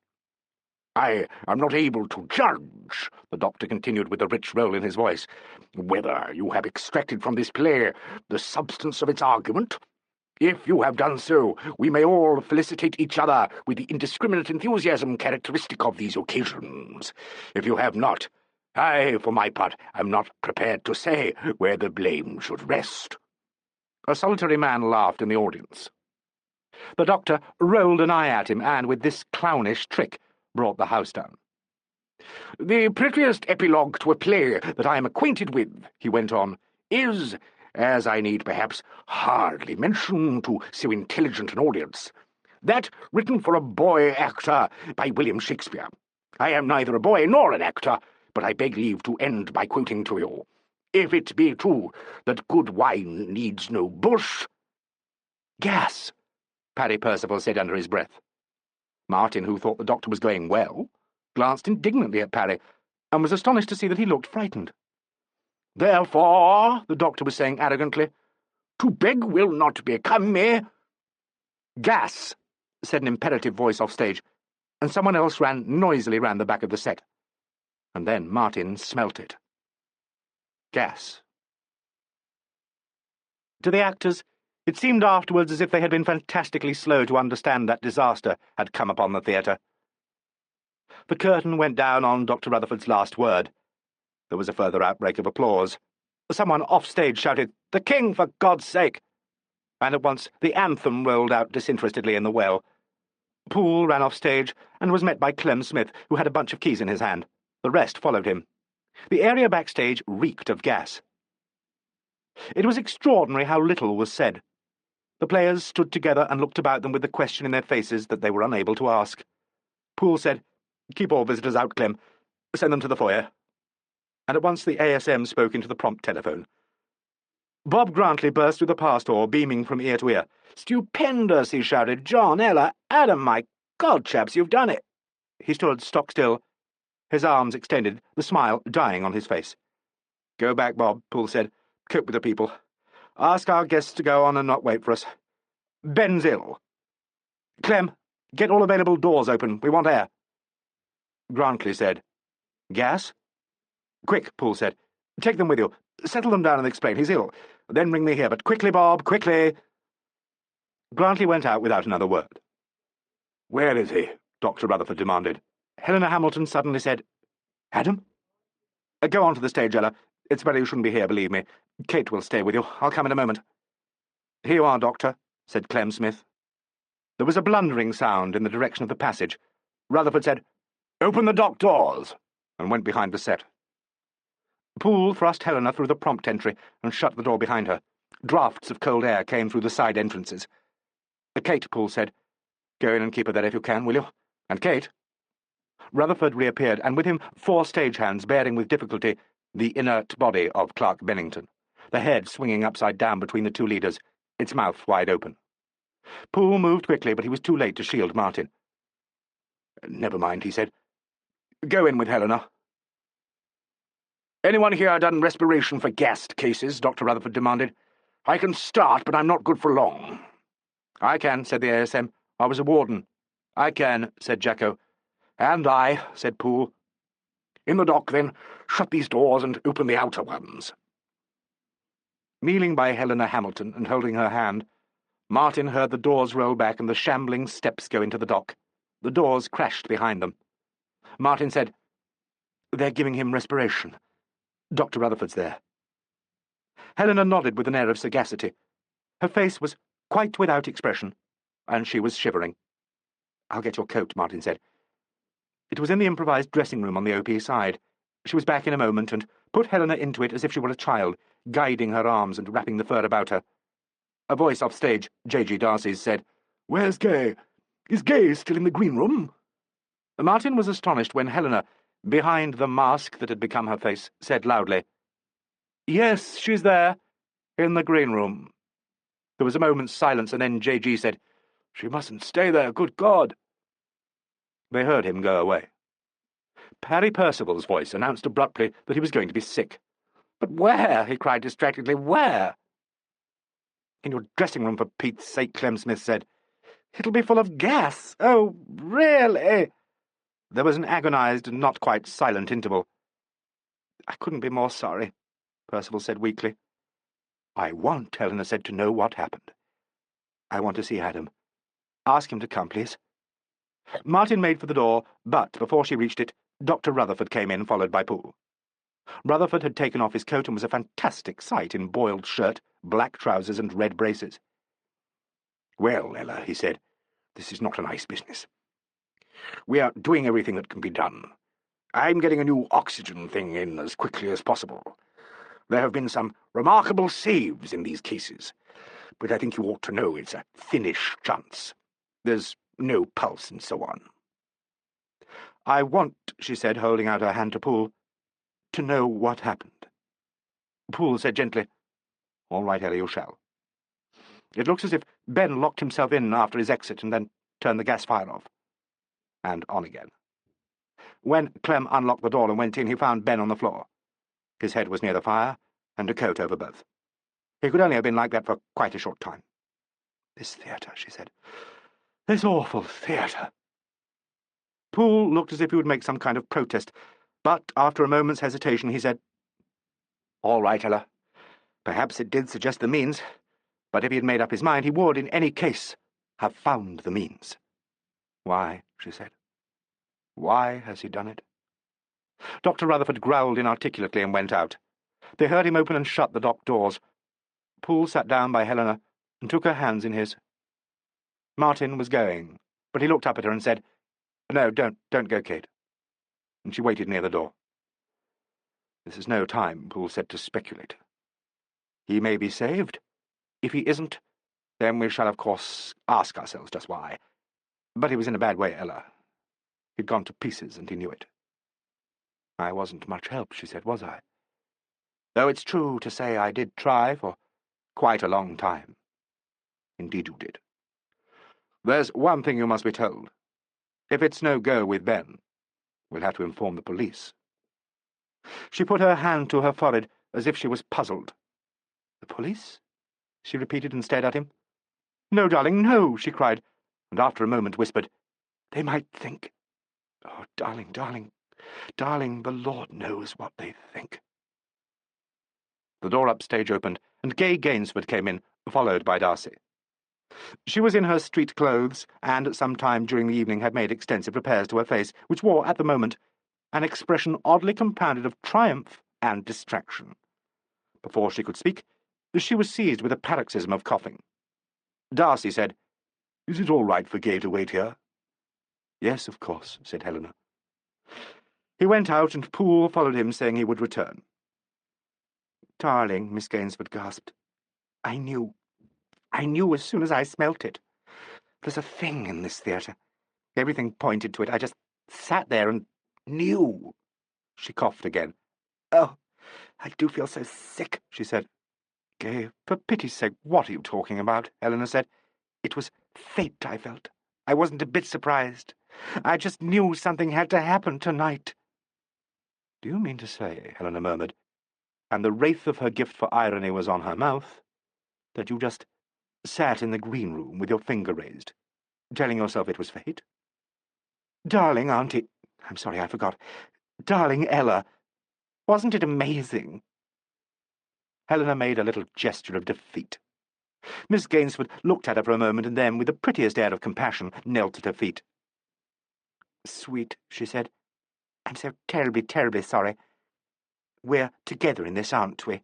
"I am not able to judge," the doctor continued with a rich roll in his voice, "whether you have extracted from this play the substance of its argument. If you have done so, we may all felicitate each other with the indiscriminate enthusiasm characteristic of these occasions. If you have not, I, for my part, am not prepared to say where the blame should rest." A solitary man laughed in the audience. The doctor rolled an eye at him, and with this clownish trick brought the house down. "The prettiest epilogue to a play that I am acquainted with," he went on, "is, as I need perhaps hardly mention to so intelligent an audience, that written for a boy actor by William Shakespeare. I am neither a boy nor an actor, but I beg leave to end by quoting to you. If it be true that good wine needs no bush—" "Gas," Paddy Percival said under his breath. Martin, who thought the doctor was going well, glanced indignantly at Parry, and was astonished to see that he looked frightened. "Therefore," the doctor was saying arrogantly, "to beg will not become me." "Gas," said an imperative voice off stage, and someone else ran noisily round the back of the set. And then Martin smelt it. Gas. To the actors, it seemed afterwards as if they had been fantastically slow to understand that disaster had come upon the theatre. The curtain went down on Dr. Rutherford's last word. There was a further outbreak of applause. Someone off stage shouted, "The King, for God's sake!" And at once the anthem rolled out disinterestedly in the well. Poole ran off stage and was met by Clem Smith, who had a bunch of keys in his hand. The rest followed him. The area backstage reeked of gas. It was extraordinary how little was said. The players stood together and looked about them with the question in their faces that they were unable to ask. Poole said, "Keep all visitors out, Clem. Send them to the foyer." And at once the ASM spoke into the prompt telephone. Bob Grantley burst through the pass door, beaming from ear to ear. "Stupendous!" he shouted. "John, Ella, Adam, my God, chaps, you've done it!" He stood stock still, his arms extended, the smile dying on his face. "Go back, Bob," Poole said. "Cope with the people. Ask our guests to go on and not wait for us. Ben's ill. Clem, get all available doors open. We want air." Grantley said, "Gas?" "Quick," Poole said. "Take them with you. Settle them down and explain. He's ill. Then ring me here. But quickly, Bob, quickly." Grantley went out without another word. "Where is he?" Dr. Rutherford demanded. Helena Hamilton suddenly said, "Adam?" "Go on to the stage, Ella. It's better you shouldn't be here, believe me. Kate will stay with you. I'll come in a moment." "Here you are, Doctor," said Clem Smith. There was a blundering sound in the direction of the passage. Rutherford said, "Open the dock doors," and went behind the set. Poole thrust Helena through the prompt entry and shut the door behind her. Draughts of cold air came through the side entrances. "Kate," Poole said, "go in and keep her there if you can, will you? And Kate." Rutherford reappeared, and with him 4 stagehands bearing with difficulty the inert body of Clark Bennington, the head swinging upside down between the 2 leaders, its mouth wide open. Poole moved quickly, but he was too late to shield Martin. "Never mind," he said. "Go in with Helena." "Anyone here done respiration for gassed cases?" Dr. Rutherford demanded. "I can start, but I'm not good for long." "I can," said the ASM. "I was a warden." "I can," said Jacko. "And I," said Poole. "In the dock, then. Shut these doors and open the outer ones." Kneeling by Helena Hamilton and holding her hand, Martin heard the doors roll back and the shambling steps go into the dock. The doors crashed behind them. Martin said, "They're giving him respiration. Dr. Rutherford's there." Helena nodded with an air of sagacity. Her face was quite without expression, and she was shivering. "I'll get your coat," Martin said. It was in the improvised dressing room on the OP side. She was back in a moment and put Helena into it as if she were a child, guiding her arms and wrapping the fur about her. A voice off stage, J.G. Darcy's, said, "Where's Gay? Is Gay still in the green room?" Martin was astonished when Helena, behind the mask that had become her face, said loudly, "Yes, she's there, in the green room." There was a moment's silence, and then J.G. said, "She mustn't stay there, good God." They heard him go away. Parry Percival's voice announced abruptly that he was going to be sick. "But where?" he cried distractedly. "Where?" "In your dressing room, for Pete's sake," Clem Smith said. "It'll be full of gas. Oh, really?" There was an agonized and not quite silent interval. "I couldn't be more sorry," Percival said weakly. "I want," Helena said, "to know what happened. I want to see Adam. Ask him to come, please." Martin made for the door, but before she reached it, Dr. Rutherford came in, followed by Poole. Rutherford had taken off his coat and was a fantastic sight in boiled shirt, black trousers, and red braces. "Well, Ella," he said, "this is not a nice business. We are doing everything that can be done. I'm getting a new oxygen thing in as quickly as possible. There have been some remarkable saves in these cases, but I think you ought to know it's a thinnish chance. There's no pulse and so on." "I want," she said, holding out her hand to Poole, "to know what happened." Poole said gently, "All right, Ellie, you shall. It looks as if Ben locked himself in after his exit and then turned the gas fire off. And on again. When Clem unlocked the door and went in, he found Ben on the floor. His head was near the fire, and a coat over both. He could only have been like that for quite a short time. "This theatre," she said. "This awful theatre." Poole looked as if he would make some kind of protest, but after a moment's hesitation he said, "All right, Ella. Perhaps it did suggest the means, but if he had made up his mind, he would, in any case, have found the means." "Why?" she said. "Why has he done it?" Dr. Rutherford growled inarticulately and went out. They heard him open and shut the dock doors. Poole sat down by Helena and took her hands in his. Martin was going, but he looked up at her and said, "No, don't go, Kate." And she waited near the door. "This is no time," Poole said, "to speculate. He may be saved. If he isn't, then we shall, of course, ask ourselves just why. But he was in a bad way, Ella. He'd gone to pieces, and he knew it." "I wasn't much help," she said, "was I? Though it's true to say I did try for quite a long time." "Indeed you did. There's one thing you must be told. If it's no go with Ben, we'll have to inform the police." She put her hand to her forehead as if she was puzzled. "The police?" she repeated and stared at him. "No, darling, no," she cried, and after a moment whispered, "They might think— Oh, darling, darling, darling, the Lord knows what they think." The door upstage opened, and Gay Gainsford came in, followed by Darcy. She was in her street clothes, and at some time during the evening had made extensive repairs to her face, which wore, at the moment, an expression oddly compounded of triumph and distraction. Before she could speak, she was seized with a paroxysm of coughing. Darcy said, "Is it all right for Gay to wait here?" "Yes, of course," said Helena. He went out, and Poole followed him, saying he would return. "Darling," Miss Gainsford gasped, I knew as soon as I smelt it. There's a thing in this theatre. Everything pointed to it. I just sat there and knew." She coughed again. "Oh, I do feel so sick," she said. "Gay, for pity's sake, what are you talking about?" Helena said. "It was fate I felt. I wasn't a bit surprised. I just knew something had to happen tonight." "Do you mean to say," Helena murmured, and the wraith of her gift for irony was on her mouth, "that you just sat in the green room with your finger raised, telling yourself it was fate?" "Darling Auntie— I'm sorry, I forgot. Darling Ella, wasn't it amazing?" Helena made a little gesture of defeat. Miss Gainsford looked at her for a moment, and then, with the prettiest air of compassion, knelt at her feet. "Sweet," she said, "I'm so terribly, terribly sorry. We're together in this, aren't we?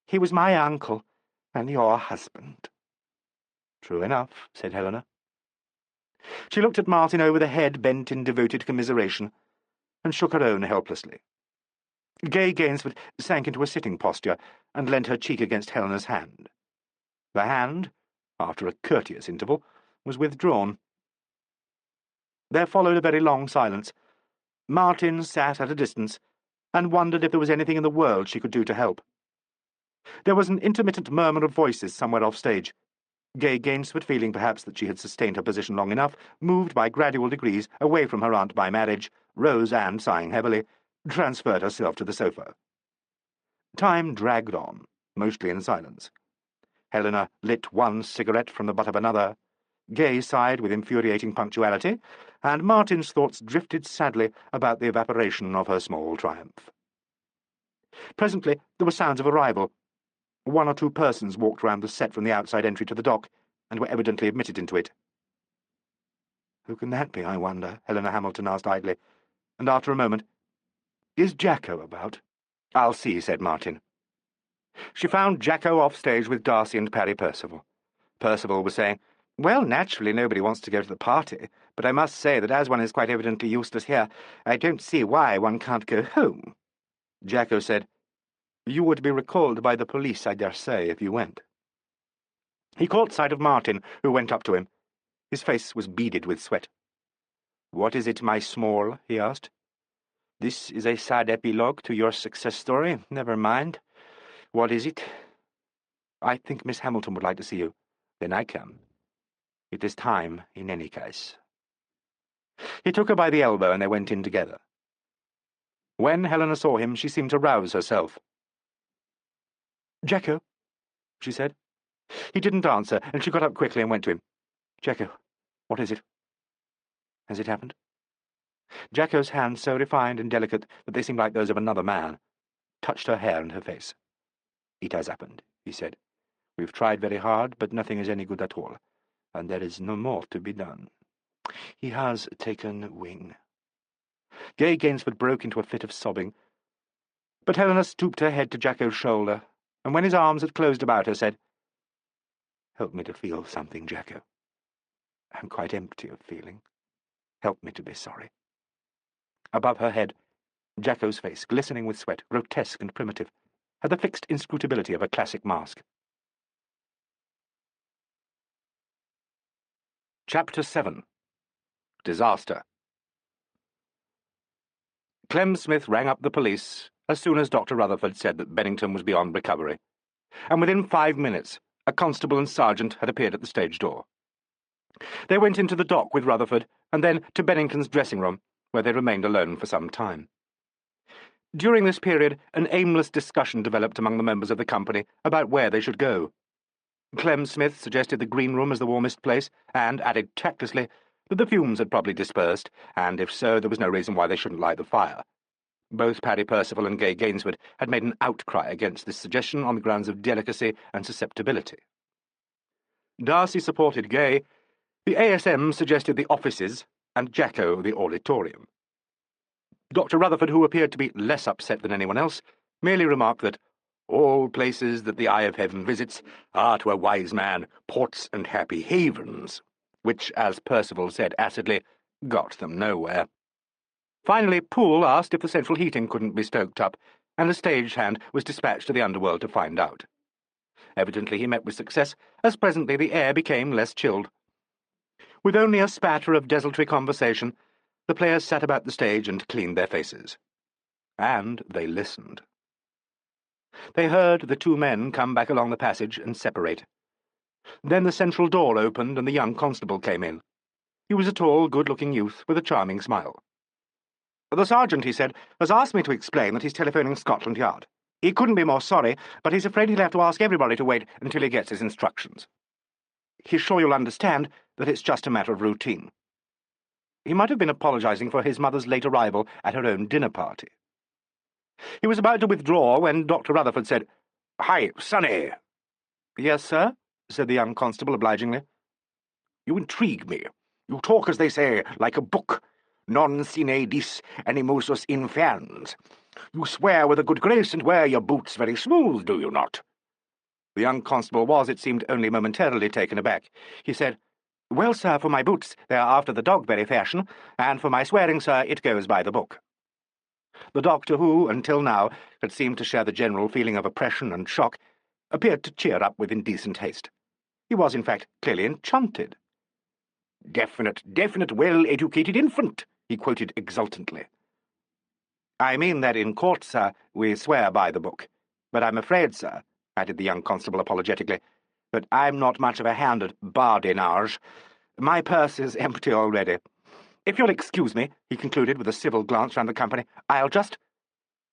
He was my uncle, and your husband." "True enough," said Helena. She looked at Martin over the head bent in devoted commiseration, and shook her own helplessly. Gay Gainsford sank into a sitting posture, and leant her cheek against Helena's hand. The hand, after a courteous interval, was withdrawn. There followed a very long silence. Martin sat at a distance, and wondered if there was anything in the world she could do to help. There was an intermittent murmur of voices somewhere off stage. Gay Gainsford, feeling perhaps that she had sustained her position long enough, moved by gradual degrees away from her aunt by marriage, rose and, sighing heavily, transferred herself to the sofa. Time dragged on, mostly in silence. Helena lit one cigarette from the butt of another. Gay sighed with infuriating punctuality, and Martin's thoughts drifted sadly about the evaporation of her small triumph. Presently there were sounds of arrival. One or two persons walked round the set from the outside entry to the dock, and were evidently admitted into it. "Who can that be, I wonder?" Helena Hamilton asked idly, and after a moment, "Is Jacko about?" "I'll see," said Martin. She found Jacko off stage with Darcy and Parry Percival. Percival was saying, "Well, naturally nobody wants to go to the party, but I must say that as one is quite evidently useless here, I don't see why one can't go home." Jacko said, "You would be recalled by the police, I dare say, if you went." He caught sight of Martin, who went up to him. His face was beaded with sweat. "What is it, my Small?" he asked. "This is a sad epilogue to your success story. Never mind. What is it?" "I think Miss Hamilton would like to see you." "Then I come. It is time, in any case." He took her by the elbow, and they went in together. When Helena saw him, she seemed to rouse herself. "Jacko," she said. He didn't answer, and she got up quickly and went to him. "Jacko, what is it? Has it happened?" Jacko's hands, so refined and delicate that they seemed like those of another man, touched her hair and her face. "It has happened," he said. "We've tried very hard, but nothing is any good at all, and there is no more to be done. He has taken wing." Gay Gainsford broke into a fit of sobbing, but Helena stooped her head to Jacko's shoulder, and when his arms had closed about her, said, "Help me to feel something, Jacko. I'm quite empty of feeling. Help me to be sorry." Above her head, Jacko's face, glistening with sweat, grotesque and primitive, had the fixed inscrutability of a classic mask. Chapter 7. Disaster. Clem Smith rang up the police as soon as Dr. Rutherford said that Bennington was beyond recovery, and within 5 minutes a constable and sergeant had appeared at the stage door. They went into the dock with Rutherford, and then to Bennington's dressing room, where they remained alone for some time. During this period, an aimless discussion developed among the members of the company about where they should go. Clem Smith suggested the green room as the warmest place, and added tactlessly that the fumes had probably dispersed, and if so, there was no reason why they shouldn't light the fire. Both Paddy Percival and Gay Gainsford had made an outcry against this suggestion on the grounds of delicacy and susceptibility. Darcy supported Gay, the ASM suggested the offices, and Jacko the auditorium. Dr. Rutherford, who appeared to be less upset than anyone else, merely remarked that all places that the eye of heaven visits are to a wise man ports and happy havens, which, as Percival said acidly, got them nowhere. Finally, Poole asked if the central heating couldn't be stoked up, and a stagehand was dispatched to the underworld to find out. Evidently he met with success, as presently the air became less chilled. With only a spatter of desultory conversation, the players sat about the stage and cleaned their faces. And they listened. They heard the two men come back along the passage and separate. Then the central door opened and the young constable came in. He was a tall, good-looking youth with a charming smile. "The sergeant," he said, "has asked me to explain that he's telephoning Scotland Yard. He couldn't be more sorry, but he's afraid he'll have to ask everybody to wait until he gets his instructions. He's sure you'll understand that it's just a matter of routine." He might have been apologising for his mother's late arrival at her own dinner party. He was about to withdraw when Dr. Rutherford said, "Hi, Sonny." "Yes, sir?" said the young constable obligingly. "You intrigue me. You talk, as they say, like a book. Non sine dis animusus infans. You swear with a good grace and wear your boots very smooth, do you not?" The young constable was, it seemed, only momentarily taken aback. He said, "Well, sir, for my boots, they are after the Dogberry fashion, and for my swearing, sir, it goes by the book." The doctor, who, until now, had seemed to share the general feeling of oppression and shock, appeared to cheer up with indecent haste. He was, in fact, clearly enchanted. Definite, well-educated infant," he quoted exultantly. "I mean that in court, sir, we swear by the book. But I'm afraid, sir," added the young constable apologetically, "that I'm not much of a hand at badinage. My purse is empty already. If you'll excuse me," he concluded with a civil glance round the company, "I'll just—"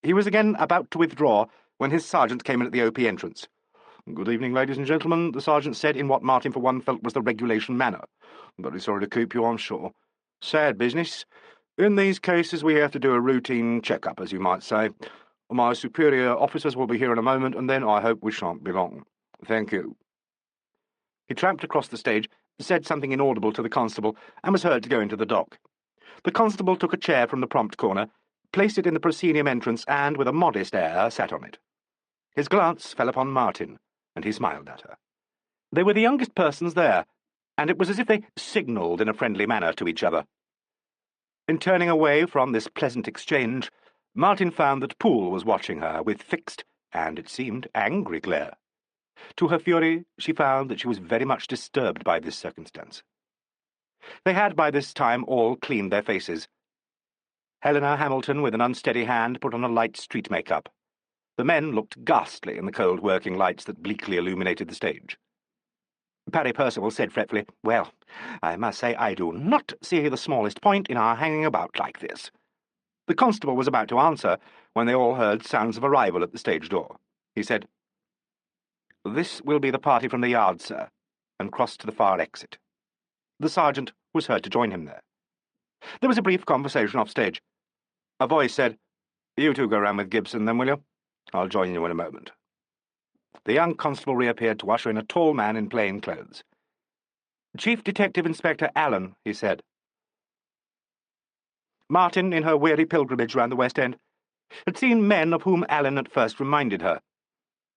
He was again about to withdraw when his sergeant came in at the OP entrance. "Good evening, ladies and gentlemen," the sergeant said in what Martin for one felt was the regulation manner. "Very sorry to keep you, I'm sure. Sad business. In these cases we have to do a routine check-up, as you might say. My superior officers will be here in a moment, and then I hope we shan't be long. Thank you." He tramped across the stage, said something inaudible to the constable, and was heard to go into the dock. The constable took a chair from the prompt corner, placed it in the proscenium entrance, and, with a modest air, sat on it. His glance fell upon Martin, and he smiled at her. They were the youngest persons there, and it was as if they signalled in a friendly manner to each other. In turning away from this pleasant exchange, Martin found that Poole was watching her with fixed, and, it seemed, angry glare. To her fury, she found that she was very much disturbed by this circumstance. They had by this time all cleaned their faces. Helena Hamilton, with an unsteady hand, put on a light street make-up. The men looked ghastly in the cold working lights that bleakly illuminated the stage. Paddy Percival said fretfully, "Well, I must say I do not see the smallest point in our hanging about like this." The constable was about to answer when they all heard sounds of arrival at the stage door. He said, "This will be the party from the yard, sir," and crossed to the far exit. The sergeant was heard to join him there. There was a brief conversation off stage. A voice said, "You two go round with Gibson, then, will you? I'll join you in a moment." The young constable reappeared to usher in a tall man in plain clothes. "Chief Detective Inspector Alleyn," he said. Martin, in her weary pilgrimage round the West End, had seen men of whom Alleyn at first reminded her.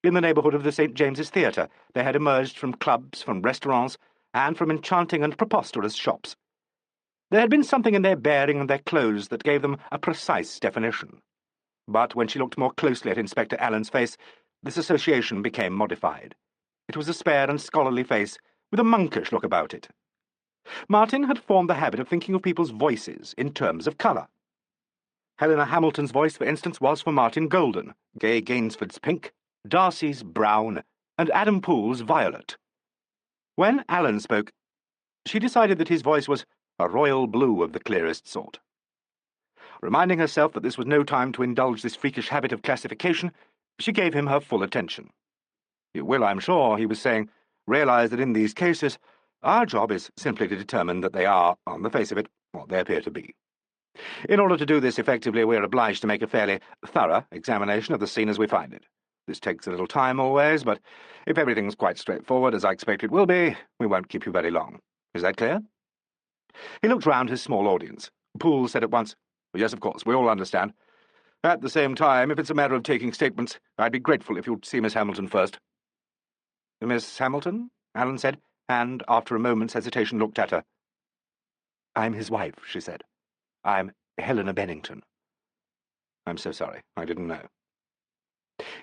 In the neighbourhood of the St. James's Theatre, they had emerged from clubs, from restaurants, and from enchanting and preposterous shops. There had been something in their bearing and their clothes that gave them a precise definition. But when she looked more closely at Inspector Alleyn's face, this association became modified. It was a spare and scholarly face, with a monkish look about it. Martin had formed the habit of thinking of people's voices in terms of colour. Helena Hamilton's voice, for instance, was for Martin golden, Gay Gainsford's pink, Darcy's brown, and Adam Poole's violet. When Alleyn spoke, she decided that his voice was a royal blue of the clearest sort. Reminding herself that this was no time to indulge this freakish habit of classification, she gave him her full attention. "You will, I'm sure," he was saying, "realize that in these cases, our job is simply to determine that they are, on the face of it, what they appear to be. In order to do this effectively, we are obliged to make a fairly thorough examination of the scene as we find it. This takes a little time always, but if everything's quite straightforward, as I expect it will be, we won't keep you very long. Is that clear?" He looked round his small audience. Poole said at once, "Yes, of course, we all understand. At the same time, if it's a matter of taking statements, I'd be grateful if you'd see Miss Hamilton first." "Miss Hamilton?" Alleyn said, and after a moment's hesitation looked at her. "I'm his wife," she said. "I'm Helena Bennington." "I'm so sorry. I didn't know."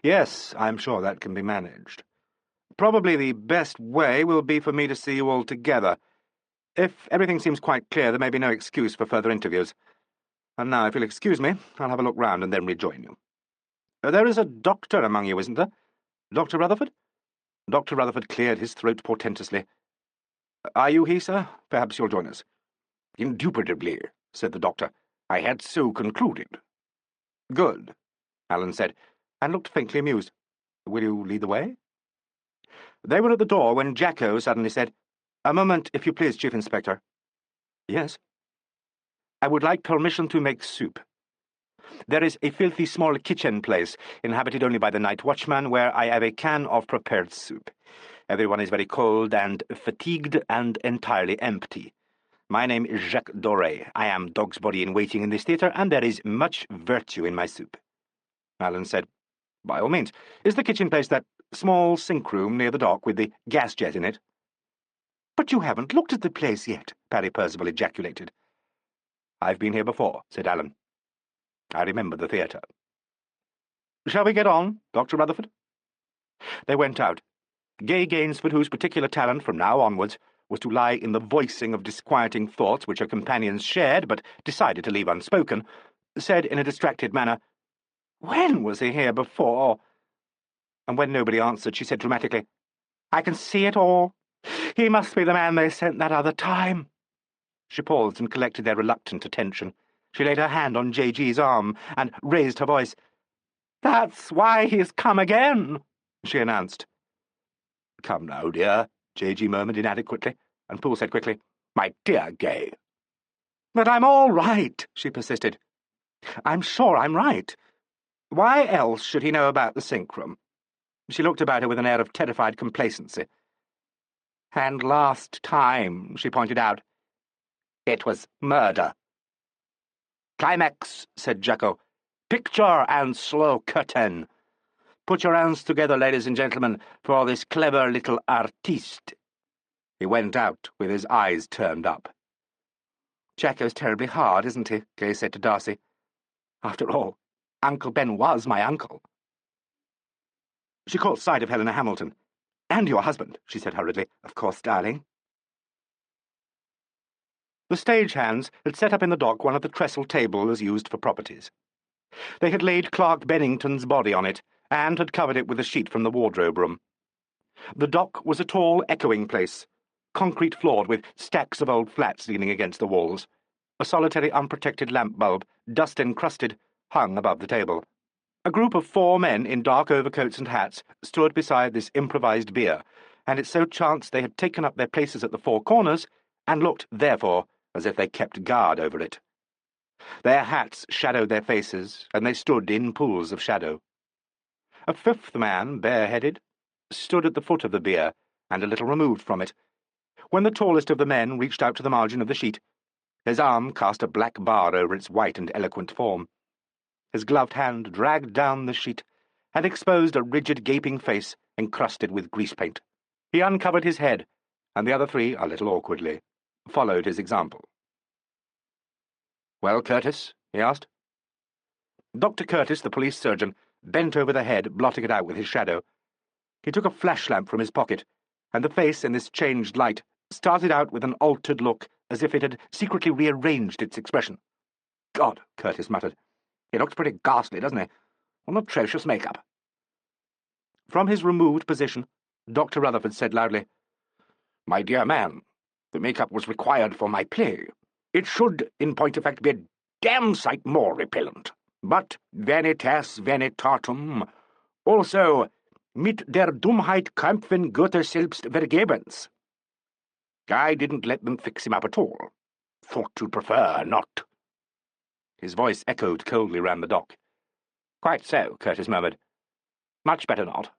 "Yes, I'm sure that can be managed. Probably the best way will be for me to see you all together. If everything seems quite clear, there may be no excuse for further interviews. And now, if you'll excuse me, I'll have a look round and then rejoin you. There is a doctor among you, isn't there? Dr. Rutherford?" Dr. Rutherford cleared his throat portentously. "Are you he, sir? Perhaps you'll join us." "Indubitably," said the doctor. "I had so concluded." "Good," Alleyn said, and looked faintly amused. "Will you lead the way?" They were at the door when Jacko suddenly said, "A moment, if you please, Chief Inspector." "Yes?" "I would like permission to make soup. There is a filthy small kitchen place, inhabited only by the night watchman, where I have a can of prepared soup. Everyone is very cold and fatigued and entirely empty. My name is Jacques Doré. I am dog's body in waiting in this theatre, and there is much virtue in my soup." Alleyn said, "By all means. Is the kitchen place that small sink room near the dock with the gas jet in it?" "But you haven't looked at the place yet," Parry Percival ejaculated. "I've been here before," said Alleyn. "I remember the theatre." "Shall we get on, Dr. Rutherford?" They went out. Gay Gainsford, whose particular talent from now onwards was to lie in the voicing of disquieting thoughts which her companions shared but decided to leave unspoken, said in a distracted manner, "When was he here before?" And when nobody answered, she said dramatically, "I can see it all. He must be the man they sent that other time." She paused and collected their reluctant attention. She laid her hand on J.G.'s arm and raised her voice. "That's why he's come again," she announced. "Come now, dear," J.G. murmured inadequately, and Poole said quickly, "My dear Gay." "But I'm all right," she persisted. "I'm sure I'm right. Why else should he know about the sink-room?" She looked about her with an air of terrified complacency. "And last time," she pointed out, "it was murder." "Climax," said Jacko. "Picture and slow curtain. Put your hands together, ladies and gentlemen, for this clever little artiste." He went out with his eyes turned up. "Jacko's terribly hard, isn't he?" Gay said to Darcy. "After all, Uncle Ben was my uncle." She caught sight of Helena Hamilton. "And your husband," she said hurriedly. "Of course, darling." The stage-hands had set up in the dock one of the trestle tables used for properties. They had laid Clark Bennington's body on it, and had covered it with a sheet from the wardrobe room. The dock was a tall, echoing place, concrete-floored with stacks of old flats leaning against the walls. A solitary unprotected lamp bulb, dust-encrusted, hung above the table. A group of 4 men in dark overcoats and hats stood beside this improvised bier, and it so chanced they had taken up their places at the 4 corners, and looked, therefore, as if they kept guard over it. Their hats shadowed their faces, and they stood in pools of shadow. A 5th man, bareheaded, stood at the foot of the bier, and a little removed from it. When the tallest of the men reached out to the margin of the sheet, his arm cast a black bar over its white and eloquent form. His gloved hand dragged down the sheet, and exposed a rigid, gaping face encrusted with grease paint. He uncovered his head, and the other 3, a little awkwardly, followed his example. "Well, Curtis?" he asked. Dr. Curtis, the police surgeon, bent over the head, blotting it out with his shadow. He took a flash-lamp from his pocket, and the face, in this changed light, started out with an altered look, as if it had secretly rearranged its expression. "God," Curtis muttered. "He looks pretty ghastly, doesn't he? What atrocious make-up." From his removed position, Dr. Rutherford said loudly, "My dear man, the make-up was required for my play. It should, in point of fact, be a damn sight more repellent. But vanitas vanitatum. Also, mit der Dummheit kämpfen Goethe selbst vergebens. I didn't let them fix him up at all. Thought you'd prefer not." His voice echoed coldly round the dock. "Quite so," Curtis murmured. "Much better not."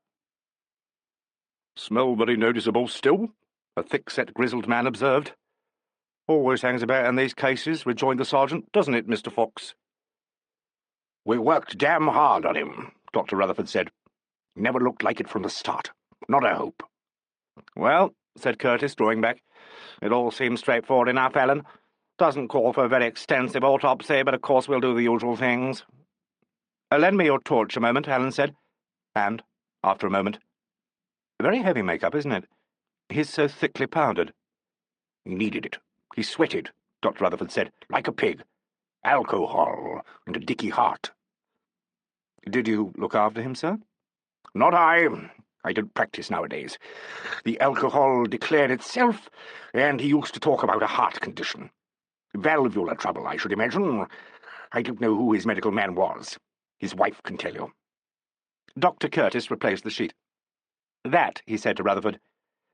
"Smell very noticeable still," a thick-set, grizzled man observed. "Always hangs about in these cases," rejoined the sergeant, "doesn't it, Mr. Fox?" "We worked damn hard on him," Dr. Rutherford said. "Never looked like it from the start. Not a hope." "Well," said Curtis, drawing back, "it all seems straightforward enough, Allen. Doesn't call for a very extensive autopsy, but of course we'll do the usual things." "Lend me your torch a moment," Allen said, and, after a moment, "Very heavy make-up, isn't it? He's so thickly powdered." "He needed it. He sweated," Dr. Rutherford said, "like a pig. Alcohol and a dicky heart." "Did you look after him, sir?" "Not I. I don't practice nowadays. The alcohol declared itself, and he used to talk about a heart condition. Valvular trouble, I should imagine. I don't know who his medical man was. His wife can tell you." Dr. Curtis replaced the sheet. "That," he said to Rutherford,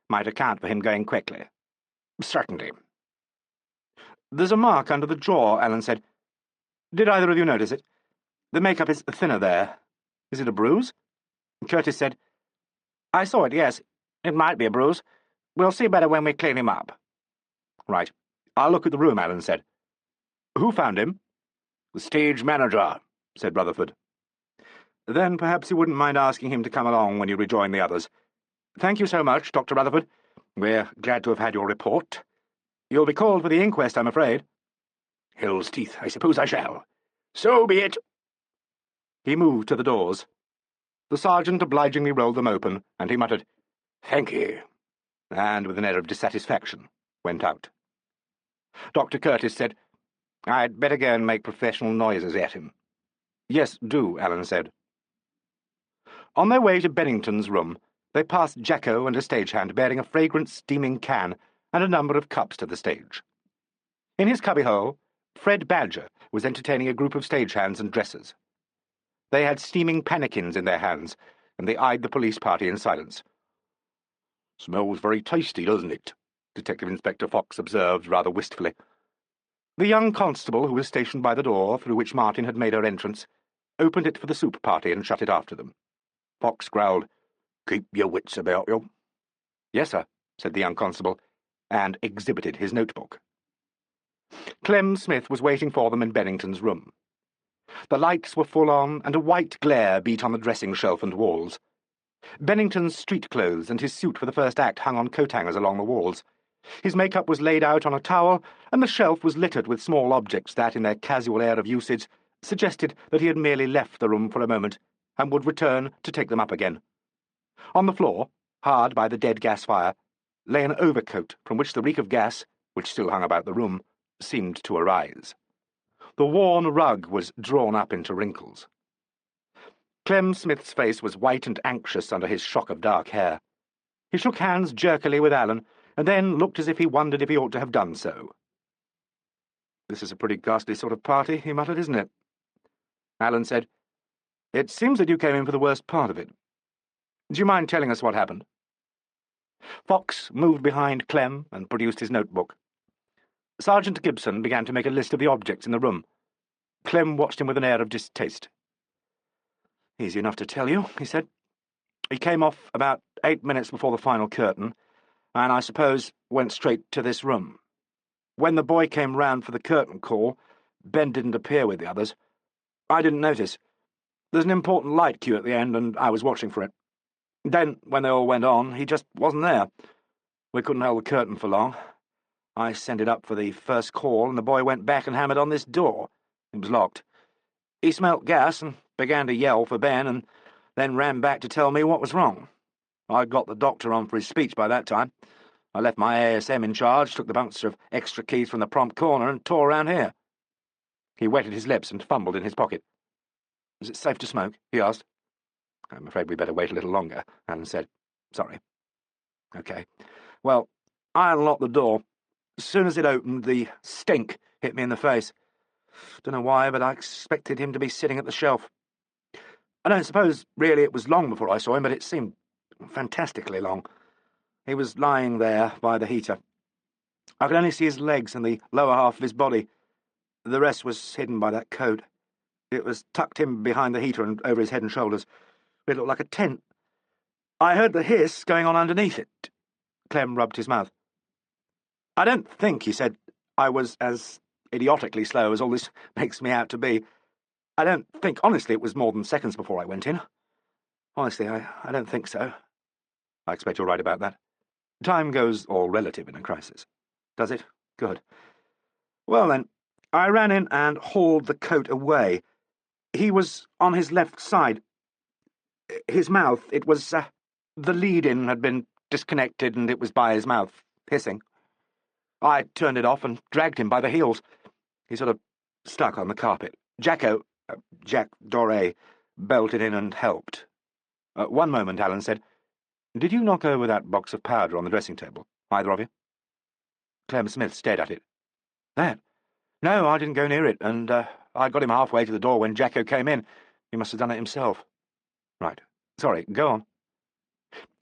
"might account for him going quickly." "Certainly." "There's a mark under the jaw," Allen said. "Did either of you notice it? The make-up is thinner there. Is it a bruise?" Curtis said, "I saw it, yes. It might be a bruise. We'll see better when we clean him up." "Right. I'll look at the room," Allen said. "Who found him?" "The stage manager," said Rutherford. "Then perhaps you wouldn't mind asking him to come along when you rejoin the others. Thank you so much, Dr. Rutherford. We're glad to have had your report. You'll be called for the inquest, I'm afraid." "Hell's teeth, I suppose I shall. So be it." He moved to the doors. The sergeant obligingly rolled them open, and he muttered, "Thank you," and, with an air of dissatisfaction, went out. Dr. Curtis said, "I'd better go and make professional noises at him." "Yes, do," Allen said. On their way to Bennington's room, they passed Jacko and a stagehand bearing a fragrant steaming can and a number of cups to the stage. In his cubbyhole, Fred Badger was entertaining a group of stagehands and dressers. They had steaming pannikins in their hands, and they eyed the police party in silence. "Smells very tasty, doesn't it?" Detective Inspector Fox observed rather wistfully. The young constable, who was stationed by the door through which Martin had made her entrance, opened it for the soup party and shut it after them. Fox growled, "Keep your wits about you." "Yes, sir," said the young constable, and exhibited his notebook. Clem Smith was waiting for them in Bennington's room. The lights were full on, and a white glare beat on the dressing shelf and walls. Bennington's street clothes and his suit for the first act hung on coat-hangers along the walls. His make-up was laid out on a towel, and the shelf was littered with small objects that, in their casual air of usage, suggested that he had merely left the room for a moment, and would return to take them up again. On the floor, hard by the dead gas fire, lay an overcoat from which the reek of gas, which still hung about the room, seemed to arise. The worn rug was drawn up into wrinkles. Clem Smith's face was white and anxious under his shock of dark hair. He shook hands jerkily with Allen, and then looked as if he wondered if he ought to have done so. "This is a pretty ghastly sort of party," he muttered, "isn't it?" Alleyn said, "It seems that you came in for the worst part of it. Do you mind telling us what happened?" Fox moved behind Clem and produced his notebook. Sergeant Gibson began to make a list of the objects in the room. Clem watched him with an air of distaste. "Easy enough to tell you," he said. "He came off about 8 minutes before the final curtain, and I suppose went straight to this room. When the boy came round for the curtain call, Ben didn't appear with the others. I didn't notice. There's an important light cue at the end, and I was watching for it. Then, when they all went on, he just wasn't there. We couldn't hold the curtain for long. I sent it up for the first call, and the boy went back and hammered on this door. It was locked. He smelt gas and began to yell for Ben, and then ran back to tell me what was wrong. I'd got the doctor on for his speech by that time. I left my ASM in charge, took the bunch of extra keys from the prompt corner, and tore around here." He wetted his lips and fumbled in his pocket. "Is it safe to smoke?" he asked. "I'm afraid we'd better wait a little longer," Alleyn said. "Sorry." "OK. Well, I unlocked the door. As soon as it opened, the stink hit me in the face. Don't know why, but I expected him to be sitting at the shelf. I don't suppose, really, it was long before I saw him, but it seemed fantastically long. He was lying there by the heater. I could only see his legs and the lower half of his body. The rest was hidden by that coat. It was tucked in behind the heater and over his head and shoulders. It looked like a tent. I heard the hiss going on underneath it." Clem rubbed his mouth. "I don't think," he said, "I was as idiotically slow as all this makes me out to be. I don't think, honestly, it was more than seconds before I went in. Honestly, I don't think so." "I expect you're right about that. Time goes all relative in a crisis." "Does it? Good. Well, then, I ran in and hauled the coat away. He was on his left side. His mouth, it was, the lead-in had been disconnected and it was by his mouth, hissing. I turned it off and dragged him by the heels. He sort of stuck on the carpet. Jack Doré, belted in and helped." "One moment," Alleyn said. "Did you knock over that box of powder on the dressing table, either of you?" Clem Smith stared at it. "That? No, I didn't go near it, and I got him halfway to the door when Jacko came in. He must have done it himself." "Right. Sorry, go on."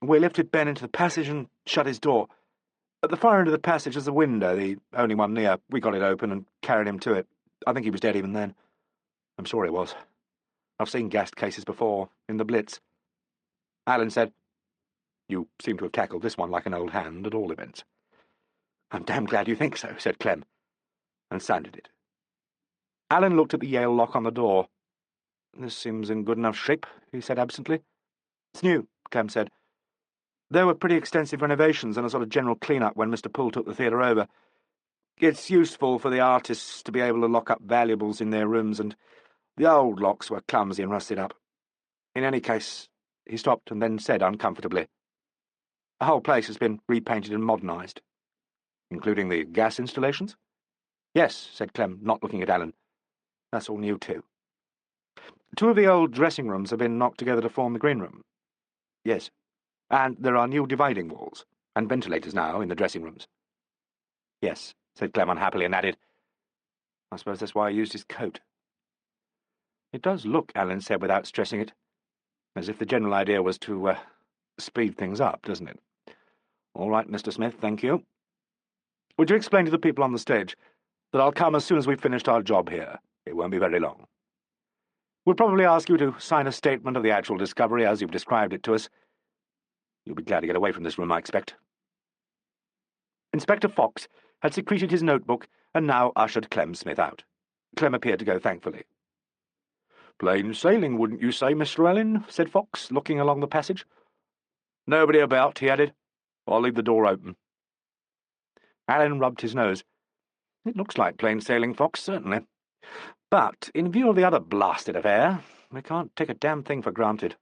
"We lifted Ben into the passage and shut his door. At the far end of the passage is a window, the only one near. We got it open and carried him to it. I think he was dead even then. I'm sure he was. I've seen gassed cases before, in the Blitz." Alleyn said, "You seem to have tackled this one like an old hand, at all events." "I'm damn glad you think so," said Clem, and sounded it. Alleyn looked at the Yale lock on the door. "This seems in good enough shape," he said absently. "It's new," Clem said. "There were pretty extensive renovations and a sort of general clean-up when Mr. Poole took the theatre over. It's useful for the artists to be able to lock up valuables in their rooms, and the old locks were clumsy and rusted up. In any case," he stopped and then said uncomfortably, "the whole place has been repainted and modernised." "Including the gas installations?" "Yes," said Clem, not looking at Alleyn. "That's all new too." "Two of the old dressing rooms have been knocked together to form the green room." "Yes. And there are new dividing walls, and ventilators now in the dressing rooms." "Yes," said Clem unhappily, and added, "I suppose that's why I used his coat." "It does look," Alleyn said without stressing it, "as if the general idea was to speed things up, doesn't it? All right, Mr. Smith, thank you. Would you explain to the people on the stage that I'll come as soon as we've finished our job here? It won't be very long. We'll probably ask you to sign a statement of the actual discovery as you've described it to us. You'll be glad to get away from this room, I expect." Inspector Fox had secreted his notebook and now ushered Clem Smith out. Clem appeared to go thankfully. "Plain sailing, wouldn't you say, Mr. Alleyn?" said Fox, looking along the passage. "Nobody about," he added. "I'll leave the door open." Alleyn rubbed his nose. "It looks like plain sailing, Fox, certainly. But, in view of the other blasted affair, we can't take a damn thing for granted.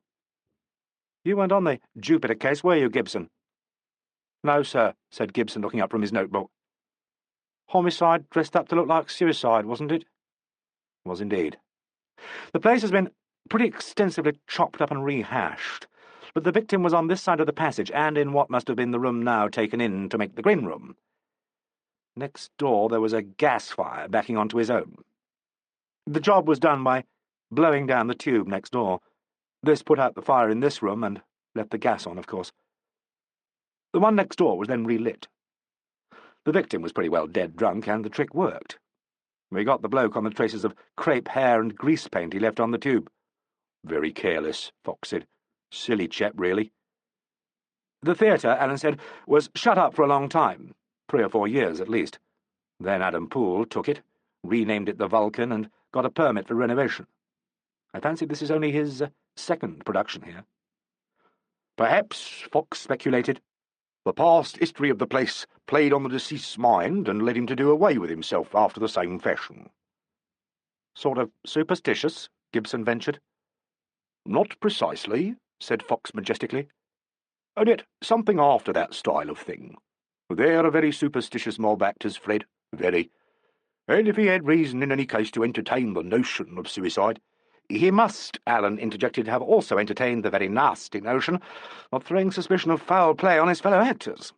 You weren't on the Jupiter case, were you, Gibson?" "No, sir," said Gibson, looking up from his notebook. "Homicide dressed up to look like suicide, wasn't it?" "It was indeed. The place has been pretty extensively chopped up and rehashed, but the victim was on this side of the passage and in what must have been the room now taken in to make the green room. Next door there was a gas fire backing onto his own. The job was done by blowing down the tube next door. This put out the fire in this room and left the gas on, of course. The one next door was then relit. The victim was pretty well dead drunk, and the trick worked. We got the bloke on the traces of crepe hair and grease paint he left on the tube. Very careless, Fox said. Silly chap, really. The theatre, Alleyn said, was shut up for a long time, 3 or 4 years at least. Then Adam Poole took it, renamed it the Vulcan, and got a permit for renovation. I fancy this is only his second production here. Perhaps, Fox speculated, the past history of the place played on the deceased's mind and led him to do away with himself after the same fashion. Sort of superstitious, Gibson ventured. Not precisely, said Fox majestically. And yet something after that style of thing. They're a very superstitious mob, actors, Fred, very. And if he had reason in any case to entertain the notion of suicide, he must, Alleyn interjected, have also entertained the very nasty notion of throwing suspicion of foul play on his fellow actors.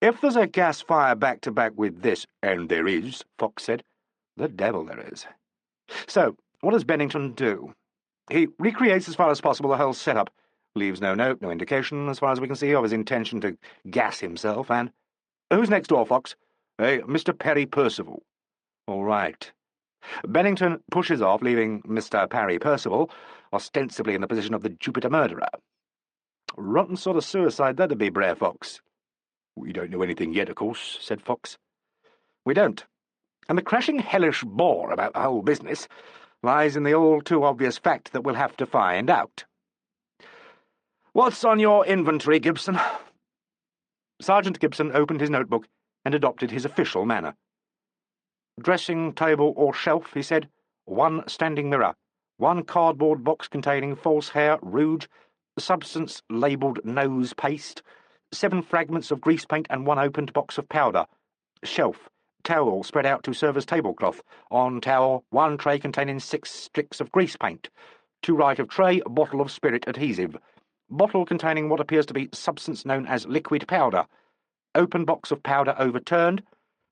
If there's a gas fire back-to-back with this, and there is, Fox said, the devil there is. So, what does Bennington do? He recreates as far as possible the whole setup, leaves no note, no indication, as far as we can see, of his intention to gas himself, and... Who's next door, Fox? Mr. Parry Percival. All right. Bennington pushes off, leaving Mr. Parry Percival ostensibly in the position of the Jupiter murderer. Rotten sort of suicide that'd be, Brer Fox. We don't know anything yet, of course, said Fox. We don't. And the crashing hellish bore about the whole business lies in the all-too-obvious fact that we'll have to find out. What's on your inventory, Gibson? Sergeant Gibson opened his notebook and adopted his official manner. Dressing table or shelf, he said. 1 standing mirror. 1 cardboard box containing false hair, rouge, substance labelled nose paste, 7 fragments of grease paint and 1 opened box of powder. Shelf. Towel spread out to serve as tablecloth. On towel, 1 tray containing 6 sticks of grease paint. To right of tray, bottle of spirit adhesive. Bottle containing what appears to be substance known as liquid powder. Open box of powder overturned.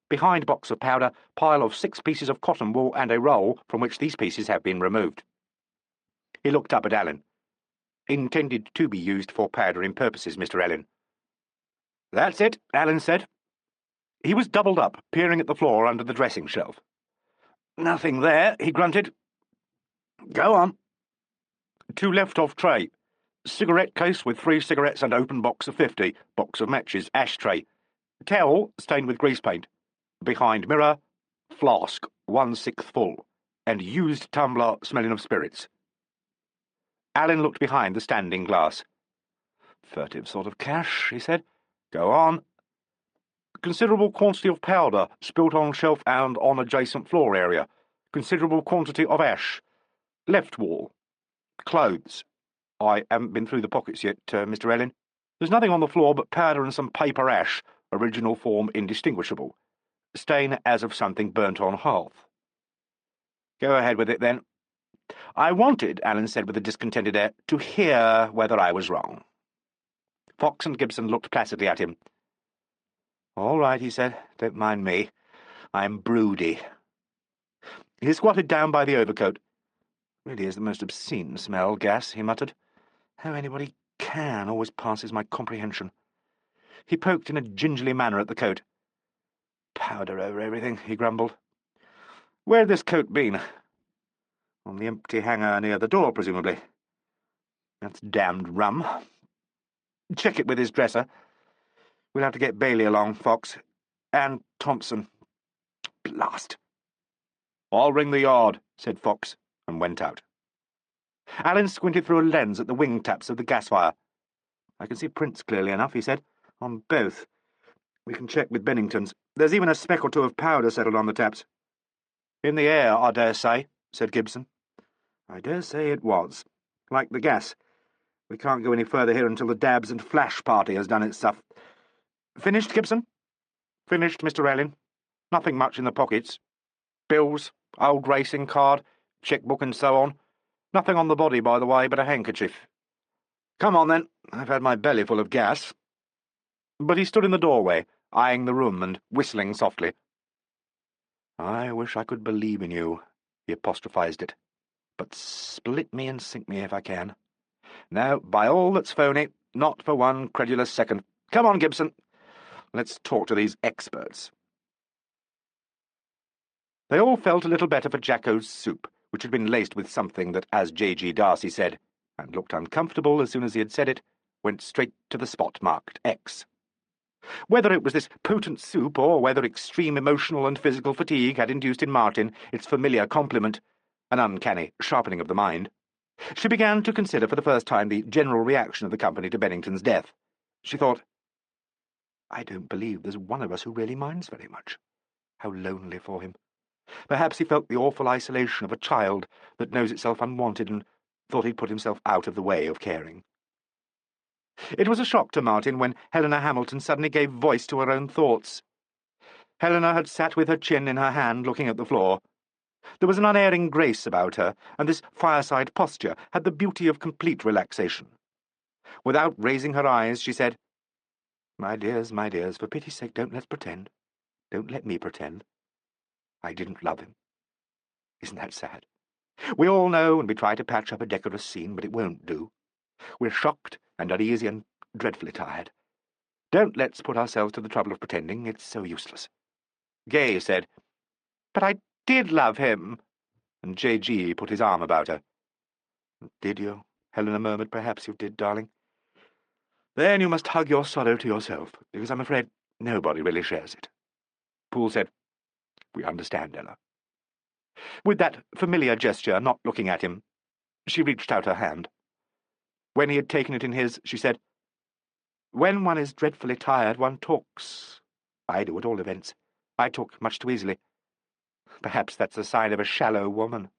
Behind box of powder, pile of 6 pieces of cotton wool and a roll from which these pieces have been removed. He looked up at Alleyn. Intended to be used for powdering purposes, Mr. Alleyn. That's it, Alleyn said. He was doubled up, peering at the floor under the dressing shelf. Nothing there, he grunted. Go on. 2 left of tray. Cigarette case with 3 cigarettes and open box of 50. Box of matches, ashtray. Towel stained with grease paint. Behind mirror, flask, 1/6 full, and used tumbler smelling of spirits. Alleyn looked behind the standing glass. Furtive sort of cash, he said. Go on. Considerable quantity of powder spilt on shelf and on adjacent floor area. Considerable quantity of ash. Left wall. Clothes. I haven't been through the pockets yet, Mr. Alleyn. There's nothing on the floor but powder and some paper ash, original form indistinguishable. Stain as of something burnt on hearth. Go ahead with it, then. I wanted, Alleyn said with a discontented air, to hear whether I was wrong. Fox and Gibson looked placidly at him. All right, he said. Don't mind me. I'm broody. He squatted down by the overcoat. Really is the most obscene smell, gas, he muttered. How anybody can always passes my comprehension. He poked in a gingerly manner at the coat. Powder over everything, he grumbled. Where'd this coat been? On the empty hanger near the door, presumably. That's damned rum. Check it with his dresser. We'll have to get Bailey along, Fox. And Thompson. Blast. I'll ring the yard, said Fox, and went out. Alleyn squinted through a lens at the wing taps of the gas fire. I can see prints clearly enough, he said, on both. We can check with Bennington's. There's even a speck or 2 of powder settled on the taps. In the air, I dare say, said Gibson. I dare say it was. Like the gas. We can't go any further here until the dabs and flash party has done its stuff. Finished, Gibson? Finished, Mr. Alleyn. Nothing much in the pockets. Bills, old racing card, cheque-book and so on. Nothing on the body, by the way, but a handkerchief. Come on, then. I've had my belly full of gas. But he stood in the doorway, eyeing the room and whistling softly. I wish I could believe in you, he apostrophised it. But split me and sink me if I can. No, by all that's phony, not for one credulous second. Come on, Gibson. Let's talk to these experts. They all felt a little better for Jacko's soup, which had been laced with something that, as J.G. Darcy said, and looked uncomfortable as soon as he had said it, went straight to the spot marked X. Whether it was this potent soup, or whether extreme emotional and physical fatigue had induced in Martin its familiar complement, an uncanny sharpening of the mind, she began to consider for the first time the general reaction of the company to Bennington's death. She thought, I don't believe there's one of us who really minds very much. How lonely for him. Perhaps he felt the awful isolation of a child that knows itself unwanted and thought he'd put himself out of the way of caring. It was a shock to Martin when Helena Hamilton suddenly gave voice to her own thoughts. Helena had sat with her chin in her hand looking at the floor. There was an unerring grace about her, and this fireside posture had the beauty of complete relaxation. Without raising her eyes, she said, my dears, for pity's sake, don't let's pretend. Don't let me pretend. I didn't love him. Isn't that sad? We all know, and we try to patch up a decorous scene, but it won't do. We're shocked and uneasy and dreadfully tired. Don't let's put ourselves to the trouble of pretending. It's so useless. Gay said, But I did love him. And J.G. put his arm about her. Did you? Helena murmured. Perhaps you did, darling. Then you must hug your sorrow to yourself, because I'm afraid nobody really shares it. Poole said, We understand, Ella. With that familiar gesture, not looking at him, she reached out her hand. When he had taken it in his, she said, When one is dreadfully tired, one talks. I do, at all events. I talk much too easily. Perhaps that's a sign of a shallow woman.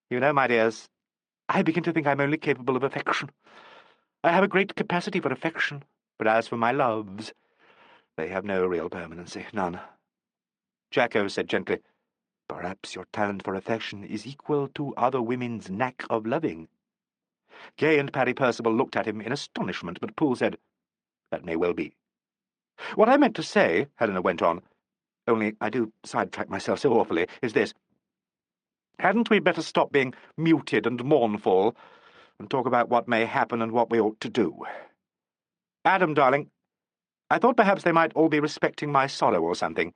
You know, my dears, I begin to think I'm only capable of affection. I have a great capacity for affection, but as for my loves, they have no real permanency, none. Jacko said gently, Perhaps your talent for affection is equal to other women's knack of loving. Gay and Parry Percival looked at him in astonishment, but Poole said, That may well be. What I meant to say, Helena went on, only I do sidetrack myself so awfully, is this. Hadn't we better stop being muted and mournful, and talk about what may happen and what we ought to do? Adam, darling, I thought perhaps they might all be respecting my sorrow or something.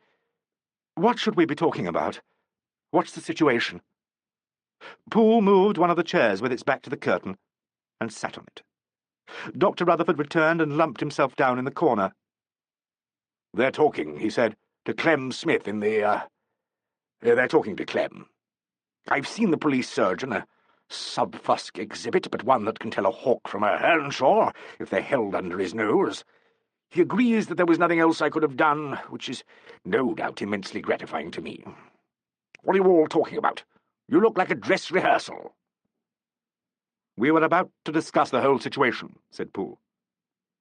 What should we be talking about? What's the situation? Poole moved one of the chairs with its back to the curtain, and sat on it. Dr. Rutherford returned and lumped himself down in the corner. They're talking, he said, to Clem Smith in the, They're talking to Clem. I've seen the police surgeon, a sub-fusk exhibit, but one that can tell a hawk from a Hernshaw if they're held under his nose. He agrees that there was nothing else I could have done, which is no doubt immensely gratifying to me. What are you all talking about? You look like a dress rehearsal. We were about to discuss the whole situation, said Poole.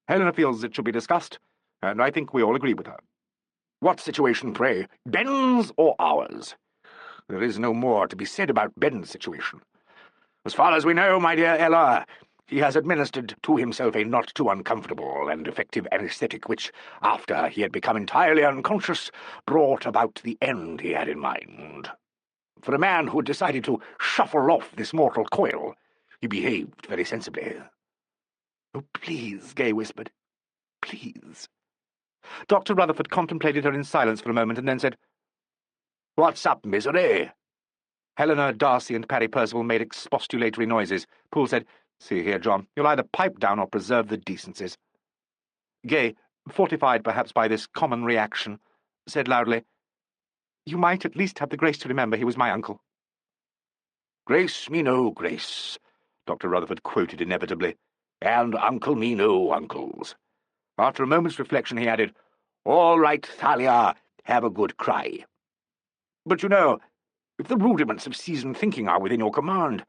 Helena feels it should be discussed, and I think we all agree with her. What situation, pray? Ben's or ours? There is no more to be said about Ben's situation. As far as we know, my dear Ella, he has administered to himself a not too uncomfortable and effective anaesthetic which, after he had become entirely unconscious, brought about the end he had in mind. For a man who had decided to shuffle off this mortal coil, he behaved very sensibly. Oh, please, Gay whispered. Please. Dr. Rutherford contemplated her in silence for a moment and then said, What's up, misery? Helena, Darcy, and Parry Percival made expostulatory noises. Poole said, See here, John, you'll either pipe down or preserve the decencies. Gay, fortified perhaps by this common reaction, said loudly, You might at least have the grace to remember he was my uncle. Grace me no grace, Dr. Rutherford quoted inevitably, and uncle me no uncles. After a moment's reflection he added, All right, Thalia, have a good cry. But you know, if the rudiments of seasoned thinking are within your command,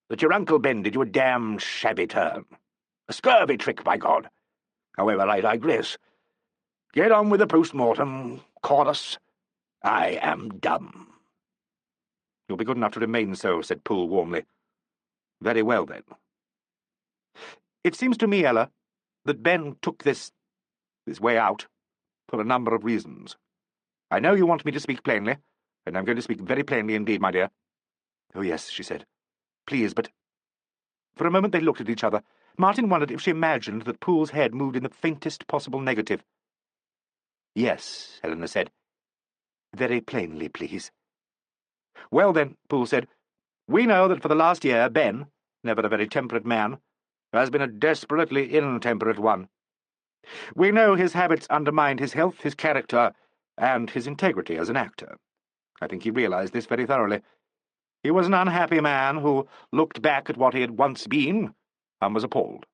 that your Uncle Ben did you a damned shabby turn. A scurvy trick, by God. However, I digress. Get on with the post-mortem, chorus. I am dumb. You'll be good enough to remain so, said Poole warmly. Very well, then. It seems to me, Ella, that Ben took this way out for a number of reasons. I know you want me to speak plainly, And I'm going to speak very plainly indeed, my dear. Oh, yes, she said. Please, but... For a moment they looked at each other. Martin wondered if she imagined that Poole's head moved in the faintest possible negative. Yes, Helena said. Very plainly, please. Well, then, Poole said, we know that for the last year Ben, never a very temperate man, has been a desperately intemperate one. We know his habits undermined his health, his character, and his integrity as an actor. I think he realized this very thoroughly. He was an unhappy man who looked back at what he had once been and was appalled.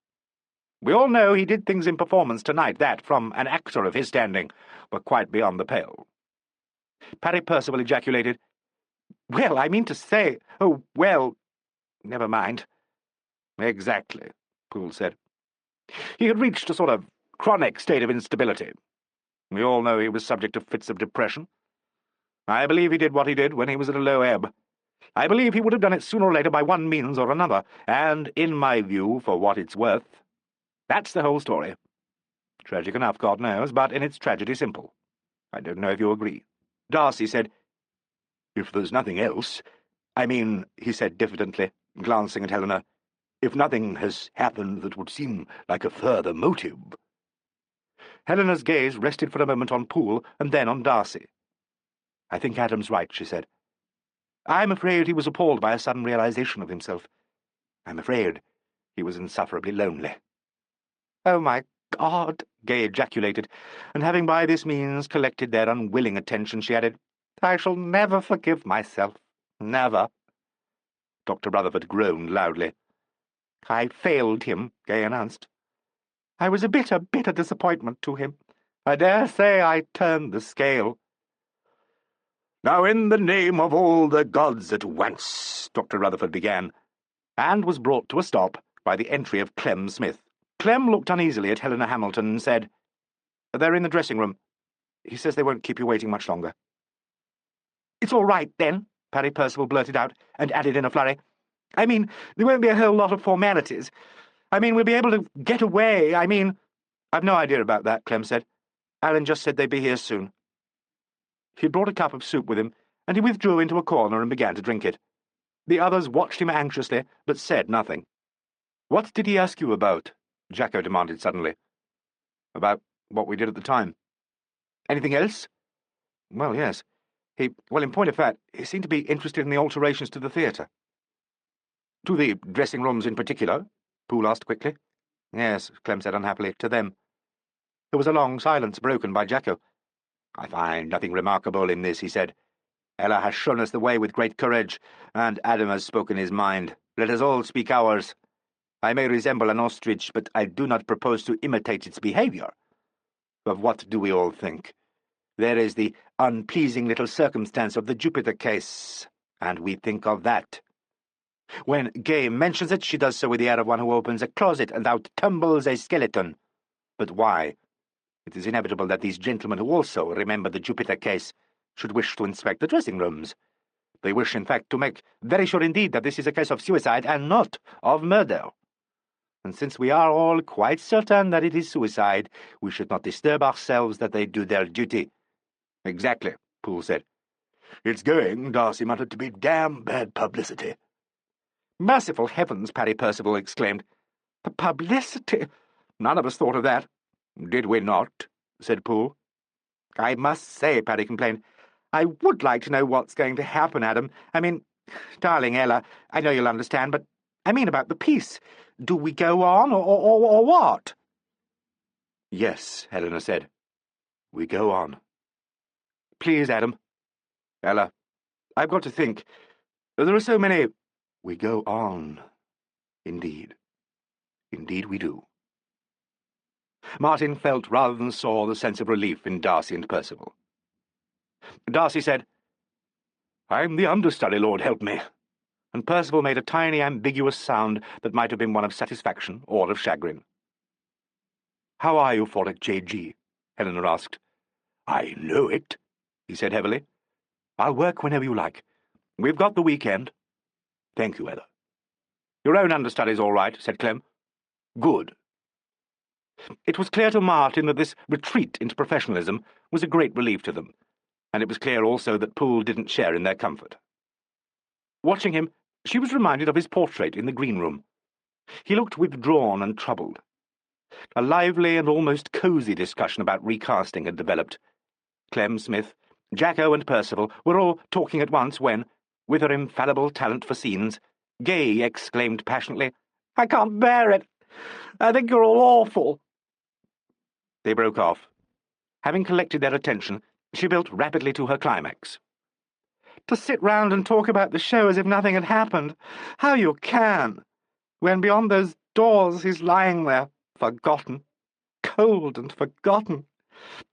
We all know he did things in performance tonight that, from an actor of his standing, were quite beyond the pale. Parry Percival ejaculated, Well, I mean to say... Oh, well... Never mind. Exactly, Poole said. He had reached a sort of chronic state of instability. We all know he was subject to fits of depression. I believe he did what he did when he was at a low ebb. I believe he would have done it sooner or later by one means or another, and, in my view, for what it's worth, that's the whole story. Tragic enough, God knows, but in its tragedy simple. I don't know if you agree. Darcy said, If there's nothing else... I mean, he said diffidently, glancing at Helena, if nothing has happened that would seem like a further motive. Helena's gaze rested for a moment on Poole and then on Darcy. I think Adam's right, she said. I'm afraid he was appalled by a sudden realization of himself. I'm afraid he was insufferably lonely. Oh, my God, Gay ejaculated, and having by this means collected their unwilling attention, she added, I shall never forgive myself. Never. Dr. Rutherford groaned loudly. I failed him, Gay announced. I was a bitter, bitter disappointment to him. I dare say I turned the scale. Now, in the name of all the gods at once, Dr. Rutherford began, and was brought to a stop by the entry of Clem Smith. Clem looked uneasily at Helena Hamilton and said, They're in the dressing room. He says they won't keep you waiting much longer. It's all right, then, Parry Percival blurted out, and added in a flurry, I mean, there won't be a whole lot of formalities. I mean, we'll be able to get away. I mean... I've no idea about that, Clem said. Alan just said they'd be here soon. He brought a cup of soup with him, and he withdrew into a corner and began to drink it. The others watched him anxiously, but said nothing. What did he ask you about? Jacko demanded suddenly. About what we did at the time. Anything else? Well, yes. Well, in point of fact, he seemed to be interested in the alterations to the theatre. To the dressing rooms in particular? Poole asked quickly. Yes, Clem said unhappily, to them. There was a long silence, broken by Jacko. I find nothing remarkable in this, he said. Ella has shown us the way with great courage, and Adam has spoken his mind. Let us all speak ours. I may resemble an ostrich, but I do not propose to imitate its behaviour. Of what do we all think? There is the unpleasing little circumstance of the Jupiter case, and we think of that. When Gay mentions it, she does so with the air of one who opens a closet, and out tumbles a skeleton. But why? It is inevitable that these gentlemen who also remember the Jupiter case should wish to inspect the dressing rooms. They wish, in fact, to make very sure indeed that this is a case of suicide and not of murder. And since we are all quite certain that it is suicide, we should not disturb ourselves that they do their duty. Exactly, Poole said. It's going, Darcy muttered, to be damn bad publicity. Merciful heavens, Parry Percival exclaimed. The publicity! None of us thought of that. Did we not? Said Poole. I must say, Parry complained, I would like to know what's going to happen, Adam. I mean, darling Ella, I know you'll understand, but I mean about the piece. Do we go on, or what? Yes, Helena said. We go on. Please, Adam. Ella, I've got to think. There are so many... We go on. Indeed. Indeed we do. Martin felt rather than saw the sense of relief in Darcy and Percival. Darcy said, I'm the understudy, Lord help me. And Percival made a tiny ambiguous sound that might have been one of satisfaction or of chagrin. How are you for it, J.G.? Helena asked. I know it, he said heavily. I'll work whenever you like. We've got the weekend. Thank you, Ella. Your own understudy's all right, said Clem. Good. It was clear to Martin that this retreat into professionalism was a great relief to them. and it was clear also that Poole didn't share in their comfort. Watching him, she was reminded of his portrait in the green room. He looked withdrawn and troubled. A lively and almost cosy discussion about recasting had developed. Clem Smith, Jacko and Percival were all talking at once when, with her infallible talent for scenes, Gay exclaimed passionately, "I can't bear it! I think you're all awful!" They broke off. Having collected their attention, she built rapidly to her climax. "To sit round and talk about the show as if nothing had happened. How you can! When beyond those doors he's lying there, forgotten. Cold and forgotten.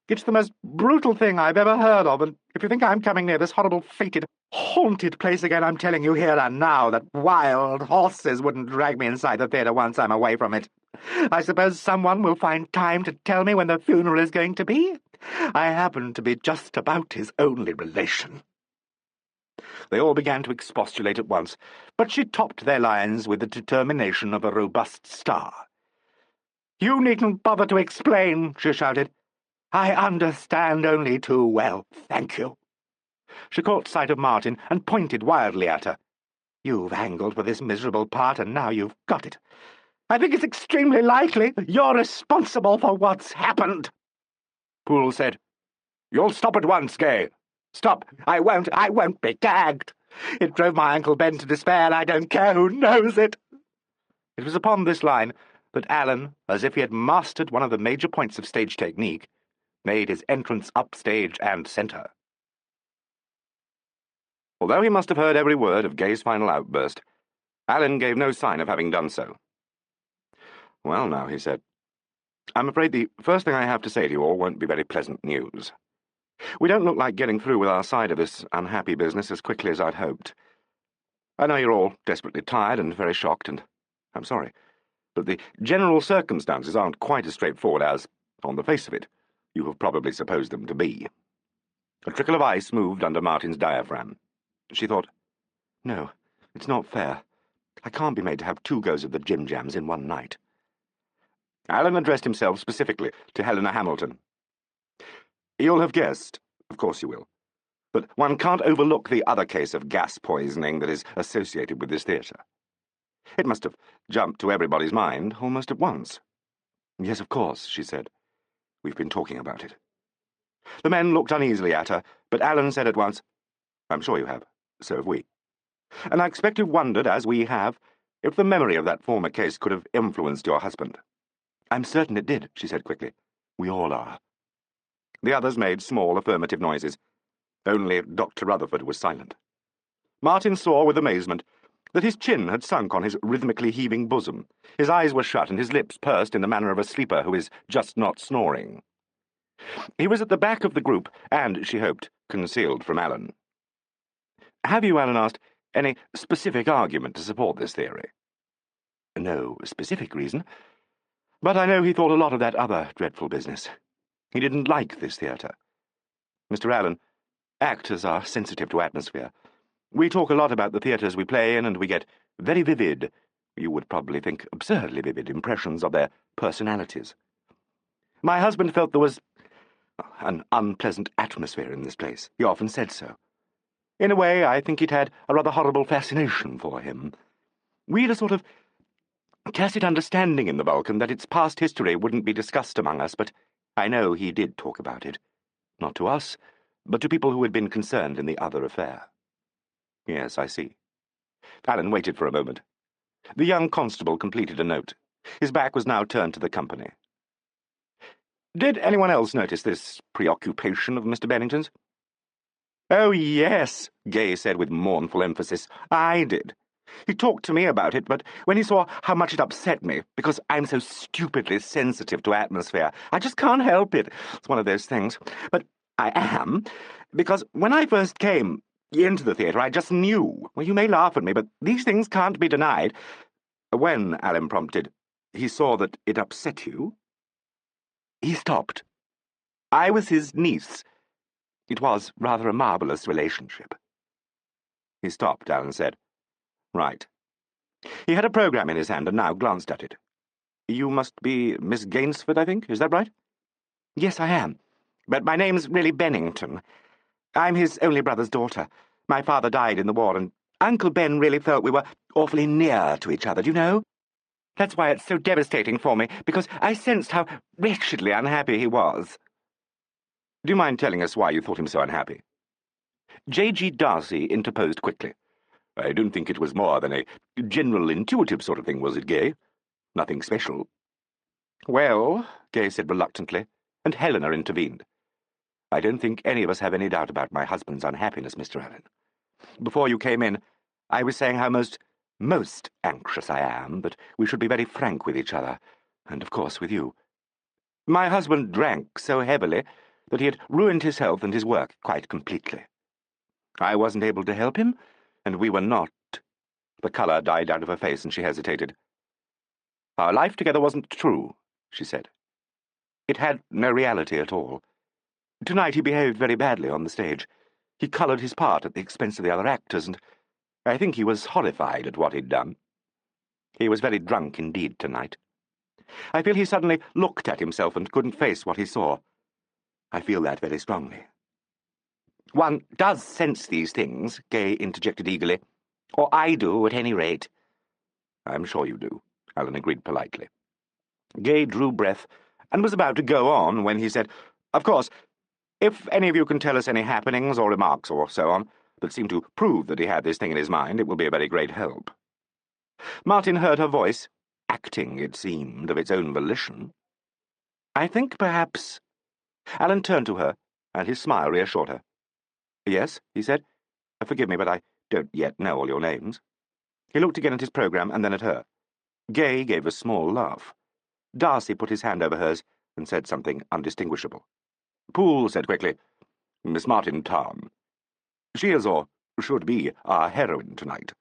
It's the most brutal thing I've ever heard of, and if you think I'm coming near this horrible, fated, haunted place again, I'm telling you here and now that wild horses wouldn't drag me inside the theatre once I'm away from it. I suppose someone will find time to tell me when the funeral is going to be. I happen to be just about his only relation." They all began to expostulate at once, but she topped their lines with the determination of a robust star. "You needn't bother to explain," she shouted. "I understand only too well, thank you." She caught sight of Martin and pointed wildly at her. "You've angled for this miserable part, and now you've got it. I think it's extremely likely you're responsible for what's happened." Poole said, "You'll stop at once, Gay. Stop. I won't be gagged. It drove my Uncle Ben to despair, and I don't care who knows it." It was upon this line that Alleyn, as if he had mastered one of the major points of stage technique, made his entrance upstage and centre. Although he must have heard every word of Gay's final outburst, Alleyn gave no sign of having done so. "Well, now," he said, "I'm afraid the first thing I have to say to you all won't be very pleasant news. We don't look like getting through with our side of this unhappy business as quickly as I'd hoped. I know you're all desperately tired and very shocked, and I'm sorry, but the general circumstances aren't quite as straightforward as, on the face of it, you have probably supposed them to be." A trickle of ice moved under Martin's diaphragm. She thought, "No, it's not fair. I can't be made to have 2 goes of the jim-jams in one night." Alleyn addressed himself specifically to Helena Hamilton. "You'll have guessed, of course you will, but one can't overlook the other case of gas poisoning that is associated with this theatre. It must have jumped to everybody's mind almost at once." "Yes, of course," she said. "We've been talking about it." The men looked uneasily at her, but Alleyn said at once, "I'm sure you have. So have we. And I expect you've wondered, as we have, if the memory of that former case could have influenced your husband." "I'm certain it did," she said quickly. "We all are." The others made small affirmative noises. Only Dr. Rutherford was silent. Martin saw with amazement that his chin had sunk on his rhythmically heaving bosom, his eyes were shut, and his lips pursed in the manner of a sleeper who is just not snoring. He was at the back of the group, and, she hoped, concealed from Alleyn. "Have you," Alleyn asked, "any specific argument to support this theory?" "No specific reason, but I know he thought a lot of that other dreadful business. He didn't like this theatre. Mr. Alleyn, actors are sensitive to atmosphere. We talk a lot about the theatres we play in, and we get very vivid, you would probably think absurdly vivid, impressions of their personalities. My husband felt there was an unpleasant atmosphere in this place. He often said so. In a way, I think it had a rather horrible fascination for him. We had a sort of tacit understanding in the Vulcan that its past history wouldn't be discussed among us, but I know he did talk about it. Not to us, but to people who had been concerned in the other affair." "Yes, I see." Alleyn waited for a moment. The young constable completed a note. His back was now turned to the company. "Did anyone else notice this preoccupation of Mr. Bennington's?" "Oh, yes," Gay said with mournful emphasis. "I did. He talked to me about it, but when he saw how much it upset me, because I'm so stupidly sensitive to atmosphere, I just can't help it. It's one of those things. But I am, because when I first came into the theatre, I just knew. Well, you may laugh at me, but these things can't be denied." "When," Alleyn prompted, "he saw that it upset you?" He stopped. "I was his niece. It was rather a marvellous relationship." He stopped, Alleyn said. "Right." He had a programme in his hand and now glanced at it. "You must be Miss Gainsford, I think. Is that right?" "Yes, I am. But my name's really Bennington. I'm his only brother's daughter. My father died in the war, and Uncle Ben really felt we were awfully near to each other, do you know? That's why it's so devastating for me, because I sensed how wretchedly unhappy he was. Do you mind telling us why you thought him so unhappy? J.G. Darcy interposed quickly. I don't think it was more than a general intuitive sort of thing, was it, Gay? Nothing special. Well, Gay said reluctantly, and Helena intervened. I don't think any of us have any doubt about my husband's unhappiness, Mr. Alleyn. Before you came in, I was saying how most anxious I am that we should be very frank with each other, and of course with you. My husband drank so heavily that he had ruined his health and his work quite completely. I wasn't able to help him, and we were not. The colour died out of her face, and she hesitated. Our life together wasn't true, she said. It had no reality at all. Tonight he behaved very badly on the stage. He coloured his part at the expense of the other actors, and I think he was horrified at what he'd done. He was very drunk indeed tonight. I feel he suddenly looked at himself and couldn't face what he saw. I feel that very strongly. One does sense these things, Gay interjected eagerly. Or I do, at any rate. I'm sure you do, Alleyn agreed politely. Gay drew breath and was about to go on when he said, Of course, if any of you can tell us any happenings or remarks or so on that seem to prove that he had this thing in his mind, it will be a very great help. Martin heard her voice, acting, it seemed, of its own volition. I think perhaps... Alleyn turned to her, and his smile reassured her. Yes, he said. Forgive me, but I don't yet know all your names. He looked again at his programme and then at her. Gay gave a small laugh. Darcy put his hand over hers and said something undistinguishable. Poole said quickly, Miss Martin Tarn. She is, or should be, our heroine tonight.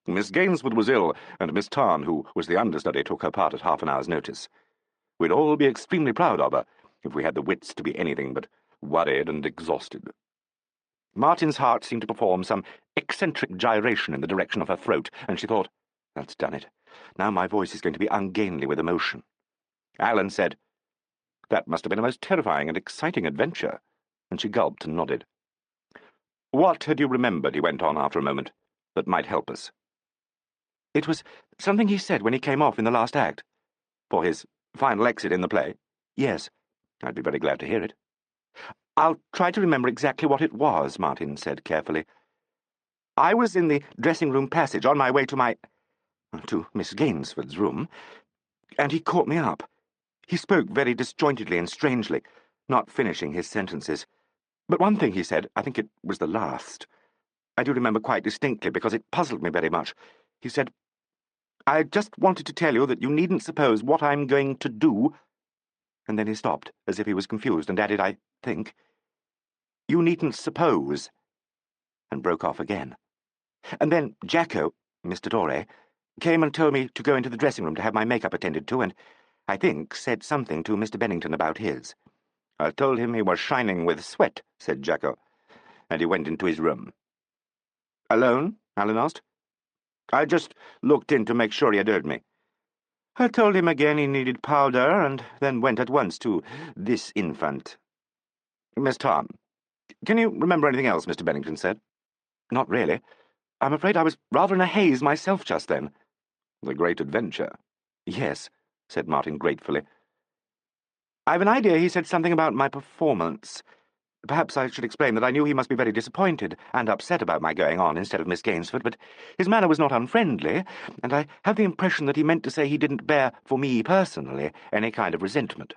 Miss Gainsford was ill, and Miss Tarn, who was the understudy, took her part at half an hour's notice. We'd all be extremely proud of her if we had the wits to be anything but worried and exhausted. Martin's heart seemed to perform some eccentric gyration in the direction of her throat, and she thought, That's done it. Now my voice is going to be ungainly with emotion. Alleyn said, That must have been a most terrifying and exciting adventure, and she gulped and nodded. What had you remembered, he went on after a moment, that might help us? It was something he said when he came off in the last act. For his final exit in the play? Yes. I'd be very glad to hear it. I'll try to remember exactly what it was, Martin said carefully. I was in the dressing-room passage on my way to Miss Gainsford's room, and he caught me up. He spoke very disjointedly and strangely, not finishing his sentences. But one thing he said, I think it was the last, I do remember quite distinctly because it puzzled me very much. He said, I just wanted to tell you that you needn't suppose what I'm going to do. And then he stopped, as if he was confused, and added, I think, You needn't suppose, and broke off again. And then Jacko, Mr. Dore, came and told me to go into the dressing-room to have my makeup attended to, and I think said something to Mr. Bennington about his. I told him he was shining with sweat, said Jacko, and he went into his room. Alone? Alleyn asked. I just looked in to make sure he had heard me. I told him again he needed powder, and then went at once to this infant. Miss Tarn, can you remember anything else Mr. Bennington said? Not really. I'm afraid I was rather in a haze myself just then. The great adventure. Yes, said Martin gratefully. I've an idea he said something about my performance. Perhaps I should explain that I knew he must be very disappointed and upset about my going on instead of Miss Gainsford, but his manner was not unfriendly, and I have the impression that he meant to say he didn't bear, for me personally, any kind of resentment.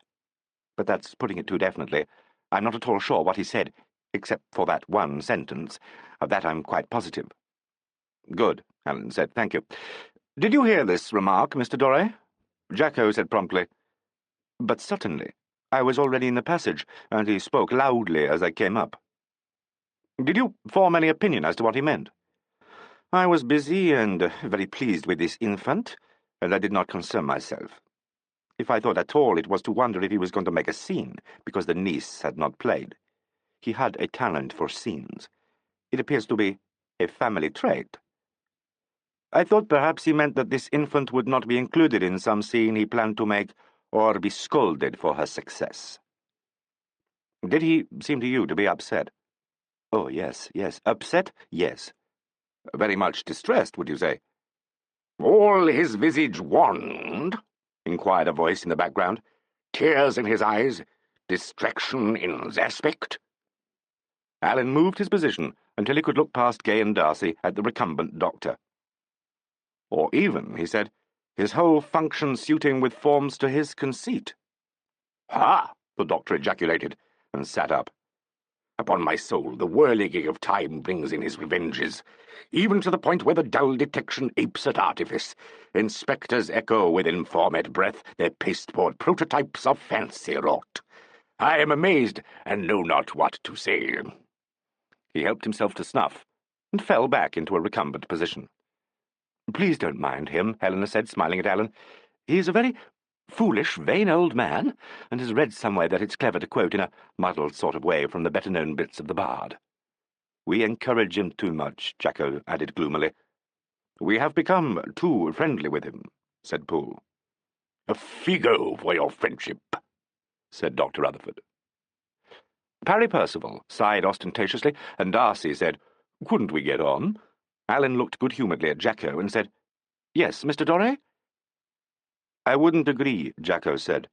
But that's putting it too definitely. I'm not at all sure what he said, except for that one sentence. Of that I'm quite positive. Good, Alleyn said. Thank you. Did you hear this remark, Mr. Dore? Jacko said promptly. But certainly. I was already in the passage, and he spoke loudly as I came up. Did you form any opinion as to what he meant? I was busy and very pleased with this infant, and I did not concern myself. If I thought at all, it was to wonder if he was going to make a scene, because the niece had not played. He had a talent for scenes. It appears to be a family trait. I thought perhaps he meant that this infant would not be included in some scene he planned to make, or be scolded for her success. Did he seem to you to be upset? Oh, yes, yes. Upset? Yes. Very much distressed, would you say? All his visage wanned? Inquired a voice in the background. Tears in his eyes, distraction in his aspect? Alleyn moved his position until he could look past Gay and Darcy at the recumbent doctor. Or even, he said, his whole function suiting with forms to his conceit. Ha! The doctor ejaculated, and sat up. Upon my soul, the whirligig of time brings in his revenges, even to the point where the dull detection apes at artifice. Inspectors echo with informed breath their pasteboard prototypes of fancy wrought. I am amazed, and know not what to say. He helped himself to snuff, and fell back into a recumbent position. Please don't mind him, Helena said, smiling at Alleyn. He is a very foolish, vain old man, and has read somewhere that it's clever to quote in a muddled sort of way from the better-known bits of the bard. We encourage him too much, Jacko added gloomily. We have become too friendly with him, said Poole. A figo for your friendship, said Dr. Rutherford. Parry Percival sighed ostentatiously, and Darcy said, Couldn't we get on? Alleyn looked good-humouredly at Jacko and said, Yes, Mr. Doré? I wouldn't agree, Jacko said,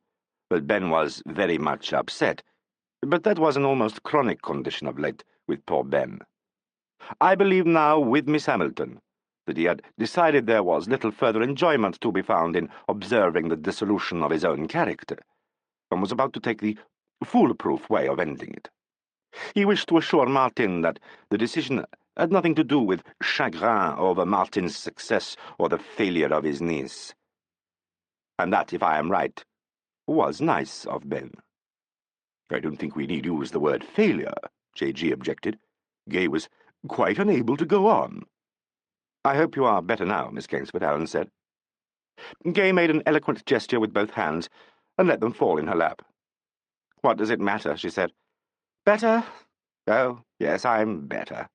but Ben was very much upset. But that was an almost chronic condition of late with poor Ben. I believe now, with Miss Hamilton, that he had decided there was little further enjoyment to be found in observing the dissolution of his own character, and was about to take the foolproof way of ending it. He wished to assure Martin that the decision had nothing to do with chagrin over Martin's success or the failure of his niece. And that, if I am right, was nice of Ben. I don't think we need use the word failure, J.G. objected. Gay was quite unable to go on. I hope you are better now, Miss Kingsford, Alleyn said. Gay made an eloquent gesture with both hands and let them fall in her lap. What does it matter, she said. Better? Oh, yes, I'm better.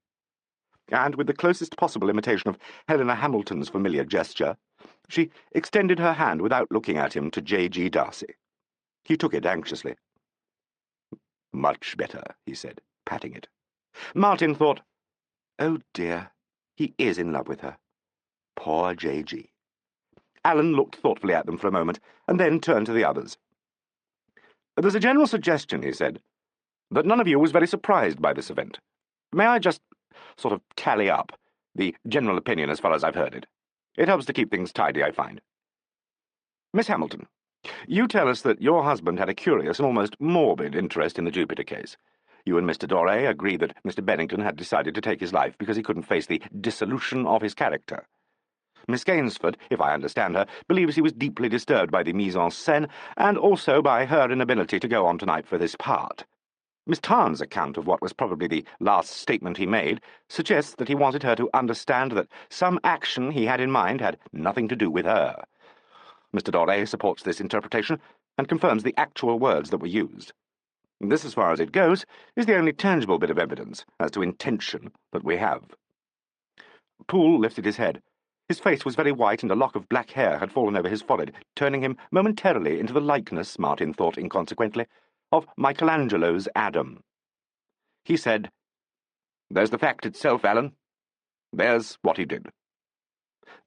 And with the closest possible imitation of Helena Hamilton's familiar gesture, she extended her hand without looking at him to J.G. Darcy. He took it anxiously. Much better, he said, patting it. Martin thought, Oh dear, he is in love with her. Poor J.G. Alleyn looked thoughtfully at them for a moment, and then turned to the others. There's a general suggestion, he said, that none of you was very surprised by this event. May I just sort of tally up the general opinion as far as I've heard it? It helps to keep things tidy, I find. Miss Hamilton, you tell us that your husband had a curious and almost morbid interest in the Jupiter case. You and Mr. Doré agree that Mr. Bennington had decided to take his life because he couldn't face the dissolution of his character. Miss Gainsford, if I understand her, believes he was deeply disturbed by the mise-en-scène and also by her inability to go on tonight for this part. Miss Tarn's account of what was probably the last statement he made suggests that he wanted her to understand that some action he had in mind had nothing to do with her. Mr. Doré supports this interpretation and confirms the actual words that were used. This, as far as it goes, is the only tangible bit of evidence as to intention that we have. Poole lifted his head. His face was very white, and a lock of black hair had fallen over his forehead, turning him momentarily into the likeness, Martin thought inconsequently, of Michelangelo's Adam. He said, There's the fact itself, Alleyn. There's what he did.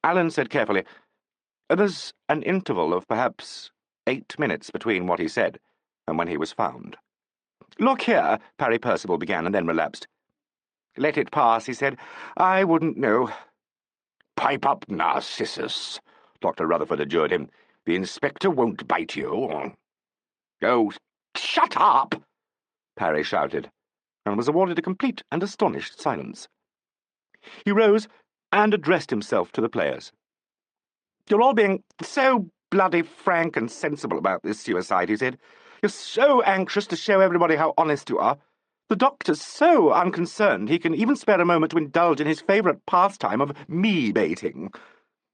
Alleyn said carefully, There's an interval of perhaps 8 minutes between what he said and when he was found. Look here, Parry Percival began and then relapsed. Let it pass, he said. I wouldn't know. Pipe up, Narcissus, Dr. Rutherford adjured him. The inspector won't bite you. Oh, shut up, Parry shouted, and was awarded a complete and astonished silence. He rose and addressed himself to the players. You're all being so bloody frank and sensible about this suicide, he said. You're so anxious to show everybody how honest you are. The doctor's so unconcerned he can even spare a moment to indulge in his favourite pastime of me-baiting.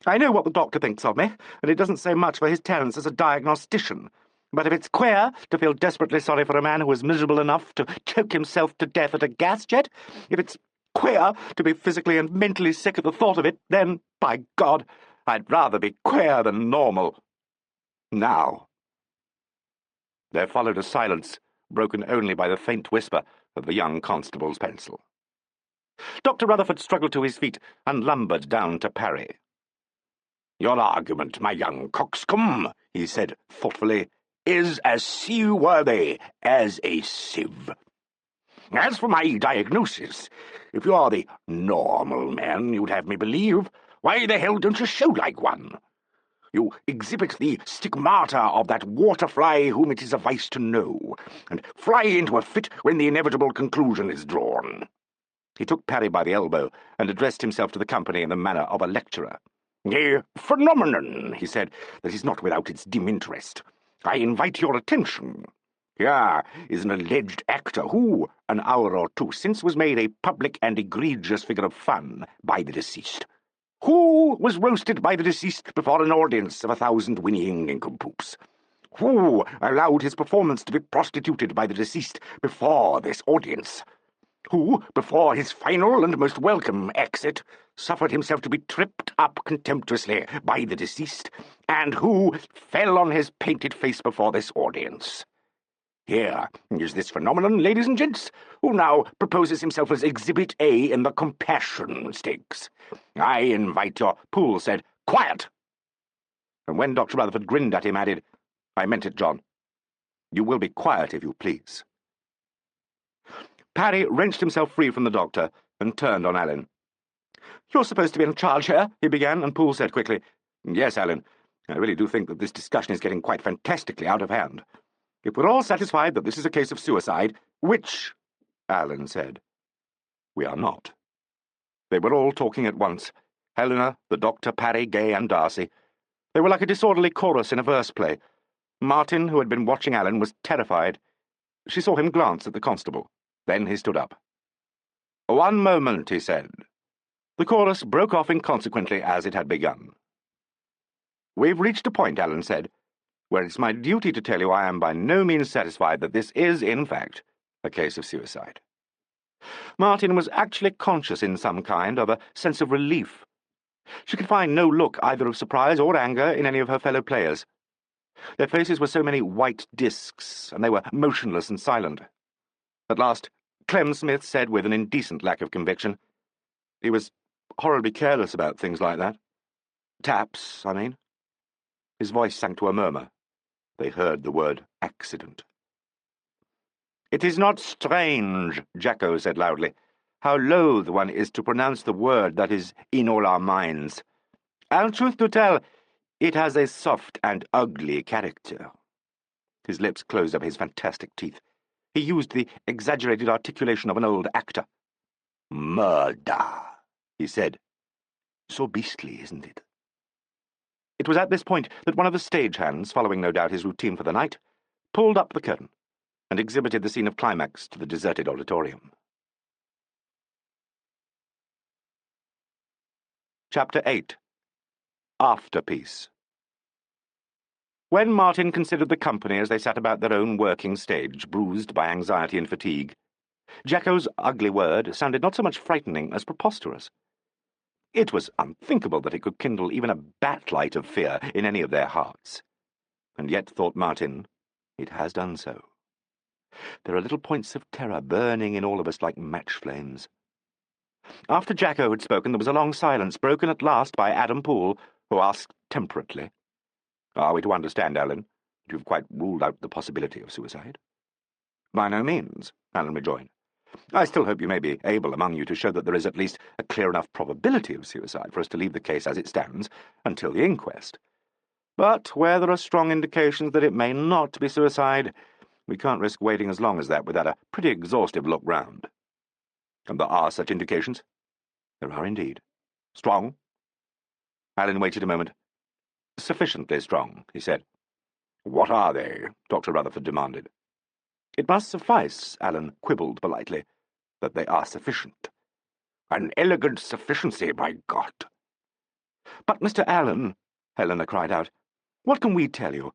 I know what the doctor thinks of me, and it doesn't say much for his talents as a diagnostician. But if it's queer to feel desperately sorry for a man who was miserable enough to choke himself to death at a gas jet, if it's queer to be physically and mentally sick at the thought of it, then, by God, I'd rather be queer than normal. Now. There followed a silence, broken only by the faint whisper of the young constable's pencil. Dr. Rutherford struggled to his feet and lumbered down to parry. "Your argument, my young coxcomb," he said thoughtfully, "is as seaworthy as a sieve. As for my diagnosis, if you are the normal man you'd have me believe, why the hell don't you show like one? You exhibit the stigmata of that waterfly whom it is a vice to know, and fly into a fit when the inevitable conclusion is drawn." He took Parry by the elbow and addressed himself to the company in the manner of a lecturer. "A phenomenon," he said, "that is not without its dim interest. I invite your attention. Here is an alleged actor who, an hour or two since, was made a public and egregious figure of fun by the deceased. Who was roasted by the deceased before an audience of 1,000 whinnying nincompoops? Who allowed his performance to be prostituted by the deceased before this audience? Who, before his final and most welcome exit, suffered himself to be tripped up contemptuously by the deceased, and who fell on his painted face before this audience? Here is this phenomenon, ladies and gents, who now proposes himself as Exhibit A in the Compassion Stakes. I invite your—" Poole said, "Quiet!" And when Dr. Rutherford grinned at him, added, "I meant it, John. You will be quiet, if you please." Parry wrenched himself free from the doctor and turned on Alleyn. "You're supposed to be in charge here," he began, and Poole said quickly, "Yes, Alleyn, I really do think that this discussion is getting quite fantastically out of hand. If we're all satisfied that this is a case of suicide, which," Alleyn said, "we are not." They were all talking at once. Helena, the doctor, Parry, Gay, and Darcy. They were like a disorderly chorus in a verse play. Martin, who had been watching Alleyn, was terrified. She saw him glance at the constable. Then he stood up. "One moment," he said. The chorus broke off inconsequently as it had begun. "We've reached a point," Alleyn said, "where it's my duty to tell you I am by no means satisfied that this is, in fact, a case of suicide." Martin was actually conscious in some kind of a sense of relief. She could find no look either of surprise or anger in any of her fellow players. Their faces were so many white discs, and they were motionless and silent. At last, Clem Smith said with an indecent lack of conviction, "He was horribly careless about things like that. Taps, I mean." His voice sank to a murmur. They heard the word accident. "It is not strange," Jacko said loudly, "how loath one is to pronounce the word that is in all our minds. And truth to tell, it has a soft and ugly character." His lips closed over his fantastic teeth. He used the exaggerated articulation of an old actor. "Murder," he said. "So beastly, isn't it?" It was at this point that one of the stagehands, following no doubt his routine for the night, pulled up the curtain and exhibited the scene of climax to the deserted auditorium. Chapter 8. Afterpiece. When Martin considered the company as they sat about their own working stage, bruised by anxiety and fatigue, Jacko's ugly word sounded not so much frightening as preposterous. It was unthinkable that it could kindle even a bat-light of fear in any of their hearts. And yet, thought Martin, it has done so. There are little points of terror burning in all of us like match flames. After Jacko had spoken, there was a long silence, broken at last by Adam Poole, who asked temperately, "Are we to understand, Alleyn, that you've quite ruled out the possibility of suicide?" "By no means," Alleyn rejoined. "I still hope you may be able among you to show that there is at least a clear enough probability of suicide for us to leave the case as it stands until the inquest. But where there are strong indications that it may not be suicide, we can't risk waiting as long as that without a pretty exhaustive look round." "And there are such indications?" "There are indeed." "Strong?" Alleyn waited a moment. "Sufficiently strong," he said. "What are they?" Dr. Rutherford demanded. "It must suffice," Alleyn quibbled politely, "that they are sufficient." "An elegant sufficiency, by God!" "But, Mr. Alleyn," Helena cried out, "what can we tell you,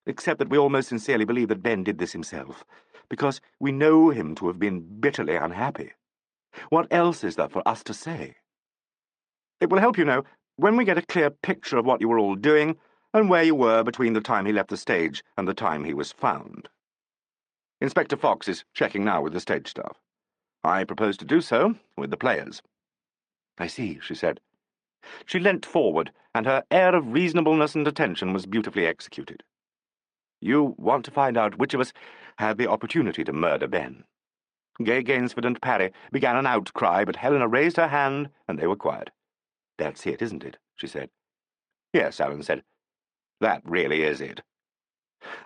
except that we almost sincerely believe that Ben did this himself, because we know him to have been bitterly unhappy? What else is there for us to say? It will help, you know, when we get a clear picture of what you were all doing and where you were between the time he left the stage and the time he was found. Inspector Fox is checking now with the stage staff. I propose to do so with the players. I see, she said. She leant forward, and her air of reasonableness and attention was beautifully executed. You want to find out which of us had the opportunity to murder Ben. Gay Gainsford and Parry began an outcry, but Helena raised her hand, and they were quiet. That's it, isn't it? She said. Yes, Alan said. That really is it.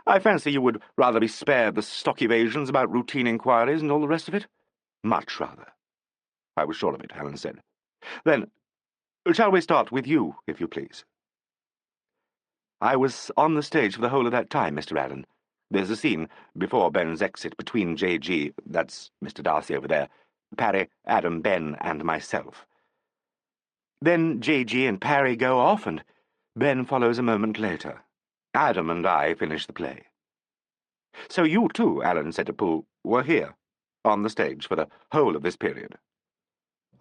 I fancy you would rather be spared the stock evasions about routine inquiries and all the rest of it. Much rather. I was sure of it, Alan said. Then, shall we start with you, if you please? I was on the stage for the whole of that time, Mr. Allen. There's a scene before Ben's exit between J.G., that's Mr. Darcy over there, Parry, Adam, Ben, and myself. Then J.G. and Parry go off, and Ben follows a moment later. Adam and I finish the play. So you too, Alan said to Poole, were here, on the stage, for the whole of this period.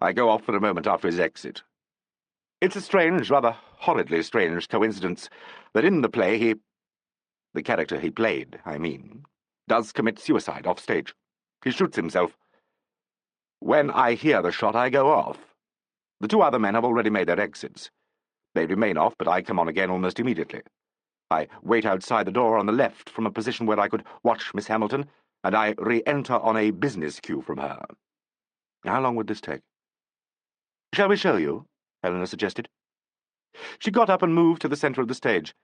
I go off for a moment after his exit. It's a strange, rather horridly strange coincidence that in the play the character he played, I mean, does commit suicide off stage. He shoots himself. When I hear the shot, I go off. The two other men have already made their exits. They remain off, but I come on again almost immediately. I wait outside the door on the left from a position where I could watch Miss Hamilton, and I re-enter on a business cue from her. How long would this take? Shall we show you? Helena suggested. She got up and moved to the centre of the stage.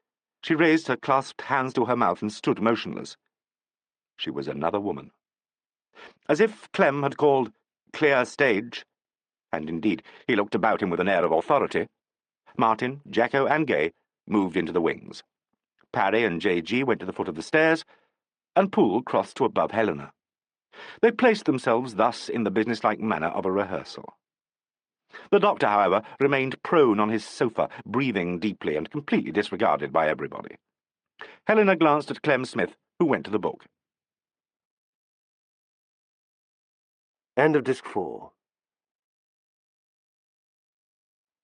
She raised her clasped hands to her mouth and stood motionless. She was another woman. As if Clem had called clear stage, and indeed he looked about him with an air of authority, Martin, Jacko, and Gay moved into the wings. Parry and J.G. went to the foot of the stairs, and Poole crossed to above Helena. They placed themselves thus in the businesslike manner of a rehearsal. The doctor, however, remained prone on his sofa, breathing deeply and completely disregarded by everybody. Helena glanced at Clem Smith, who went to the book. End of Disc 4.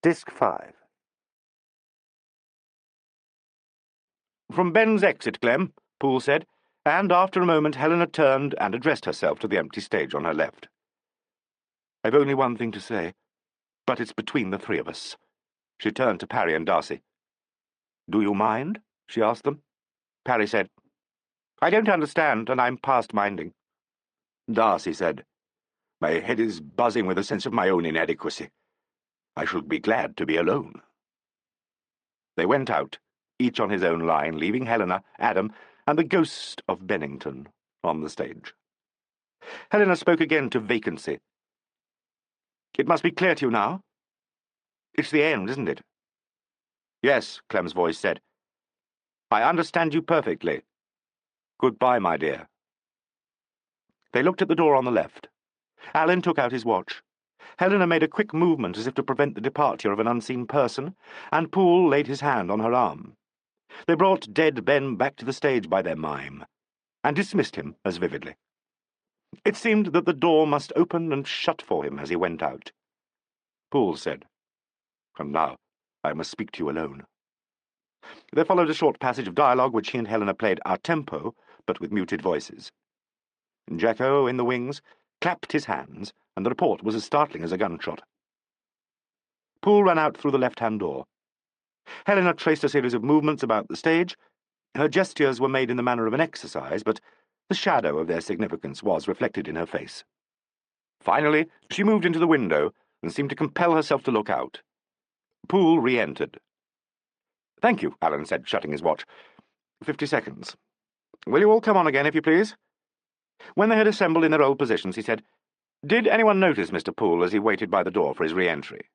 Disc 5. From Ben's exit, Clem, Poole said, and after a moment Helena turned and addressed herself to the empty stage on her left. I've only one thing to say, but it's between the three of us. She turned to Parry and Darcy. Do you mind? She asked them. Parry said, I don't understand, and I'm past minding. Darcy said, My head is buzzing with a sense of my own inadequacy. I should be glad to be alone. They went out, each on his own line, leaving Helena, Adam, and the ghost of Bennington on the stage. Helena spoke again to vacancy. It must be clear to you now. It's the end, isn't it? Yes, Clem's voice said. I understand you perfectly. Goodbye, my dear. They looked at the door on the left. Alan took out his watch. Helena made a quick movement as if to prevent the departure of an unseen person, and Poole laid his hand on her arm. They brought dead Ben back to the stage by their mime, and dismissed him as vividly. It seemed that the door must open and shut for him as he went out. Poole said, And now I must speak to you alone. There followed a short passage of dialogue which he and Helena played a tempo, but with muted voices. Jacko, in the wings, clapped his hands, and the report was as startling as a gunshot. Poole ran out through the left-hand door. Helena traced a series of movements about the stage. Her gestures were made in the manner of an exercise, but the shadow of their significance was reflected in her face. Finally, she moved into the window and seemed to compel herself to look out. Poole re-entered. Thank you, Alan said, shutting his watch. 50 seconds. Will you all come on again, if you please? When they had assembled in their old positions, he said, Did anyone notice Mr. Poole as he waited by the door for his re-entry?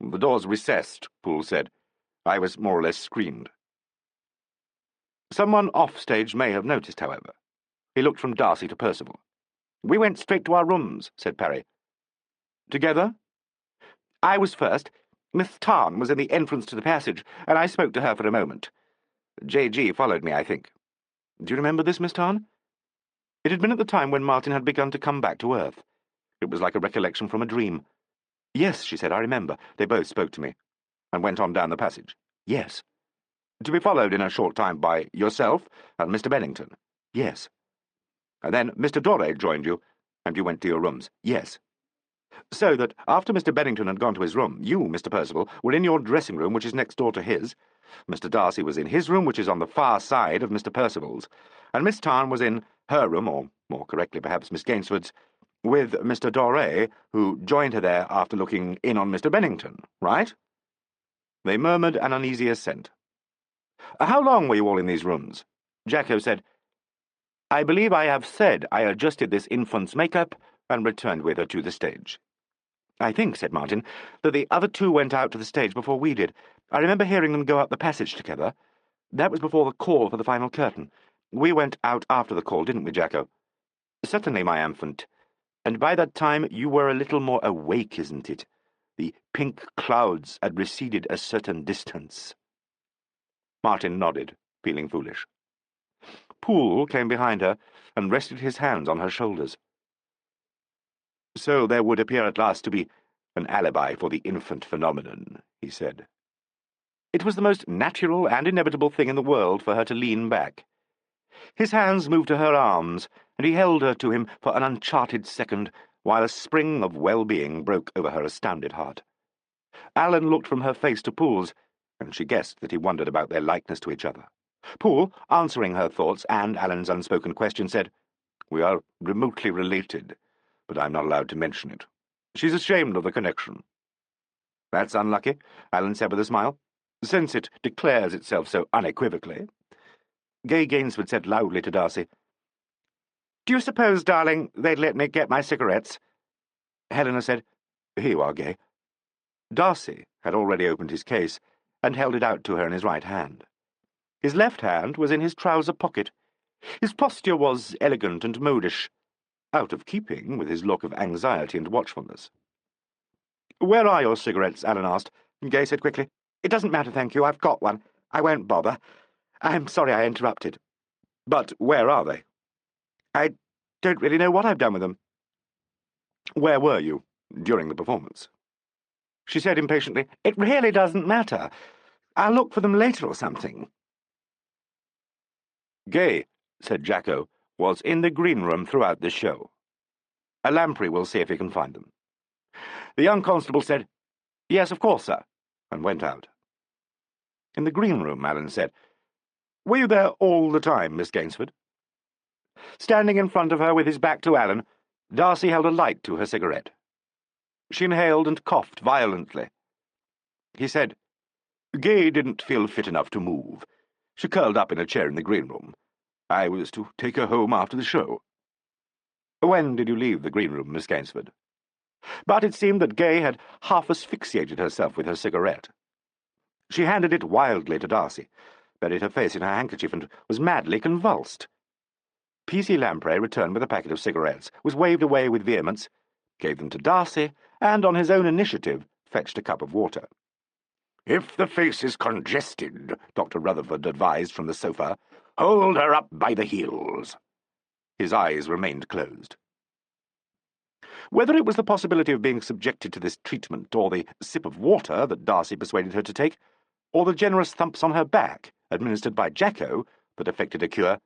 The door's recessed, Poole said. I was more or less screened. Someone off-stage may have noticed, however. He looked from Darcy to Percival. We went straight to our rooms, said Parry. Together? I was first. Miss Tarn was in the entrance to the passage, and I spoke to her for a moment. J.G. followed me, I think. Do you remember this, Miss Tarn? It had been at the time when Martin had begun to come back to Earth. It was like a recollection from a dream. Yes, she said, I remember. They both spoke to me, and went on down the passage. Yes. To be followed in a short time by yourself and Mr. Bennington. Yes. And then Mr. Doré joined you. And you went to your rooms? Yes. So that after Mr. Bennington had gone to his room, you, Mr. Percival, were in your dressing room, which is next door to his. Mr. Darcy was in his room, which is on the far side of Mr. Percival's, and Miss Tarn was in her room, or more correctly perhaps Miss Gainsford's, with Mr. Doré, who joined her there after looking in on Mr. Bennington, right? They murmured an uneasy assent. How long were you all in these rooms? Jacko said, I believe I have said I adjusted this infant's make-up and returned with her to the stage. I think, said Martin, that the other two went out to the stage before we did. I remember hearing them go up the passage together. That was before the call for the final curtain. We went out after the call, didn't we, Jacko? Certainly, my infant. And by that time you were a little more awake, isn't it? The pink clouds had receded a certain distance. Martin nodded, feeling foolish. Poole came behind her and rested his hands on her shoulders. So there would appear at last to be an alibi for the infant phenomenon, he said. It was the most natural and inevitable thing in the world for her to lean back. His hands moved to her arms, and he held her to him for an uncharted second, while a spring of well-being broke over her astounded heart. Alan looked from her face to Poole's, and she guessed that he wondered about their likeness to each other. Poole, answering her thoughts and Alan's unspoken question, said, We are remotely related, but I'm not allowed to mention it. She's ashamed of the connection. That's unlucky, Alan said with a smile, since it declares itself so unequivocally. Gay Gainsford said loudly to Darcy, Do you suppose, darling, they'd let me get my cigarettes? Helena said, Here you are, Gay. Darcy had already opened his case and held it out to her in his right hand. His left hand was in his trouser pocket. His posture was elegant and modish, out of keeping with his look of anxiety and watchfulness. Where are your cigarettes? Alan asked. Gay said quickly, It doesn't matter, thank you. I've got one. I won't bother. I'm sorry I interrupted. But where are they? I don't really know what I've done with them. Where were you during the performance? She said impatiently, It really doesn't matter. I'll look for them later or something. Gay, said Jacko, was in the green room throughout the show. A lamprey will see if he can find them. The young constable said, Yes, of course, sir, and went out. In the green room, Alan said, Were you there all the time, Miss Gainsford? Standing in front of her with his back to Alan, Darcy held a light to her cigarette. She inhaled and coughed violently. He said, Gay didn't feel fit enough to move. She curled up in a chair in the green room. I was to take her home after the show. When did you leave the green room, Miss Gainsford? But it seemed that Gay had half asphyxiated herself with her cigarette. She handed it wildly to Darcy, buried her face in her handkerchief, and was madly convulsed. P.C. Lamprey returned with a packet of cigarettes, was waved away with vehemence, gave them to Darcy, and on his own initiative fetched a cup of water. If the face is congested, Dr. Rutherford advised from the sofa, hold her up by the heels. His eyes remained closed. Whether it was the possibility of being subjected to this treatment, or the sip of water that Darcy persuaded her to take, or the generous thumps on her back, administered by Jacko, that effected a cure,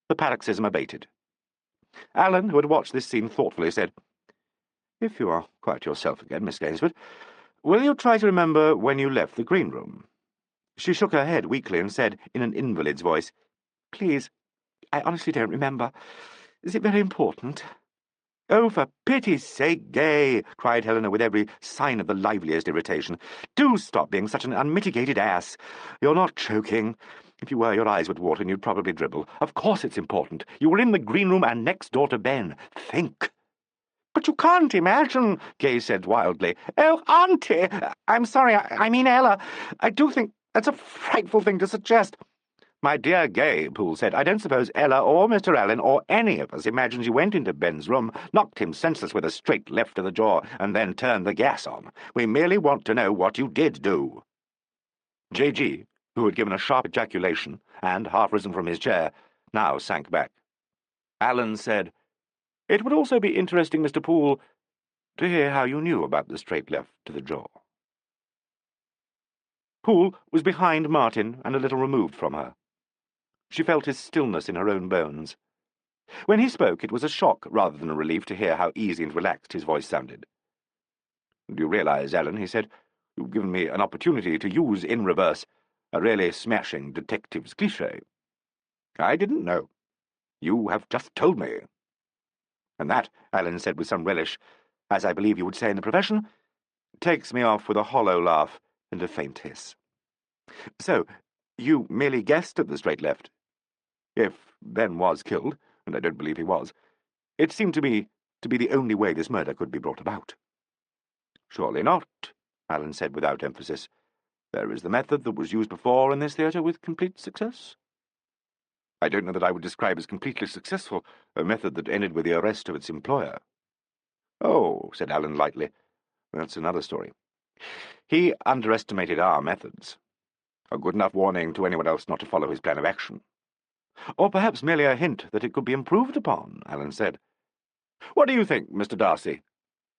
the paroxysm abated. Alan, who had watched this scene thoughtfully, said, If you are quite yourself again, Miss Gainsford, will you try to remember when you left the green room? She shook her head weakly and said, in an invalid's voice, Please, I honestly don't remember. Is it very important? Oh, for pity's sake, Gay, cried Helena with every sign of the liveliest irritation. Do stop being such an unmitigated ass. You're not choking. If you were, your eyes would water and you'd probably dribble. Of course it's important. You were in the green room and next door to Ben. Think. But you can't imagine, Gay said wildly. Oh, Auntie! I'm sorry, I mean Ella. I do think that's a frightful thing to suggest. My dear Gay, Poole said, I don't suppose Ella or Mr. Alleyn or any of us imagines you went into Ben's room, knocked him senseless with a straight left to the jaw, and then turned the gas on. We merely want to know what you did do. J.G., who had given a sharp ejaculation and half risen from his chair, now sank back. Alan said, It would also be interesting, Mr. Poole, to hear how you knew about the straight left to the jaw. Poole was behind Martin and a little removed from her. She felt his stillness in her own bones. When he spoke, it was a shock rather than a relief to hear how easy and relaxed his voice sounded. "Do you realize, Alan," he said, "you've given me an opportunity to use in reverse a really smashing detective's cliché. I didn't know. You have just told me." "And that," Alan said with some relish, "as I believe you would say in the profession, takes me off with a hollow laugh and a faint hiss. So, you merely guessed at the straight left? If Ben was killed, and I don't believe he was, it seemed to me to be the only way this murder could be brought about." "Surely not," Alan said without emphasis. "There is the method that was used before in this theatre with complete success." "I don't know that I would describe as completely successful a method that ended with the arrest of its employer." "Oh," said Alan lightly, "that's another story. He underestimated our methods. A good enough warning to anyone else not to follow his plan of action. Or perhaps merely a hint that it could be improved upon," Alan said. "What do you think, Mr. Darcy?"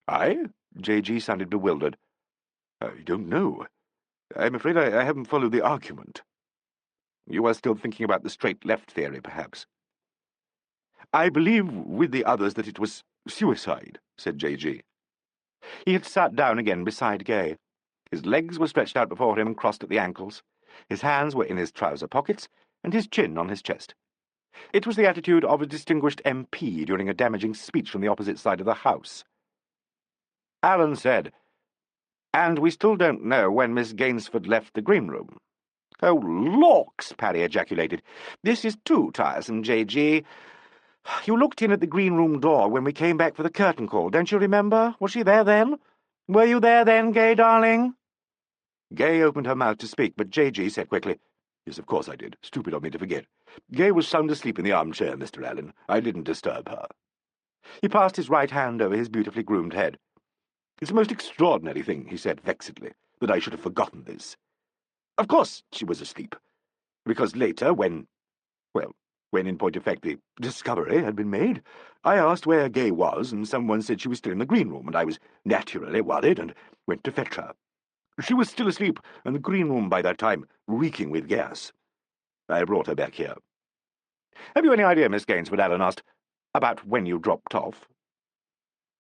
"I?" J.G. sounded bewildered. "I don't know. I'm afraid I haven't followed the argument." "You are still thinking about the straight-left theory, perhaps?" "I believe with the others that it was suicide," said J.G. He had sat down again beside Gay. His legs were stretched out before him and crossed at the ankles. His hands were in his trouser pockets, and his chin on his chest. It was the attitude of a distinguished MP during a damaging speech from the opposite side of the House. Alan said, "And we still don't know when Miss Gainsford left the green room." "Oh, lawks!" Parry ejaculated. "This is too tiresome, J.G. You looked in at the green room door when we came back for the curtain call, don't you remember? Was she there then? Were you there then, Gay, darling?" Gay opened her mouth to speak, but J.G. said quickly, "Yes, of course I did. Stupid of me to forget. Gay was sound asleep in the armchair, Mr. Allen. I didn't disturb her." He passed his right hand over his beautifully groomed head. "It's a most extraordinary thing," he said vexedly, "that I should have forgotten this. Of course she was asleep, because later, when in point of fact the discovery had been made, I asked where Gay was, and someone said she was still in the green room, and I was naturally worried and went to fetch her. She was still asleep, and the green room by that time reeking with gas. I brought her back here." "Have you any idea, Miss Gainsford," Allen asked, "about when you dropped off?"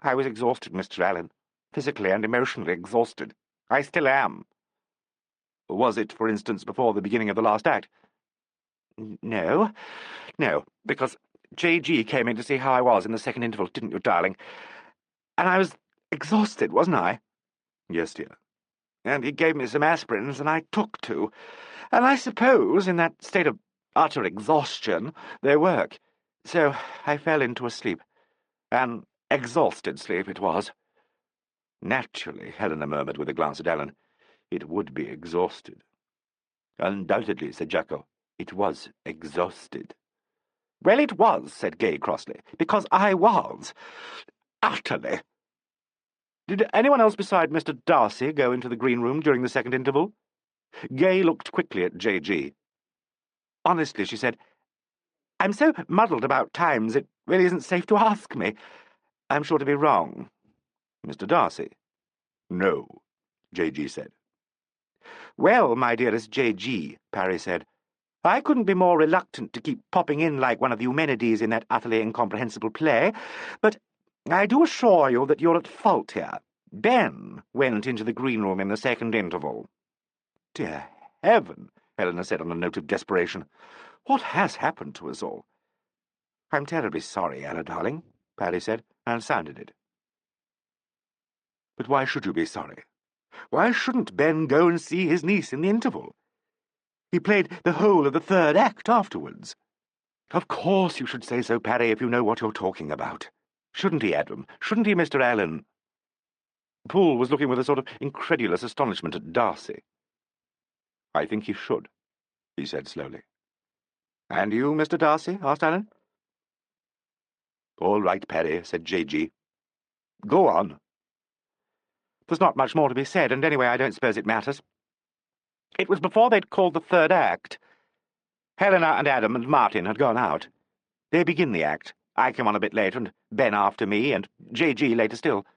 "I was exhausted, Mr. Allen. Physically and emotionally exhausted. I still am." "Was it, for instance, before the beginning of the last act?" No, because J.G. came in to see how I was in the second interval, didn't you, darling? And I was exhausted, wasn't I?" "Yes, dear." "And he gave me some aspirins, and I took two. And I suppose, in that state of utter exhaustion, they work. So I fell into a sleep. An exhausted sleep it was." "Naturally," Helena murmured with a glance at Alan. "It would be exhausted." "Undoubtedly," said Jacko. "It was exhausted." "Well, it was," said Gay crossly, "because I was. Utterly." "Did anyone else beside Mr. Darcy go into the green room during the second interval?" Gay looked quickly at J.G. "Honestly," she said, "I'm so muddled about times it really isn't safe to ask me. I'm sure to be wrong." "Mr. Darcy?" "No," J.G. said. "Well, my dearest J.G., Parry said, I couldn't be more reluctant to keep popping in like one of the Eumenides in that utterly incomprehensible play, but I do assure you that you're at fault here. Ben went into the green room in the second interval." "Dear heaven," Helena said on a note of desperation. "What has happened to us all?" "I'm terribly sorry, Ella, darling," Parry said, and sounded it. "But why should you be sorry? Why shouldn't Ben go and see his niece in the interval? He played the whole of the third act afterwards." "Of course you should say so, Parry, if you know what you're talking about. Shouldn't he, Adam? Shouldn't he, Mr. Allen?" Poole was looking with a sort of incredulous astonishment at Darcy. "I think he should," he said slowly. "And you, Mr. Darcy?" asked Allen. "All right, Parry," said J.G. "Go on." "There's not much more to be said, and anyway I don't suppose it matters. It was before they'd called the third act. Helena and Adam and Martin had gone out. They begin the act. I came on a bit later, and Ben after me, and J.G. later still.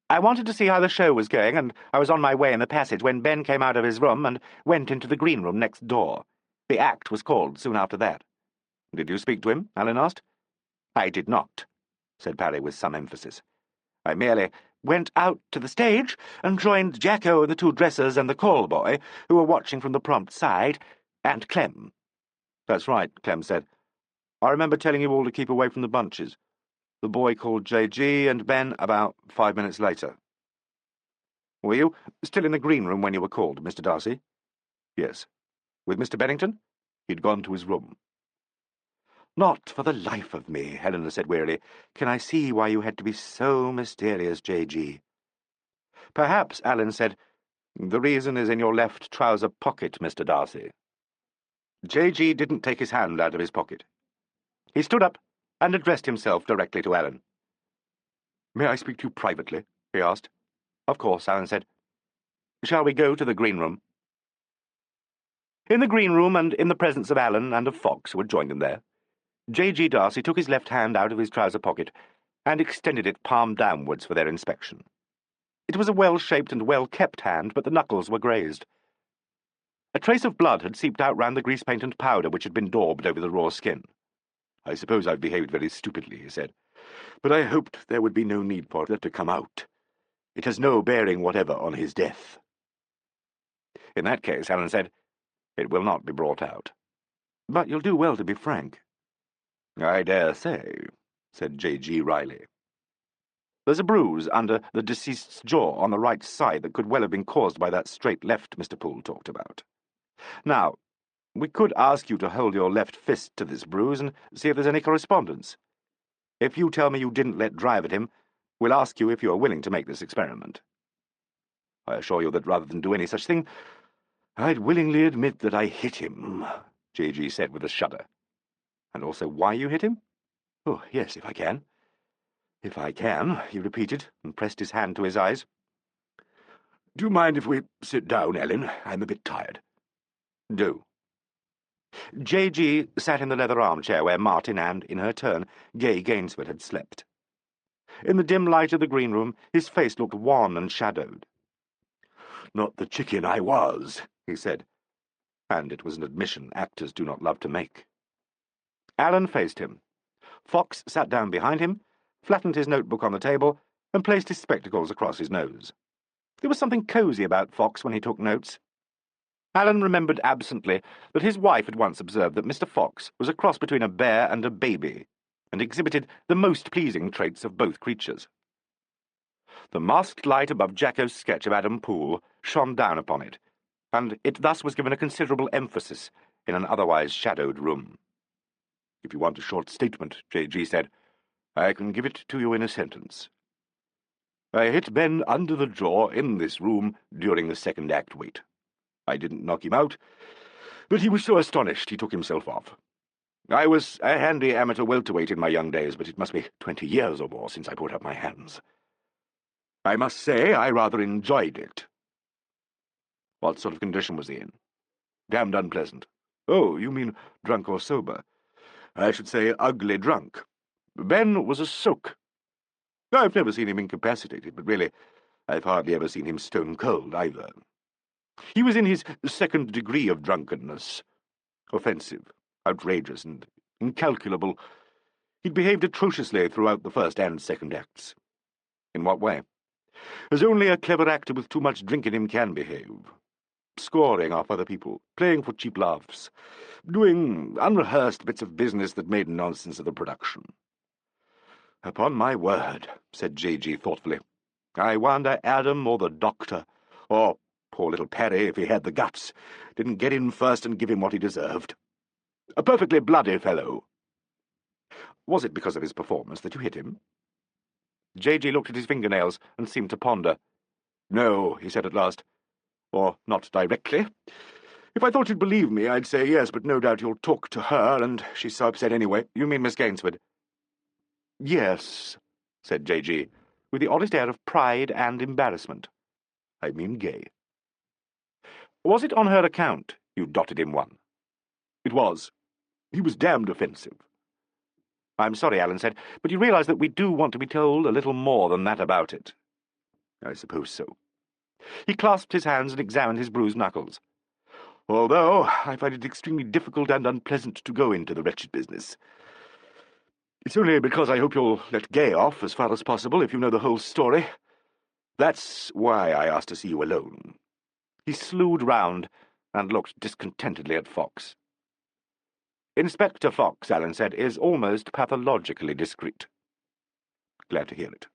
I wanted to see how the show was going, and I was on my way in the passage when Ben came out of his room and went into the green room next door. The act was called soon after that." "Did you speak to him?" Allen asked. "I did not," said Parry with some emphasis. "I merely went out to the stage and joined Jacko and the two dressers and the call boy, who were watching from the prompt side, and Clem." "That's right," Clem said. "I remember telling you all to keep away from the bunches. The boy called J.G. and Ben about 5 minutes later." "Were you still in the green room when you were called, Mr. Darcy?" "Yes." "With Mr. Bennington?" He'd gone to his room. "Not for the life of me," Helena said wearily, "can I see why you had to be so mysterious, J.G." "Perhaps," Alleyn said, "the reason is in your left trouser pocket, Mr. Darcy." J.G. didn't take his hand out of his pocket. He stood up and addressed himself directly to Alleyn. "May I speak to you privately?" he asked. "Of course," Alleyn said. "Shall we go to the green room?" In the green room, and in the presence of Alleyn and of Fox, who had joined them there, J.G. Darcy took his left hand out of his trouser pocket and extended it palm downwards for their inspection. It was a well-shaped and well-kept hand, but the knuckles were grazed. A trace of blood had seeped out round the grease paint and powder which had been daubed over the raw skin. "I suppose I've behaved very stupidly," he said, "but I hoped there would be no need for it to come out. It has no bearing whatever on his death." "In that case," Alleyn said, "it will not be brought out. But you'll do well to be frank." "I dare say," said J.G. wryly. "There's a bruise under the deceased's jaw on the right side that could well have been caused by that straight left Mr. Poole talked about. Now, we could ask you to hold your left fist to this bruise and see if there's any correspondence. If you tell me you didn't let drive at him, we'll ask you if you are willing to make this experiment." "I assure you that rather than do any such thing, I'd willingly admit that I hit him," J.G. said with a shudder. "And also why you hit him?" "Oh, yes, if I can." "If I can," he repeated, and pressed his hand to his eyes. "Do you mind if we sit down, Ellen? I'm a bit tired." "Do." J.G. sat in the leather armchair where Martin and, in her turn, Gay Gainsford had slept. In the dim light of the green room, his face looked wan and shadowed. "Not the chicken I was," he said, and it was an admission actors do not love to make. Alleyn faced him. Fox sat down behind him, flattened his notebook on the table, and placed his spectacles across his nose. There was something cosy about Fox when he took notes. Alleyn remembered absently that his wife had once observed that Mr. Fox was a cross between a bear and a baby, and exhibited the most pleasing traits of both creatures. The masked light above Jacko's sketch of Adam Poole shone down upon it, and it thus was given a considerable emphasis in an otherwise shadowed room. "If you want a short statement," J.G. said, "I can give it to you in a sentence. I hit Ben under the jaw in this room during the second act wait. I didn't knock him out, but he was so astonished he took himself off. I was a handy amateur welterweight in my young days, but it must be 20 years or more since I put up my hands. I must say I rather enjoyed it." "What sort of condition was he in?" "Damned unpleasant." "Oh, you mean drunk or sober?" "I should say ugly drunk. Ben was a soak. I've never seen him incapacitated, but really, I've hardly ever seen him stone cold either. He was in his second degree of drunkenness. Offensive, outrageous, and incalculable. He'd behaved atrociously throughout the first and second acts." "In what way?" "As only a clever actor with too much drink in him can behave. Scoring off other people, playing for cheap laughs, doing unrehearsed bits of business that made nonsense of the production." "Upon my word," said J.G. thoughtfully, "I wonder Adam or the doctor, or poor little Perry, if he had the guts, didn't get in first and give him what he deserved. A perfectly bloody fellow." "Was it because of his performance that you hit him?" J.G. looked at his fingernails and seemed to ponder. "No," he said at last. "Or not directly. If I thought you'd believe me, I'd say yes, but no doubt you'll talk to her, and she's so upset anyway." "You mean Miss Gainsford?" "Yes," said J.G., with the oddest air of pride and embarrassment. "I mean Gay." "Was it on her account you dotted him one?" "It was. He was damned offensive." "I'm sorry," Alleyn said, "but you realize that we do want to be told a little more than that about it." "I suppose so." He clasped his hands and examined his bruised knuckles. "Although I find it extremely difficult and unpleasant to go into the wretched business. It's only because I hope you'll let Gay off as far as possible if you know the whole story. That's why I asked to see you alone." He slewed round and looked discontentedly at Fox. "Inspector Fox," Alleyn said, "is almost pathologically discreet." "Glad to hear it.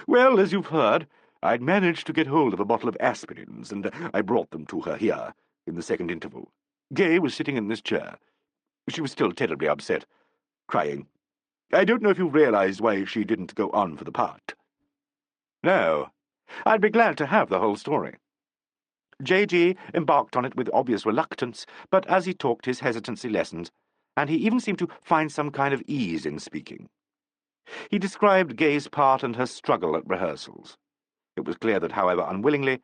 Well, as you've heard, I'd managed to get hold of a bottle of aspirins, and I brought them to her here, in the second interval. Gay was sitting in this chair. She was still terribly upset, crying. I don't know if you realized why she didn't go on for the part." "No. I'd be glad to have the whole story." J.G. embarked on it with obvious reluctance, but as he talked his hesitancy lessened, and he even seemed to find some kind of ease in speaking. He described Gay's part and her struggle at rehearsals. It was clear that, however unwillingly,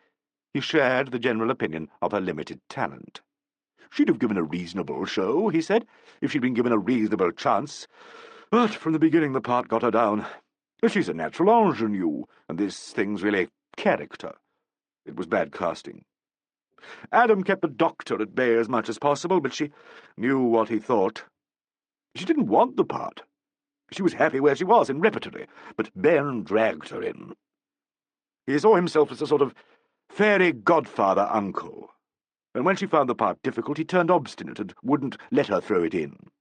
he shared the general opinion of her limited talent. "She'd have given a reasonable show," he said, "if she'd been given a reasonable chance. But from the beginning the part got her down. She's a natural ingenue, and this thing's really character. It was bad casting. Adam kept the doctor at bay as much as possible, but she knew what he thought. She didn't want the part. She was happy where she was in repertory, but Ben dragged her in. He saw himself as a sort of fairy godfather uncle, and when she found the part difficult he turned obstinate and wouldn't let her throw it in.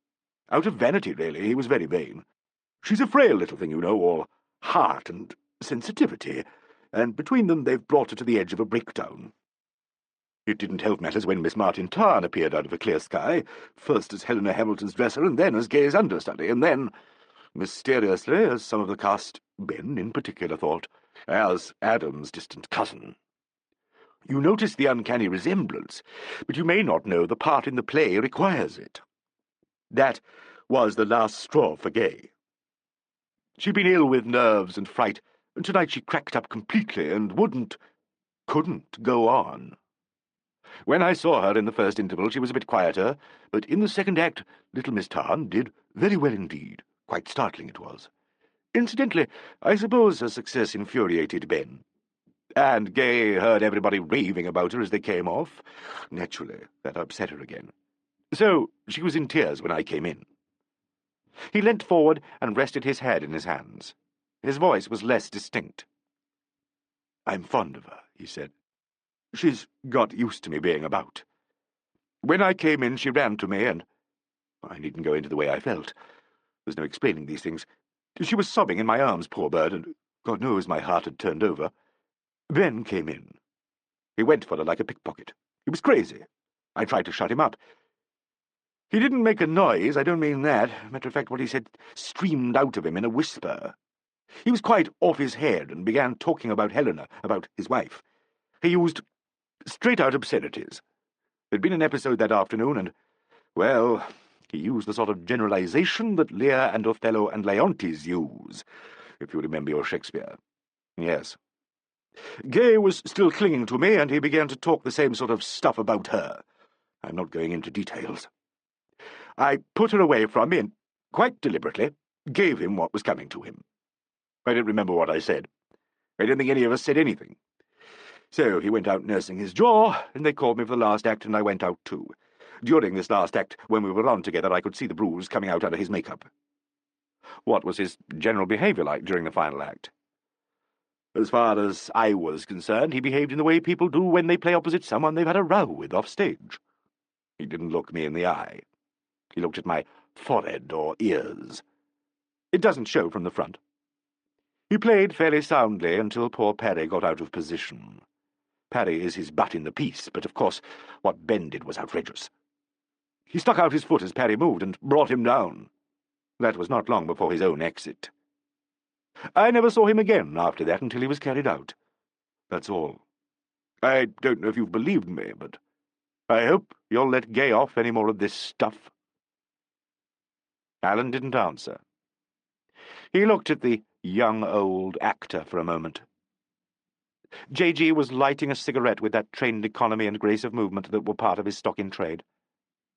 Out of vanity, really, he was very vain. She's a frail little thing, you know, all heart and sensitivity, and between them they've brought her to the edge of a breakdown. It didn't help matters when Miss Martin Tarn appeared out of a clear sky, first as Helena Hamilton's dresser and then as Gay's understudy, and then, mysteriously, as some of the cast, Ben in particular, thought, as Adam's distant cousin. You notice the uncanny resemblance, but you may not know the part in the play requires it. That was the last straw for Gay. She'd been ill with nerves and fright, and tonight she cracked up completely and couldn't go on. When I saw her in the first interval, she was a bit quieter, but in the second act, little Miss Tarn did very well indeed. Quite startling it was. Incidentally, I suppose her success infuriated Ben. And Gay heard everybody raving about her as they came off. Naturally, that upset her again. So she was in tears when I came in." He leant forward and rested his head in his hands. His voice was less distinct. "I'm fond of her," he said. "She's got used to me being about. When I came in, she ran to me, and I needn't go into the way I felt. There's no explaining these things. She was sobbing in my arms, poor bird, and God knows my heart had turned over. Ben came in. He went for her like a pickpocket. He was crazy. I tried to shut him up. He didn't make a noise, I don't mean that. Matter of fact, what he said streamed out of him in a whisper. He was quite off his head and began talking about Helena, about his wife. He used straight-out obscenities. There'd been an episode that afternoon, and, well, he used the sort of generalization that Lear and Othello and Leontes use, if you remember your Shakespeare. Yes. Gay was still clinging to me, and he began to talk the same sort of stuff about her. I'm not going into details. I put her away from me and, quite deliberately, gave him what was coming to him. I don't remember what I said. I don't think any of us said anything. So he went out nursing his jaw, and they called me for the last act, and I went out too. During this last act, when we were on together, I could see the bruise coming out under his makeup." "What was his general behaviour like during the final act?" "As far as I was concerned, he behaved in the way people do when they play opposite someone they've had a row with off stage. He didn't look me in the eye. He looked at my forehead or ears. It doesn't show from the front. He played fairly soundly until poor Parry got out of position. Parry is his butt in the piece, but of course what Ben did was outrageous. He stuck out his foot as Parry moved and brought him down. That was not long before his own exit. I never saw him again after that until he was carried out. That's all. I don't know if you've believed me, but I hope you'll let Gay off any more of this stuff." Alleyn didn't answer. He looked at the young old actor for a moment. J.G. was lighting a cigarette with that trained economy and grace of movement that were part of his stock in trade.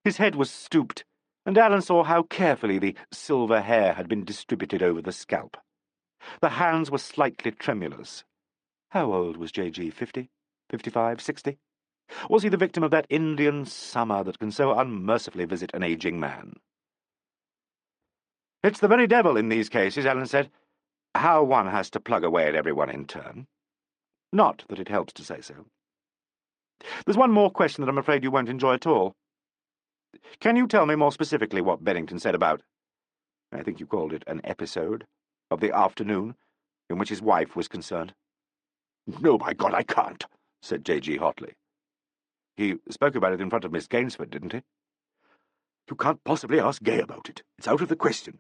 His head was stooped, and Alleyn saw how carefully the silver hair had been distributed over the scalp. The hands were slightly tremulous. How old was J.G.? 50? 55? 60? Was he the victim of that Indian summer that can so unmercifully visit an aging man? It's the very devil in these cases, Alleyn said. How one has to plug away at everyone in turn. Not that it helps to say so. There's one more question that I'm afraid you won't enjoy at all. Can you tell me more specifically what Bennington said about, I think you called it an episode, of the afternoon in which his wife was concerned? No, by God, I can't, said J.G. hotly. He spoke about it in front of Miss Gainsford, didn't he? You can't possibly ask Gay about it. It's out of the question.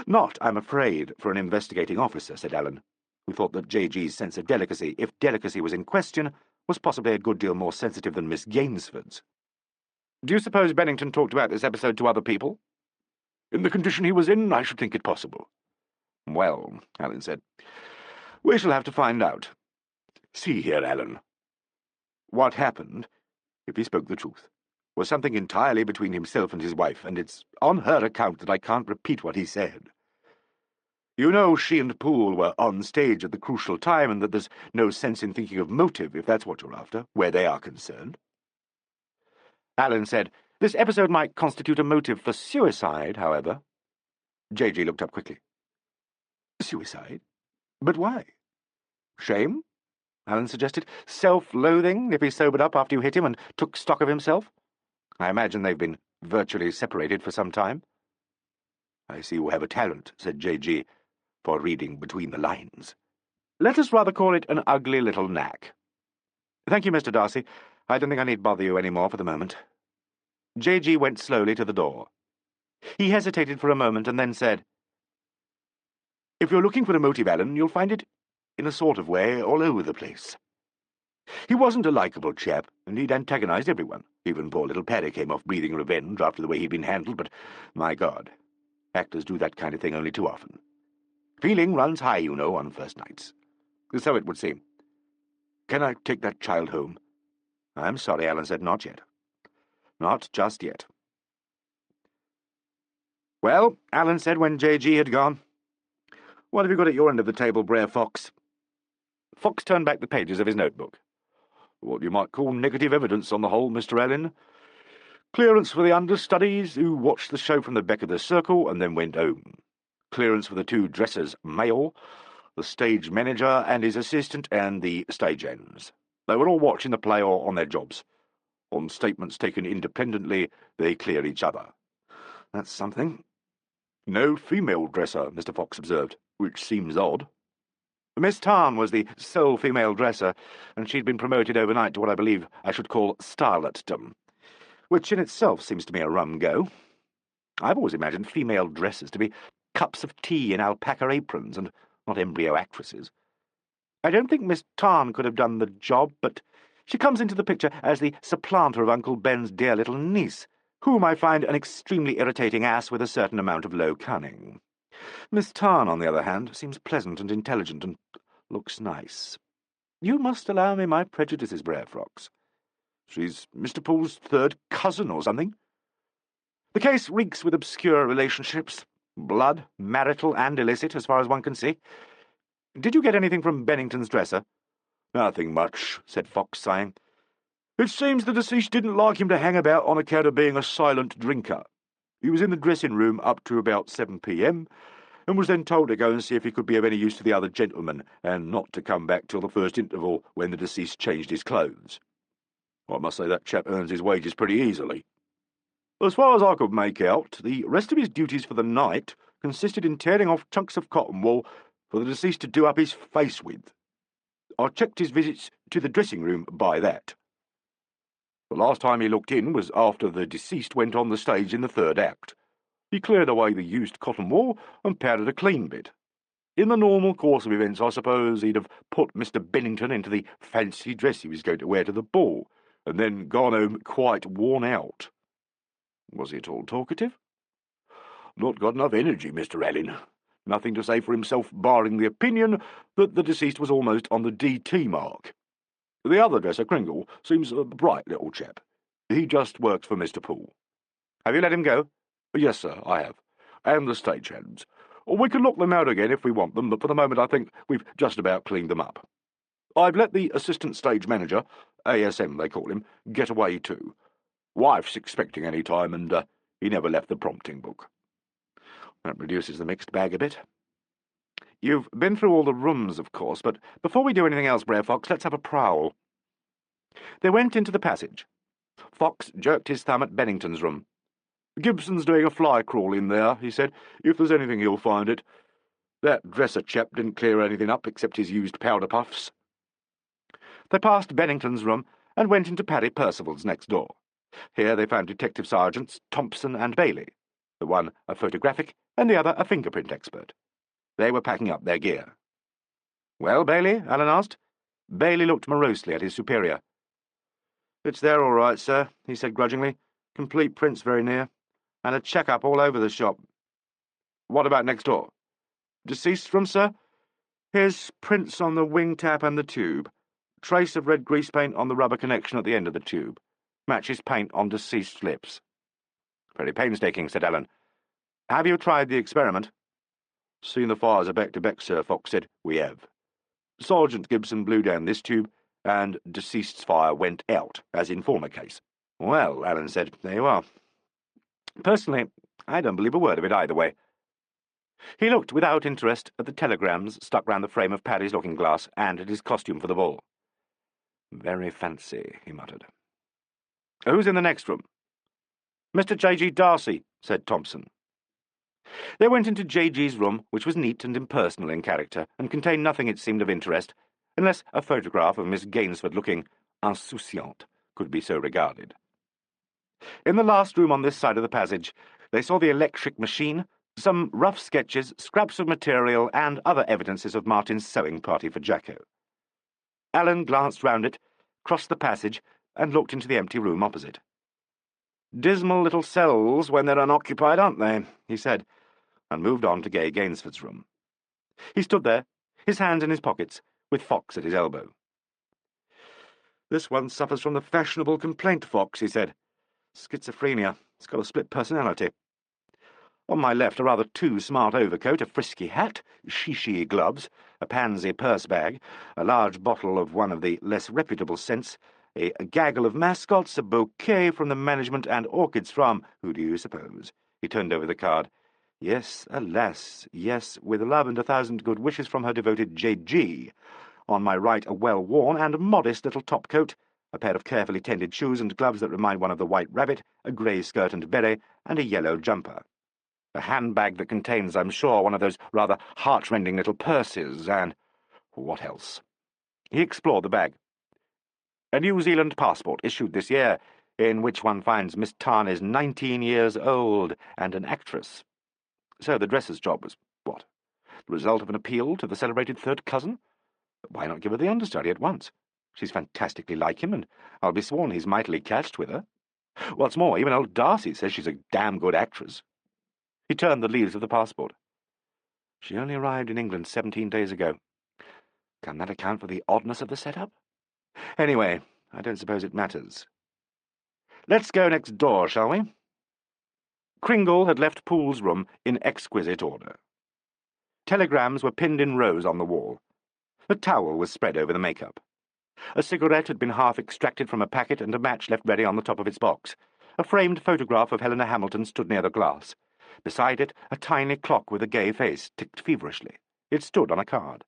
Not, I'm afraid, for an investigating officer, said Alleyn, who thought that J.G.'s sense of delicacy, if delicacy was in question, was possibly a good deal more sensitive than Miss Gainsford's. Do you suppose Bennington talked about this episode to other people? In the condition he was in, I should think it possible. Well, Alleyn said, we shall have to find out. See here, Alleyn. What happened, if he spoke the truth, was something entirely between himself and his wife, and it's on her account that I can't repeat what he said. You know she and Poole were on stage at the crucial time, and that there's no sense in thinking of motive, if that's what you're after, where they are concerned. Alleyn said, this episode might constitute a motive for suicide, however. J.G. looked up quickly. Suicide? But why? Shame? Alleyn suggested. Self-loathing, if he sobered up after you hit him and took stock of himself? I imagine they've been virtually separated for some time. I see you have a talent, said J.G., for reading between the lines. Let us rather call it an ugly little knack. Thank you, Mr. Darcy. I don't think I need bother you any more for the moment. J.G. went slowly to the door. He hesitated for a moment and then said, If you're looking for a motive, Alleyn, you'll find it, in a sort of way, all over the place. He wasn't a likeable chap, and he'd antagonized everyone. Even poor little Paddy came off breathing revenge after the way he'd been handled, but, my God, actors do that kind of thing only too often. Feeling runs high, you know, on first nights. So it would seem. Can I take that child home? I'm sorry, Alleyn said, not yet. Not just yet. Well, Alleyn said when J.G. had gone, what have you got at your end of the table, Brer Fox? Fox turned back the pages of his notebook. What you might call negative evidence on the whole, Mr. Alleyn. Clearance for the understudies, who watched the show from the back of the circle and then went home. Clearance for the two dressers, male, the stage manager and his assistant, and the stagehands. They were all watching the play or on their jobs. On statements taken independently, they clear each other. That's something. No female dresser, Mr. Fox observed, which seems odd. Miss Tarn was the sole female dresser, and she'd been promoted overnight to what I believe I should call starletdom, which in itself seems to me a rum go. I've always imagined female dressers to be cups of tea in alpaca aprons, and not embryo actresses. I don't think Miss Tarn could have done the job, but she comes into the picture as the supplanter of Uncle Ben's dear little niece, whom I find an extremely irritating ass with a certain amount of low cunning. Miss Tarn, on the other hand, seems pleasant and intelligent and looks nice. You must allow me my prejudices, Brer Fox. She's Mr. Poole's third cousin or something. The case reeks with obscure relationships, blood, marital and illicit, as far as one can see. Did you get anything from Bennington's dresser? Nothing much, said Fox, sighing. It seems the deceased didn't like him to hang about on account of being a silent drinker. He was in the dressing-room up to about 7 p.m., and was then told to go and see if he could be of any use to the other gentlemen, and not to come back till the first interval when the deceased changed his clothes. I must say that chap earns his wages pretty easily. As far as I could make out, the rest of his duties for the night consisted in tearing off chunks of cotton wool for the deceased to do up his face with. I checked his visits to the dressing-room by that. The last time he looked in was after the deceased went on the stage in the third act. He cleared away the used cotton wool and powdered a clean bit. In the normal course of events, I suppose he'd have put Mr. Bennington into the fancy dress he was going to wear to the ball, and then gone home quite worn out. Was he at all talkative? Not got enough energy, Mr. Alleyn. Nothing to say for himself, barring the opinion that the deceased was almost on the DT mark. The other dresser, Kringle, seems a bright little chap. He just works for Mr. Poole. Have you let him go? Yes, sir, I have. And the stagehands. We can lock them out again if we want them, but for the moment I think we've just about cleaned them up. I've let the assistant stage manager, ASM they call him, get away too. Wife's expecting any time, and he never left the prompting book. That reduces the mixed bag a bit. You've been through all the rooms, of course, but before we do anything else, Brer Fox, let's have a prowl. They went into the passage. Fox jerked his thumb at Bennington's room. Gibson's doing a fly-crawl in there, he said. If there's anything, he'll find it. That dresser chap didn't clear anything up except his used powder puffs. They passed Bennington's room and went into Paddy Percival's next door. Here they found Detective Sergeants Thompson and Bailey, the one a photographic and the other a fingerprint expert. They were packing up their gear. "Well, Bailey?" Allen asked. Bailey looked morosely at his superior. "It's there all right, sir," he said grudgingly. "Complete prints very near, and a check-up all over the shop." "What about next door?" "Deceased room, sir? Here's prints on the wing tap and the tube. Trace of red grease paint on the rubber connection at the end of the tube. Matches paint on deceased's lips." "Very painstaking," said Allen. "Have you tried the experiment?" "Seen the fires a back-to-back, sir," Fox said. "We have. Sergeant Gibson blew down this tube, and deceased's fire went out, as in former case." "Well," Allen said, "there you are. Personally, I don't believe a word of it either way." He looked without interest at the telegrams stuck round the frame of Paddy's looking-glass and at his costume for the ball. "Very fancy," he muttered. "Who's in the next room?" "Mr. J.G. Darcy," said Thompson. They went into J.G.'s room, which was neat and impersonal in character, and contained nothing it seemed of interest, unless a photograph of Miss Gainsford looking insouciante could be so regarded. In the last room on this side of the passage, they saw the electric machine, some rough sketches, scraps of material, and other evidences of Martin's sewing party for Jacko. Allen glanced round it, crossed the passage, and looked into the empty room opposite. "Dismal little cells when they're unoccupied, aren't they?" he said, and moved on to Gay Gainsford's room. He stood there, his hands in his pockets, with Fox at his elbow. "This one suffers from the fashionable complaint, Fox," he said. "Schizophrenia. It's got a split personality. On my left, a rather too smart overcoat, a frisky hat, shishi gloves, a pansy purse bag, a large bottle of one of the less reputable scents, a gaggle of mascots, a bouquet from the management, and orchids from, who do you suppose?" He turned over the card. "Yes, alas, yes, with love and 1,000 good wishes from her devoted J.G. On my right, a well-worn and modest little top-coat, a pair of carefully tended shoes and gloves that remind one of the White Rabbit, a grey skirt and beret, and a yellow jumper. A handbag that contains, I'm sure, one of those rather heart-rending little purses, and what else?" He explored the bag. "A New Zealand passport issued this year, in which one finds Miss Tarn is 19 years old and an actress. So the dresser's job was what? The result of an appeal to the celebrated third cousin? Why not give her the understudy at once? She's fantastically like him, and I'll be sworn he's mightily catched with her. What's more, even old Darcy says she's a damn good actress." He turned the leaves of the passport. "She only arrived in England 17 days ago. Can that account for the oddness of the setup? Anyway, I don't suppose it matters. Let's go next door, shall we?" Kringle had left Poole's room in exquisite order. Telegrams were pinned in rows on the wall. A towel was spread over the makeup. A cigarette had been half extracted from a packet and a match left ready on the top of its box. A framed photograph of Helena Hamilton stood near the glass. Beside it, a tiny clock with a gay face ticked feverishly. It stood on a card.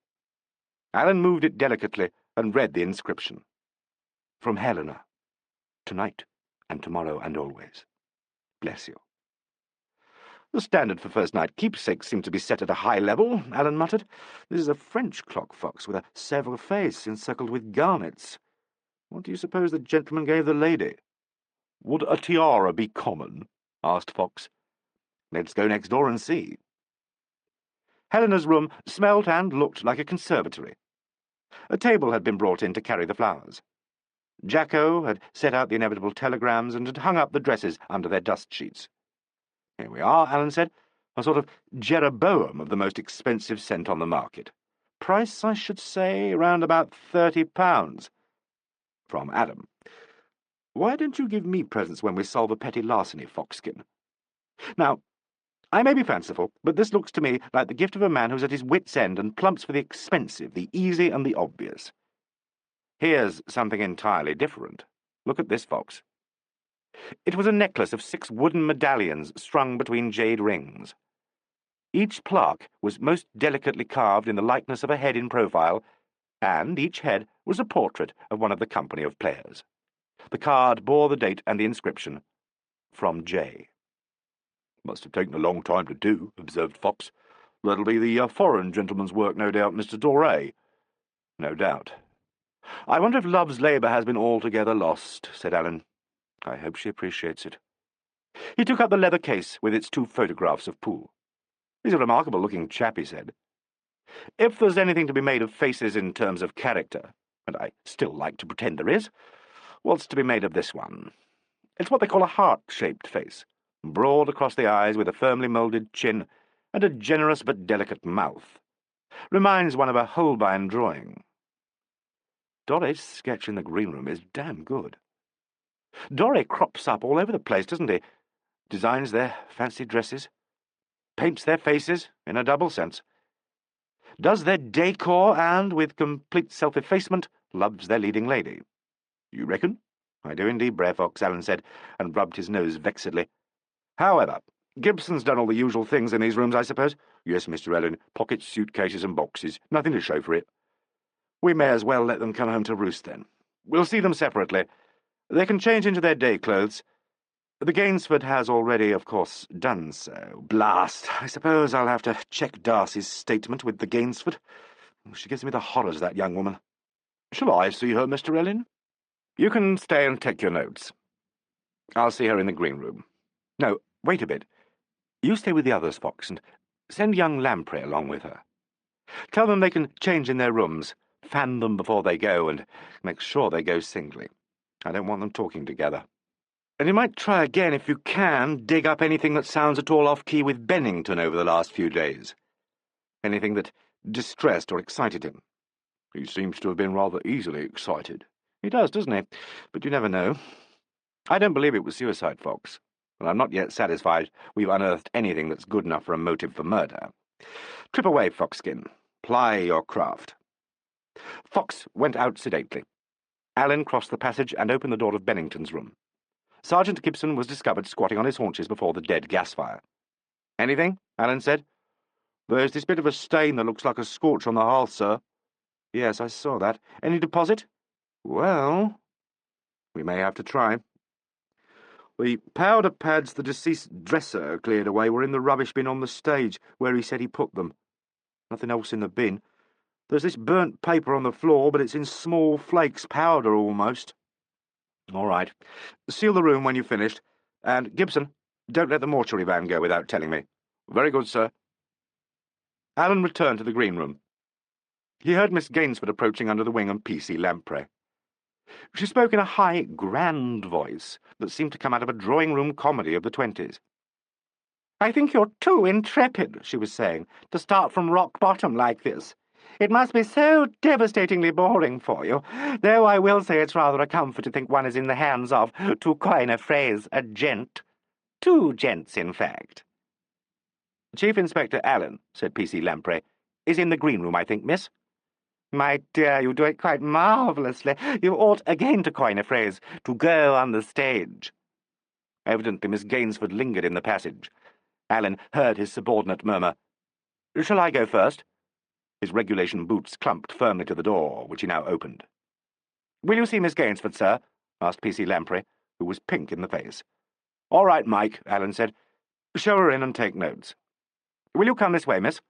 Allen moved it delicately and read the inscription. "From Helena. Tonight and tomorrow and always. Bless you." "The standard for first-night keepsakes seemed to be set at a high level," Allen muttered. "This is a French clock, Fox, with a Sèvres face encircled with garnets. What do you suppose the gentleman gave the lady?" "Would a tiara be common?" asked Fox. "Let's go next door and see." Helena's room smelt and looked like a conservatory. A table had been brought in to carry the flowers. Jacko had set out the inevitable telegrams and had hung up the dresses under their dust sheets. "Here we are," Allen said, "a sort of Jeroboam of the most expensive scent on the market. Price, I should say, around about £30. From Adam. Why don't you give me presents when we solve a petty larceny, Foxkin? Now, I may be fanciful, but this looks to me like the gift of a man who's at his wit's end and plumps for the expensive, the easy, and the obvious. Here's something entirely different. Look at this, Fox." It was a necklace of 6 wooden medallions strung between jade rings. Each plaque was most delicately carved in the likeness of a head in profile, and each head was a portrait of one of the company of players. The card bore the date and the inscription, "From J." "Must have taken a long time to do," observed Fox. "That'll be the foreign gentleman's work, no doubt, Mr. Doré." "No doubt. I wonder if Love's labour has been altogether lost," said Alleyn. "I hope she appreciates it." He took up the leather case with its 2 photographs of Poole. "He's a remarkable-looking chap," he said. "If there's anything to be made of faces in terms of character, and I still like to pretend there is, what's to be made of this one? It's what they call a heart-shaped face, broad across the eyes with a firmly moulded chin, and a generous but delicate mouth. Reminds one of a Holbein drawing. Doré's sketch in the green room is damn good. Doré crops up all over the place, doesn't he? Designs their fancy dresses, paints their faces in a double sense, does their decor, and, with complete self-effacement, loves their leading lady. You reckon? I do indeed, Brer Fox, Alleyn said, and rubbed his nose vexedly. However, Gibson's done all the usual things in these rooms, I suppose? Yes, Mr. Alleyn, pockets, suitcases, and boxes. Nothing to show for it. We may as well let them come home to roost, then. We'll see them separately. They can change into their day clothes. The Gainsford has already, of course, done so. Blast! I suppose I'll have to check Darcy's statement with the Gainsford. She gives me the horrors, that young woman. Shall I see her, Mr. Alleyn? You can stay and take your notes. I'll see her in the green room. No, wait a bit. You stay with the others, Fox, and send young Lamprey along with her. Tell them they can change in their rooms, fan them before they go, and make sure they go singly. I don't want them talking together. And you might try again, if you can, dig up anything that sounds at all off-key with Bennington over the last few days. Anything that distressed or excited him. He seems to have been rather easily excited. He does, doesn't he? But you never know. I don't believe it was suicide, Fox, and I'm not yet satisfied we've unearthed anything that's good enough for a motive for murder. Trip away, Foxskin. Ply your craft. Fox went out sedately. Alleyn crossed the passage and opened the door of Bennington's room. Sergeant Gibson was discovered squatting on his haunches before the dead gas fire. "Anything?" Alleyn said. "There's this bit of a stain that looks like a scorch on the hearth, sir." "Yes, I saw that. Any deposit?" "Well, we may have to try." "The powder pads the deceased dresser cleared away were in the rubbish bin on the stage, where he said he put them. Nothing else in the bin. There's this burnt paper on the floor, but it's in small flakes, powder almost." "All right. Seal the room when you've finished. And, Gibson, don't let the mortuary van go without telling me." "Very good, sir." Alleyn returned to the green room. He heard Miss Gainsford approaching under the wing of P.C. Lamprey. She spoke in a high, grand voice that seemed to come out of a drawing-room comedy of the 20s. "I think you're too intrepid," she was saying, "to start from rock bottom like this. It must be so devastatingly boring for you, though I will say it's rather a comfort to think one is in the hands of, to coin a phrase, a gent. 2 gents, in fact." "Chief Inspector Alleyn," said P.C. Lamprey, "is in the green room, I think, miss." "My dear, you do it quite marvellously. You ought again to coin a phrase, to go on the stage." Evidently Miss Gainsford lingered in the passage. Alleyn heard his subordinate murmur, "Shall I go first?" His regulation boots clumped firmly to the door, which he now opened. "Will you see Miss Gainsford, sir?" asked P.C. Lamprey, who was pink in the face. "All right, Mike," Alleyn said. "Show her in and take notes. Will you come this way, miss?"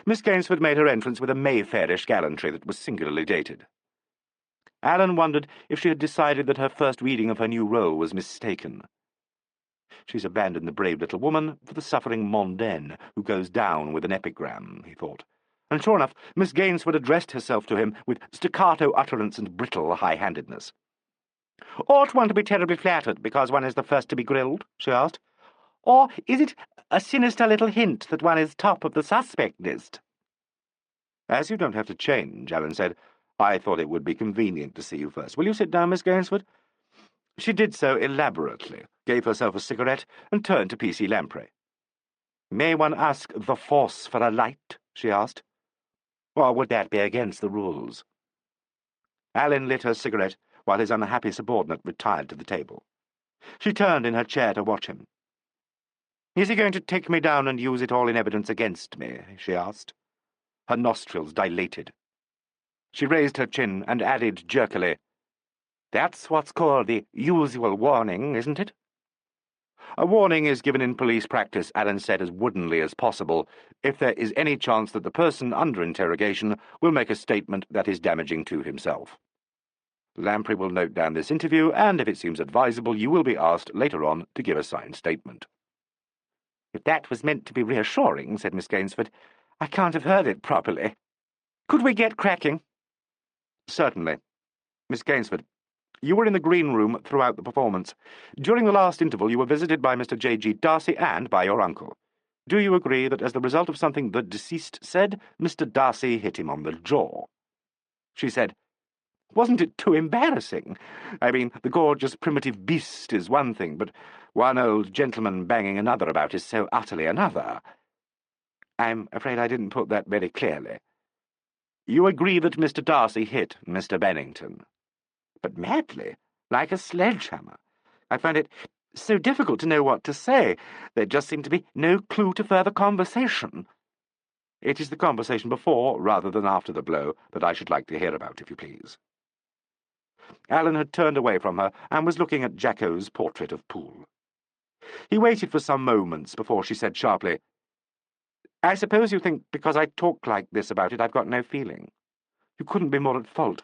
Miss Gainsford made her entrance with a Mayfairish gallantry that was singularly dated. Alleyn wondered if she had decided that her first reading of her new role was mistaken. She's abandoned the brave little woman for the suffering mondaine who goes down with an epigram, he thought. And sure enough, Miss Gainsford addressed herself to him with staccato utterance and brittle high-handedness. "Ought one to be terribly flattered because one is the first to be grilled?" she asked. "Or is it a sinister little hint that one is top of the suspect list?" "As you don't have to change," Alleyn said, "I thought it would be convenient to see you first. Will you sit down, Miss Gainsford?" She did so elaborately, gave herself a cigarette, and turned to P.C. Lamprey. "May one ask the force for a light?" she asked. "Or would that be against the rules?" Alleyn lit her cigarette, while his unhappy subordinate retired to the table. She turned in her chair to watch him. Is he going to take me down and use it all in evidence against me? She asked. Her nostrils dilated. She raised her chin and added jerkily, That's what's called the usual warning, isn't it? A warning is given in police practice, Alleyn said as woodenly as possible, if there is any chance that the person under interrogation will make a statement that is damaging to himself. Lamprey will note down this interview, and if it seems advisable, you will be asked later on to give a signed statement. If that was meant to be reassuring, said Miss Gainsford, I can't have heard it properly. Could we get cracking? Certainly. Miss Gainsford, you were in the green room throughout the performance. During the last interval, you were visited by Mr. J.G. Darcy and by your uncle. Do you agree that as the result of something the deceased said, Mr. Darcy hit him on the jaw? She said, Wasn't it too embarrassing? I mean, the gorgeous primitive beast is one thing, but one old gentleman banging another about is so utterly another. I'm afraid I didn't put that very clearly. You agree that Mr. Darcy hit Mr. Bennington? But madly, like a sledgehammer. I found it so difficult to know what to say. There just seemed to be no clue to further conversation. It is the conversation before, rather than after the blow, that I should like to hear about, if you please. Alleyn had turned away from her and was looking at Jacko's portrait of Poole. He waited for some moments before she said sharply, I suppose you think because I talk like this about it I've got no feeling. You couldn't be more at fault.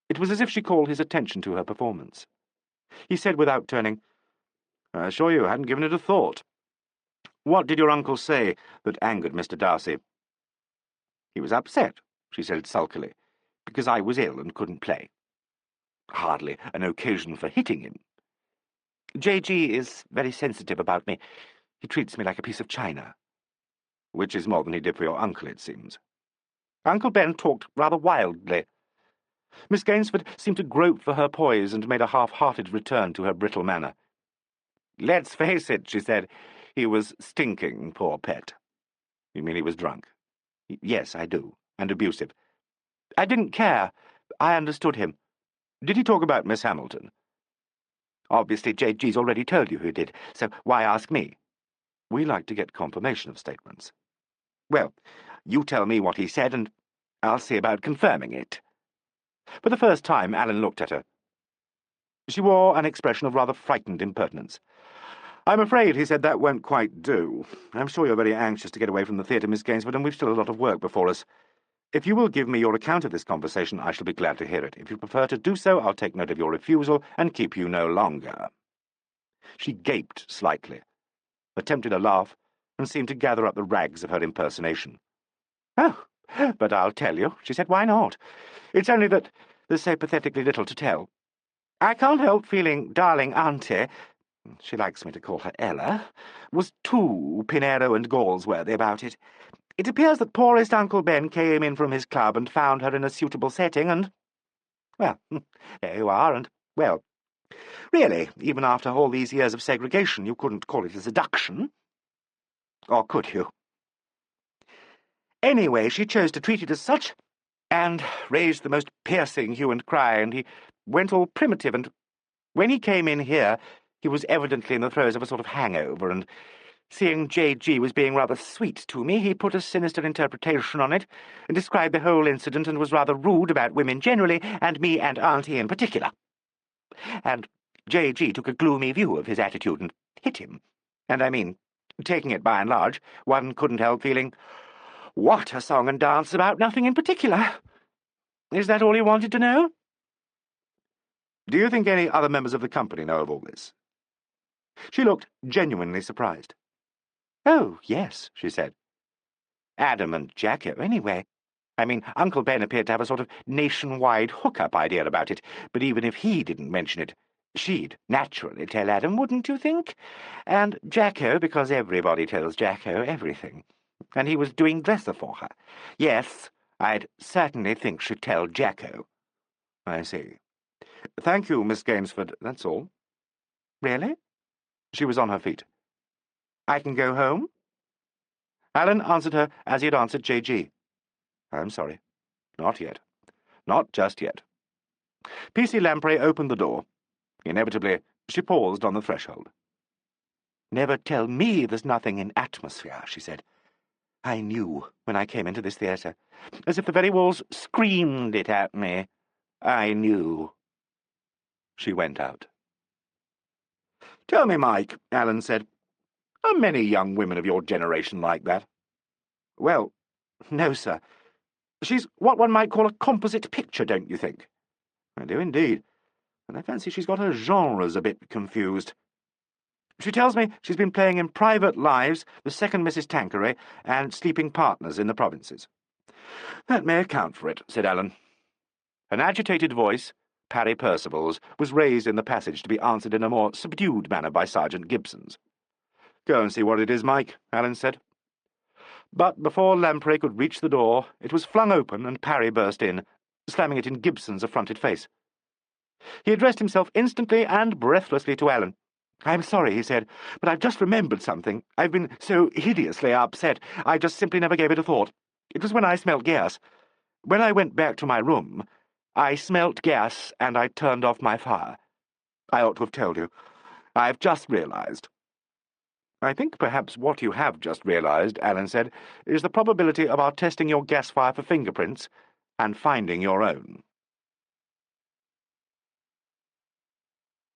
It was as if she called his attention to her performance. He said without turning, I assure you I hadn't given it a thought. What did your uncle say that angered Mr. Darcy? He was upset, she said sulkily, because I was ill and couldn't play. Hardly an occasion for hitting him. J.G. is very sensitive about me. He treats me like a piece of china. Which is more than he did for your uncle, it seems. Uncle Ben talked rather wildly. Miss Gainsford seemed to grope for her poise and made a half-hearted return to her brittle manner. Let's face it, she said. He was stinking, poor pet. You mean he was drunk? Yes, I do. And abusive. I didn't care. I understood him. Did he talk about Miss Hamilton? Obviously, J.G.'s already told you who did, so why ask me? We like to get confirmation of statements. Well, you tell me what he said, and I'll see about confirming it. For the first time, Alleyn looked at her. She wore an expression of rather frightened impertinence. I'm afraid, he said, that won't quite do. I'm sure you're very anxious to get away from the theatre, Miss Gainsford, and we've still a lot of work before us. If you will give me your account of this conversation, I shall be glad to hear it. If you prefer to do so, I'll take note of your refusal and keep you no longer. She gaped slightly, attempted a laugh, and seemed to gather up the rags of her impersonation. Oh, but I'll tell you, she said. Why not? It's only that there's so pathetically little to tell. I can't help feeling darling Auntie, she likes me to call her Ella, was too Pinero and Galsworthy about it. It appears that poorest Uncle Ben came in from his club and found her in a suitable setting, and, well, there you are, and, well, really, even after all these years of segregation, you couldn't call it a seduction. Or could you? Anyway, she chose to treat it as such, and raised the most piercing hue and cry, and he went all primitive, and when he came in here, he was evidently in the throes of a sort of hangover, and seeing J.G. was being rather sweet to me, he put a sinister interpretation on it, and described the whole incident, and was rather rude about women generally, and me and Auntie in particular. And J.G. took a gloomy view of his attitude and hit him. And I mean, taking it by and large, one couldn't help feeling, what a song and dance about nothing in particular. Is that all you wanted to know? Do you think any other members of the company know of all this? She looked genuinely surprised. Oh, yes, she said. Adam and Jacko, anyway. I mean, Uncle Ben appeared to have a sort of nationwide hookup idea about it, but even if he didn't mention it, she'd naturally tell Adam, wouldn't you think? And Jacko, because everybody tells Jacko everything. And he was doing dresser for her. Yes, I'd certainly think she'd tell Jacko. I see. Thank you, Miss Gainsford, that's all. Really? She was on her feet. I can go home? Alleyn answered her as he had answered J.G. I'm sorry. Not yet. Not just yet. P.C. Lamprey opened the door. Inevitably, she paused on the threshold. Never tell me there's nothing in atmosphere, she said. I knew when I came into this theatre, as if the very walls screamed it at me. I knew. She went out. "Tell me, Mike," Alan said, "are many young women of your generation like that?" "Well, no, sir. She's what one might call a composite picture, don't you think?" "I do indeed, and I fancy she's got her genres a bit confused. She tells me she's been playing in Private Lives, The Second Mrs. Tanqueray, and Sleeping Partners in the Provinces." "That may account for it," said Alan. An agitated voice, Parry Percival's, was raised in the passage to be answered in a more subdued manner by Sergeant Gibson's. "Go and see what it is, Mike," Alan said. But before Lamprey could reach the door, it was flung open and Parry burst in, slamming it in Gibson's affronted face. He addressed himself instantly and breathlessly to Alan. "I'm sorry," he said, "but I've just remembered something. I've been so hideously upset, I just simply never gave it a thought. It was when I smelt gas. When I went back to my room, I smelt gas and I turned off my fire. I ought to have told you. I've just realized." "I think perhaps what you have just realized," Alan said, "is the probability of our testing your gas fire for fingerprints and finding your own."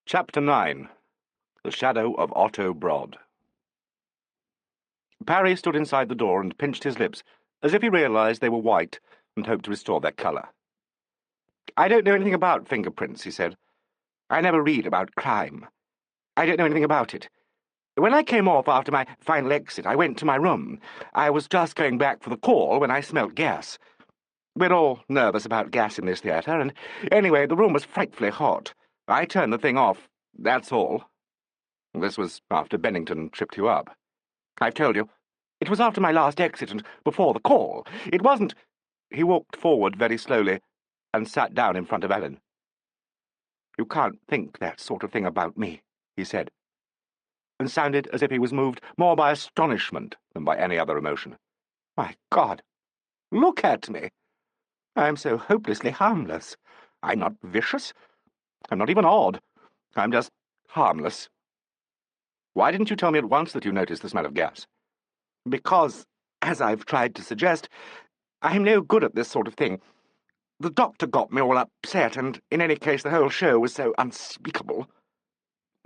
Chapter 9. The Shadow of Otto Broad. Parry stood inside the door and pinched his lips, as if he realized they were white and hoped to restore their colour. "I don't know anything about fingerprints," he said. "I never read about crime. I don't know anything about it. When I came off after my final exit, I went to my room. I was just going back for the call when I smelt gas. We're all nervous about gas in this theatre, and anyway, the room was frightfully hot. I turned the thing off, that's all." "This was after Bennington tripped you up." "I've told you. It was after my last exit and before the call. It wasn't—" He walked forward very slowly and sat down in front of Alan. "You can't think that sort of thing about me," he said, and sounded as if he was moved more by astonishment than by any other emotion. "My God! Look at me! I'm so hopelessly harmless. I'm not vicious. I'm not even odd. I'm just harmless. Why didn't you tell me at once that you noticed the smell of gas?" "Because, as I've tried to suggest, I'm no good at this sort of thing. The doctor got me all upset, and in any case the whole show was so unspeakable."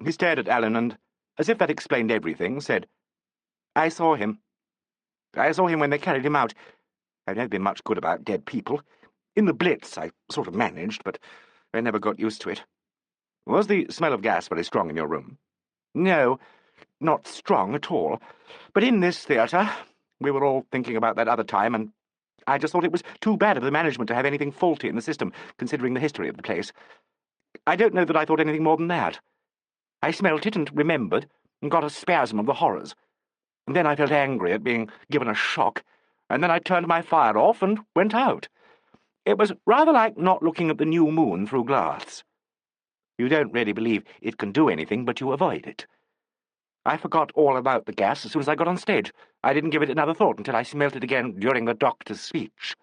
He stared at Alan and, as if that explained everything, said, I saw him. I saw him when they carried him out. I've never been much good about dead people. In the Blitz I sort of managed, but I never got used to it." "Was the smell of gas very strong in your room?" "No, not strong at all. But in this theatre, we were all thinking about that other time, and I just thought it was too bad of the management to have anything faulty in the system, considering the history of the place. I don't know that I thought anything more than that. I smelt it and remembered, and got a spasm of the horrors. And then I felt angry at being given a shock, and then I turned my fire off and went out. It was rather like not looking at the new moon through glass. You don't really believe it can do anything, but you avoid it. I forgot all about the gas as soon as I got on stage. I didn't give it another thought until I smelt it again during the doctor's speech."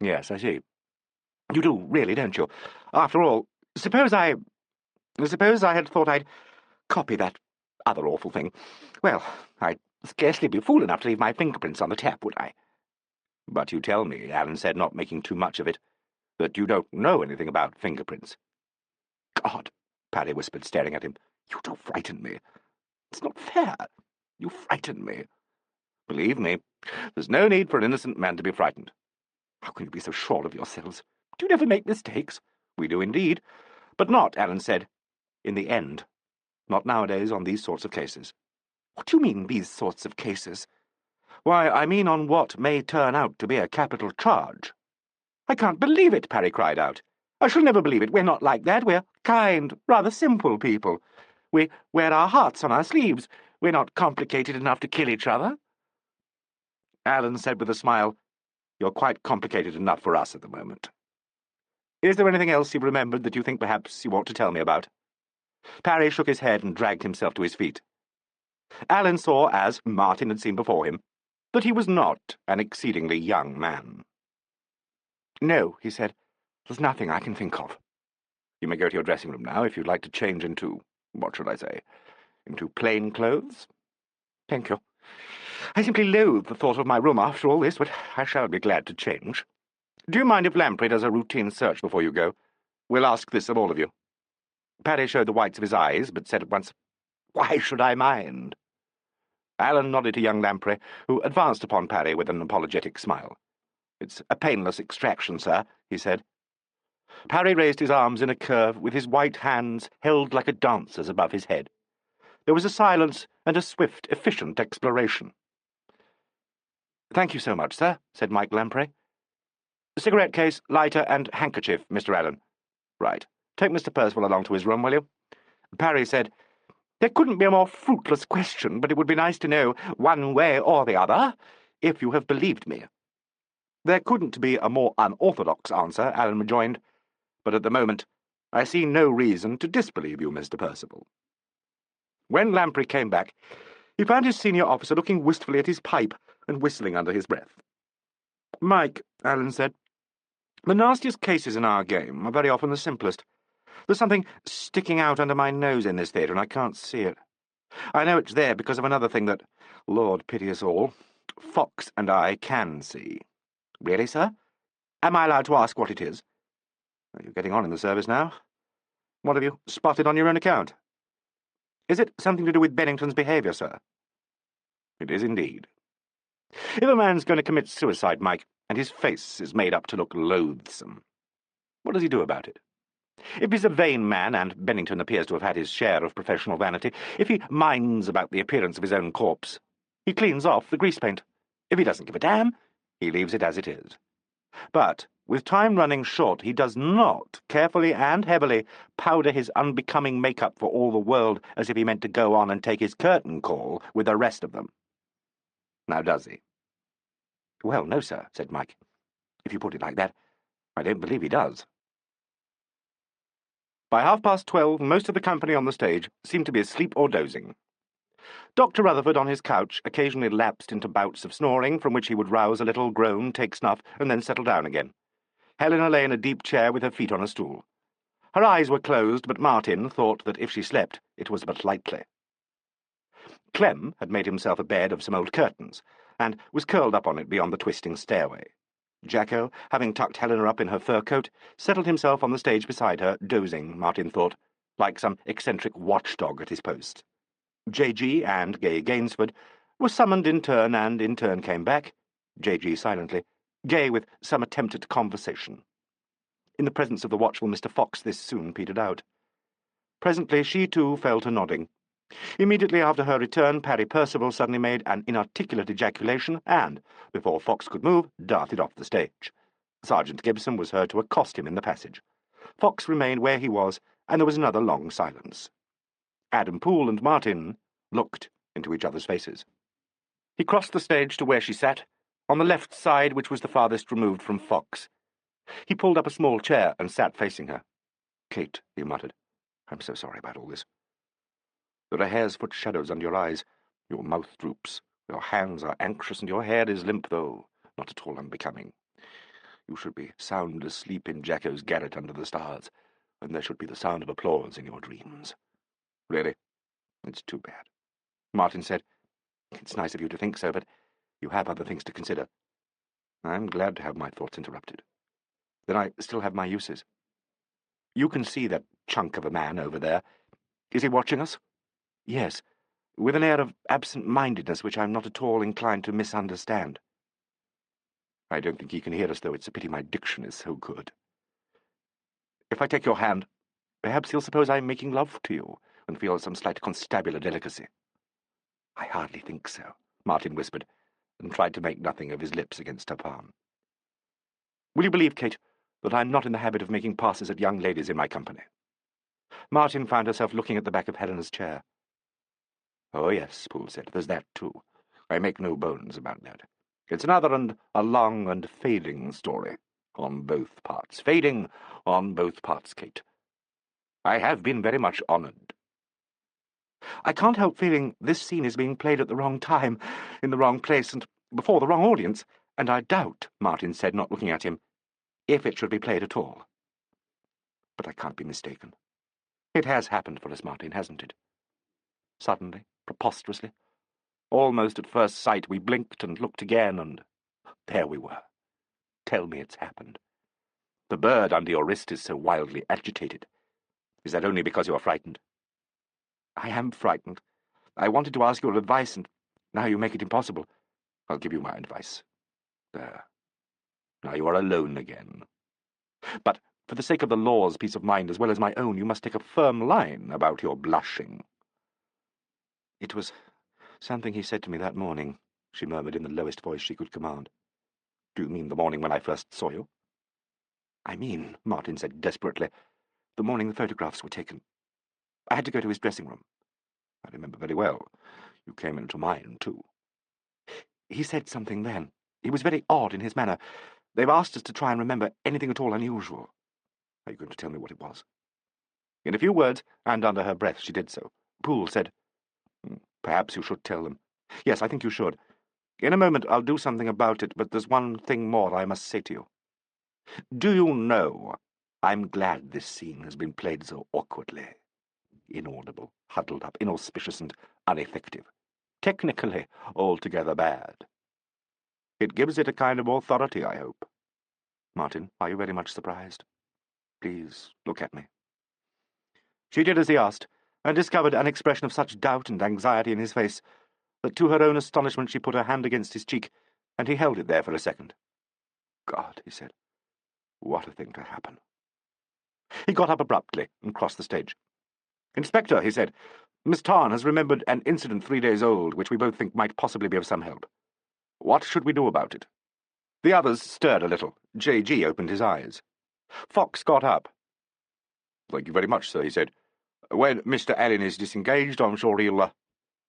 "Yes, I see. You do, really, don't you? After all, suppose I had thought I'd copy that other awful thing. Well, I'd scarcely be fool enough to leave my fingerprints on the tap, would I?" "But you tell me," Alan said, not making too much of it, "that you don't know anything about fingerprints." "God," Parry whispered, staring at him, "you do frighten me. It's not fair. You frighten me." "Believe me, there's no need for an innocent man to be frightened." "How can you be so sure of yourselves? Do you never make mistakes?" "We do indeed. But not," Alan said, "in the end. Not nowadays on these sorts of cases." "What do you mean, these sorts of cases?" "Why, I mean on what may turn out to be a capital charge." "I can't believe it," Parry cried out. "I shall never believe it. We're not like that. We're kind, rather simple people. We wear our hearts on our sleeves. We're not complicated enough to kill each other." Alan said with a smile, "You're quite complicated enough for us at the moment. Is there anything else you've remembered that you think perhaps you ought to tell me about?" Parry shook his head and dragged himself to his feet. Alan saw, as Martin had seen before him, that he was not an exceedingly young man. "No," he said, "there's nothing I can think of." "You may go to your dressing room now if you'd like to change into, what should I say, Into plain clothes? Thank you. I simply loathe the thought of my room after all this, but I shall be glad to change. Do you mind if Lamprey does a routine search before you go? We'll ask this of all of you. Parry showed the whites of his eyes, but said at once, Why should I mind? Alleyn nodded to young Lamprey, who advanced upon Parry with an apologetic smile. It's a painless extraction, sir, he said. Parry raised his arms in a curve, with his white hands held like a dancer's above his head. There was a silence and a swift, efficient exploration. Thank you so much, sir, said Mike Lamprey. Cigarette case, lighter, and handkerchief, Mr. Alleyn. Right. Take Mr. Percival along to his room, will you? Parry said, There couldn't be a more fruitless question, but it would be nice to know, one way or the other, if you have believed me. There couldn't be a more unorthodox answer, Alleyn rejoined, but at the moment I see no reason to disbelieve you, Mr. Percival. When Lamprey came back, he found his senior officer looking wistfully at his pipe and whistling under his breath. Mike, Alleyn said, the nastiest cases in our game are very often the simplest. There's something sticking out under my nose in this theatre, and I can't see it. I know it's there because of another thing that, Lord pity us all, Fox and I can see. Really, sir? Am I allowed to ask what it is? You're getting on in the service now. What have you spotted on your own account? Is it something to do with Bennington's behaviour, sir? It is indeed. If a man's going to commit suicide, Mike, and his face is made up to look loathsome, what does he do about it? If he's a vain man, and Bennington appears to have had his share of professional vanity, if he minds about the appearance of his own corpse, he cleans off the grease paint. If he doesn't give a damn, he leaves it as it is. But, with time running short, he does not carefully and heavily powder his unbecoming makeup for all the world as if he meant to go on and take his curtain call with the rest of them. Now does he? Well, no, sir, said Mike. If you put it like that, I don't believe he does. By 12:30, most of the company on the stage seemed to be asleep or dozing. Dr. Rutherford, on his couch, occasionally lapsed into bouts of snoring, from which he would rouse a little, groan, take snuff, and then settle down again. Helena lay in a deep chair with her feet on a stool. Her eyes were closed, but Martin thought that if she slept, it was but lightly. Clem had made himself a bed of some old curtains, and was curled up on it beyond the twisting stairway. Jacko, having tucked Helena up in her fur coat, settled himself on the stage beside her, dozing, Martin thought, like some eccentric watchdog at his post. J.G. and Gay Gainsford were summoned in turn, and in turn came back, J.G. silently, Gay with some attempt at conversation. In the presence of the watchful Mr. Fox this soon petered out. Presently she too fell to nodding. Immediately after her return, Parry Percival suddenly made an inarticulate ejaculation and, before Fox could move, darted off the stage. Sergeant Gibson was heard to accost him in the passage. Fox remained where he was, and there was another long silence. Adam Poole and Martin looked into each other's faces. He crossed the stage to where she sat, on the left side, which was the farthest removed from Fox. He pulled up a small chair and sat facing her. "Kate," he muttered, "I'm so sorry about all this. There are hare's-foot shadows under your eyes. Your mouth droops. Your hands are anxious, and your hair is limp, though not at all unbecoming. You should be sound asleep in Jacko's garret under the stars, and there should be the sound of applause in your dreams. Really, it's too bad," Martin said. "It's nice of you to think so, but you have other things to consider. I'm glad to have my thoughts interrupted. Then I still have my uses. You can see that chunk of a man over there. Is he watching us?" "Yes, with an air of absent-mindedness which I'm not at all inclined to misunderstand." "I don't think he can hear us, though. It's a pity my diction is so good. If I take your hand, perhaps he'll suppose I'm making love to you, and feel some slight constabular delicacy." "I hardly think so," Martin whispered, and tried to make nothing of his lips against her palm. "Will you believe, Kate, that I'm not in the habit of making passes at young ladies in my company?" Martin found herself looking at the back of Helena's chair. "Oh, yes," Poole said, "there's that, too. I make no bones about that. It's another and a long and fading story, on both parts. Fading on both parts, Kate. I have been very much honoured. I can't help feeling this scene is being played at the wrong time, in the wrong place, and before the wrong audience, and I doubt," Martin said, not looking at him, "if it should be played at all. But I can't be mistaken. It has happened for us, Martin, hasn't it?" suddenly, preposterously. Almost at first sight we blinked and looked again, and there we were. Tell me it's happened. The bird under your wrist is so wildly agitated. Is that only because you are frightened? I am frightened. I wanted to ask your advice, and now you make it impossible. I'll give you my advice. There. Now you are alone again. But for the sake of the law's peace of mind as well as my own, you must take a firm line about your blushing. It was something he said to me that morning, she murmured in the lowest voice she could command. Do you mean the morning when I first saw you? I mean, Martin said desperately, the morning the photographs were taken. I had to go to his dressing room. I remember very well. You came into mine, too. He said something then. He was very odd in his manner. They've asked us to try and remember anything at all unusual. Are you going to tell me what it was? In a few words, and under her breath, she did so. Poole said, Perhaps you should tell them. Yes, I think you should. In a moment I'll do something about it, but there's one thing more I must say to you. Do you know, I'm glad this scene has been played so awkwardly. Inaudible, huddled up, inauspicious and ineffective. Technically, altogether bad. It gives it a kind of authority, I hope. Martin, are you very much surprised? Please, look at me. She did as he asked, and discovered an expression of such doubt and anxiety in his face that to her own astonishment she put her hand against his cheek, and he held it there for a second. God, he said, what a thing to happen. He got up abruptly and crossed the stage. Inspector, he said, Miss Tarn has remembered an incident 3 days old which we both think might possibly be of some help. What should we do about it? The others stirred a little. J.G. opened his eyes. Fox got up. Thank you very much, sir, he said. When Mr. Alleyn is disengaged, I'm sure he'll...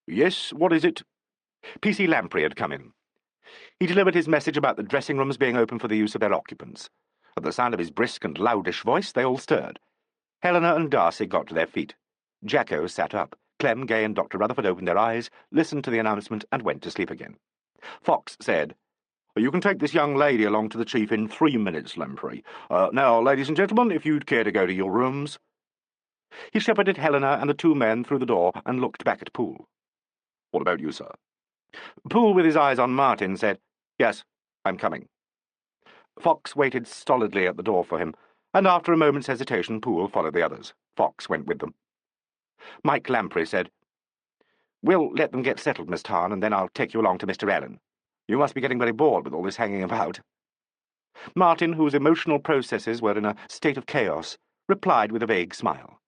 Yes, what is it? P.C. Lamprey had come in. He delivered his message about the dressing rooms being open for the use of their occupants. At the sound of his brisk and loudish voice, they all stirred. Helena and Darcy got to their feet. Jacko sat up. Clem, Gay, and Dr. Rutherford opened their eyes, listened to the announcement, and went to sleep again. Fox said, You can take this young lady along to the chief in 3 minutes, Lamprey. Now, ladies and gentlemen, if you'd care to go to your rooms. He shepherded Helena and the two men through the door and looked back at Poole. What about you, sir? Poole, with his eyes on Martin, said, Yes, I'm coming. Fox waited stolidly at the door for him, and after a moment's hesitation, Poole followed the others. Fox went with them. Mike Lamprey said, We'll let them get settled, Miss Tarn, and then I'll take you along to Mr. Alleyn. You must be getting very bored with all this hanging about. Martin, whose emotional processes were in a state of chaos, replied with a vague smile.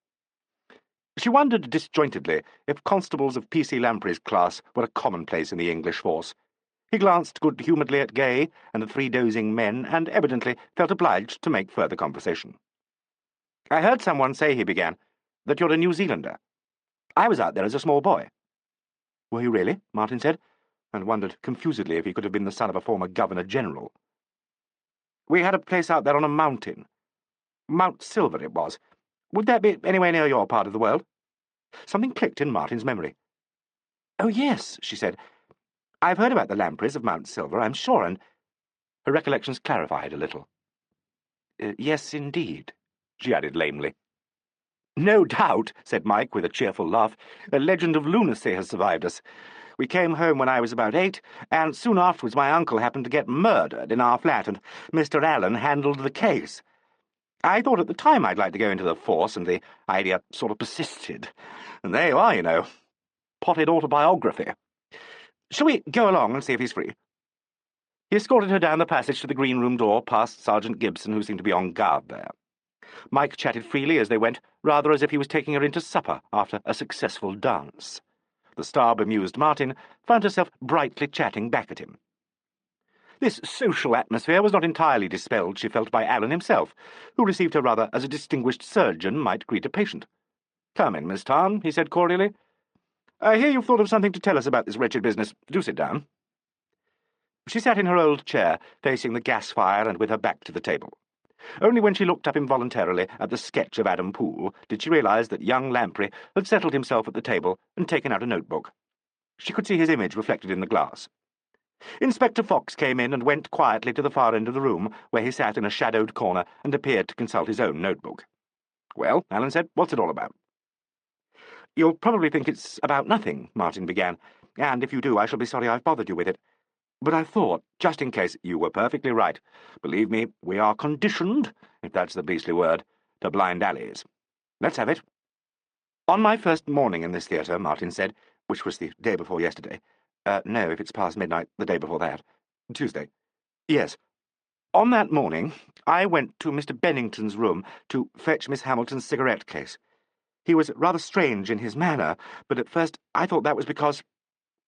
She wondered disjointedly if constables of P.C. Lamprey's class were a commonplace in the English force. He glanced good-humouredly at Gay and the 3 dozing men, and evidently felt obliged to make further conversation. I heard someone say, he began, that you're a New Zealander. I was out there as a small boy. Were you really? Martin said, and wondered confusedly if he could have been the son of a former Governor-General. We had a place out there on a mountain. Mount Silver it was. Would that be anywhere near your part of the world? Something clicked in Martin's memory. Oh, yes, she said. I've heard about the Lampreys of Mount Silver, I'm sure, and her recollections clarified a little. Yes, indeed, she added lamely. No doubt, said Mike with a cheerful laugh. A legend of lunacy has survived us. We came home when I was about 8, and soon afterwards my uncle happened to get murdered in our flat, and Mr. Alleyn handled the case. I thought at the time I'd like to go into the force, and the idea sort of persisted. And there you are, you know. Potted autobiography. Shall we go along and see if he's free? He escorted her down the passage to the green room door, past Sergeant Gibson, who seemed to be on guard there. Mike chatted freely as they went, rather as if he was taking her into supper after a successful dance. The star-bemused Martin found herself brightly chatting back at him. This social atmosphere was not entirely dispelled, she felt, by Alleyn himself, who received her rather as a distinguished surgeon might greet a patient. "Come in, Miss Tarn," he said cordially. "I hear you've thought of something to tell us about this wretched business. Do sit down." She sat in her old chair, facing the gas fire and with her back to the table. Only when she looked up involuntarily at the sketch of Adam Poole did she realise that young Lamprey had settled himself at the table and taken out a notebook. She could see his image reflected in the glass. Inspector Fox came in and went quietly to the far end of the room, where he sat in a shadowed corner and appeared to consult his own notebook. "Well," Alleyn said, "what's it all about?" You'll probably think it's about nothing, Martin began, and if you do, I shall be sorry I've bothered you with it. But I thought, just in case, you were perfectly right. Believe me, we are conditioned, if that's the beastly word, to blind alleys. Let's have it. On my first morning in this theatre, Martin said, which was the day before yesterday. No, if it's past midnight, the day before that. Tuesday. Yes. On that morning, I went to Mr. Bennington's room to fetch Miss Hamilton's cigarette case. He was rather strange in his manner, but at first I thought that was because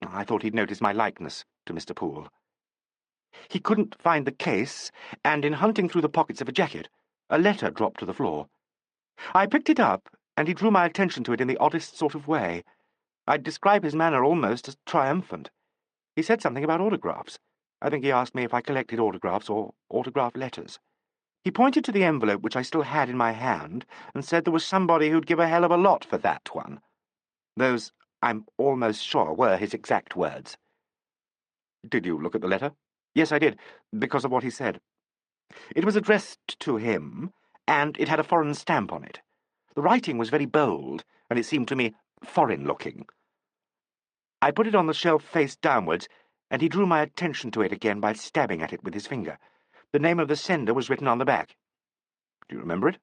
I thought he'd noticed my likeness to Mr. Poole. He couldn't find the case, and in hunting through the pockets of a jacket, a letter dropped to the floor. I picked it up, and he drew my attention to it in the oddest sort of way. I'd describe his manner almost as triumphant. He said something about autographs. I think he asked me if I collected autographs or autograph letters. He pointed to the envelope which I still had in my hand and said there was somebody who'd give a hell of a lot for that one. Those, I'm almost sure, were his exact words. Did you look at the letter? Yes, I did, because of what he said. It was addressed to him, and it had a foreign stamp on it. The writing was very bold, and it seemed to me foreign-looking. I put it on the shelf face downwards, and he drew my attention to it again by stabbing at it with his finger. The name of the sender was written on the back. Do you remember it?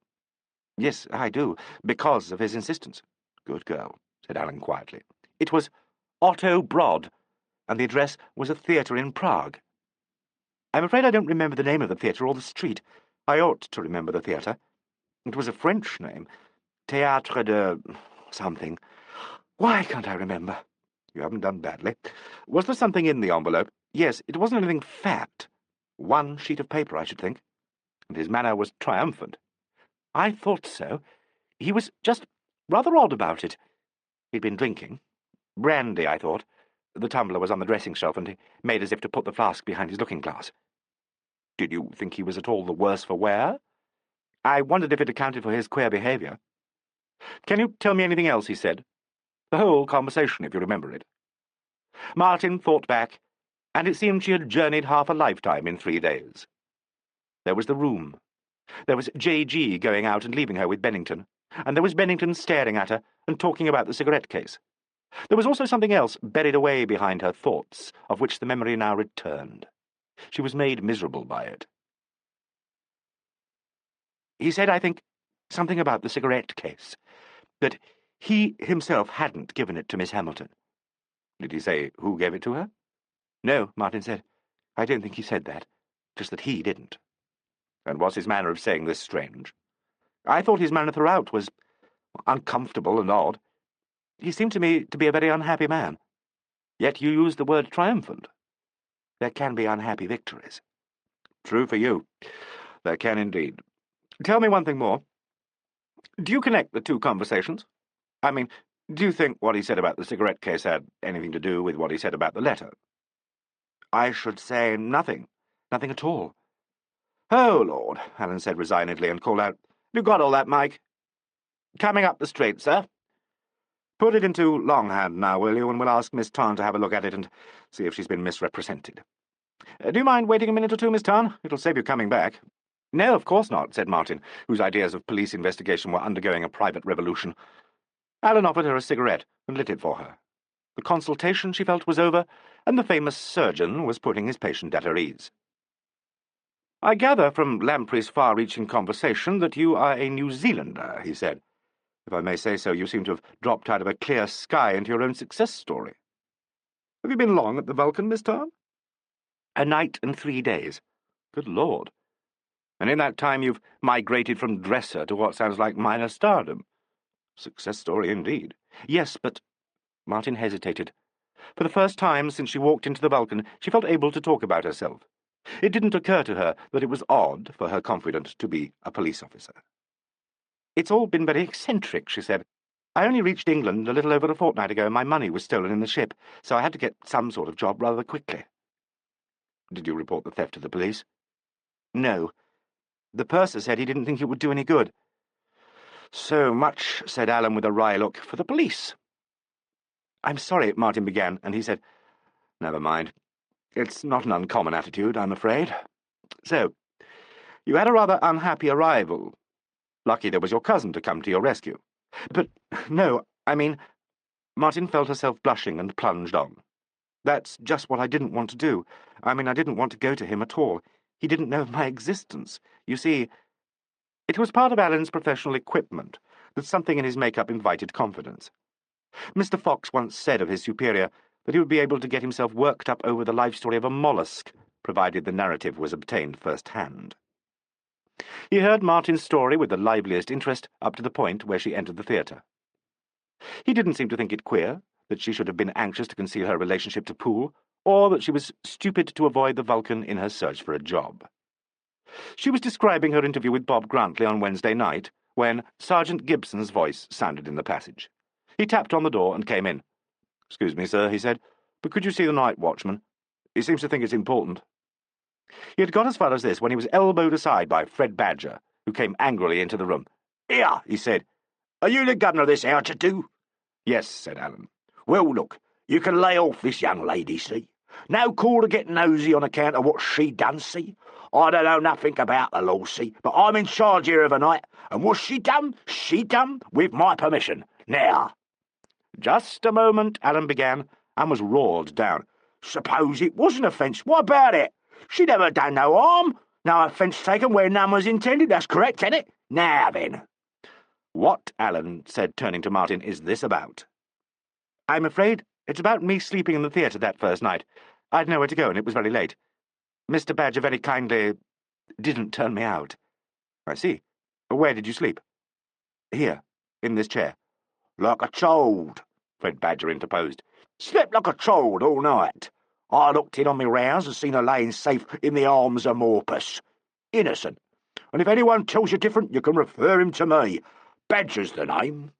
Yes, I do, because of his insistence. Good girl, said Alleyn quietly. It was Otto Broad, and the address was a theatre in Prague. I'm afraid I don't remember the name of the theatre or the street. I ought to remember the theatre. It was a French name. Théâtre de... something. Why can't I remember? You haven't done badly. Was there something in the envelope? Yes, it wasn't anything fat. One sheet of paper, I should think. And his manner was triumphant. I thought so. He was just rather odd about it. He'd been drinking. Brandy, I thought. The tumbler was on the dressing shelf, and he made as if to put the flask behind his looking-glass. Did you think he was at all the worse for wear? I wondered if it accounted for his queer behaviour. Can you tell me anything else he said? The whole conversation, if you remember it. Martin thought back, and it seemed she had journeyed half a lifetime in 3 days. There was the room. There was J.G. going out and leaving her with Bennington, and there was Bennington staring at her and talking about the cigarette case. There was also something else buried away behind her thoughts, of which the memory now returned. She was made miserable by it. He said, I think, something about the cigarette case, that he himself hadn't given it to Miss Hamilton. Did he say who gave it to her? No, Martin said. I don't think he said that, just that he didn't. And was his manner of saying this strange? I thought his manner throughout was uncomfortable and odd. He seemed to me to be a very unhappy man. Yet you used the word triumphant. There can be unhappy victories. True for you. There can indeed. Tell me one thing more. Do you connect the two conversations? I mean, do you think what he said about the cigarette case had anything to do with what he said about the letter? I should say nothing. Nothing at all. Oh, Lord, Alleyn said resignedly and called out, You got all that, Mike? Coming up the street, sir. Put it into longhand now, will you, and we'll ask Miss Tarn to have a look at it and see if she's been misrepresented. Do you mind waiting a minute or two, Miss Tarn? It'll save you coming back. No, of course not, said Martin, whose ideas of police investigation were undergoing a private revolution. Alleyn offered her a cigarette and lit it for her. The consultation, she felt, was over, and the famous surgeon was putting his patient at her ease. I gather from Lamprey's far-reaching conversation that you are a New Zealander, he said. If I may say so, you seem to have dropped out of a clear sky into your own success story. Have you been long at the Vulcan, Miss Tarn? A night and 3 days. Good Lord. And in that time you've migrated from dresser to what sounds like minor stardom. Success story indeed. Yes, but... Martin hesitated. For the first time since she walked into the Vulcan, she felt able to talk about herself. It didn't occur to her that it was odd for her confidant to be a police officer. It's all been very eccentric, she said. I only reached England a little over a fortnight ago, and my money was stolen in the ship, so I had to get some sort of job rather quickly. Did you report the theft to the police? No. The purser said he didn't think it would do any good. So much, said Alleyn with a wry look, for the police. I'm sorry, Martin began, and he said, Never mind. It's not an uncommon attitude, I'm afraid. So, you had a rather unhappy arrival. Lucky there was your cousin to come to your rescue. But, no, I mean, Martin felt herself blushing and plunged on. That's just what I didn't want to do. I mean, I didn't want to go to him at all. He didn't know of my existence. You see, it was part of Alan's professional equipment that something in his make-up invited confidence. Mr. Fox once said of his superior that he would be able to get himself worked up over the life story of a mollusk, provided the narrative was obtained first-hand. He heard Martin's story with the liveliest interest up to the point where she entered the theatre. He didn't seem to think it queer that she should have been anxious to conceal her relationship to Poole, or that she was stupid to avoid the Vulcan in her search for a job. She was describing her interview with Bob Grantley on Wednesday night when Sergeant Gibson's voice sounded in the passage. He tapped on the door and came in. "Excuse me, sir," he said, "but could you see the night watchman? He seems to think it's important." He had got as far as this when he was elbowed aside by Fred Badger, who came angrily into the room. "Here," he said. "Are you the governor of this outfit too?" "Yes," said Allen. "Well, look, you can lay off this young lady, see? No call to get nosy on account of what she done, see? I don't know nothing about the law, see, but I'm in charge here of a night, and what she done with my permission. Now." "Just a moment," Allen began, and was roared down. "Suppose it was an offence, what about it? She never done no harm. No offence taken where none was intended, that's correct, ain't it? Now then." "What," Allen said, turning to Martin, "is this about?" "I'm afraid it's about me sleeping in the theatre that first night. I'd nowhere to go, and it was very late. Mr. Badger very kindly didn't turn me out." "I see. Where did you sleep?" "Here, in this chair." "Like a child," Fred Badger interposed. "Slept like a child all night. I looked in on me rounds and seen her laying safe in the arms of Morpus. Innocent. And if anyone tells you different, you can refer him to me. Badger's the name."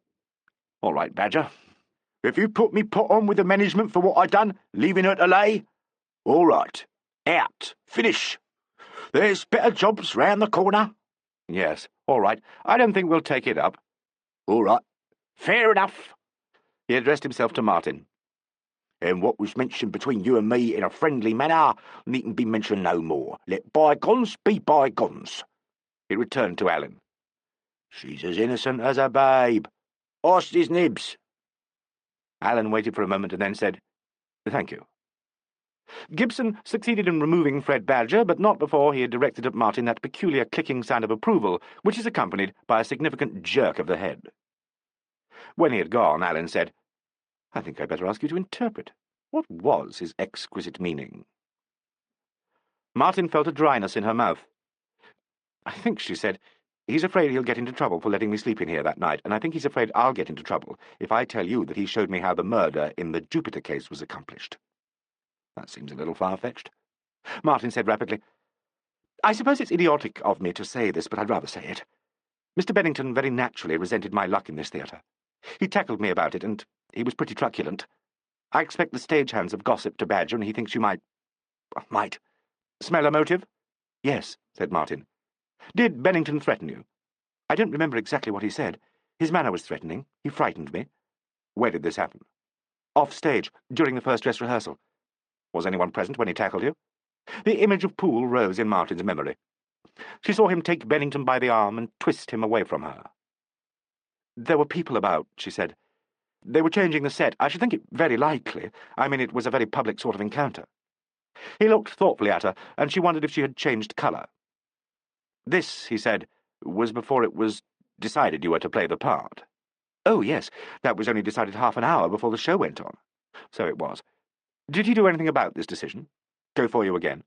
"All right, Badger. "If you put me pot on with the management for what I done, leaving her to lay, all right. Out. Finish. There's better jobs round the corner." "Yes, all right. I don't think we'll take it up." "All right. Fair enough." He addressed himself to Martin. "And what was mentioned between you and me in a friendly manner needn't be mentioned no more. Let bygones be bygones." He returned to Allen. "She's as innocent as a babe. Ask his nibs." Allen waited for a moment and then said, "Thank you." Gibson succeeded in removing Fred Badger, but not before he had directed at Martin that peculiar clicking sound of approval, which is accompanied by a significant jerk of the head. When he had gone, Allen said, "I think I'd better ask you to interpret. What was his exquisite meaning?" Martin felt a dryness in her mouth. "I think," she said, "he's afraid he'll get into trouble for letting me sleep in here that night, and I think he's afraid I'll get into trouble if I tell you that he showed me how the murder in the Jupiter case was accomplished." "That seems a little far-fetched." Martin said rapidly, "I suppose it's idiotic of me to say this, but I'd rather say it. Mr. Bennington very naturally resented my luck in this theatre. He tackled me about it, and he was pretty truculent. I expect the stagehands have gossiped to Badger, and he thinks you might smell a motive?" "Yes," said Martin. "Did Bennington threaten you?" "I don't remember exactly what he said. His manner was threatening. He frightened me." "Where did this happen?" "Off stage, during the first dress rehearsal." "Was anyone present when he tackled you?" The image of Poole rose in Martin's memory. She saw him take Bennington by the arm and twist him away from her. "There were people about," she said. "They were changing the set. I should think it very likely. I mean, it was a very public sort of encounter." He looked thoughtfully at her, and she wondered if she had changed colour. "This," he said, "was before it was decided you were to play the part." "Oh, yes. That was only decided half an hour before the show went on." "So it was. Did he do anything about this decision? Go for you again?"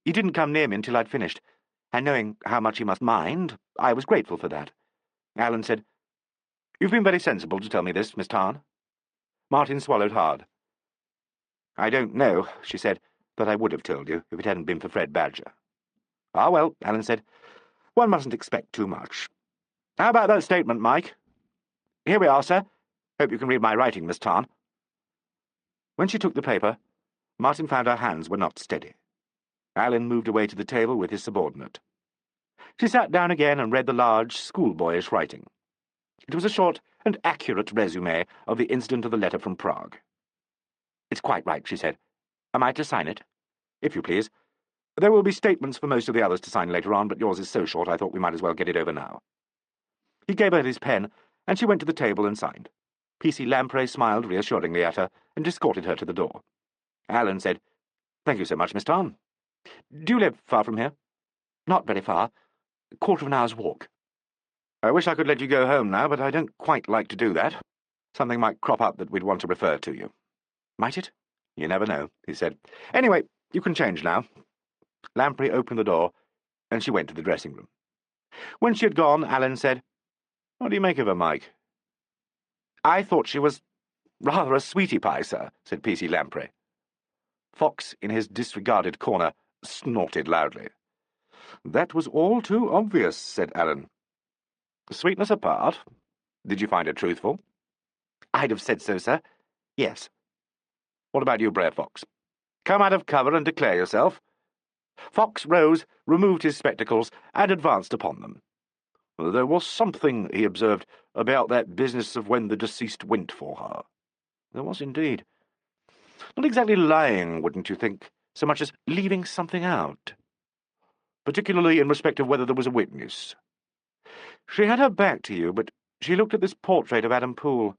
"He didn't come near me until I'd finished, and knowing how much he must mind, I was grateful for that." Allen said, "You've been very sensible to tell me this, Miss Tarn." Martin swallowed hard. "I don't know," she said, "that I would have told you if it hadn't been for Fred Badger." "Ah, well," Allen said, "one mustn't expect too much. How about that statement, Mike?" "Here we are, sir. Hope you can read my writing, Miss Tarn." When she took the paper, Martin found her hands were not steady. Allen moved away to the table with his subordinate. She sat down again and read the large, schoolboyish writing. It was a short and accurate resume of the incident of the letter from Prague. "It's quite right," she said. "Am I to sign it?" "If you please. There will be statements for most of the others to sign later on, but yours is so short I thought we might as well get it over now." He gave her his pen, and she went to the table and signed. P.C. Lamprey smiled reassuringly at her and escorted her to the door. Alleyn said, "Thank you so much, Miss Tarn. Do you live far from here?" "Not very far. A quarter of an hour's walk." "I wish I could let you go home now, but I don't quite like to do that. Something might crop up that we'd want to refer to you." "Might it?" "You never know," he said. "Anyway, you can change now." Lamprey opened the door, and she went to the dressing room. When she had gone, Alleyn said, "What do you make of her, Mike?" "I thought she was rather a sweetie pie, sir," said P.C. Lamprey. Fox, in his disregarded corner, snorted loudly. "That was all too obvious," said Alleyn. "Sweetness apart, did you find her truthful?" "I'd have said so, sir. Yes." "What about you, Brer Fox? Come out of cover and declare yourself." Fox rose, removed his spectacles, and advanced upon them. "There was something," he observed, "about that business of when the deceased went for her." "There was indeed." "Not exactly lying, wouldn't you think, so much as leaving something out? Particularly in respect of whether there was a witness. She had her back to you, but she looked at this portrait of Adam Poole.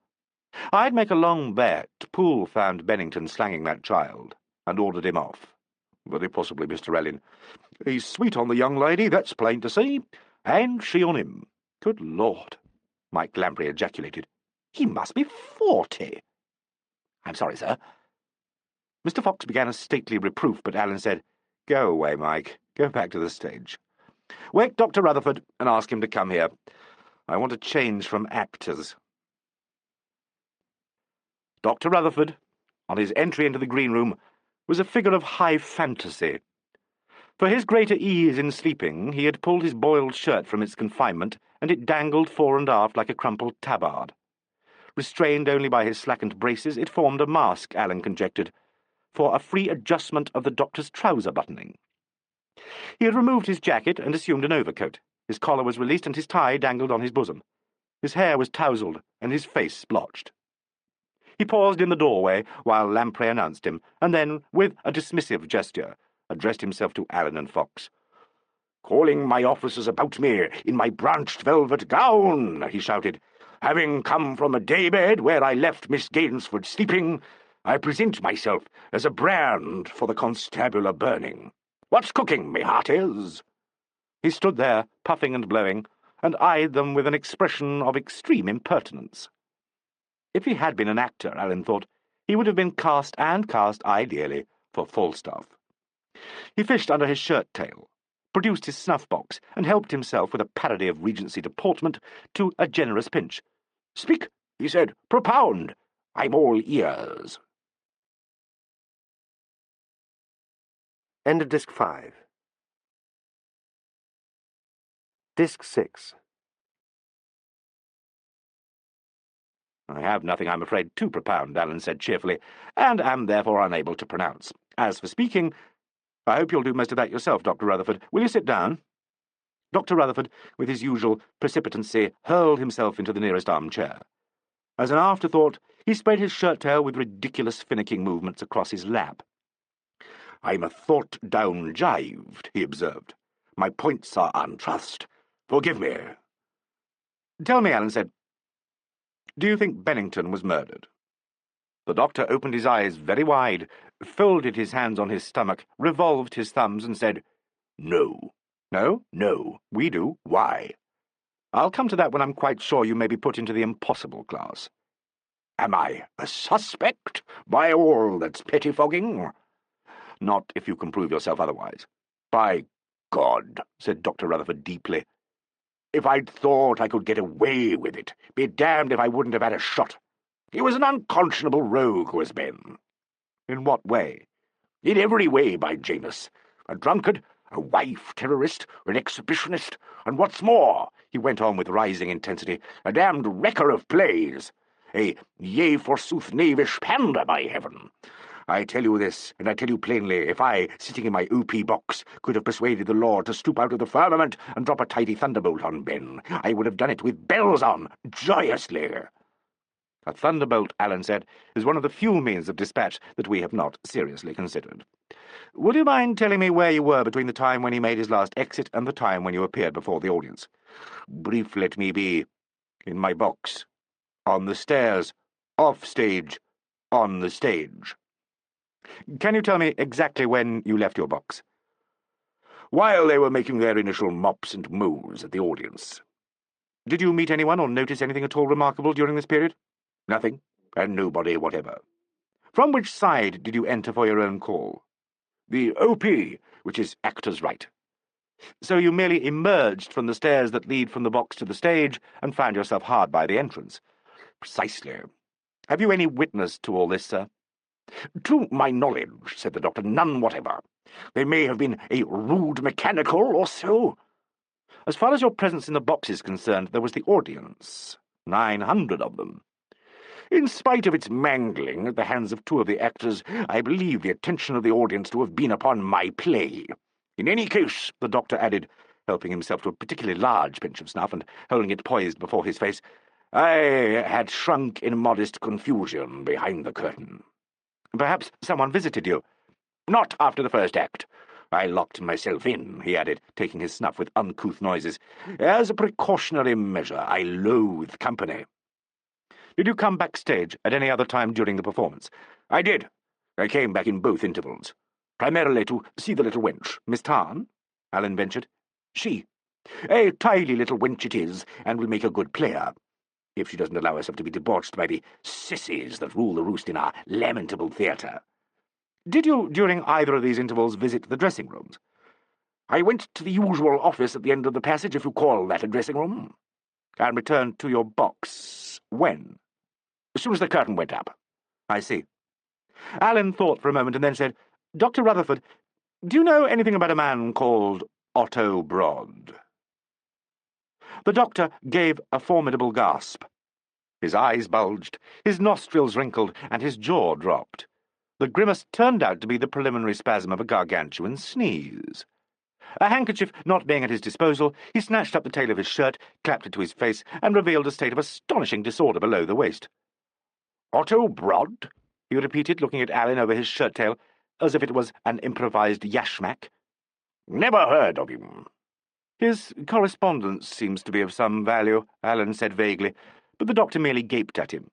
I'd make a long bet Poole found Bennington slanging that child, and ordered him off." "Very possibly, Mr. Alleyn. He's sweet on the young lady, that's plain to see, and she on him." "Good Lord!" Mike Lamprey ejaculated. "He must be 40. "I'm sorry, sir." Mr. Fox began a stately reproof, but Alleyn said, "Go away, Mike. Go back to the stage. Wake Dr. Rutherford and ask him to come here. I want a change from actors." Dr. Rutherford, on his entry into the green room, was a figure of high fantasy. For his greater ease in sleeping, he had pulled his boiled shirt from its confinement, and it dangled fore and aft like a crumpled tabard. Restrained only by his slackened braces, it formed a mask, Alleyn conjectured, for a free adjustment of the doctor's trouser buttoning. He had removed his jacket and assumed an overcoat. His collar was released, and his tie dangled on his bosom. His hair was tousled, and his face splotched. He paused in the doorway while Lamprey announced him, and then, with a dismissive gesture, addressed himself to Alleyn and Fox. "Calling my officers about me in my branched velvet gown," he shouted. "Having come from a daybed where I left Miss Gainsford sleeping, I present myself as a brand for the constabular burning. What's cooking, me hearties?" He stood there, puffing and blowing, and eyed them with an expression of extreme impertinence. If he had been an actor, Alleyn thought, he would have been cast, and cast ideally, for Falstaff. He fished under his shirt-tail, produced his snuff-box, and helped himself, with a parody of Regency deportment, to a generous pinch. "Speak," he said. "Propound. I'm all ears." End of Disc 5. Disc 6. "I have nothing, I'm afraid, to propound," Alleyn said cheerfully, "and am therefore unable to pronounce. As for speaking, I hope you'll do most of that yourself, Dr. Rutherford. Will you sit down?" Dr. Rutherford, with his usual precipitancy, hurled himself into the nearest armchair. As an afterthought, he spread his shirt-tail with ridiculous finicking movements across his lap. "I'm a thought down jived," he observed. "My points are untrussed. Forgive me." "Tell me," Alleyn said, "do you think Bennington was murdered?" The doctor opened his eyes very wide, folded his hands on his stomach, revolved his thumbs, and said, "No." "No?" "No. We do. Why?" "I'll come to that when I'm quite sure you may be put into the impossible class." "Am I a suspect, by all that's pettifogging?" "Not if you can prove yourself otherwise." "By God," said Dr. Rutherford deeply, "if I'd thought I could get away with it, be damned if I wouldn't have had a shot. He was an unconscionable rogue, was Ben." "In what way?" "In every way, by Janus. A drunkard, a wife terrorist, an exhibitionist, and what's more," he went on with rising intensity, "a damned wrecker of plays. A yea forsooth knavish pander, by heaven. I tell you this, and I tell you plainly, if I, sitting in my O.P. box, could have persuaded the Lord to stoop out of the firmament and drop a tidy thunderbolt on Ben, I would have done it with bells on, joyously." "A thunderbolt," Alleyn said, "is one of the few means of dispatch that we have not seriously considered. Would you mind telling me where you were between the time when he made his last exit and the time when you appeared before the audience?" "Brief let me be. In my box. On the stairs. Off stage, on the stage. Can you tell me exactly when you left your box? While they were making their initial mops and moos at the audience. Did you meet anyone or notice anything at all remarkable during this period? Nothing, and nobody whatever. From which side did you enter for your own call? The OP, which is actor's right. So you merely emerged from the stairs that lead from the box to the stage and found yourself hard by the entrance? Precisely. Have you any witness to all this, sir? To my knowledge, said the doctor, none whatever. They may have been a rude mechanical or so. As far as your presence in the box is concerned, there was the audience. 900 of them. In spite of its mangling at the hands of two of the actors, I believe the attention of the audience to have been upon my play. In any case, the doctor added, helping himself to a particularly large pinch of snuff and holding it poised before his face, I had shrunk in modest confusion behind the curtain. Perhaps someone visited you. Not after the first act. I locked myself in, he added, taking his snuff with uncouth noises. As a precautionary measure, I loathe company. Did you come backstage at any other time during the performance? I did. I came back in both intervals. Primarily to see the little wench. Miss Tarn? Alleyn ventured. She. A tiny little wench it is, and will make a good player, if she doesn't allow herself to be debauched by the sissies that rule the roost in our lamentable theatre. Did you, during either of these intervals, visit the dressing rooms? I went to the usual office at the end of the passage, if you call that a dressing room. And returned to your box when? As soon as the curtain went up. I see. Alleyn thought for a moment and then said, Dr. Rutherford, do you know anything about a man called Otto Broad? The doctor gave a formidable gasp. His eyes bulged, his nostrils wrinkled, and his jaw dropped. The grimace turned out to be the preliminary spasm of a gargantuan sneeze. A handkerchief not being at his disposal, he snatched up the tail of his shirt, clapped it to his face, and revealed a state of astonishing disorder below the waist. Otto Broad? He repeated, looking at Alleyn over his shirt-tail, as if it was an improvised yashmak. Never heard of him. His correspondence seems to be of some value, Alleyn said vaguely, but the doctor merely gaped at him.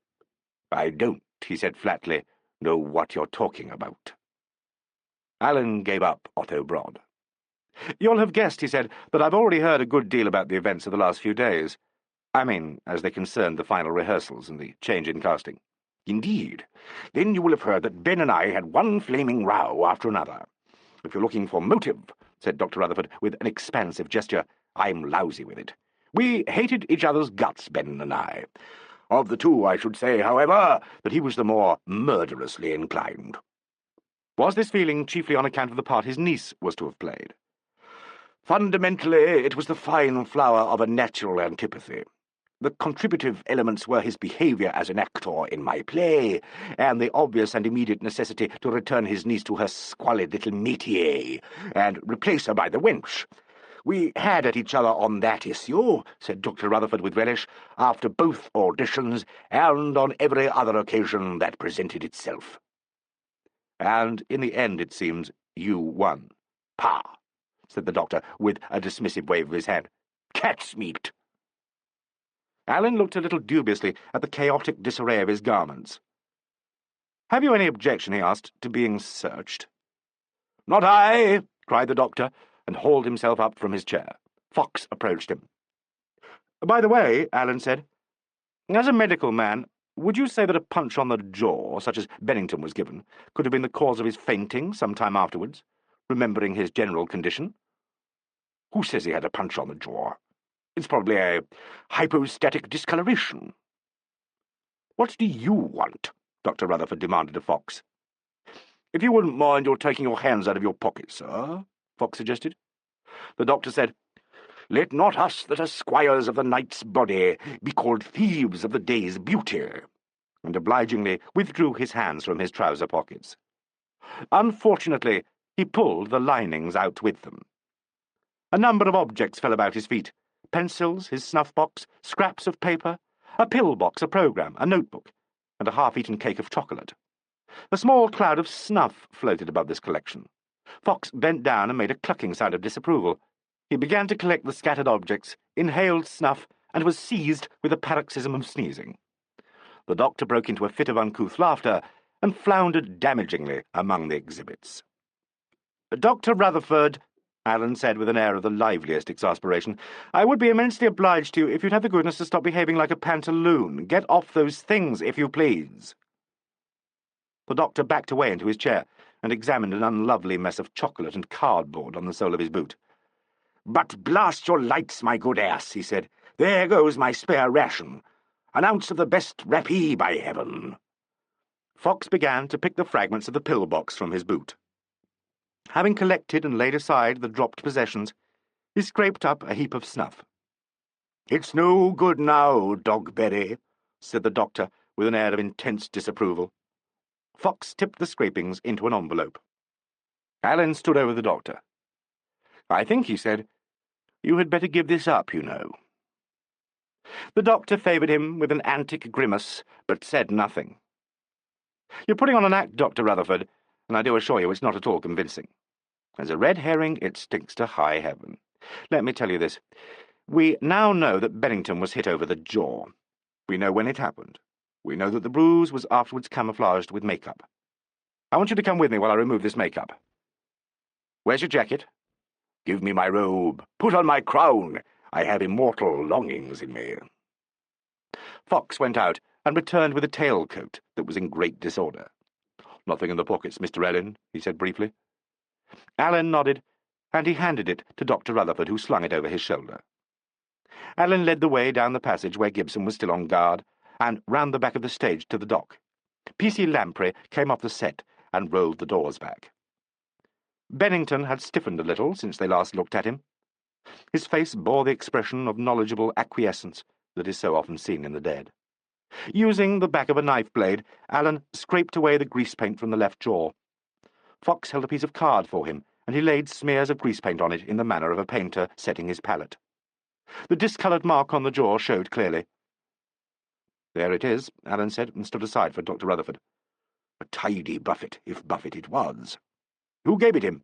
I don't, he said flatly, know what you're talking about. Alleyn gave up Otto Broad. You'll have guessed, he said, that I've already heard a good deal about the events of the last few days. I mean, as they concerned the final rehearsals and the change in casting. Indeed. Then you will have heard that Ben and I had one flaming row after another. If you're looking for motive, said Dr. Rutherford with an expansive gesture, I'm lousy with it. We hated each other's guts, Ben and I. Of the two, I should say, however, that he was the more murderously inclined. Was this feeling chiefly on account of the part his niece was to have played? Fundamentally, it was the fine flower of a natural antipathy. The contributive elements were his behaviour as an actor in my play, and the obvious and immediate necessity to return his niece to her squalid little métier, and replace her by the wench. We had at each other on that issue, said Dr. Rutherford with relish, after both auditions, and on every other occasion that presented itself. And in the end, it seems, you won. Pah, said the doctor, with a dismissive wave of his hand. Cat's meat. Alleyn looked a little dubiously at the chaotic disarray of his garments. Have you any objection, he asked, to being searched? Not I, cried the doctor, and hauled himself up from his chair. Fox approached him. By the way, Alleyn said, as a medical man, would you say that a punch on the jaw, such as Bennington was given, could have been the cause of his fainting some time afterwards, remembering his general condition? Who says he had a punch on the jaw? It's probably a hypostatic discoloration. What do you want? Dr. Rutherford demanded of Fox. If you wouldn't mind your taking your hands out of your pockets, sir, Fox suggested. The doctor said, Let not us that are squires of the night's body be called thieves of the day's beauty, and obligingly withdrew his hands from his trouser pockets. Unfortunately, he pulled the linings out with them. A number of objects fell about his feet. Pencils, his snuff-box, scraps of paper, a pill-box, a programme, a notebook, and a half-eaten cake of chocolate. A small cloud of snuff floated above this collection. Fox bent down and made a clucking sound of disapproval. He began to collect the scattered objects, inhaled snuff, and was seized with a paroxysm of sneezing. The doctor broke into a fit of uncouth laughter and floundered damagingly among the exhibits. "Dr. Rutherford," Alleyn said with an air of the liveliest exasperation, "I would be immensely obliged to you if you'd have the goodness to stop behaving like a pantaloon. Get off those things, if you please." The doctor backed away into his chair and examined an unlovely mess of chocolate and cardboard on the sole of his boot. "But blast your lights, my good ass," he said. "There goes my spare ration. An ounce of the best rappee, by heaven." Fox began to pick the fragments of the pill-box from his boot. Having collected and laid aside the dropped possessions, he scraped up a heap of snuff. "It's no good now, Dogberry," said the doctor with an air of intense disapproval. Fox tipped the scrapings into an envelope. Alleyn stood over the doctor. "I think," he said, "you had better give this up, you know." The doctor favoured him with an antic grimace, but said nothing. "You're putting on an act, Dr. Rutherford, and I do assure you it's not at all convincing. As a red herring, it stinks to high heaven. Let me tell you this. We now know that Bennington was hit over the jaw. We know when it happened. We know that the bruise was afterwards camouflaged with makeup. I want you to come with me while I remove this makeup. Where's your jacket? "Give me my robe. Put on my crown. I have immortal longings in me." Fox went out and returned with a tailcoat that was in great disorder. "Nothing in the pockets, Mr. Alleyn," he said briefly. Alleyn nodded, and he handed it to Dr. Rutherford, who slung it over his shoulder. Alleyn led the way down the passage where Gibson was still on guard, and round the back of the stage to the dock. P.C. Lamprey came off the set and rolled the doors back. Bennington had stiffened a little since they last looked at him. His face bore the expression of knowledgeable acquiescence that is so often seen in the dead. Using the back of a knife blade, Alleyn scraped away the grease paint from the left jaw. Fox held a piece of card for him, and he laid smears of grease paint on it in the manner of a painter setting his palette. The discoloured mark on the jaw showed clearly. "There it is," Alleyn said, and stood aside for Dr. Rutherford. "A tidy buffet, if buffet it was. Who gave it him?"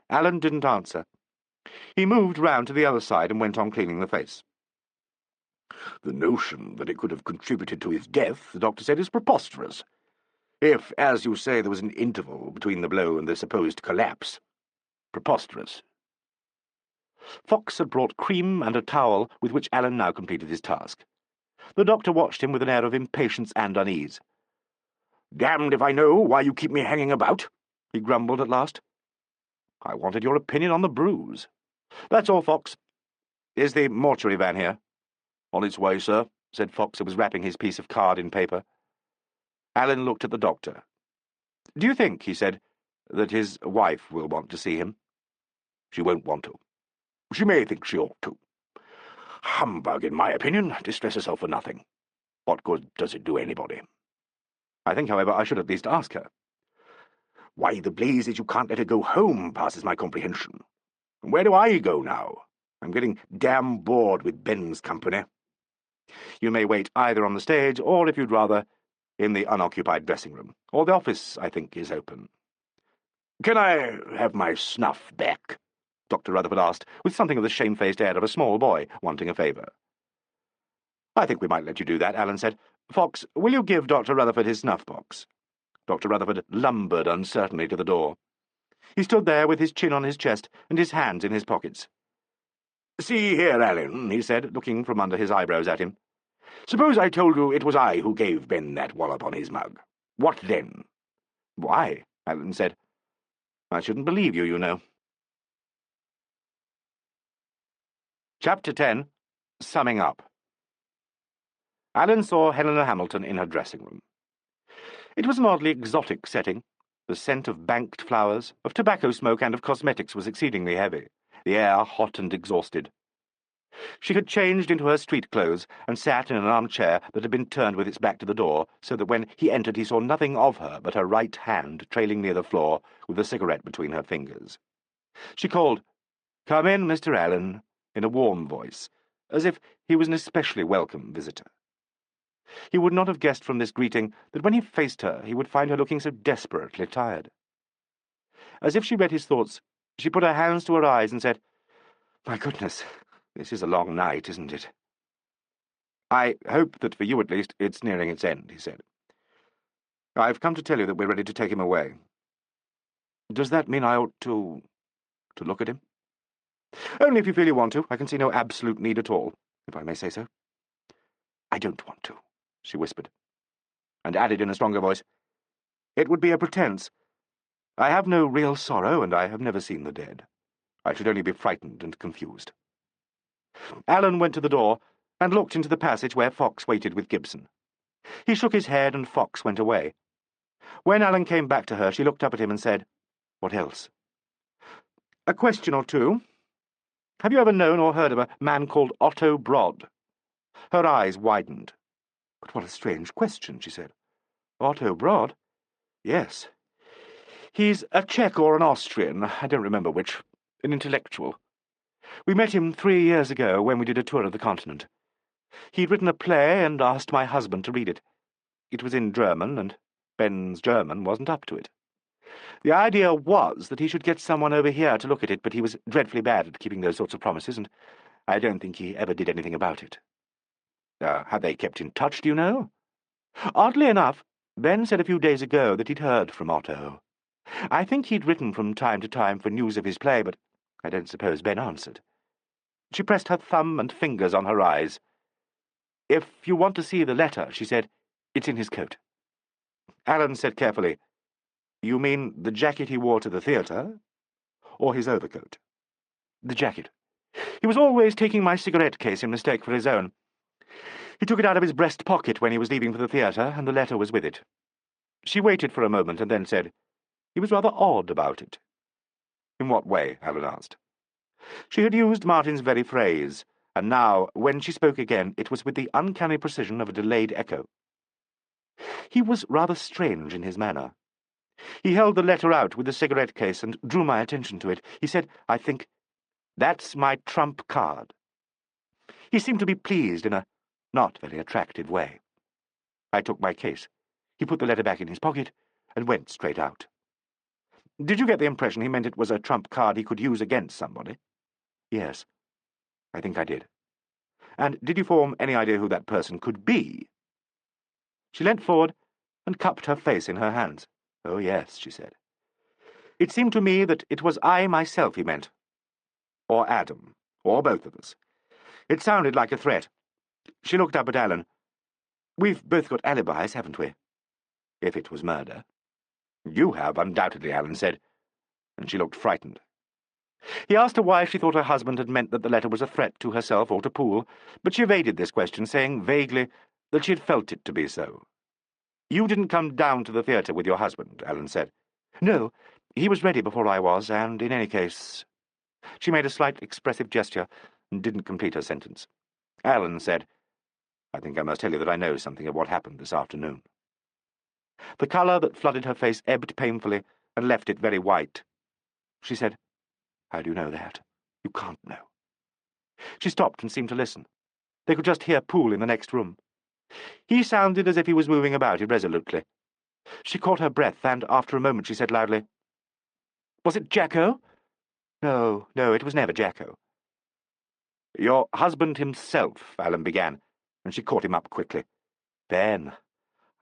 Alleyn didn't answer. He moved round to the other side and went on cleaning the face. "The notion that it could have contributed to his death," the doctor said, "is preposterous. If, as you say, there was an interval between the blow and the supposed collapse. Preposterous." Fox had brought cream and a towel with which Alleyn now completed his task. The doctor watched him with an air of impatience and unease. "Damned if I know why you keep me hanging about," he grumbled at last. "I wanted your opinion on the bruise. That's all, Fox. Is the mortuary van here?" "On its way, sir," said Fox, who was wrapping his piece of card in paper. Alleyn looked at the doctor. "Do you think," he said, "that his wife will want to see him?" "She won't want to. She may think she ought to. Humbug, in my opinion. Distress herself for nothing. What good does it do anybody?" "I think, however, I should at least ask her." "Why the blazes you can't let her go home passes my comprehension. And where do I go now? I'm getting damn bored with Ben's company." "You may wait either on the stage, or, if you'd rather, in the unoccupied dressing-room. Or the office, I think, is open." "Can I have my snuff back?" Dr. Rutherford asked, with something of the shamefaced air of a small boy wanting a favour. "I think we might let you do that," Alleyn said. "Fox, will you give Dr. Rutherford his snuff-box?" Dr. Rutherford lumbered uncertainly to the door. He stood there with his chin on his chest and his hands in his pockets. "See here, Alleyn," he said, looking from under his eyebrows at him. "Suppose I told you it was I who gave Ben that wallop on his mug. What then?" "Why?" Alleyn said. "I shouldn't believe you, you know." Chapter 10. Summing Up. Alleyn saw Helena Hamilton in her dressing-room. It was an oddly exotic setting. The scent of banked flowers, of tobacco smoke, and of cosmetics was exceedingly heavy, the air hot and exhausted. She had changed into her street clothes and sat in an armchair that had been turned with its back to the door, so that when he entered he saw nothing of her but her right hand trailing near the floor, with a cigarette between her fingers. She called, "Come in, Mr. Alleyn," in a warm voice, as if he was an especially welcome visitor. He would not have guessed from this greeting that when he faced her he would find her looking so desperately tired. As if she read his thoughts, she put her hands to her eyes and said, "My goodness, this is a long night, isn't it?" I hope that for you at least it's nearing its end, he said. I've come to tell you that we're ready to take him away. Does that mean I ought to look at him? Only if you feel you want to. I can see no absolute need at all, if I may say so. I don't want to, she whispered, and added in a stronger voice, It would be a pretence. I have no real sorrow, and I have never seen the dead. I should only be frightened and confused. Alleyn went to the door and looked into the passage where Fox waited with Gibson. He shook his head, and Fox went away. When Alleyn came back to her, she looked up at him and said, What else? A question or two. Have you ever known or heard of a man called Otto Broad? Her eyes widened. But what a strange question, she said. Otto Broad? Yes. He's a Czech or an Austrian, I don't remember which, an intellectual. We met him 3 years ago when we did a tour of the continent. He'd written a play and asked my husband to read it. It was in German, and Ben's German wasn't up to it. The idea was that he should get someone over here to look at it, but he was dreadfully bad at keeping those sorts of promises, and I don't think he ever did anything about it. Have they kept in touch, do you know? Oddly enough, Ben said a few days ago that he'd heard from Otto. I think he'd written from time to time for news of his play, but I don't suppose Ben answered. She pressed her thumb and fingers on her eyes. If you want to see the letter, she said, it's in his coat. Alleyn said carefully, You mean the jacket he wore to the theatre? Or his overcoat? The jacket. He was always taking my cigarette case in mistake for his own. He took it out of his breast pocket when he was leaving for the theatre, and the letter was with it. She waited for a moment and then said, He was rather odd about it. In what way? Alleyn asked. She had used Martin's very phrase, and now, when she spoke again, it was with the uncanny precision of a delayed echo. He was rather strange in his manner. He held the letter out with the cigarette case and drew my attention to it. He said, I think, That's my trump card. He seemed to be pleased in a not very attractive way. I took my case. He put the letter back in his pocket and went straight out. Did you get the impression he meant it was a trump card he could use against somebody? Yes, I think I did. And did you form any idea who that person could be? She leant forward and cupped her face in her hands. Oh, yes, she said. It seemed to me that it was I myself he meant. Or Adam, or both of us. It sounded like a threat. She looked up at Alleyn. We've both got alibis, haven't we? If it was murder. You have, undoubtedly, Alleyn said, and she looked frightened. He asked her why she thought her husband had meant that the letter was a threat to herself or to Poole, but she evaded this question, saying vaguely that she had felt it to be so. You didn't come down to the theatre with your husband, Alleyn said. No, he was ready before I was, and in any case... She made a slight expressive gesture and didn't complete her sentence. Alleyn said, I think I must tell you that I know something of what happened this afternoon. The colour that flooded her face ebbed painfully and left it very white. She said, How do you know that? You can't know. She stopped and seemed to listen. They could just hear Poole in the next room. He sounded as if he was moving about irresolutely. She caught her breath, and after a moment she said loudly, Was it Jacko? No, it was never Jacko. Your husband himself, Alleyn began, and she caught him up quickly. Ben.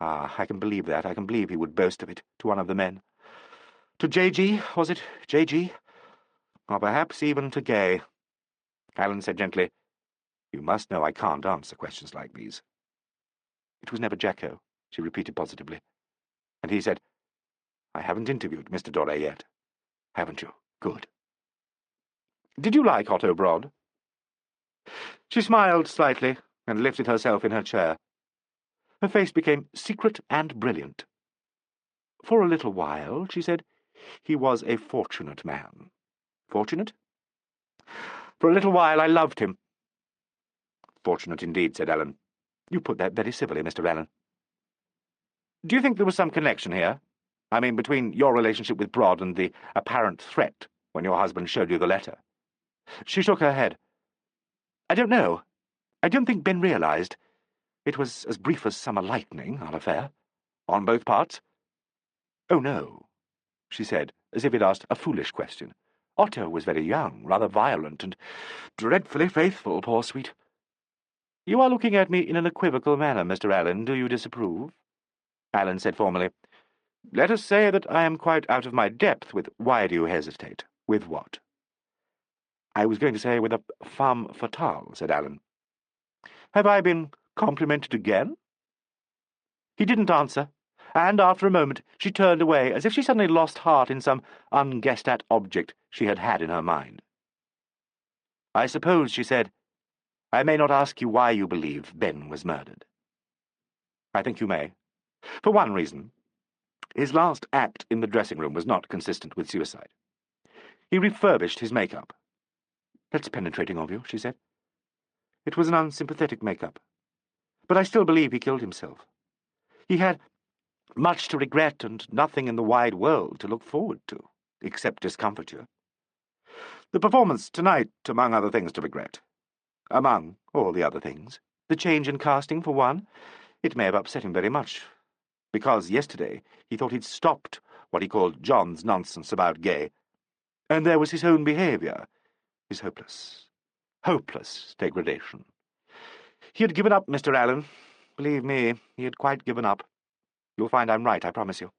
I can believe that. I can believe he would boast of it to one of the men. To J.G., was it? J.G.? Or perhaps even to Gay. Alleyn said gently, You must know I can't answer questions like these. It was never Jacko, she repeated positively. And he said, I haven't interviewed Mr. Doré yet. Haven't you? Good. Did you like Otto Broad? She smiled slightly and lifted herself in her chair. Her face became secret and brilliant. For a little while, she said, he was a fortunate man. Fortunate? For a little while I loved him. Fortunate indeed, said Alleyn. You put that very civilly, Mr. Alleyn. Do you think there was some connection here? I mean, between your relationship with Broad and the apparent threat when your husband showed you the letter? She shook her head. I don't know. I don't think Ben realized. It was as brief as summer lightning, our affair. On both parts? Oh, no, she said, as if it asked a foolish question. Otto was very young, rather violent, and dreadfully faithful, poor sweet. You are looking at me in an equivocal manner, Mr. Alleyn. Do you disapprove? Alleyn said formally. Let us say that I am quite out of my depth with why do you hesitate? With what? I was going to say with a femme fatale, said Alleyn. Have I been complimented again? He didn't answer, and after a moment she turned away as if she suddenly lost heart in some unguessed-at object she had had in her mind. I suppose, she said, I may not ask you why you believe Ben was murdered. I think you may. For one reason. His last act in the dressing room was not consistent with suicide. He refurbished his make-up. That's penetrating of you, she said. It was an unsympathetic make-up. But I still believe he killed himself. He had much to regret and nothing in the wide world to look forward to, except discomfiture. The performance tonight, among other things to regret. Among all the other things. The change in casting, for one. It may have upset him very much, because yesterday he thought he'd stopped what he called John's nonsense about Gay, and there was his own behaviour, his hopeless degradation. He had given up, Mr. Alleyn. Believe me, he had quite given up. You'll find I'm right, I promise you.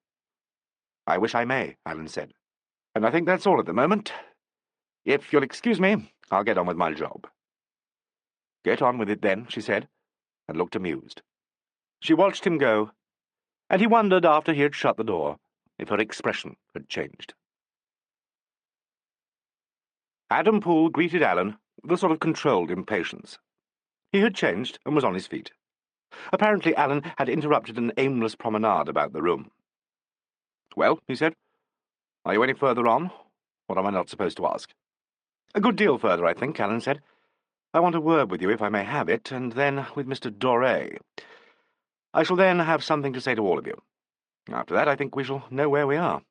I wish I may, Alleyn said. And I think that's all at the moment. If you'll excuse me, I'll get on with my job. Get on with it then, she said, and looked amused. She watched him go, and he wondered after he had shut the door if her expression had changed. Adam Poole greeted Alleyn with a sort of controlled impatience. He had changed and was on his feet. Apparently Alleyn had interrupted an aimless promenade about the room. Well, he said, are you any further on? What am I not supposed to ask? A good deal further, I think, Alleyn said. I want a word with you, if I may have it, and then with Mr. Doré. I shall then have something to say to all of you. After that, I think we shall know where we are.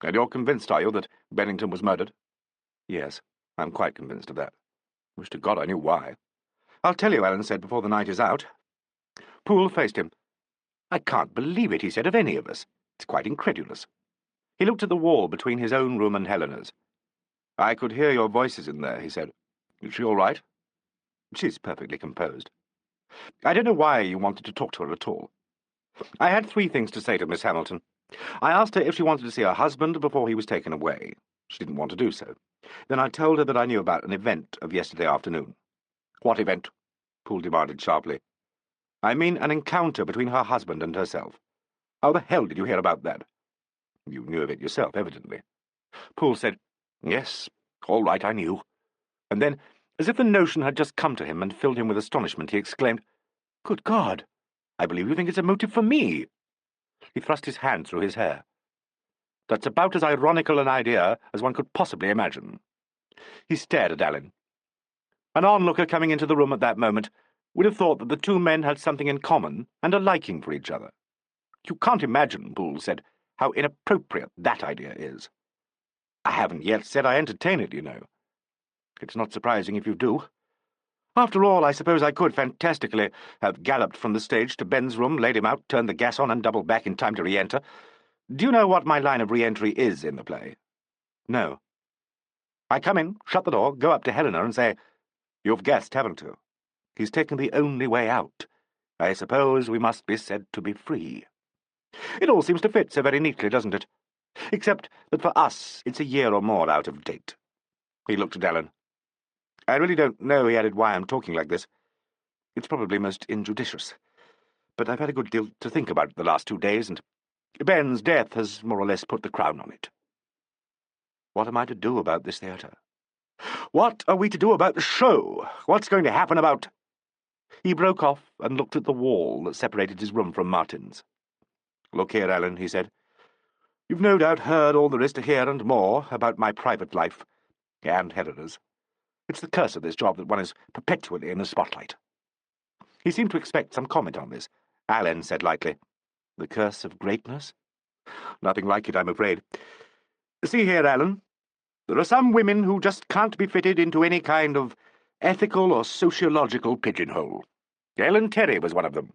And you're convinced, are you, that Bennington was murdered? Yes, I'm quite convinced of that. Wish to God I knew why. I'll tell you, Alleyn said, before the night is out. Poole faced him. I can't believe it, he said, of any of us. It's quite incredulous. He looked at the wall between his own room and Helena's. I could hear your voices in there, he said. Is she all right? She's perfectly composed. I don't know why you wanted to talk to her at all. I had 3 things to say to Miss Hamilton. I asked her if she wanted to see her husband before he was taken away. She didn't want to do so. Then I told her that I knew about an event of yesterday afternoon. What event? Poole demanded sharply. I mean an encounter between her husband and herself. How the hell did you hear about that? You knew of it yourself, evidently. Poole said, Yes, all right, I knew. And then, as if the notion had just come to him and filled him with astonishment, he exclaimed, Good God! I believe you think it's a motive for me. He thrust his hand through his hair. That's about as ironical an idea as one could possibly imagine. He stared at Alleyn. An onlooker coming into the room at that moment would have thought that the 2 men had something in common and a liking for each other. You can't imagine, Poole said, how inappropriate that idea is. I haven't yet said I entertain it, you know. It's not surprising if you do. After all, I suppose I could fantastically have galloped from the stage to Ben's room, laid him out, turned the gas on, and doubled back in time to re-enter. Do you know what my line of re-entry is in the play? No. I come in, shut the door, go up to Helena and say, You've guessed, haven't you? He's taken the only way out. I suppose we must be said to be free. It all seems to fit so very neatly, doesn't it? Except that for us it's a year or more out of date. He looked at Alleyn. I really don't know, he added, why I'm talking like this. It's probably most injudicious. But I've had a good deal to think about the last 2 days, and Ben's death has more or less put the crown on it. What am I to do about this theatre? What are we to do about the show? What's going to happen about... He broke off and looked at the wall that separated his room from Martin's. Look here, Alleyn, he said. You've no doubt heard all there is to hear and more about my private life, and Helena's. It's the curse of this job that one is perpetually in the spotlight. He seemed to expect some comment on this. Alleyn said lightly, The curse of greatness? Nothing like it, I'm afraid. See here, Alleyn. There are some women who just can't be fitted into any kind of ethical or sociological pigeonhole. Ellen Terry was one of them.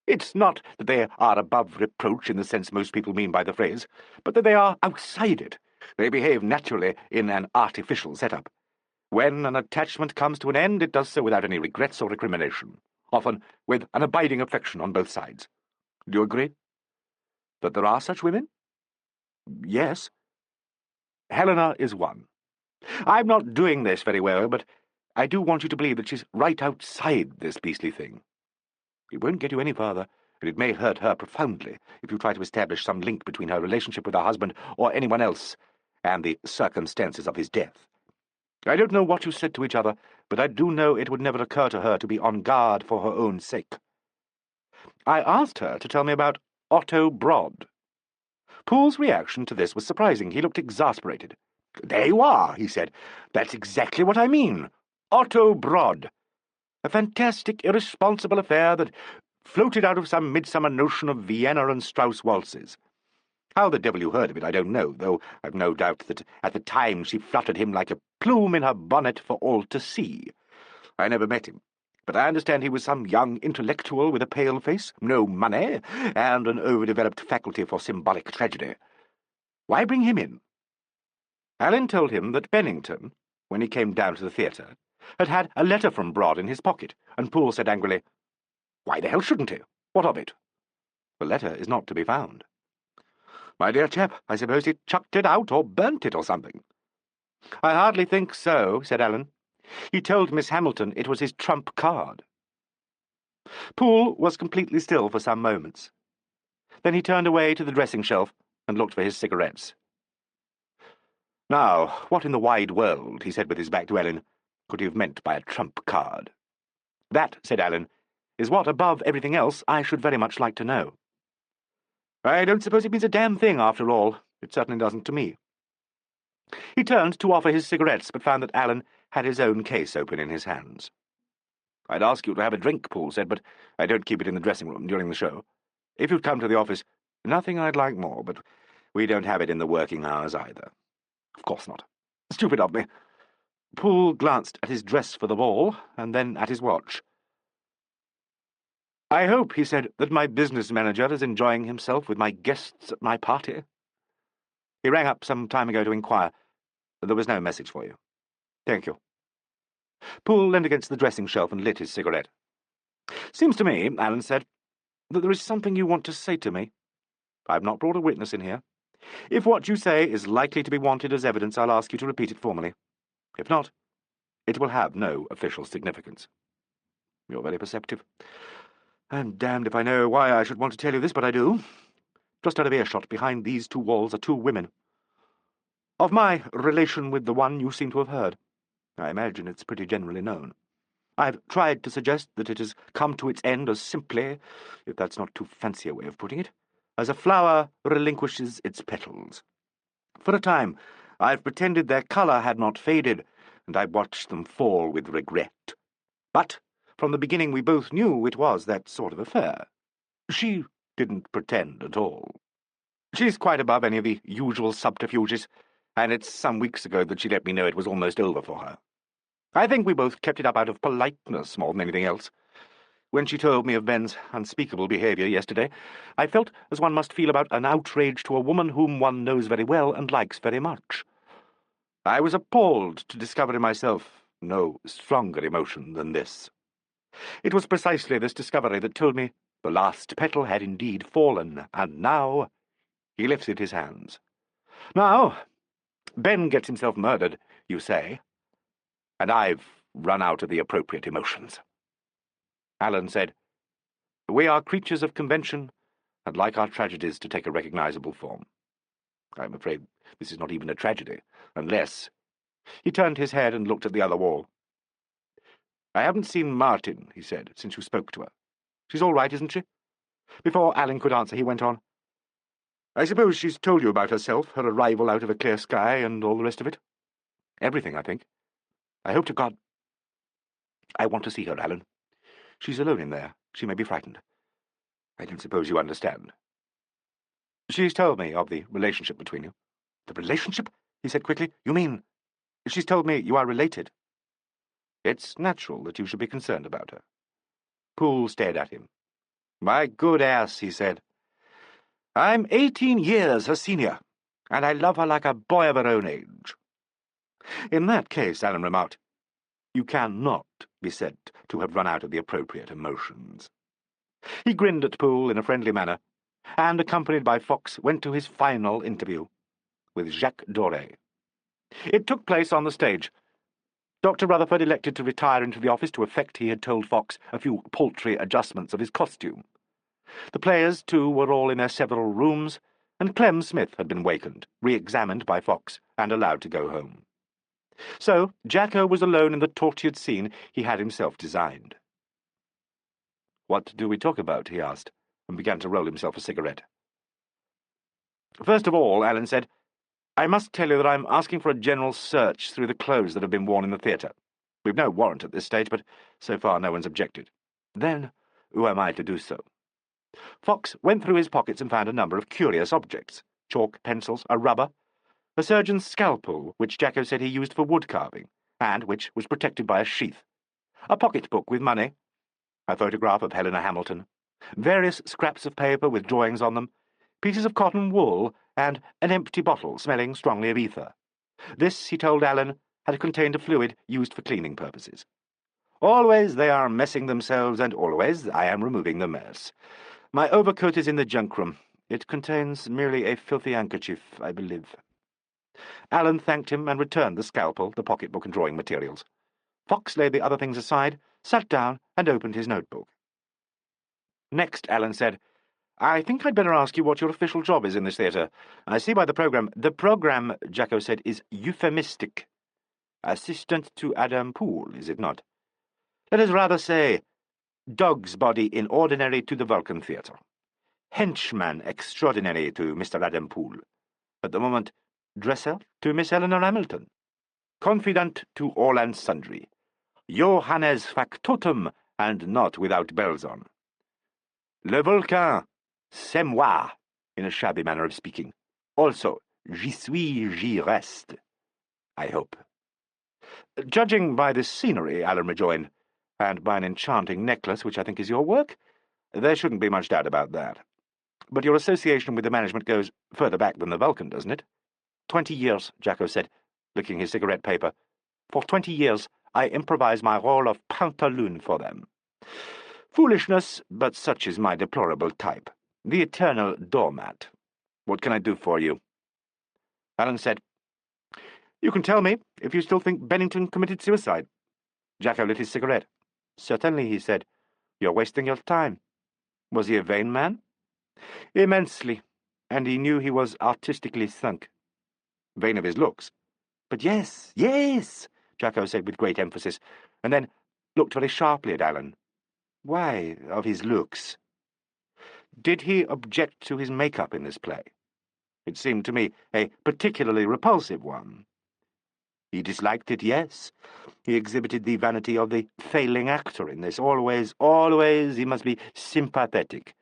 It's not that they are above reproach in the sense most people mean by the phrase, but that they are outside it. They behave naturally in an artificial setup. When an attachment comes to an end, it does so without any regrets or recrimination, often with an abiding affection on both sides. Do you agree? That there are such women? Yes. Helena is one. I'm not doing this very well, but I do want you to believe that she's right outside this beastly thing. It won't get you any further, and it may hurt her profoundly if you try to establish some link between her relationship with her husband or anyone else and the circumstances of his death. I don't know what you said to each other, but I do know it would never occur to her to be on guard for her own sake. I asked her to tell me about Otto Broad. Poole's reaction to this was surprising. He looked exasperated. "There you are," he said. "That's exactly what I mean. Otto Broad. A fantastic, irresponsible affair that floated out of some midsummer notion of Vienna and Strauss waltzes. How the devil you heard of it, I don't know, though I've no doubt that at the time she fluttered him like a plume in her bonnet for all to see. I never met him, but I understand he was some young intellectual with a pale face, no money, and an overdeveloped faculty for symbolic tragedy. Why bring him in?" Alleyn told him that Bennington, when he came down to the theatre, had had a letter from Broad in his pocket, and Poole said angrily, "Why the hell shouldn't he? What of it?" "The letter is not to be found." "My dear chap, I suppose he chucked it out or burnt it or something." "I hardly think so," said Alleyn. "He told Miss Hamilton it was his trump card." Poole was completely still for some moments. Then he turned away to the dressing shelf and looked for his cigarettes. "Now, what in the wide world," he said with his back to Alleyn, "could he have meant by a trump card?" "That," said Alleyn, "is what, above everything else, I should very much like to know." "I don't suppose it means a damn thing, after all. It certainly doesn't to me." He turned to offer his cigarettes, but found that Alleyn had his own case open in his hands. "I'd ask you to have a drink," Poole said, "but I don't keep it in the dressing-room during the show. If you'd come to the office, nothing I'd like more, but we don't have it in the working hours either." "Of course not. Stupid of me." Poole glanced at his dress for the ball, and then at his watch. "I hope," he said, "that my business manager is enjoying himself with my guests at my party." He rang up some time ago to inquire. "There was no message for you." "Thank you." Poole leaned against the dressing shelf and lit his cigarette. "Seems to me," Alleyn said, "that there is something you want to say to me. I've not brought a witness in here. If what you say is likely to be wanted as evidence, I'll ask you to repeat it formally. If not, it will have no official significance." "You're very perceptive. I'm damned if I know why I should want to tell you this, but I do. Just out of earshot behind these two walls are two women. Of my relation with the one you seem to have heard. I imagine it's pretty generally known. I've tried to suggest that it has come to its end as simply, if that's not too fancy a way of putting it, as a flower relinquishes its petals. For a time, I've pretended their colour had not faded, and I watched them fall with regret. But from the beginning we both knew it was that sort of affair. She didn't pretend at all. She's quite above any of the usual subterfuges, and it's some weeks ago that she let me know it was almost over for her. I think we both kept it up out of politeness more than anything else. When she told me of Ben's unspeakable behaviour yesterday, I felt as one must feel about an outrage to a woman whom one knows very well and likes very much. I was appalled to discover in myself no stronger emotion than this. It was precisely this discovery that told me the last petal had indeed fallen, and now—" He lifted his hands. "Now, Ben gets himself murdered, you say, and I've run out of the appropriate emotions." Alleyn said, "We are creatures of convention, and like our tragedies to take a recognizable form. I'm afraid this is not even a tragedy, unless—" He turned his head and looked at the other wall. "I haven't seen Martin," he said, "since you spoke to her. She's all right, isn't she?" Before Alleyn could answer, he went on, "I suppose she's told you about herself, her arrival out of a clear sky, and all the rest of it?" "Everything, I think. I hope to God— I want to see her, Alleyn. She's alone in there. She may be frightened. I don't suppose you understand." "She's told me of the relationship between you." "The relationship?" he said quickly. "You mean—" "She's told me you are related. It's natural that you should be concerned about her." Poole stared at him. "My good ass," he said. "I'm 18 years her senior, and I love her like a boy of her own age." "In that case," Alleyn remarked, You cannot be said to have run out of the appropriate emotions. He grinned at Poole in a friendly manner, and, accompanied by Fox, went to his final interview with Jacques Doré. It took place on the stage. Dr. Rutherford elected to retire into the office to effect, he had told Fox, a few paltry adjustments of his costume. The players, too, were all in their several rooms, and Clem Smith had been wakened, re-examined by Fox, and allowed to go home. So Jacko was alone in the tortured scene he had himself designed. "What do we talk about?" he asked, and began to roll himself a cigarette. "First of all," Alleyn said, "I must tell you that I'm asking for a general search through the clothes that have been worn in the theatre. We've no warrant at this stage, but so far no one's objected. Then, who am I to do so?" Fox went through his pockets and found a number of curious objects: chalk, pencils, a rubber, a surgeon's scalpel, which Jacko said he used for wood carving, and which was protected by a sheath, a pocket-book with money, a photograph of Helena Hamilton, various scraps of paper with drawings on them, pieces of cotton wool, and an empty bottle smelling strongly of ether. This, he told Alleyn, had contained a fluid used for cleaning purposes. "Always they are messing themselves, and always I am removing the mess. My overcoat is in the junk room. It contains merely a filthy handkerchief, I believe." Alleyn thanked him and returned the scalpel, the pocket-book, and drawing materials. Fox laid the other things aside, sat down, and opened his notebook. "Next," Alleyn said, "I think I'd better ask you what your official job is in this theatre. I see by the programme—" "The programme," Jacko said, "is euphemistic. Assistant to Adam Poole, is it not? Let us rather say dog's body in ordinary to the Vulcan Theatre. Henchman extraordinary to Mr. Adam Poole. At the moment, dresser to Miss Helena Hamilton. Confidant to all and sundry. Johannes factotum, and not without bells on. Le Vulcan, c'est moi, in a shabby manner of speaking. Also, j'y suis, j'y reste. I hope." "Judging by this scenery," Alleyn rejoined, "and by an enchanting necklace, which I think is your work, there shouldn't be much doubt about that. But your association with the management goes further back than the Vulcan, doesn't it?" 20 years, Jacko said, licking his cigarette paper. "For 20 years I improvised my role of pantaloon for them. Foolishness, but such is my deplorable type. The eternal doormat. What can I do for you?" Alleyn said, "You can tell me if you still think Bennington committed suicide." Jacko lit his cigarette. "Certainly," he said. "You're wasting your time. Was he a vain man?" "Immensely, and he knew he was artistically sunk." "Vain of his looks?" "But yes, yes," Jacko said with great emphasis, and then looked very sharply at Alleyn. "Why, of his looks?" "Did he object to his make-up in this play? It seemed to me a particularly repulsive one." "He disliked it, yes. He exhibited the vanity of the failing actor in this. Always, always he must be sympathetic.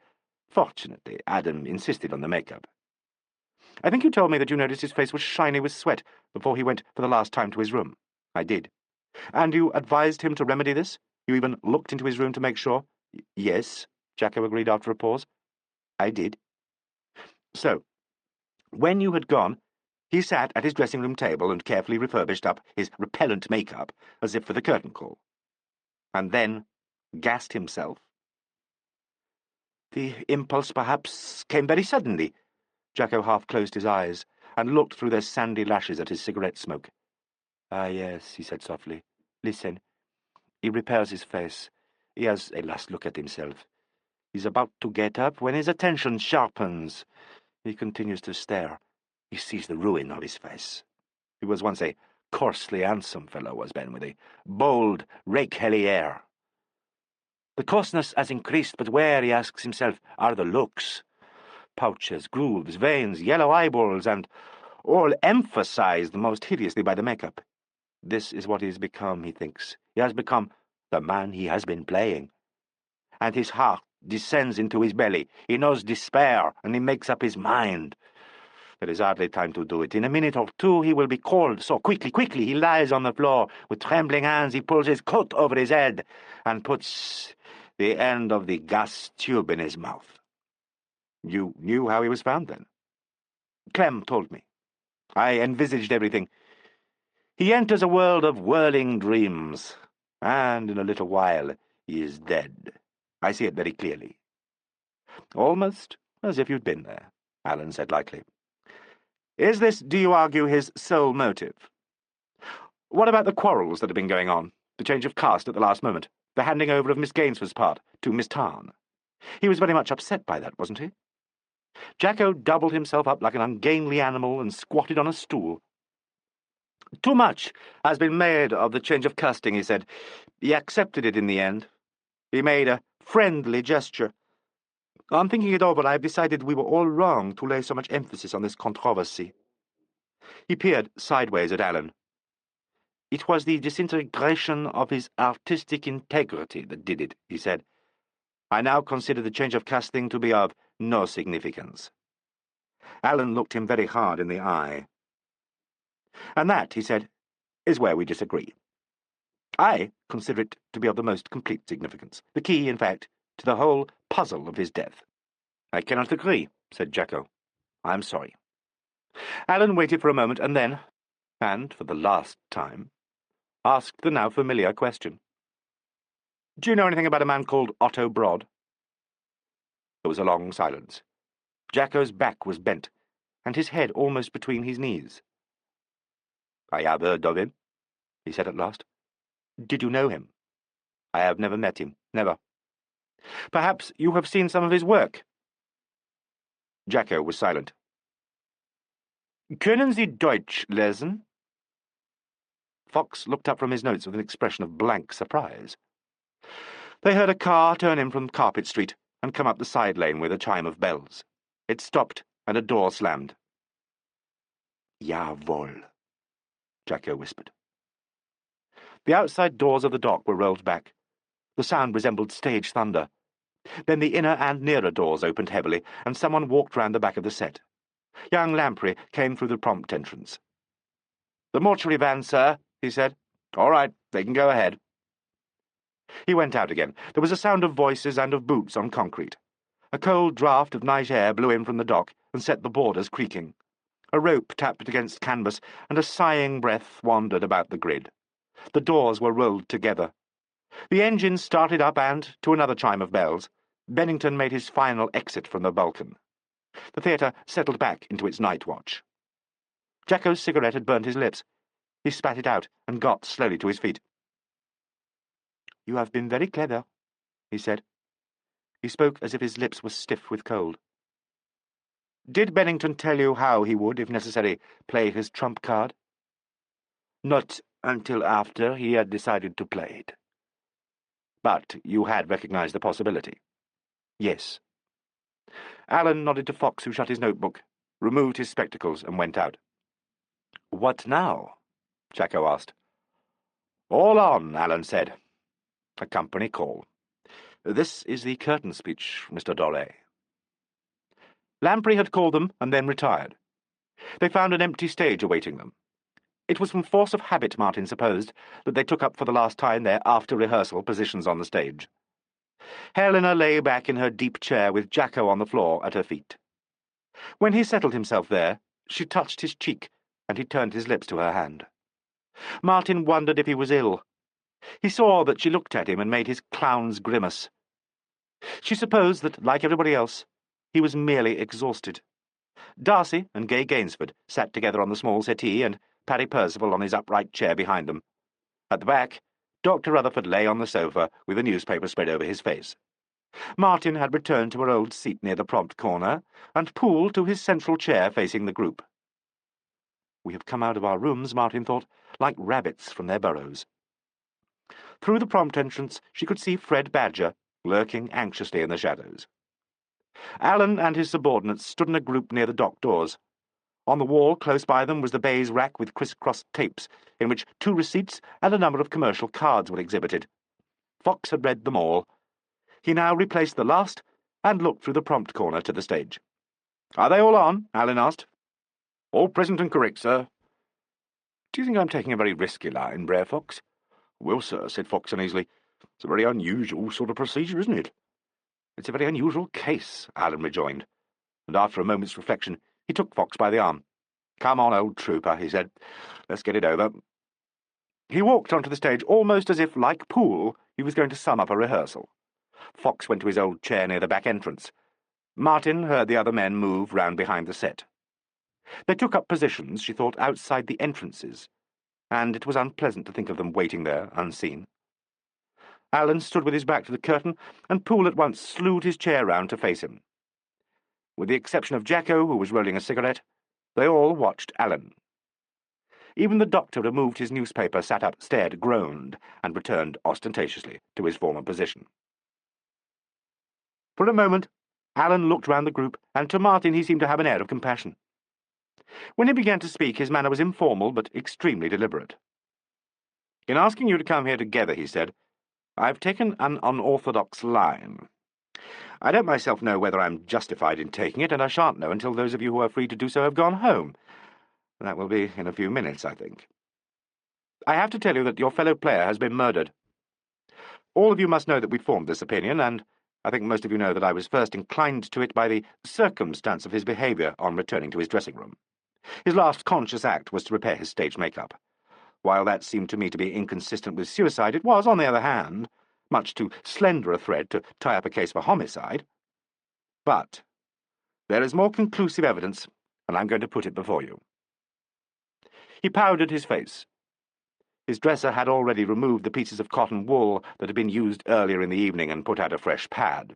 Fortunately, Adam insisted on the make-up." "I think you told me that you noticed his face was shiny with sweat before he went for the last time to his room." "I did." "And you advised him to remedy this? You even looked into his room to make sure?" "Yes," Jacko agreed after a pause. "I did." "So, when you had gone, he sat at his dressing-room table and carefully refurbished up his repellent make-up as if for the curtain call. And then gassed himself?" "The impulse, perhaps, came very suddenly." Jacko half closed his eyes and looked through their sandy lashes at his cigarette smoke. "Ah, yes," he said softly. "Listen. He repairs his face. He has a last look at himself. He's about to get up when his attention sharpens. He continues to stare. He sees the ruin of his face. He was once a coarsely handsome fellow, was Ben, with a bold, rake-helly air. The coarseness has increased, but where, he asks himself, are the looks? Pouches, grooves, veins, yellow eyeballs, and all emphasized most hideously by the make-up. This is what he has become, he thinks. He has become the man he has been playing. And his heart descends into his belly. He knows despair, and he makes up his mind. There is hardly time to do it. In a minute or two he will be called. So quickly, he lies on the floor. With trembling hands he pulls his coat over his head and puts the end of the gas tube in his mouth." "You knew how he was found, then?" "Clem told me. I envisaged everything. He enters a world of whirling dreams, and in a little while he is dead. I see it very clearly." "Almost as if you'd been there," Alleyn said lightly. "Is this, do you argue, his sole motive? What about the quarrels that have been going on, the change of cast at the last moment, the handing over of Miss Gainsford's part to Miss Tarn? He was very much upset by that, wasn't he? Jacko doubled himself up like an ungainly animal and squatted on a stool. Too much has been made of the change of casting, he said. He accepted it in the end. He made a friendly gesture. On thinking it over, I have decided we were all wrong to lay so much emphasis on this controversy." He peered sideways at Alleyn. "It was the disintegration of his artistic integrity that did it," he said. "I now consider the change of casting to be of no significance." Alleyn looked him very hard in the eye. "And that," he said, "is where we disagree. I consider it to be of the most complete significance, the key, in fact, to the whole puzzle of his death." "I cannot agree," said Jacko. "I am sorry." Alleyn waited for a moment and then, and for the last time, asked the now familiar question. "Do you know anything about a man called Otto Broad?" There was a long silence. Jacko's back was bent, and his head almost between his knees. "I have heard of him," he said at last. "Did you know him?" "I have never met him, never." "Perhaps you have seen some of his work?" Jacko was silent. "Können Sie Deutsch lesen?" Fox looked up from his notes with an expression of blank surprise. They heard a car turn in from Carpet Street and come up the side lane with a chime of bells. It stopped, and a door slammed. "Jawohl," Jacko whispered. The outside doors of the dock were rolled back. The sound resembled stage thunder. Then the inner and nearer doors opened heavily, and someone walked round the back of the set. Young Lamprey came through the prompt entrance. "The mortuary van, sir," he said. "All right, they can go ahead." He went out again. There was a sound of voices and of boots on concrete. A cold draught of night air blew in from the dock and set the boarders creaking. A rope tapped against canvas, and a sighing breath wandered about the grid. The doors were rolled together. The engine started up and, to another chime of bells, Bennington made his final exit from the Vulcan. The theatre settled back into its night watch. Jacko's cigarette had burnt his lips. He spat it out and got slowly to his feet. "You have been very clever," he said. He spoke as if his lips were stiff with cold. "Did Bennington tell you how he would, if necessary, play his trump card?" "Not until after he had decided to play it." "But you had recognized the possibility?" "Yes." Alleyn nodded to Fox, who shut his notebook, removed his spectacles, and went out. "What now?" Jacko asked. "All on," Alleyn said. "A company call. This is the curtain speech, Mr. Doré." Lamprey had called them and then retired. They found an empty stage awaiting them. It was from force of habit, Martin supposed, that they took up for the last time their after-rehearsal positions on the stage. Helena lay back in her deep chair with Jacko on the floor at her feet. When he settled himself there, she touched his cheek, and he turned his lips to her hand. Martin wondered if he was ill. He saw that she looked at him and made his clown's grimace. She supposed that, like everybody else, he was merely exhausted. Darcy and Gay Gainsford sat together on the small settee, and Paddy Percival on his upright chair behind them. At the back, Dr. Rutherford lay on the sofa with a newspaper spread over his face. Martin had returned to her old seat near the prompt corner, and Poole to his central chair facing the group. We have come out of our rooms, Martin thought, like rabbits from their burrows. Through the prompt entrance she could see Fred Badger, lurking anxiously in the shadows. Alleyn and his subordinates stood in a group near the dock doors. On the wall close by them was the baize rack with criss-crossed tapes, in which 2 receipts and a number of commercial cards were exhibited. Fox had read them all. He now replaced the last and looked through the prompt corner to the stage. "Are they all on?" Alleyn asked. "All present and correct, sir." "Do you think I'm taking a very risky line, Brer Fox?" "Well, sir," said Fox uneasily, "it's a very unusual sort of procedure, isn't it?" "It's a very unusual case," Alleyn rejoined, and after a moment's reflection he took Fox by the arm. "Come on, old trooper," he said. "Let's get it over. He walked onto the stage almost as if, like Poole, he was going to sum up a rehearsal. Fox went to his old chair near the back entrance. Martin heard the other men move round behind the set. They took up positions, she thought, outside the entrances, and it was unpleasant to think of them waiting there, unseen. Alleyn stood with his back to the curtain, and Poole at once slewed his chair round to face him. With the exception of Jacko, who was rolling a cigarette, they all watched Alleyn. Even the doctor removed his newspaper, sat up, stared, groaned, and returned ostentatiously to his former position. For a moment, Alleyn looked round the group, and to Martin he seemed to have an air of compassion. When he began to speak, his manner was informal but extremely deliberate. "In asking you to come here together," he said, "I've taken an unorthodox line. I don't myself know whether I'm justified in taking it, and I shan't know until those of you who are free to do so have gone home. That will be in a few minutes, I think. I have to tell you that your fellow player has been murdered. All of you must know that we formed this opinion, and I think most of you know that I was first inclined to it by the circumstance of his behaviour on returning to his dressing room. His last conscious act was to repair his stage makeup. While that seemed to me to be inconsistent with suicide, it was, on the other hand, much too slender a thread to tie up a case for homicide. But there is more conclusive evidence, and I'm going to put it before you." He powdered his face. His dresser had already removed the pieces of cotton wool that had been used earlier in the evening and put out a fresh pad.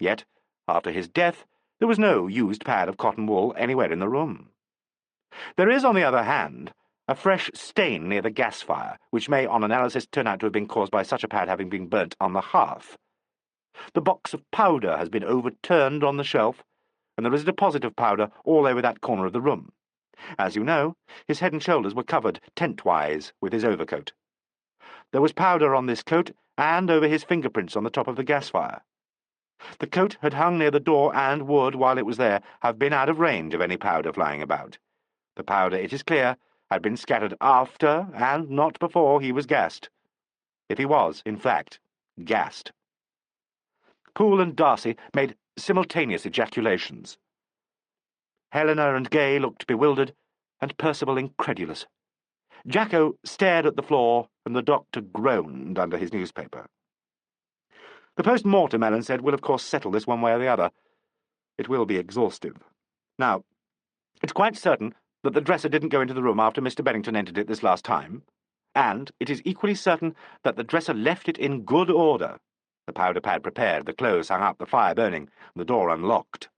Yet, after his death, there was no used pad of cotton wool anywhere in the room. There is, on the other hand, a fresh stain near the gas fire, which may, on analysis, turn out to have been caused by such a pad having been burnt on the hearth. The box of powder has been overturned on the shelf, and there is a deposit of powder all over that corner of the room. As you know, his head and shoulders were covered, tent-wise, with his overcoat. There was powder on this coat, and over his fingerprints on the top of the gas fire. The coat had hung near the door and would, while it was there, have been out of range of any powder flying about. The powder, it is clear, had been scattered after, and not before, he was gassed. If he was, in fact, gassed. Poole and Darcy made simultaneous ejaculations. Helena and Gay looked bewildered, and Percival incredulous. Jacko stared at the floor, and the doctor groaned under his newspaper. "The post-mortem," Alleyn said, "will of course settle this one way or the other. It will be exhaustive. Now, it's quite certain that the dresser didn't go into the room after Mr. Bennington entered it this last time, and it is equally certain that the dresser left it in good order, the powder pad prepared, the clothes hung up, the fire burning, the door unlocked.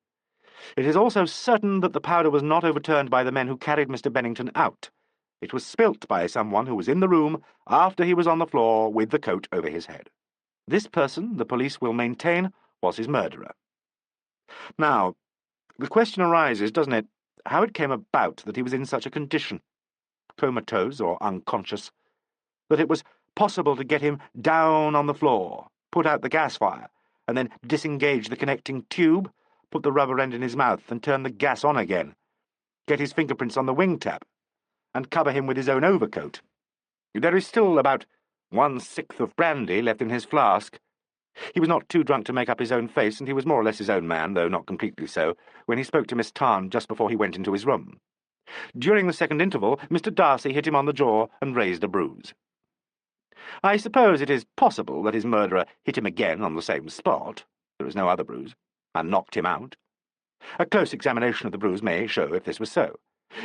It is also certain that the powder was not overturned by the men who carried Mr. Bennington out. It was spilt by someone who was in the room after he was on the floor with the coat over his head. This person, the police will maintain, was his murderer. Now, the question arises, doesn't it, how it came about that he was in such a condition, comatose or unconscious, that it was possible to get him down on the floor, put out the gas fire, and then disengage the connecting tube, put the rubber end in his mouth and turn the gas on again, get his fingerprints on the wing tap, and cover him with his own overcoat. There is still about 1/6 of brandy left in his flask. He was not too drunk to make up his own face, and he was more or less his own man, though not completely so, when he spoke to Miss Tarn just before he went into his room. During the second interval, Mr. Darcy hit him on the jaw and raised a bruise. I suppose it is possible that his murderer hit him again on the same spot, there is no other bruise, and knocked him out. A close examination of the bruise may show if this was so.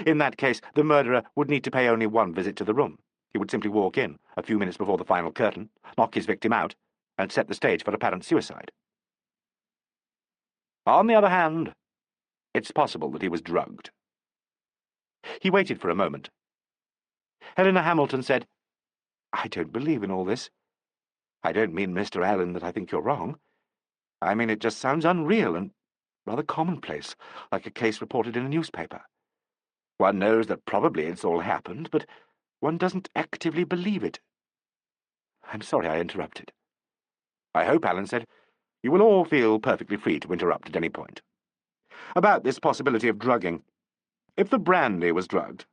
In that case, the murderer would need to pay only one visit to the room. He would simply walk in, a few minutes before the final curtain, knock his victim out, and set the stage for apparent suicide. On the other hand, it's possible that he was drugged. He waited for a moment. Helena Hamilton said, "I don't believe in all this. I don't mean, Mr. Alleyn, that I think you're wrong. I mean it just sounds unreal and rather commonplace, like a case reported in a newspaper. One knows that probably it's all happened, but one doesn't actively believe it." I'm sorry I interrupted. "I hope," Alleyn said, "you will all feel perfectly free to interrupt at any point. About this possibility of drugging. If the brandy was drugged,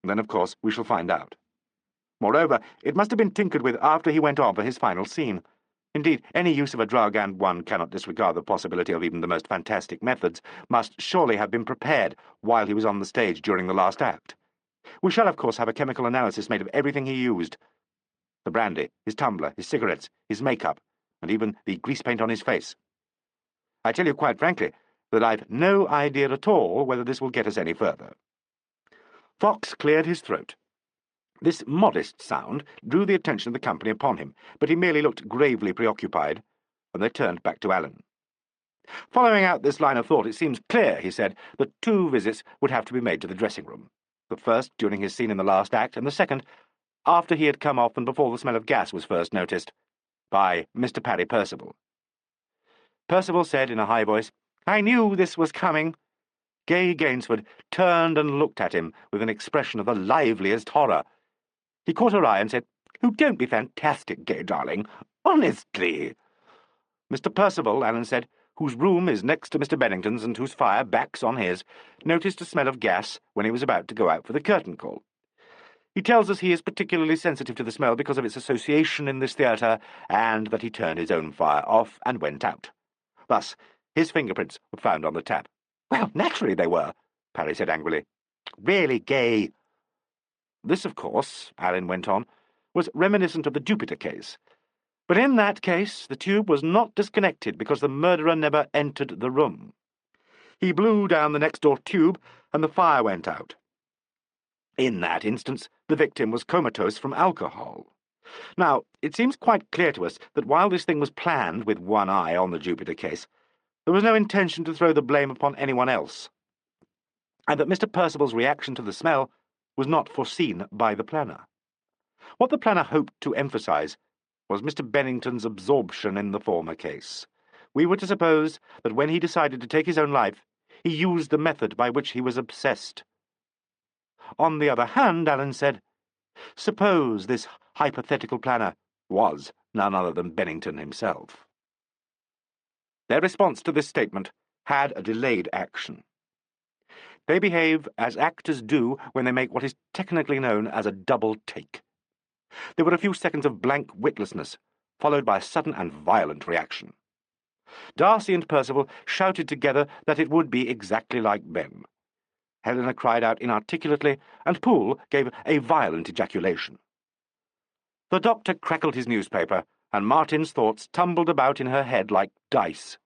then of course we shall find out. Moreover, it must have been tinkered with after he went on for his final scene. Indeed, any use of a drug, and one cannot disregard the possibility of even the most fantastic methods, must surely have been prepared while he was on the stage during the last act. We shall, of course, have a chemical analysis made of everything he used, The brandy, his tumbler, his cigarettes, his makeup, and even the grease paint on his face. I tell you quite frankly that I've no idea at all whether this will get us any further." Fox cleared his throat. This modest sound drew the attention of the company upon him, but he merely looked gravely preoccupied, and they turned back to Alleyn. "Following out this line of thought, it seems clear," he said, "that 2 visits would have to be made to the dressing-room. The first during his scene in the last act, and the second after he had come off and before the smell of gas was first noticed, by Mr. Parry Percival." Percival said in a high voice, "I knew this was coming." Gay Gainsford turned and looked at him with an expression of the liveliest horror. He caught her eye and said, "Oh, don't be fantastic, Gay, darling. Honestly." Mr. Percival, Alleyn said, whose room is next to Mr. Bennington's and whose fire backs on his, noticed a smell of gas when he was about to go out for the curtain call. He tells us he is particularly sensitive to the smell because of its association in this theatre, and that he turned his own fire off and went out. Thus, his fingerprints were found on the tap. "Well, naturally they were," Parry said angrily. "Really, Gay." "This, of course," Alleyn went on, "was reminiscent of the Jupiter case. But in that case, the tube was not disconnected because the murderer never entered the room. He blew down the next-door tube, and the fire went out. In that instance, the victim was comatose from alcohol. Now, it seems quite clear to us that while this thing was planned with one eye on the Jupiter case, there was no intention to throw the blame upon anyone else, and that Mr. Percival's reaction to the smell was not foreseen by the planner. What the planner hoped to emphasize was Mr. Bennington's absorption in the former case. We were to suppose that when he decided to take his own life, he used the method by which he was obsessed. On the other hand, Alleyn said, suppose this hypothetical planner was none other than Bennington himself. Their response to this statement had a delayed action. They behave as actors do when they make what is technically known as a double take. There were a few seconds of blank witlessness, followed by a sudden and violent reaction. Darcy and Percival shouted together that it would be exactly like Ben. Helena cried out inarticulately, and Poole gave a violent ejaculation. The doctor crackled his newspaper, and Martin's thoughts tumbled about in her head like dice.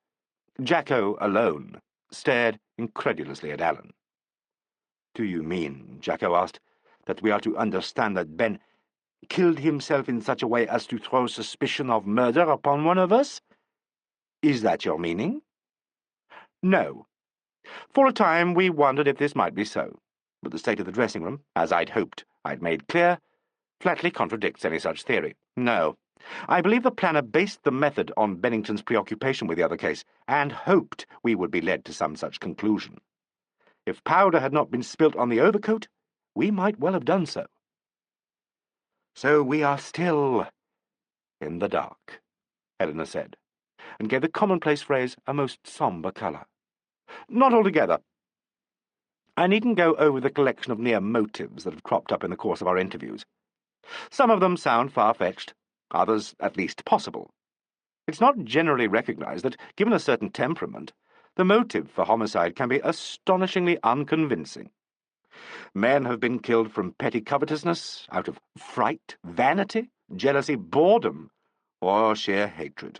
Jacko, alone, stared incredulously at Alleyn. "Do you mean," Jacko asked, "that we are to understand that Ben killed himself in such a way as to throw suspicion of murder upon one of us? Is that your meaning?" "No. For a time we wondered if this might be so, but the state of the dressing-room, as I'd hoped I'd made clear, flatly contradicts any such theory. No. I believe the planner based the method on Bennington's preoccupation with the other case, and hoped we would be led to some such conclusion. If powder had not been spilt on the overcoat, we might well have done so. So we are still in the dark," Helena said, and gave the commonplace phrase a most sombre colour. "Not altogether. I needn't go over the collection of near motives that have cropped up in the course of our interviews. Some of them sound far-fetched, others at least possible. It's not generally recognized that, given a certain temperament, the motive for homicide can be astonishingly unconvincing. Men have been killed from petty covetousness, out of fright, vanity, jealousy, boredom, or sheer hatred.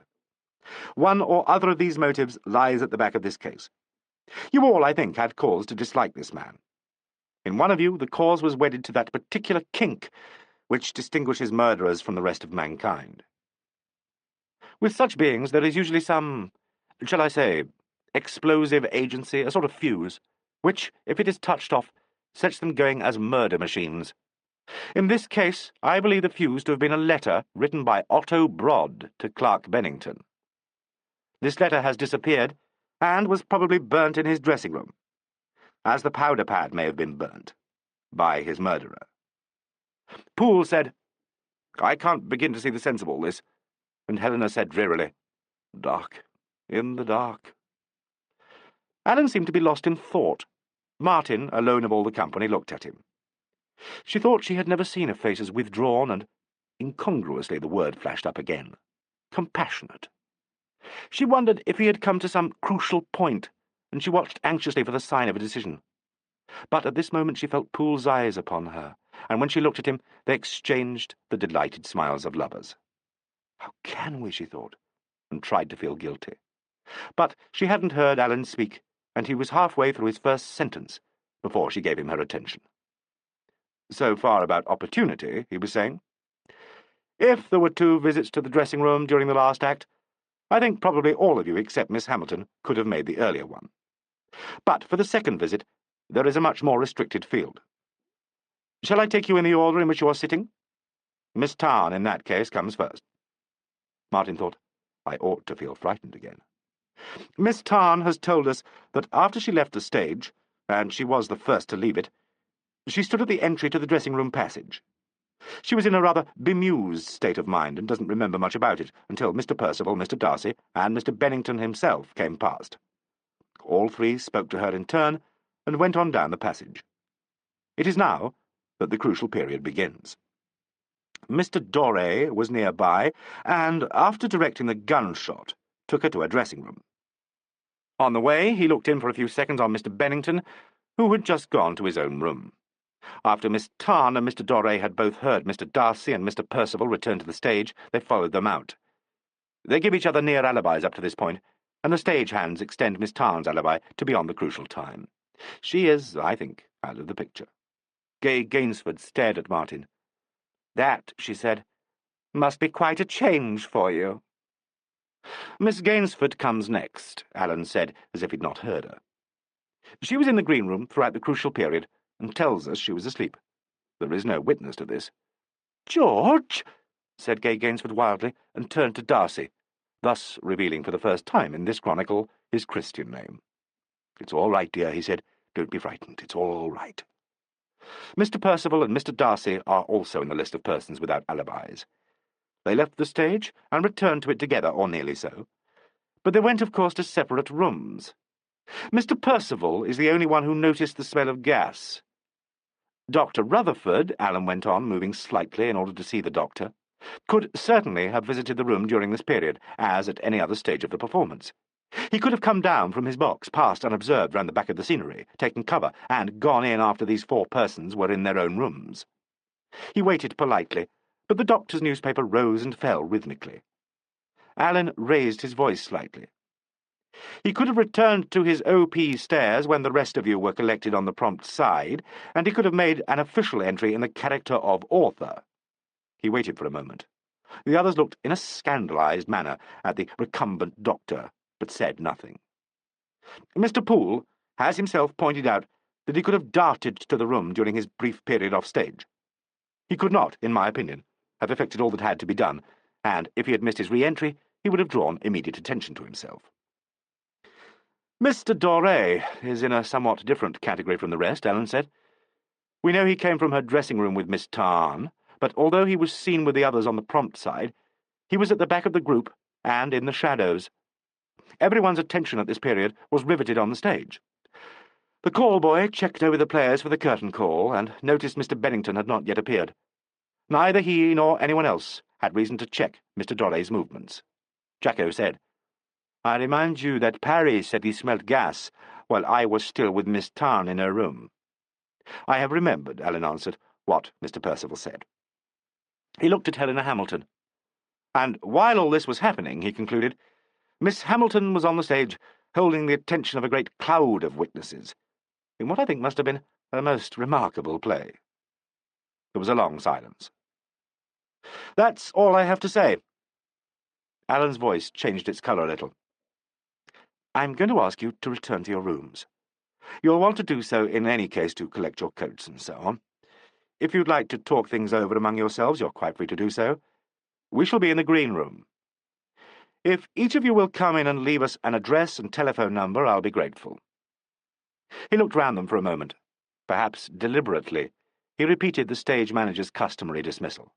One or other of these motives lies at the back of this case. You all, I think, had cause to dislike this man. In one of you, the cause was wedded to that particular kink which distinguishes murderers from the rest of mankind. With such beings, there is usually some, shall I say, explosive agency, a sort of fuse, which, if it is touched off, sets them going as murder machines. In this case, I believe the fuse to have been a letter written by Otto Broad to Clark Bennington. This letter has disappeared, and was probably burnt in his dressing-room, as the powder pad may have been burnt, by his murderer. Poole said, "I can't begin to see the sense of all this," and Helena said drearily, "Dark, in the dark." Alleyn seemed to be lost in thought. Martin, alone of all the company, looked at him. She thought she had never seen a face as withdrawn and, incongruously the word flashed up again, compassionate. She wondered if he had come to some crucial point, and she watched anxiously for the sign of a decision. But at this moment she felt Poole's eyes upon her, and when she looked at him, they exchanged the delighted smiles of lovers. How can we, she thought, and tried to feel guilty. But she hadn't heard Alleyn speak, and he was halfway through his first sentence before she gave him her attention. So far about opportunity, he was saying. If there were 2 visits to the dressing-room during the last act, I think probably all of you except Miss Hamilton could have made the earlier one. But for the second visit, there is a much more restricted field. Shall I take you in the order in which you are sitting? Miss Tarn, in that case, comes first. Martin thought, I ought to feel frightened again. Miss Tarn has told us that after she left the stage, and she was the first to leave it, she stood at the entry to the dressing-room passage. She was in a rather bemused state of mind and doesn't remember much about it until Mr. Percival, Mr. Darcy, and Mr. Bennington himself came past. All 3 spoke to her in turn and went on down the passage. It is now that the crucial period begins. Mr. Doré was nearby, and, after directing the gunshot, took her to her dressing-room. On the way, he looked in for a few seconds on Mr. Bennington, who had just gone to his own room. After Miss Tarn and Mr. Doré had both heard Mr. Darcy and Mr. Percival return to the stage, they followed them out. They give each other near alibis up to this point, and the stage hands extend Miss Tarn's alibi to beyond the crucial time. She is, I think, out of the picture. Gay Gainsford stared at Martin. That, she said, must be quite a change for you. Miss Gainsford comes next, Alleyn said, as if he'd not heard her. She was in the green room throughout the crucial period, and tells us she was asleep. There is no witness to this. George, said Gay Gainsford wildly, and turned to Darcy, thus revealing for the first time in this chronicle his Christian name. It's all right, dear, he said. Don't be frightened. It's all right. Mr. Percival and Mr. Darcy are also in the list of persons without alibis. They left the stage and returned to it together, or nearly so. But they went, of course, to separate rooms. Mr. Percival is the only one who noticed the smell of gas. Dr. Rutherford, Alleyn went on, moving slightly in order to see the doctor, could certainly have visited the room during this period, as at any other stage of the performance. He could have come down from his box, passed unobserved round the back of the scenery, taken cover, and gone in after these 4 persons were in their own rooms. He waited politely, but the doctor's newspaper rose and fell rhythmically. Alleyn raised his voice slightly. He could have returned to his O.P. stairs when the rest of you were collected on the prompt side, and he could have made an official entry in the character of author. He waited for a moment. The others looked in a scandalized manner at the recumbent doctor, but said nothing. Mr. Poole has himself pointed out that he could have darted to the room during his brief period off stage. He could not, in my opinion, have effected all that had to be done, and if he had missed his re-entry, he would have drawn immediate attention to himself. Mr. Doré is in a somewhat different category from the rest, Alleyn said. We know he came from her dressing-room with Miss Tarn, but although he was seen with the others on the prompt side, he was at the back of the group and in the shadows. Everyone's attention at this period was riveted on the stage. The call boy checked over the players for the curtain call and noticed Mr. Bennington had not yet appeared. Neither he nor anyone else had reason to check Mr. Doré's movements. Jacko said, I remind you that Parry said he smelled gas while I was still with Miss Tarn in her room. I have remembered, Alleyn answered, what Mr. Percival said. He looked at Helena Hamilton. And while all this was happening, he concluded, Miss Hamilton was on the stage, holding the attention of a great cloud of witnesses, in what I think must have been a most remarkable play. There was a long silence. That's all I have to say. Alleyn's voice changed its colour a little. I'm going to ask you to return to your rooms. You'll want to do so in any case to collect your coats and so on. If you'd like to talk things over among yourselves, you're quite free to do so. We shall be in the green room. If each of you will come in and leave us an address and telephone number, I'll be grateful. He looked round them for a moment. Perhaps deliberately, he repeated the stage manager's customary dismissal.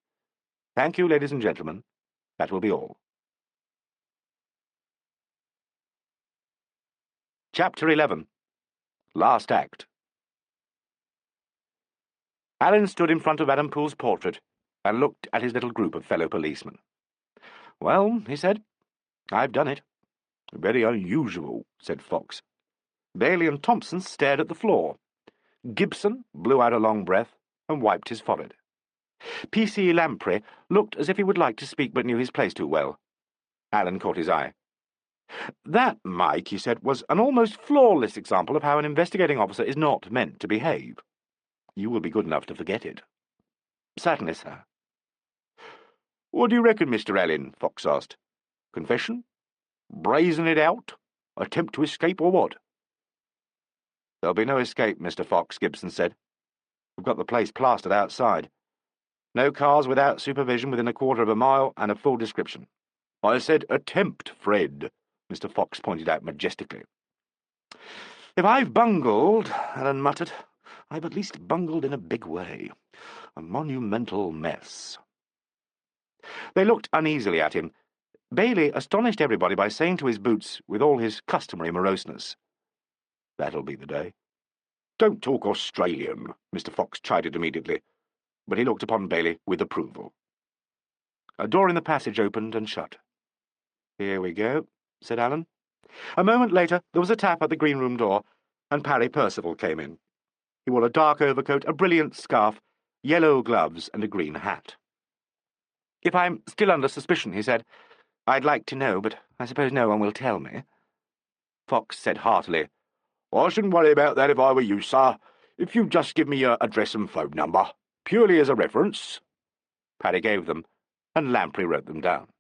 Thank you, ladies and gentlemen. That will be all. Chapter 11. Last Act. Alleyn stood in front of Adam Poole's portrait and looked at his little group of fellow policemen. Well, he said, I've done it. Very unusual, said Fox. Bailey and Thompson stared at the floor. Gibson blew out a long breath and wiped his forehead. P.C. Lamprey looked as if he would like to speak but knew his place too well. Alleyn caught his eye. "That, Mike," he said, "was an almost flawless example of how an investigating officer is not meant to behave. You will be good enough to forget it." "Certainly, sir." "What do you reckon, Mr. Alleyn?" Fox asked. "Confession? Brazen it out? Attempt to escape, or what?" "There'll be no escape, Mr. Fox," Gibson said. "We've got the place plastered outside. No cars without supervision within a quarter of a mile, and a full description." "I said attempt, Fred," Mr. Fox pointed out majestically. "If I've bungled," Alleyn muttered, "I've at least bungled in a big way. A monumental mess." They looked uneasily at him. Bailey astonished everybody by saying to his boots, with all his customary moroseness, "That'll be the day." "Don't talk Australian," Mr. Fox chided immediately, but he looked upon Bailey with approval. A door in the passage opened and shut. "Here we go," said Alleyn. A moment later there was a tap at the green room door, and Parry Percival came in. He wore a dark overcoat, a brilliant scarf, yellow gloves, and a green hat. "If I'm still under suspicion," he said, "I'd like to know, but I suppose no one will tell me." Fox said heartily, "I shouldn't worry about that if I were you, sir. If you just give me your address and phone number, purely as a reference." Parry gave them, and Lamprey wrote them down.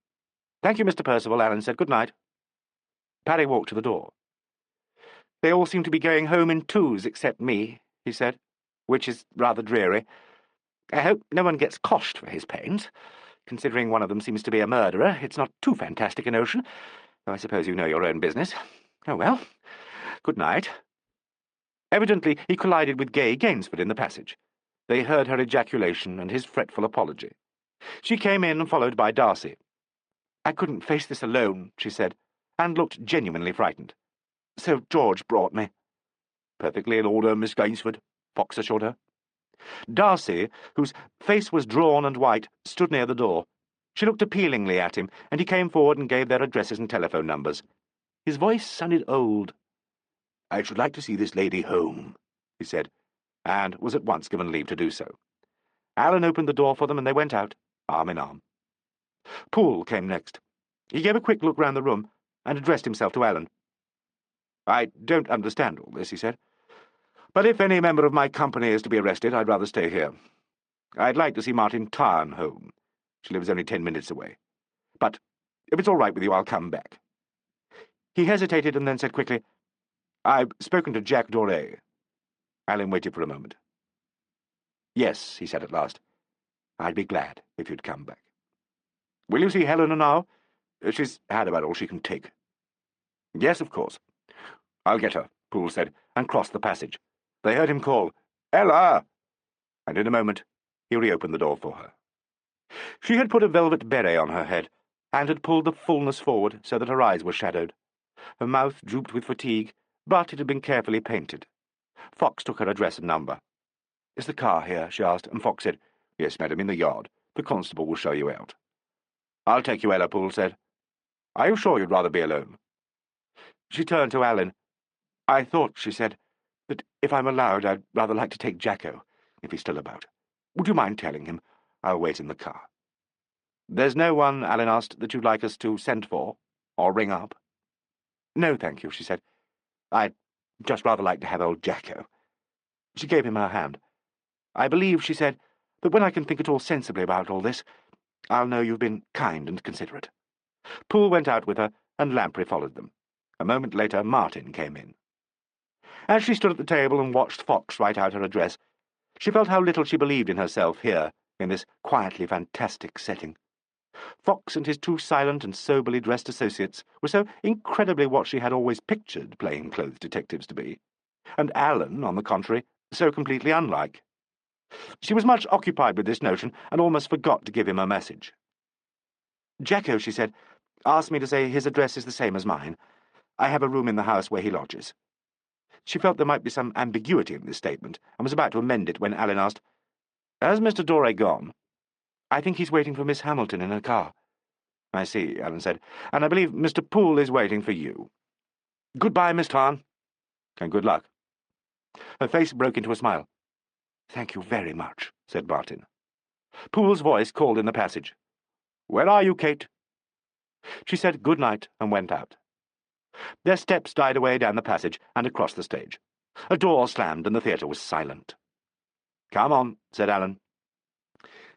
"Thank you, Mr. Percival," Alleyn said. "Good night." Parry walked to the door. "They all seem to be going home in twos except me," he said, "which is rather dreary. I hope no one gets coshed for his pains. Considering one of them seems to be a murderer, it's not too fantastic a notion, though I suppose you know your own business. Oh, well, good night." Evidently he collided with Gay Gainsford in the passage. They heard her ejaculation and his fretful apology. She came in, followed by Darcy. "I couldn't face this alone," she said, and looked genuinely frightened. "So George brought me." "Perfectly in order, Miss Gainsford," Fox assured her. Darcy, whose face was drawn and white, stood near the door. She looked appealingly at him, and he came forward and gave their addresses and telephone numbers. His voice sounded old. "I should like to see this lady home," he said, and was at once given leave to do so. Alleyn opened the door for them, and they went out, arm in arm. Poole came next. He gave a quick look round the room, and addressed himself to Alleyn. "I don't understand all this," he said, "but if any member of my company is to be arrested, I'd rather stay here. I'd like to see Martin Tarn home. She lives only 10 minutes away. But if it's all right with you, I'll come back." He hesitated and then said quickly, "I've spoken to Jack Doré." Alleyn waited for a moment. "Yes," he said at last, "I'd be glad if you'd come back." "Will you see Helena now? She's had about all she can take." "Yes, of course. I'll get her," Poole said, and crossed the passage. They heard him call, "Ella!" and in a moment he reopened the door for her. She had put a velvet beret on her head, and had pulled the fullness forward so that her eyes were shadowed. Her mouth drooped with fatigue, but it had been carefully painted. Fox took her address and number. "Is the car here?" she asked, and Fox said, "Yes, madam, in the yard. The constable will show you out." "I'll take you, Ella," Poole said. "Are you sure you'd rather be alone?" She turned to Alleyn. "I thought," she said, "that if I'm allowed, I'd rather like to take Jacko, if he's still about. Would you mind telling him? I'll wait in the car." "There's no one," Alleyn asked, "that you'd like us to send for, or ring up?" "No, thank you," she said. "I'd just rather like to have old Jacko." She gave him her hand. "I believe," she said, "that when I can think at all sensibly about all this, I'll know you've been kind and considerate." Poole went out with her, and Lamprey followed them. A moment later Martin came in. As she stood at the table and watched Fox write out her address, she felt how little she believed in herself here, in this quietly fantastic setting. Fox and his two silent and soberly dressed associates were so incredibly what she had always pictured plain-clothes detectives to be, and Alleyn, on the contrary, so completely unlike. She was much occupied with this notion, and almost forgot to give him a message. "Jacko," she said, "asked me to say his address is the same as mine. I have a room in the house where he lodges." She felt there might be some ambiguity in this statement, and was about to amend it when Alleyn asked, "Has Mr. Doré gone?" "I think he's waiting for Miss Hamilton in her car." "I see," Alleyn said, "and I believe Mr. Poole is waiting for you. Goodbye, Miss Tarn, and good luck." Her face broke into a smile. "Thank you very much," said Martin. Poole's voice called in the passage. "Where are you, Kate?" She said good night and went out. Their steps died away down the passage and across the stage. A door slammed and the theatre was silent. "Come on," said Alleyn.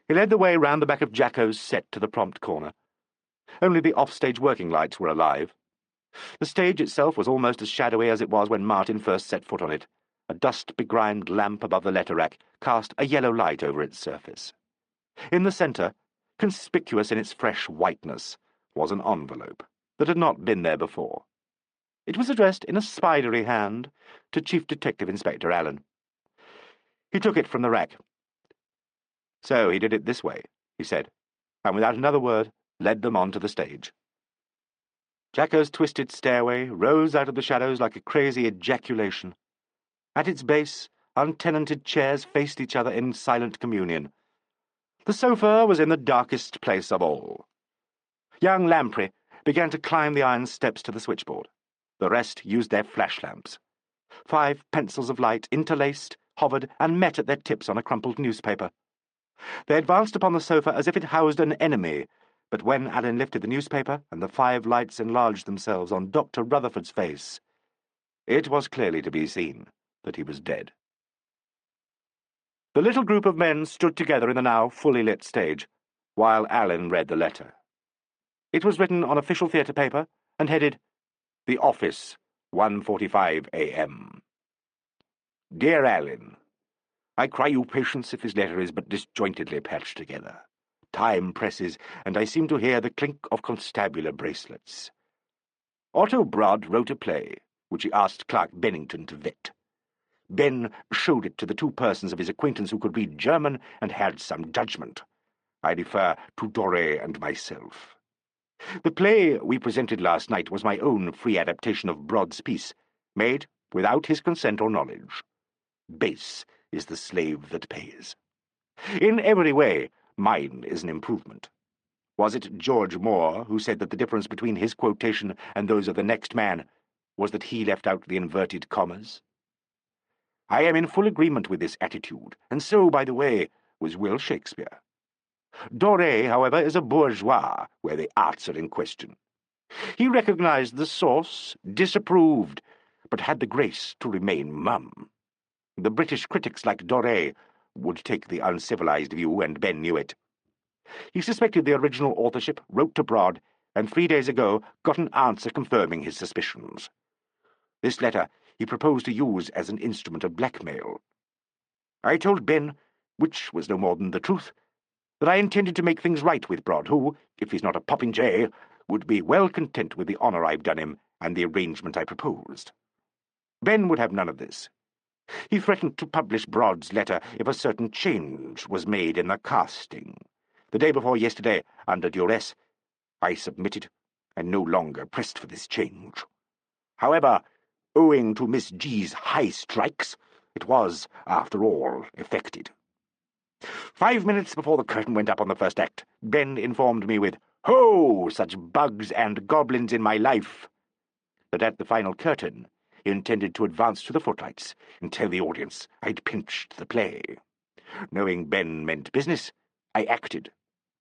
He led the way round the back of Jacko's set to the prompt corner. Only the off-stage working lights were alive. The stage itself was almost as shadowy as it was when Martin first set foot on it. A dust-begrimed lamp above the letter rack cast a yellow light over its surface. In the centre, conspicuous in its fresh whiteness, was an envelope that had not been there before. It was addressed in a spidery hand to Chief Detective Inspector Alleyn. He took it from the rack. "So he did it this way," he said, and without another word led them on to the stage. Jacko's twisted stairway rose out of the shadows like a crazy ejaculation. At its base, untenanted chairs faced each other in silent communion. The sofa was in the darkest place of all. Young Lamprey began to climb the iron steps to the switchboard. The rest used their flash lamps. 5 pencils of light, interlaced, hovered, and met at their tips on a crumpled newspaper. They advanced upon the sofa as if it housed an enemy, but when Alleyn lifted the newspaper and the 5 lights enlarged themselves on Dr. Rutherford's face, it was clearly to be seen that he was dead. The little group of men stood together in the now fully lit stage, while Alleyn read the letter. It was written on official theatre paper and headed, "The Office, 1:45 a.m. Dear Alleyn, I cry you patience if this letter is but disjointedly patched together. Time presses, and I seem to hear the clink of constabular bracelets. Otto Brodd wrote a play, which he asked Clerk Bennington to vet. Ben showed it to the 2 persons of his acquaintance who could read German and had some judgment. I refer to Doré and myself. The play we presented last night was my own free adaptation of Brodd's piece, made without his consent or knowledge. Base is the slave that pays. In every way, mine is an improvement. Was it George Moore who said that the difference between his quotation and those of the next man was that he left out the inverted commas? I am in full agreement with this attitude, and so, by the way, was Will Shakespeare. Doré, however, is a bourgeois, where the arts are in question. He recognized the source, disapproved, but had the grace to remain mum. The British critics, like Doré, would take the uncivilized view, and Ben knew it. He suspected the original authorship, wrote to Brodd, and 3 days ago got an answer confirming his suspicions. This letter he proposed to use as an instrument of blackmail. I told Ben, which was no more than the truth, that I intended to make things right with Brodd, who, if he's not a popinjay, would be well content with the honour I've done him and the arrangement I proposed. Ben would have none of this. He threatened to publish Brodd's letter if a certain change was made in the casting. The day before yesterday, under duress, I submitted, and no longer pressed for this change. However, owing to Miss G's high strikes, it was, after all, effected. 5 minutes before the curtain went up on the first act, Ben informed me with, "Ho, such bugs and goblins in my life," that at the final curtain he intended to advance to the footlights and tell the audience I'd pinched the play. Knowing Ben meant business, I acted,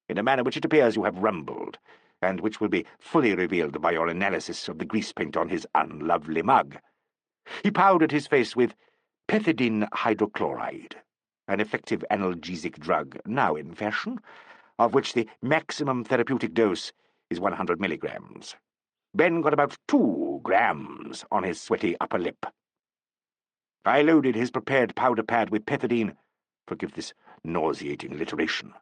in a manner which it appears you have rumbled, and which will be fully revealed by your analysis of the grease paint on his unlovely mug. He powdered his face with pethidine hydrochloride, an effective analgesic drug now in fashion, of which the maximum therapeutic dose is 100 milligrams. Ben got about 2 grams on his sweaty upper lip. I loaded his prepared powder pad with pethidine, forgive this nauseating alliteration,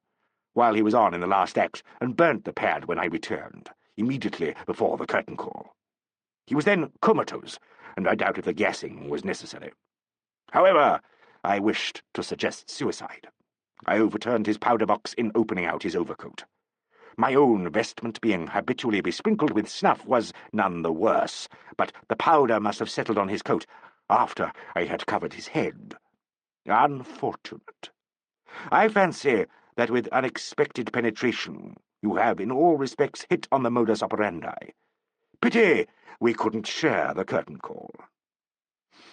while he was on in the last act, and burnt the pad when I returned, immediately before the curtain call. He was then comatose, and I doubt if the gassing was necessary. However, I wished to suggest suicide. I overturned his powder box in opening out his overcoat. My own vestment, being habitually besprinkled with snuff, was none the worse, but the powder must have settled on his coat after I had covered his head. Unfortunate. I fancy that with unexpected penetration you have in all respects hit on the modus operandi. Pity we couldn't share the curtain call.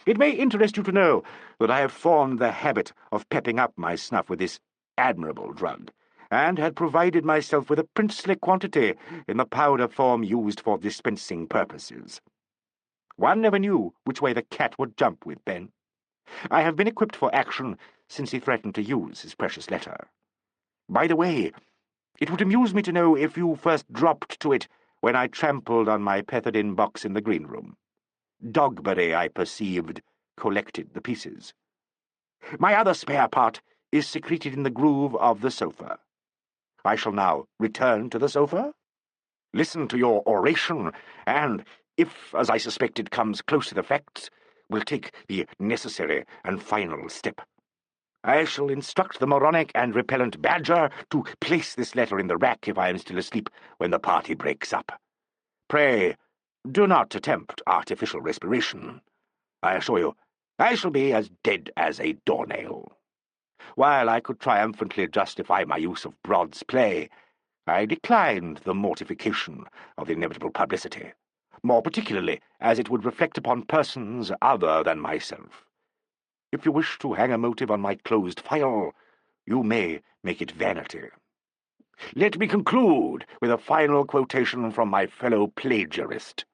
It may interest you to know that I have formed the habit of pepping up my snuff with this admirable drug, and had provided myself with a princely quantity in the powder form used for dispensing purposes. One never knew which way the cat would jump with Ben. I have been equipped for action since he threatened to use his precious letter. By the way, it would amuse me to know if you first dropped to it when I trampled on my pethidine box in the green room. Dogberry, I perceived, collected the pieces. My other spare part is secreted in the groove of the sofa. I shall now return to the sofa, listen to your oration, and, if, as I suspect, it comes close to the facts, will take the necessary and final step. I shall instruct the moronic and repellent badger to place this letter in the rack if I am still asleep when the party breaks up. Pray, do not attempt artificial respiration. I assure you, I shall be as dead as a doornail. While I could triumphantly justify my use of Brod's play, I declined the mortification of inevitable publicity, more particularly as it would reflect upon persons other than myself. If you wish to hang a motive on my closed file, you may make it vanity. Let me conclude with a final quotation from my fellow plagiarist.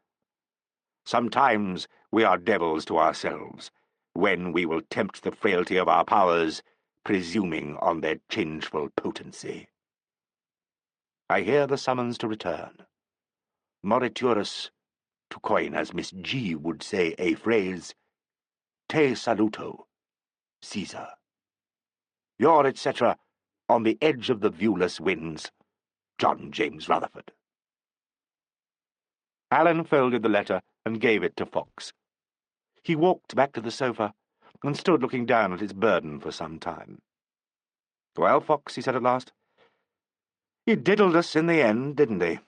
Sometimes we are devils to ourselves, when we will tempt the frailty of our powers, presuming on their changeful potency. I hear the summons to return. Moriturus, to coin, as Miss G. would say, a phrase, te saluto, Caesar. Your etc., on the edge of the viewless winds, John James Rutherford. Allen folded the letter and gave it to Fox. He walked back to the sofa and stood looking down at its burden for some time. "Well, Fox," he said at last, "he diddled us in the end, didn't he?"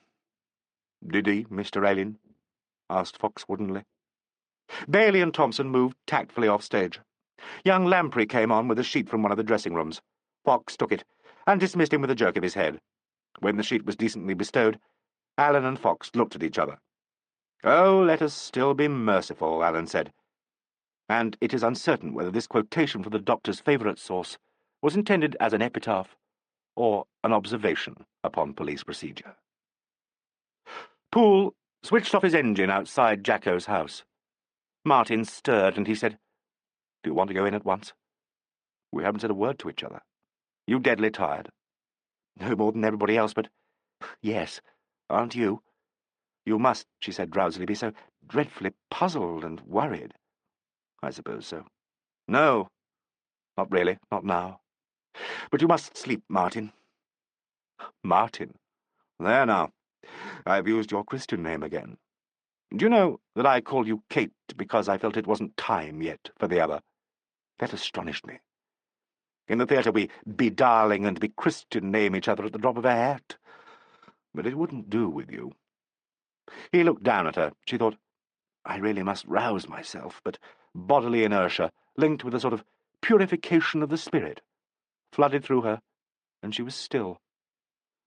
"Did he, Mr. Alleyn?" asked Fox woodenly. Bailey and Thompson moved tactfully off stage. Young Lamprey came on with a sheet from one of the dressing rooms. Fox took it and dismissed him with a jerk of his head. When the sheet was decently bestowed, Allen and Fox looked at each other. "Oh, let us still be merciful," Allen said. And it is uncertain whether this quotation from the doctor's favourite source was intended as an epitaph or an observation upon police procedure. Poole switched off his engine outside Jacko's house. Martin stirred, and he said, "Do you want to go in at once? We haven't said a word to each other. You deadly tired?" "No more than everybody else, but yes, aren't you?" "You must," she said drowsily, "be so dreadfully puzzled and worried." "I suppose so." "No, not really, not now. But you must sleep, Martin." "Martin? There now. I've used your Christian name again. Do you know that I called you Kate because I felt it wasn't time yet for the other? That astonished me. In the theatre we be-darling and be-Christian name each other at the drop of a hat. But it wouldn't do with you." He looked down at her. She thought, I really must rouse myself, but bodily inertia, linked with a sort of purification of the spirit, flooded through her, and she was still.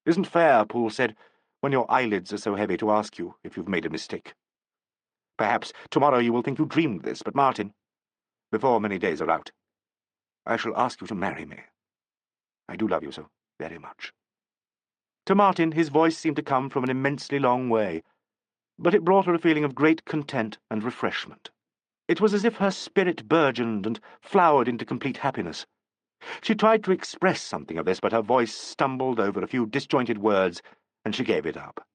"Isn't fair," Poole said, "when your eyelids are so heavy, to ask you if you've made a mistake. Perhaps tomorrow you will think you dreamed this, but Martin, before many days are out, I shall ask you to marry me. I do love you so very much." To Martin his voice seemed to come from an immensely long way, but it brought her a feeling of great content and refreshment. It was as if her spirit burgeoned and flowered into complete happiness. She tried to express something of this, but her voice stumbled over a few disjointed words, and she gave it up.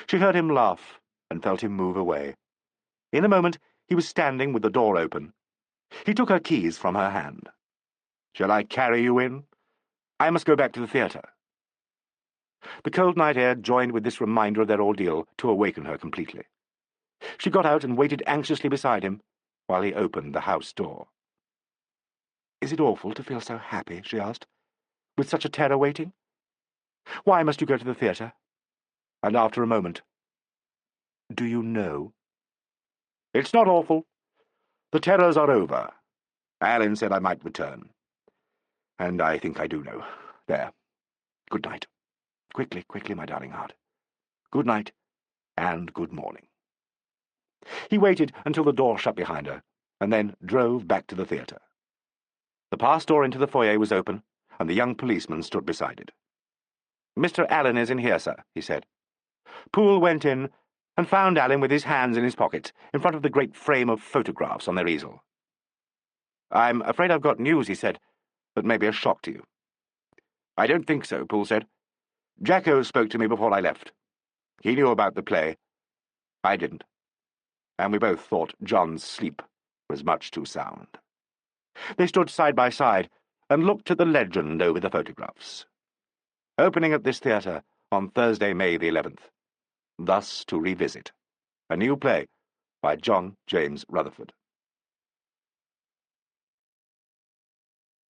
She heard him laugh and felt him move away. In a moment he was standing with the door open. He took her keys from her hand. "Shall I carry you in? I must go back to the theatre." The cold night air joined with this reminder of their ordeal to awaken her completely. She got out and waited anxiously beside him while he opened the house door. "Is it awful to feel so happy?" she asked, "with such a terror waiting? Why must you go to the theatre?" And after a moment, "Do you know?" "It's not awful. The terrors are over. Alleyn said I might return. And I think I do know. There. Good night. Quickly, quickly, my darling heart. Good night, and good morning." He waited until the door shut behind her, and then drove back to the theatre. The pass door into the foyer was open, and the young policeman stood beside it. "Mr. Alleyn is in here, sir," he said. Poole went in and found Alleyn with his hands in his pockets, in front of the great frame of photographs on their easel. "I'm afraid I've got news," he said, "that may be a shock to you." "I don't think so," Poole said. "Jacko spoke to me before I left. He knew about the play. I didn't. And we both thought John's sleep was much too sound." They stood side by side and looked at the legend over the photographs. "Opening at this theatre on Thursday, May the 11th. Thus to revisit. A new play by John James Rutherford."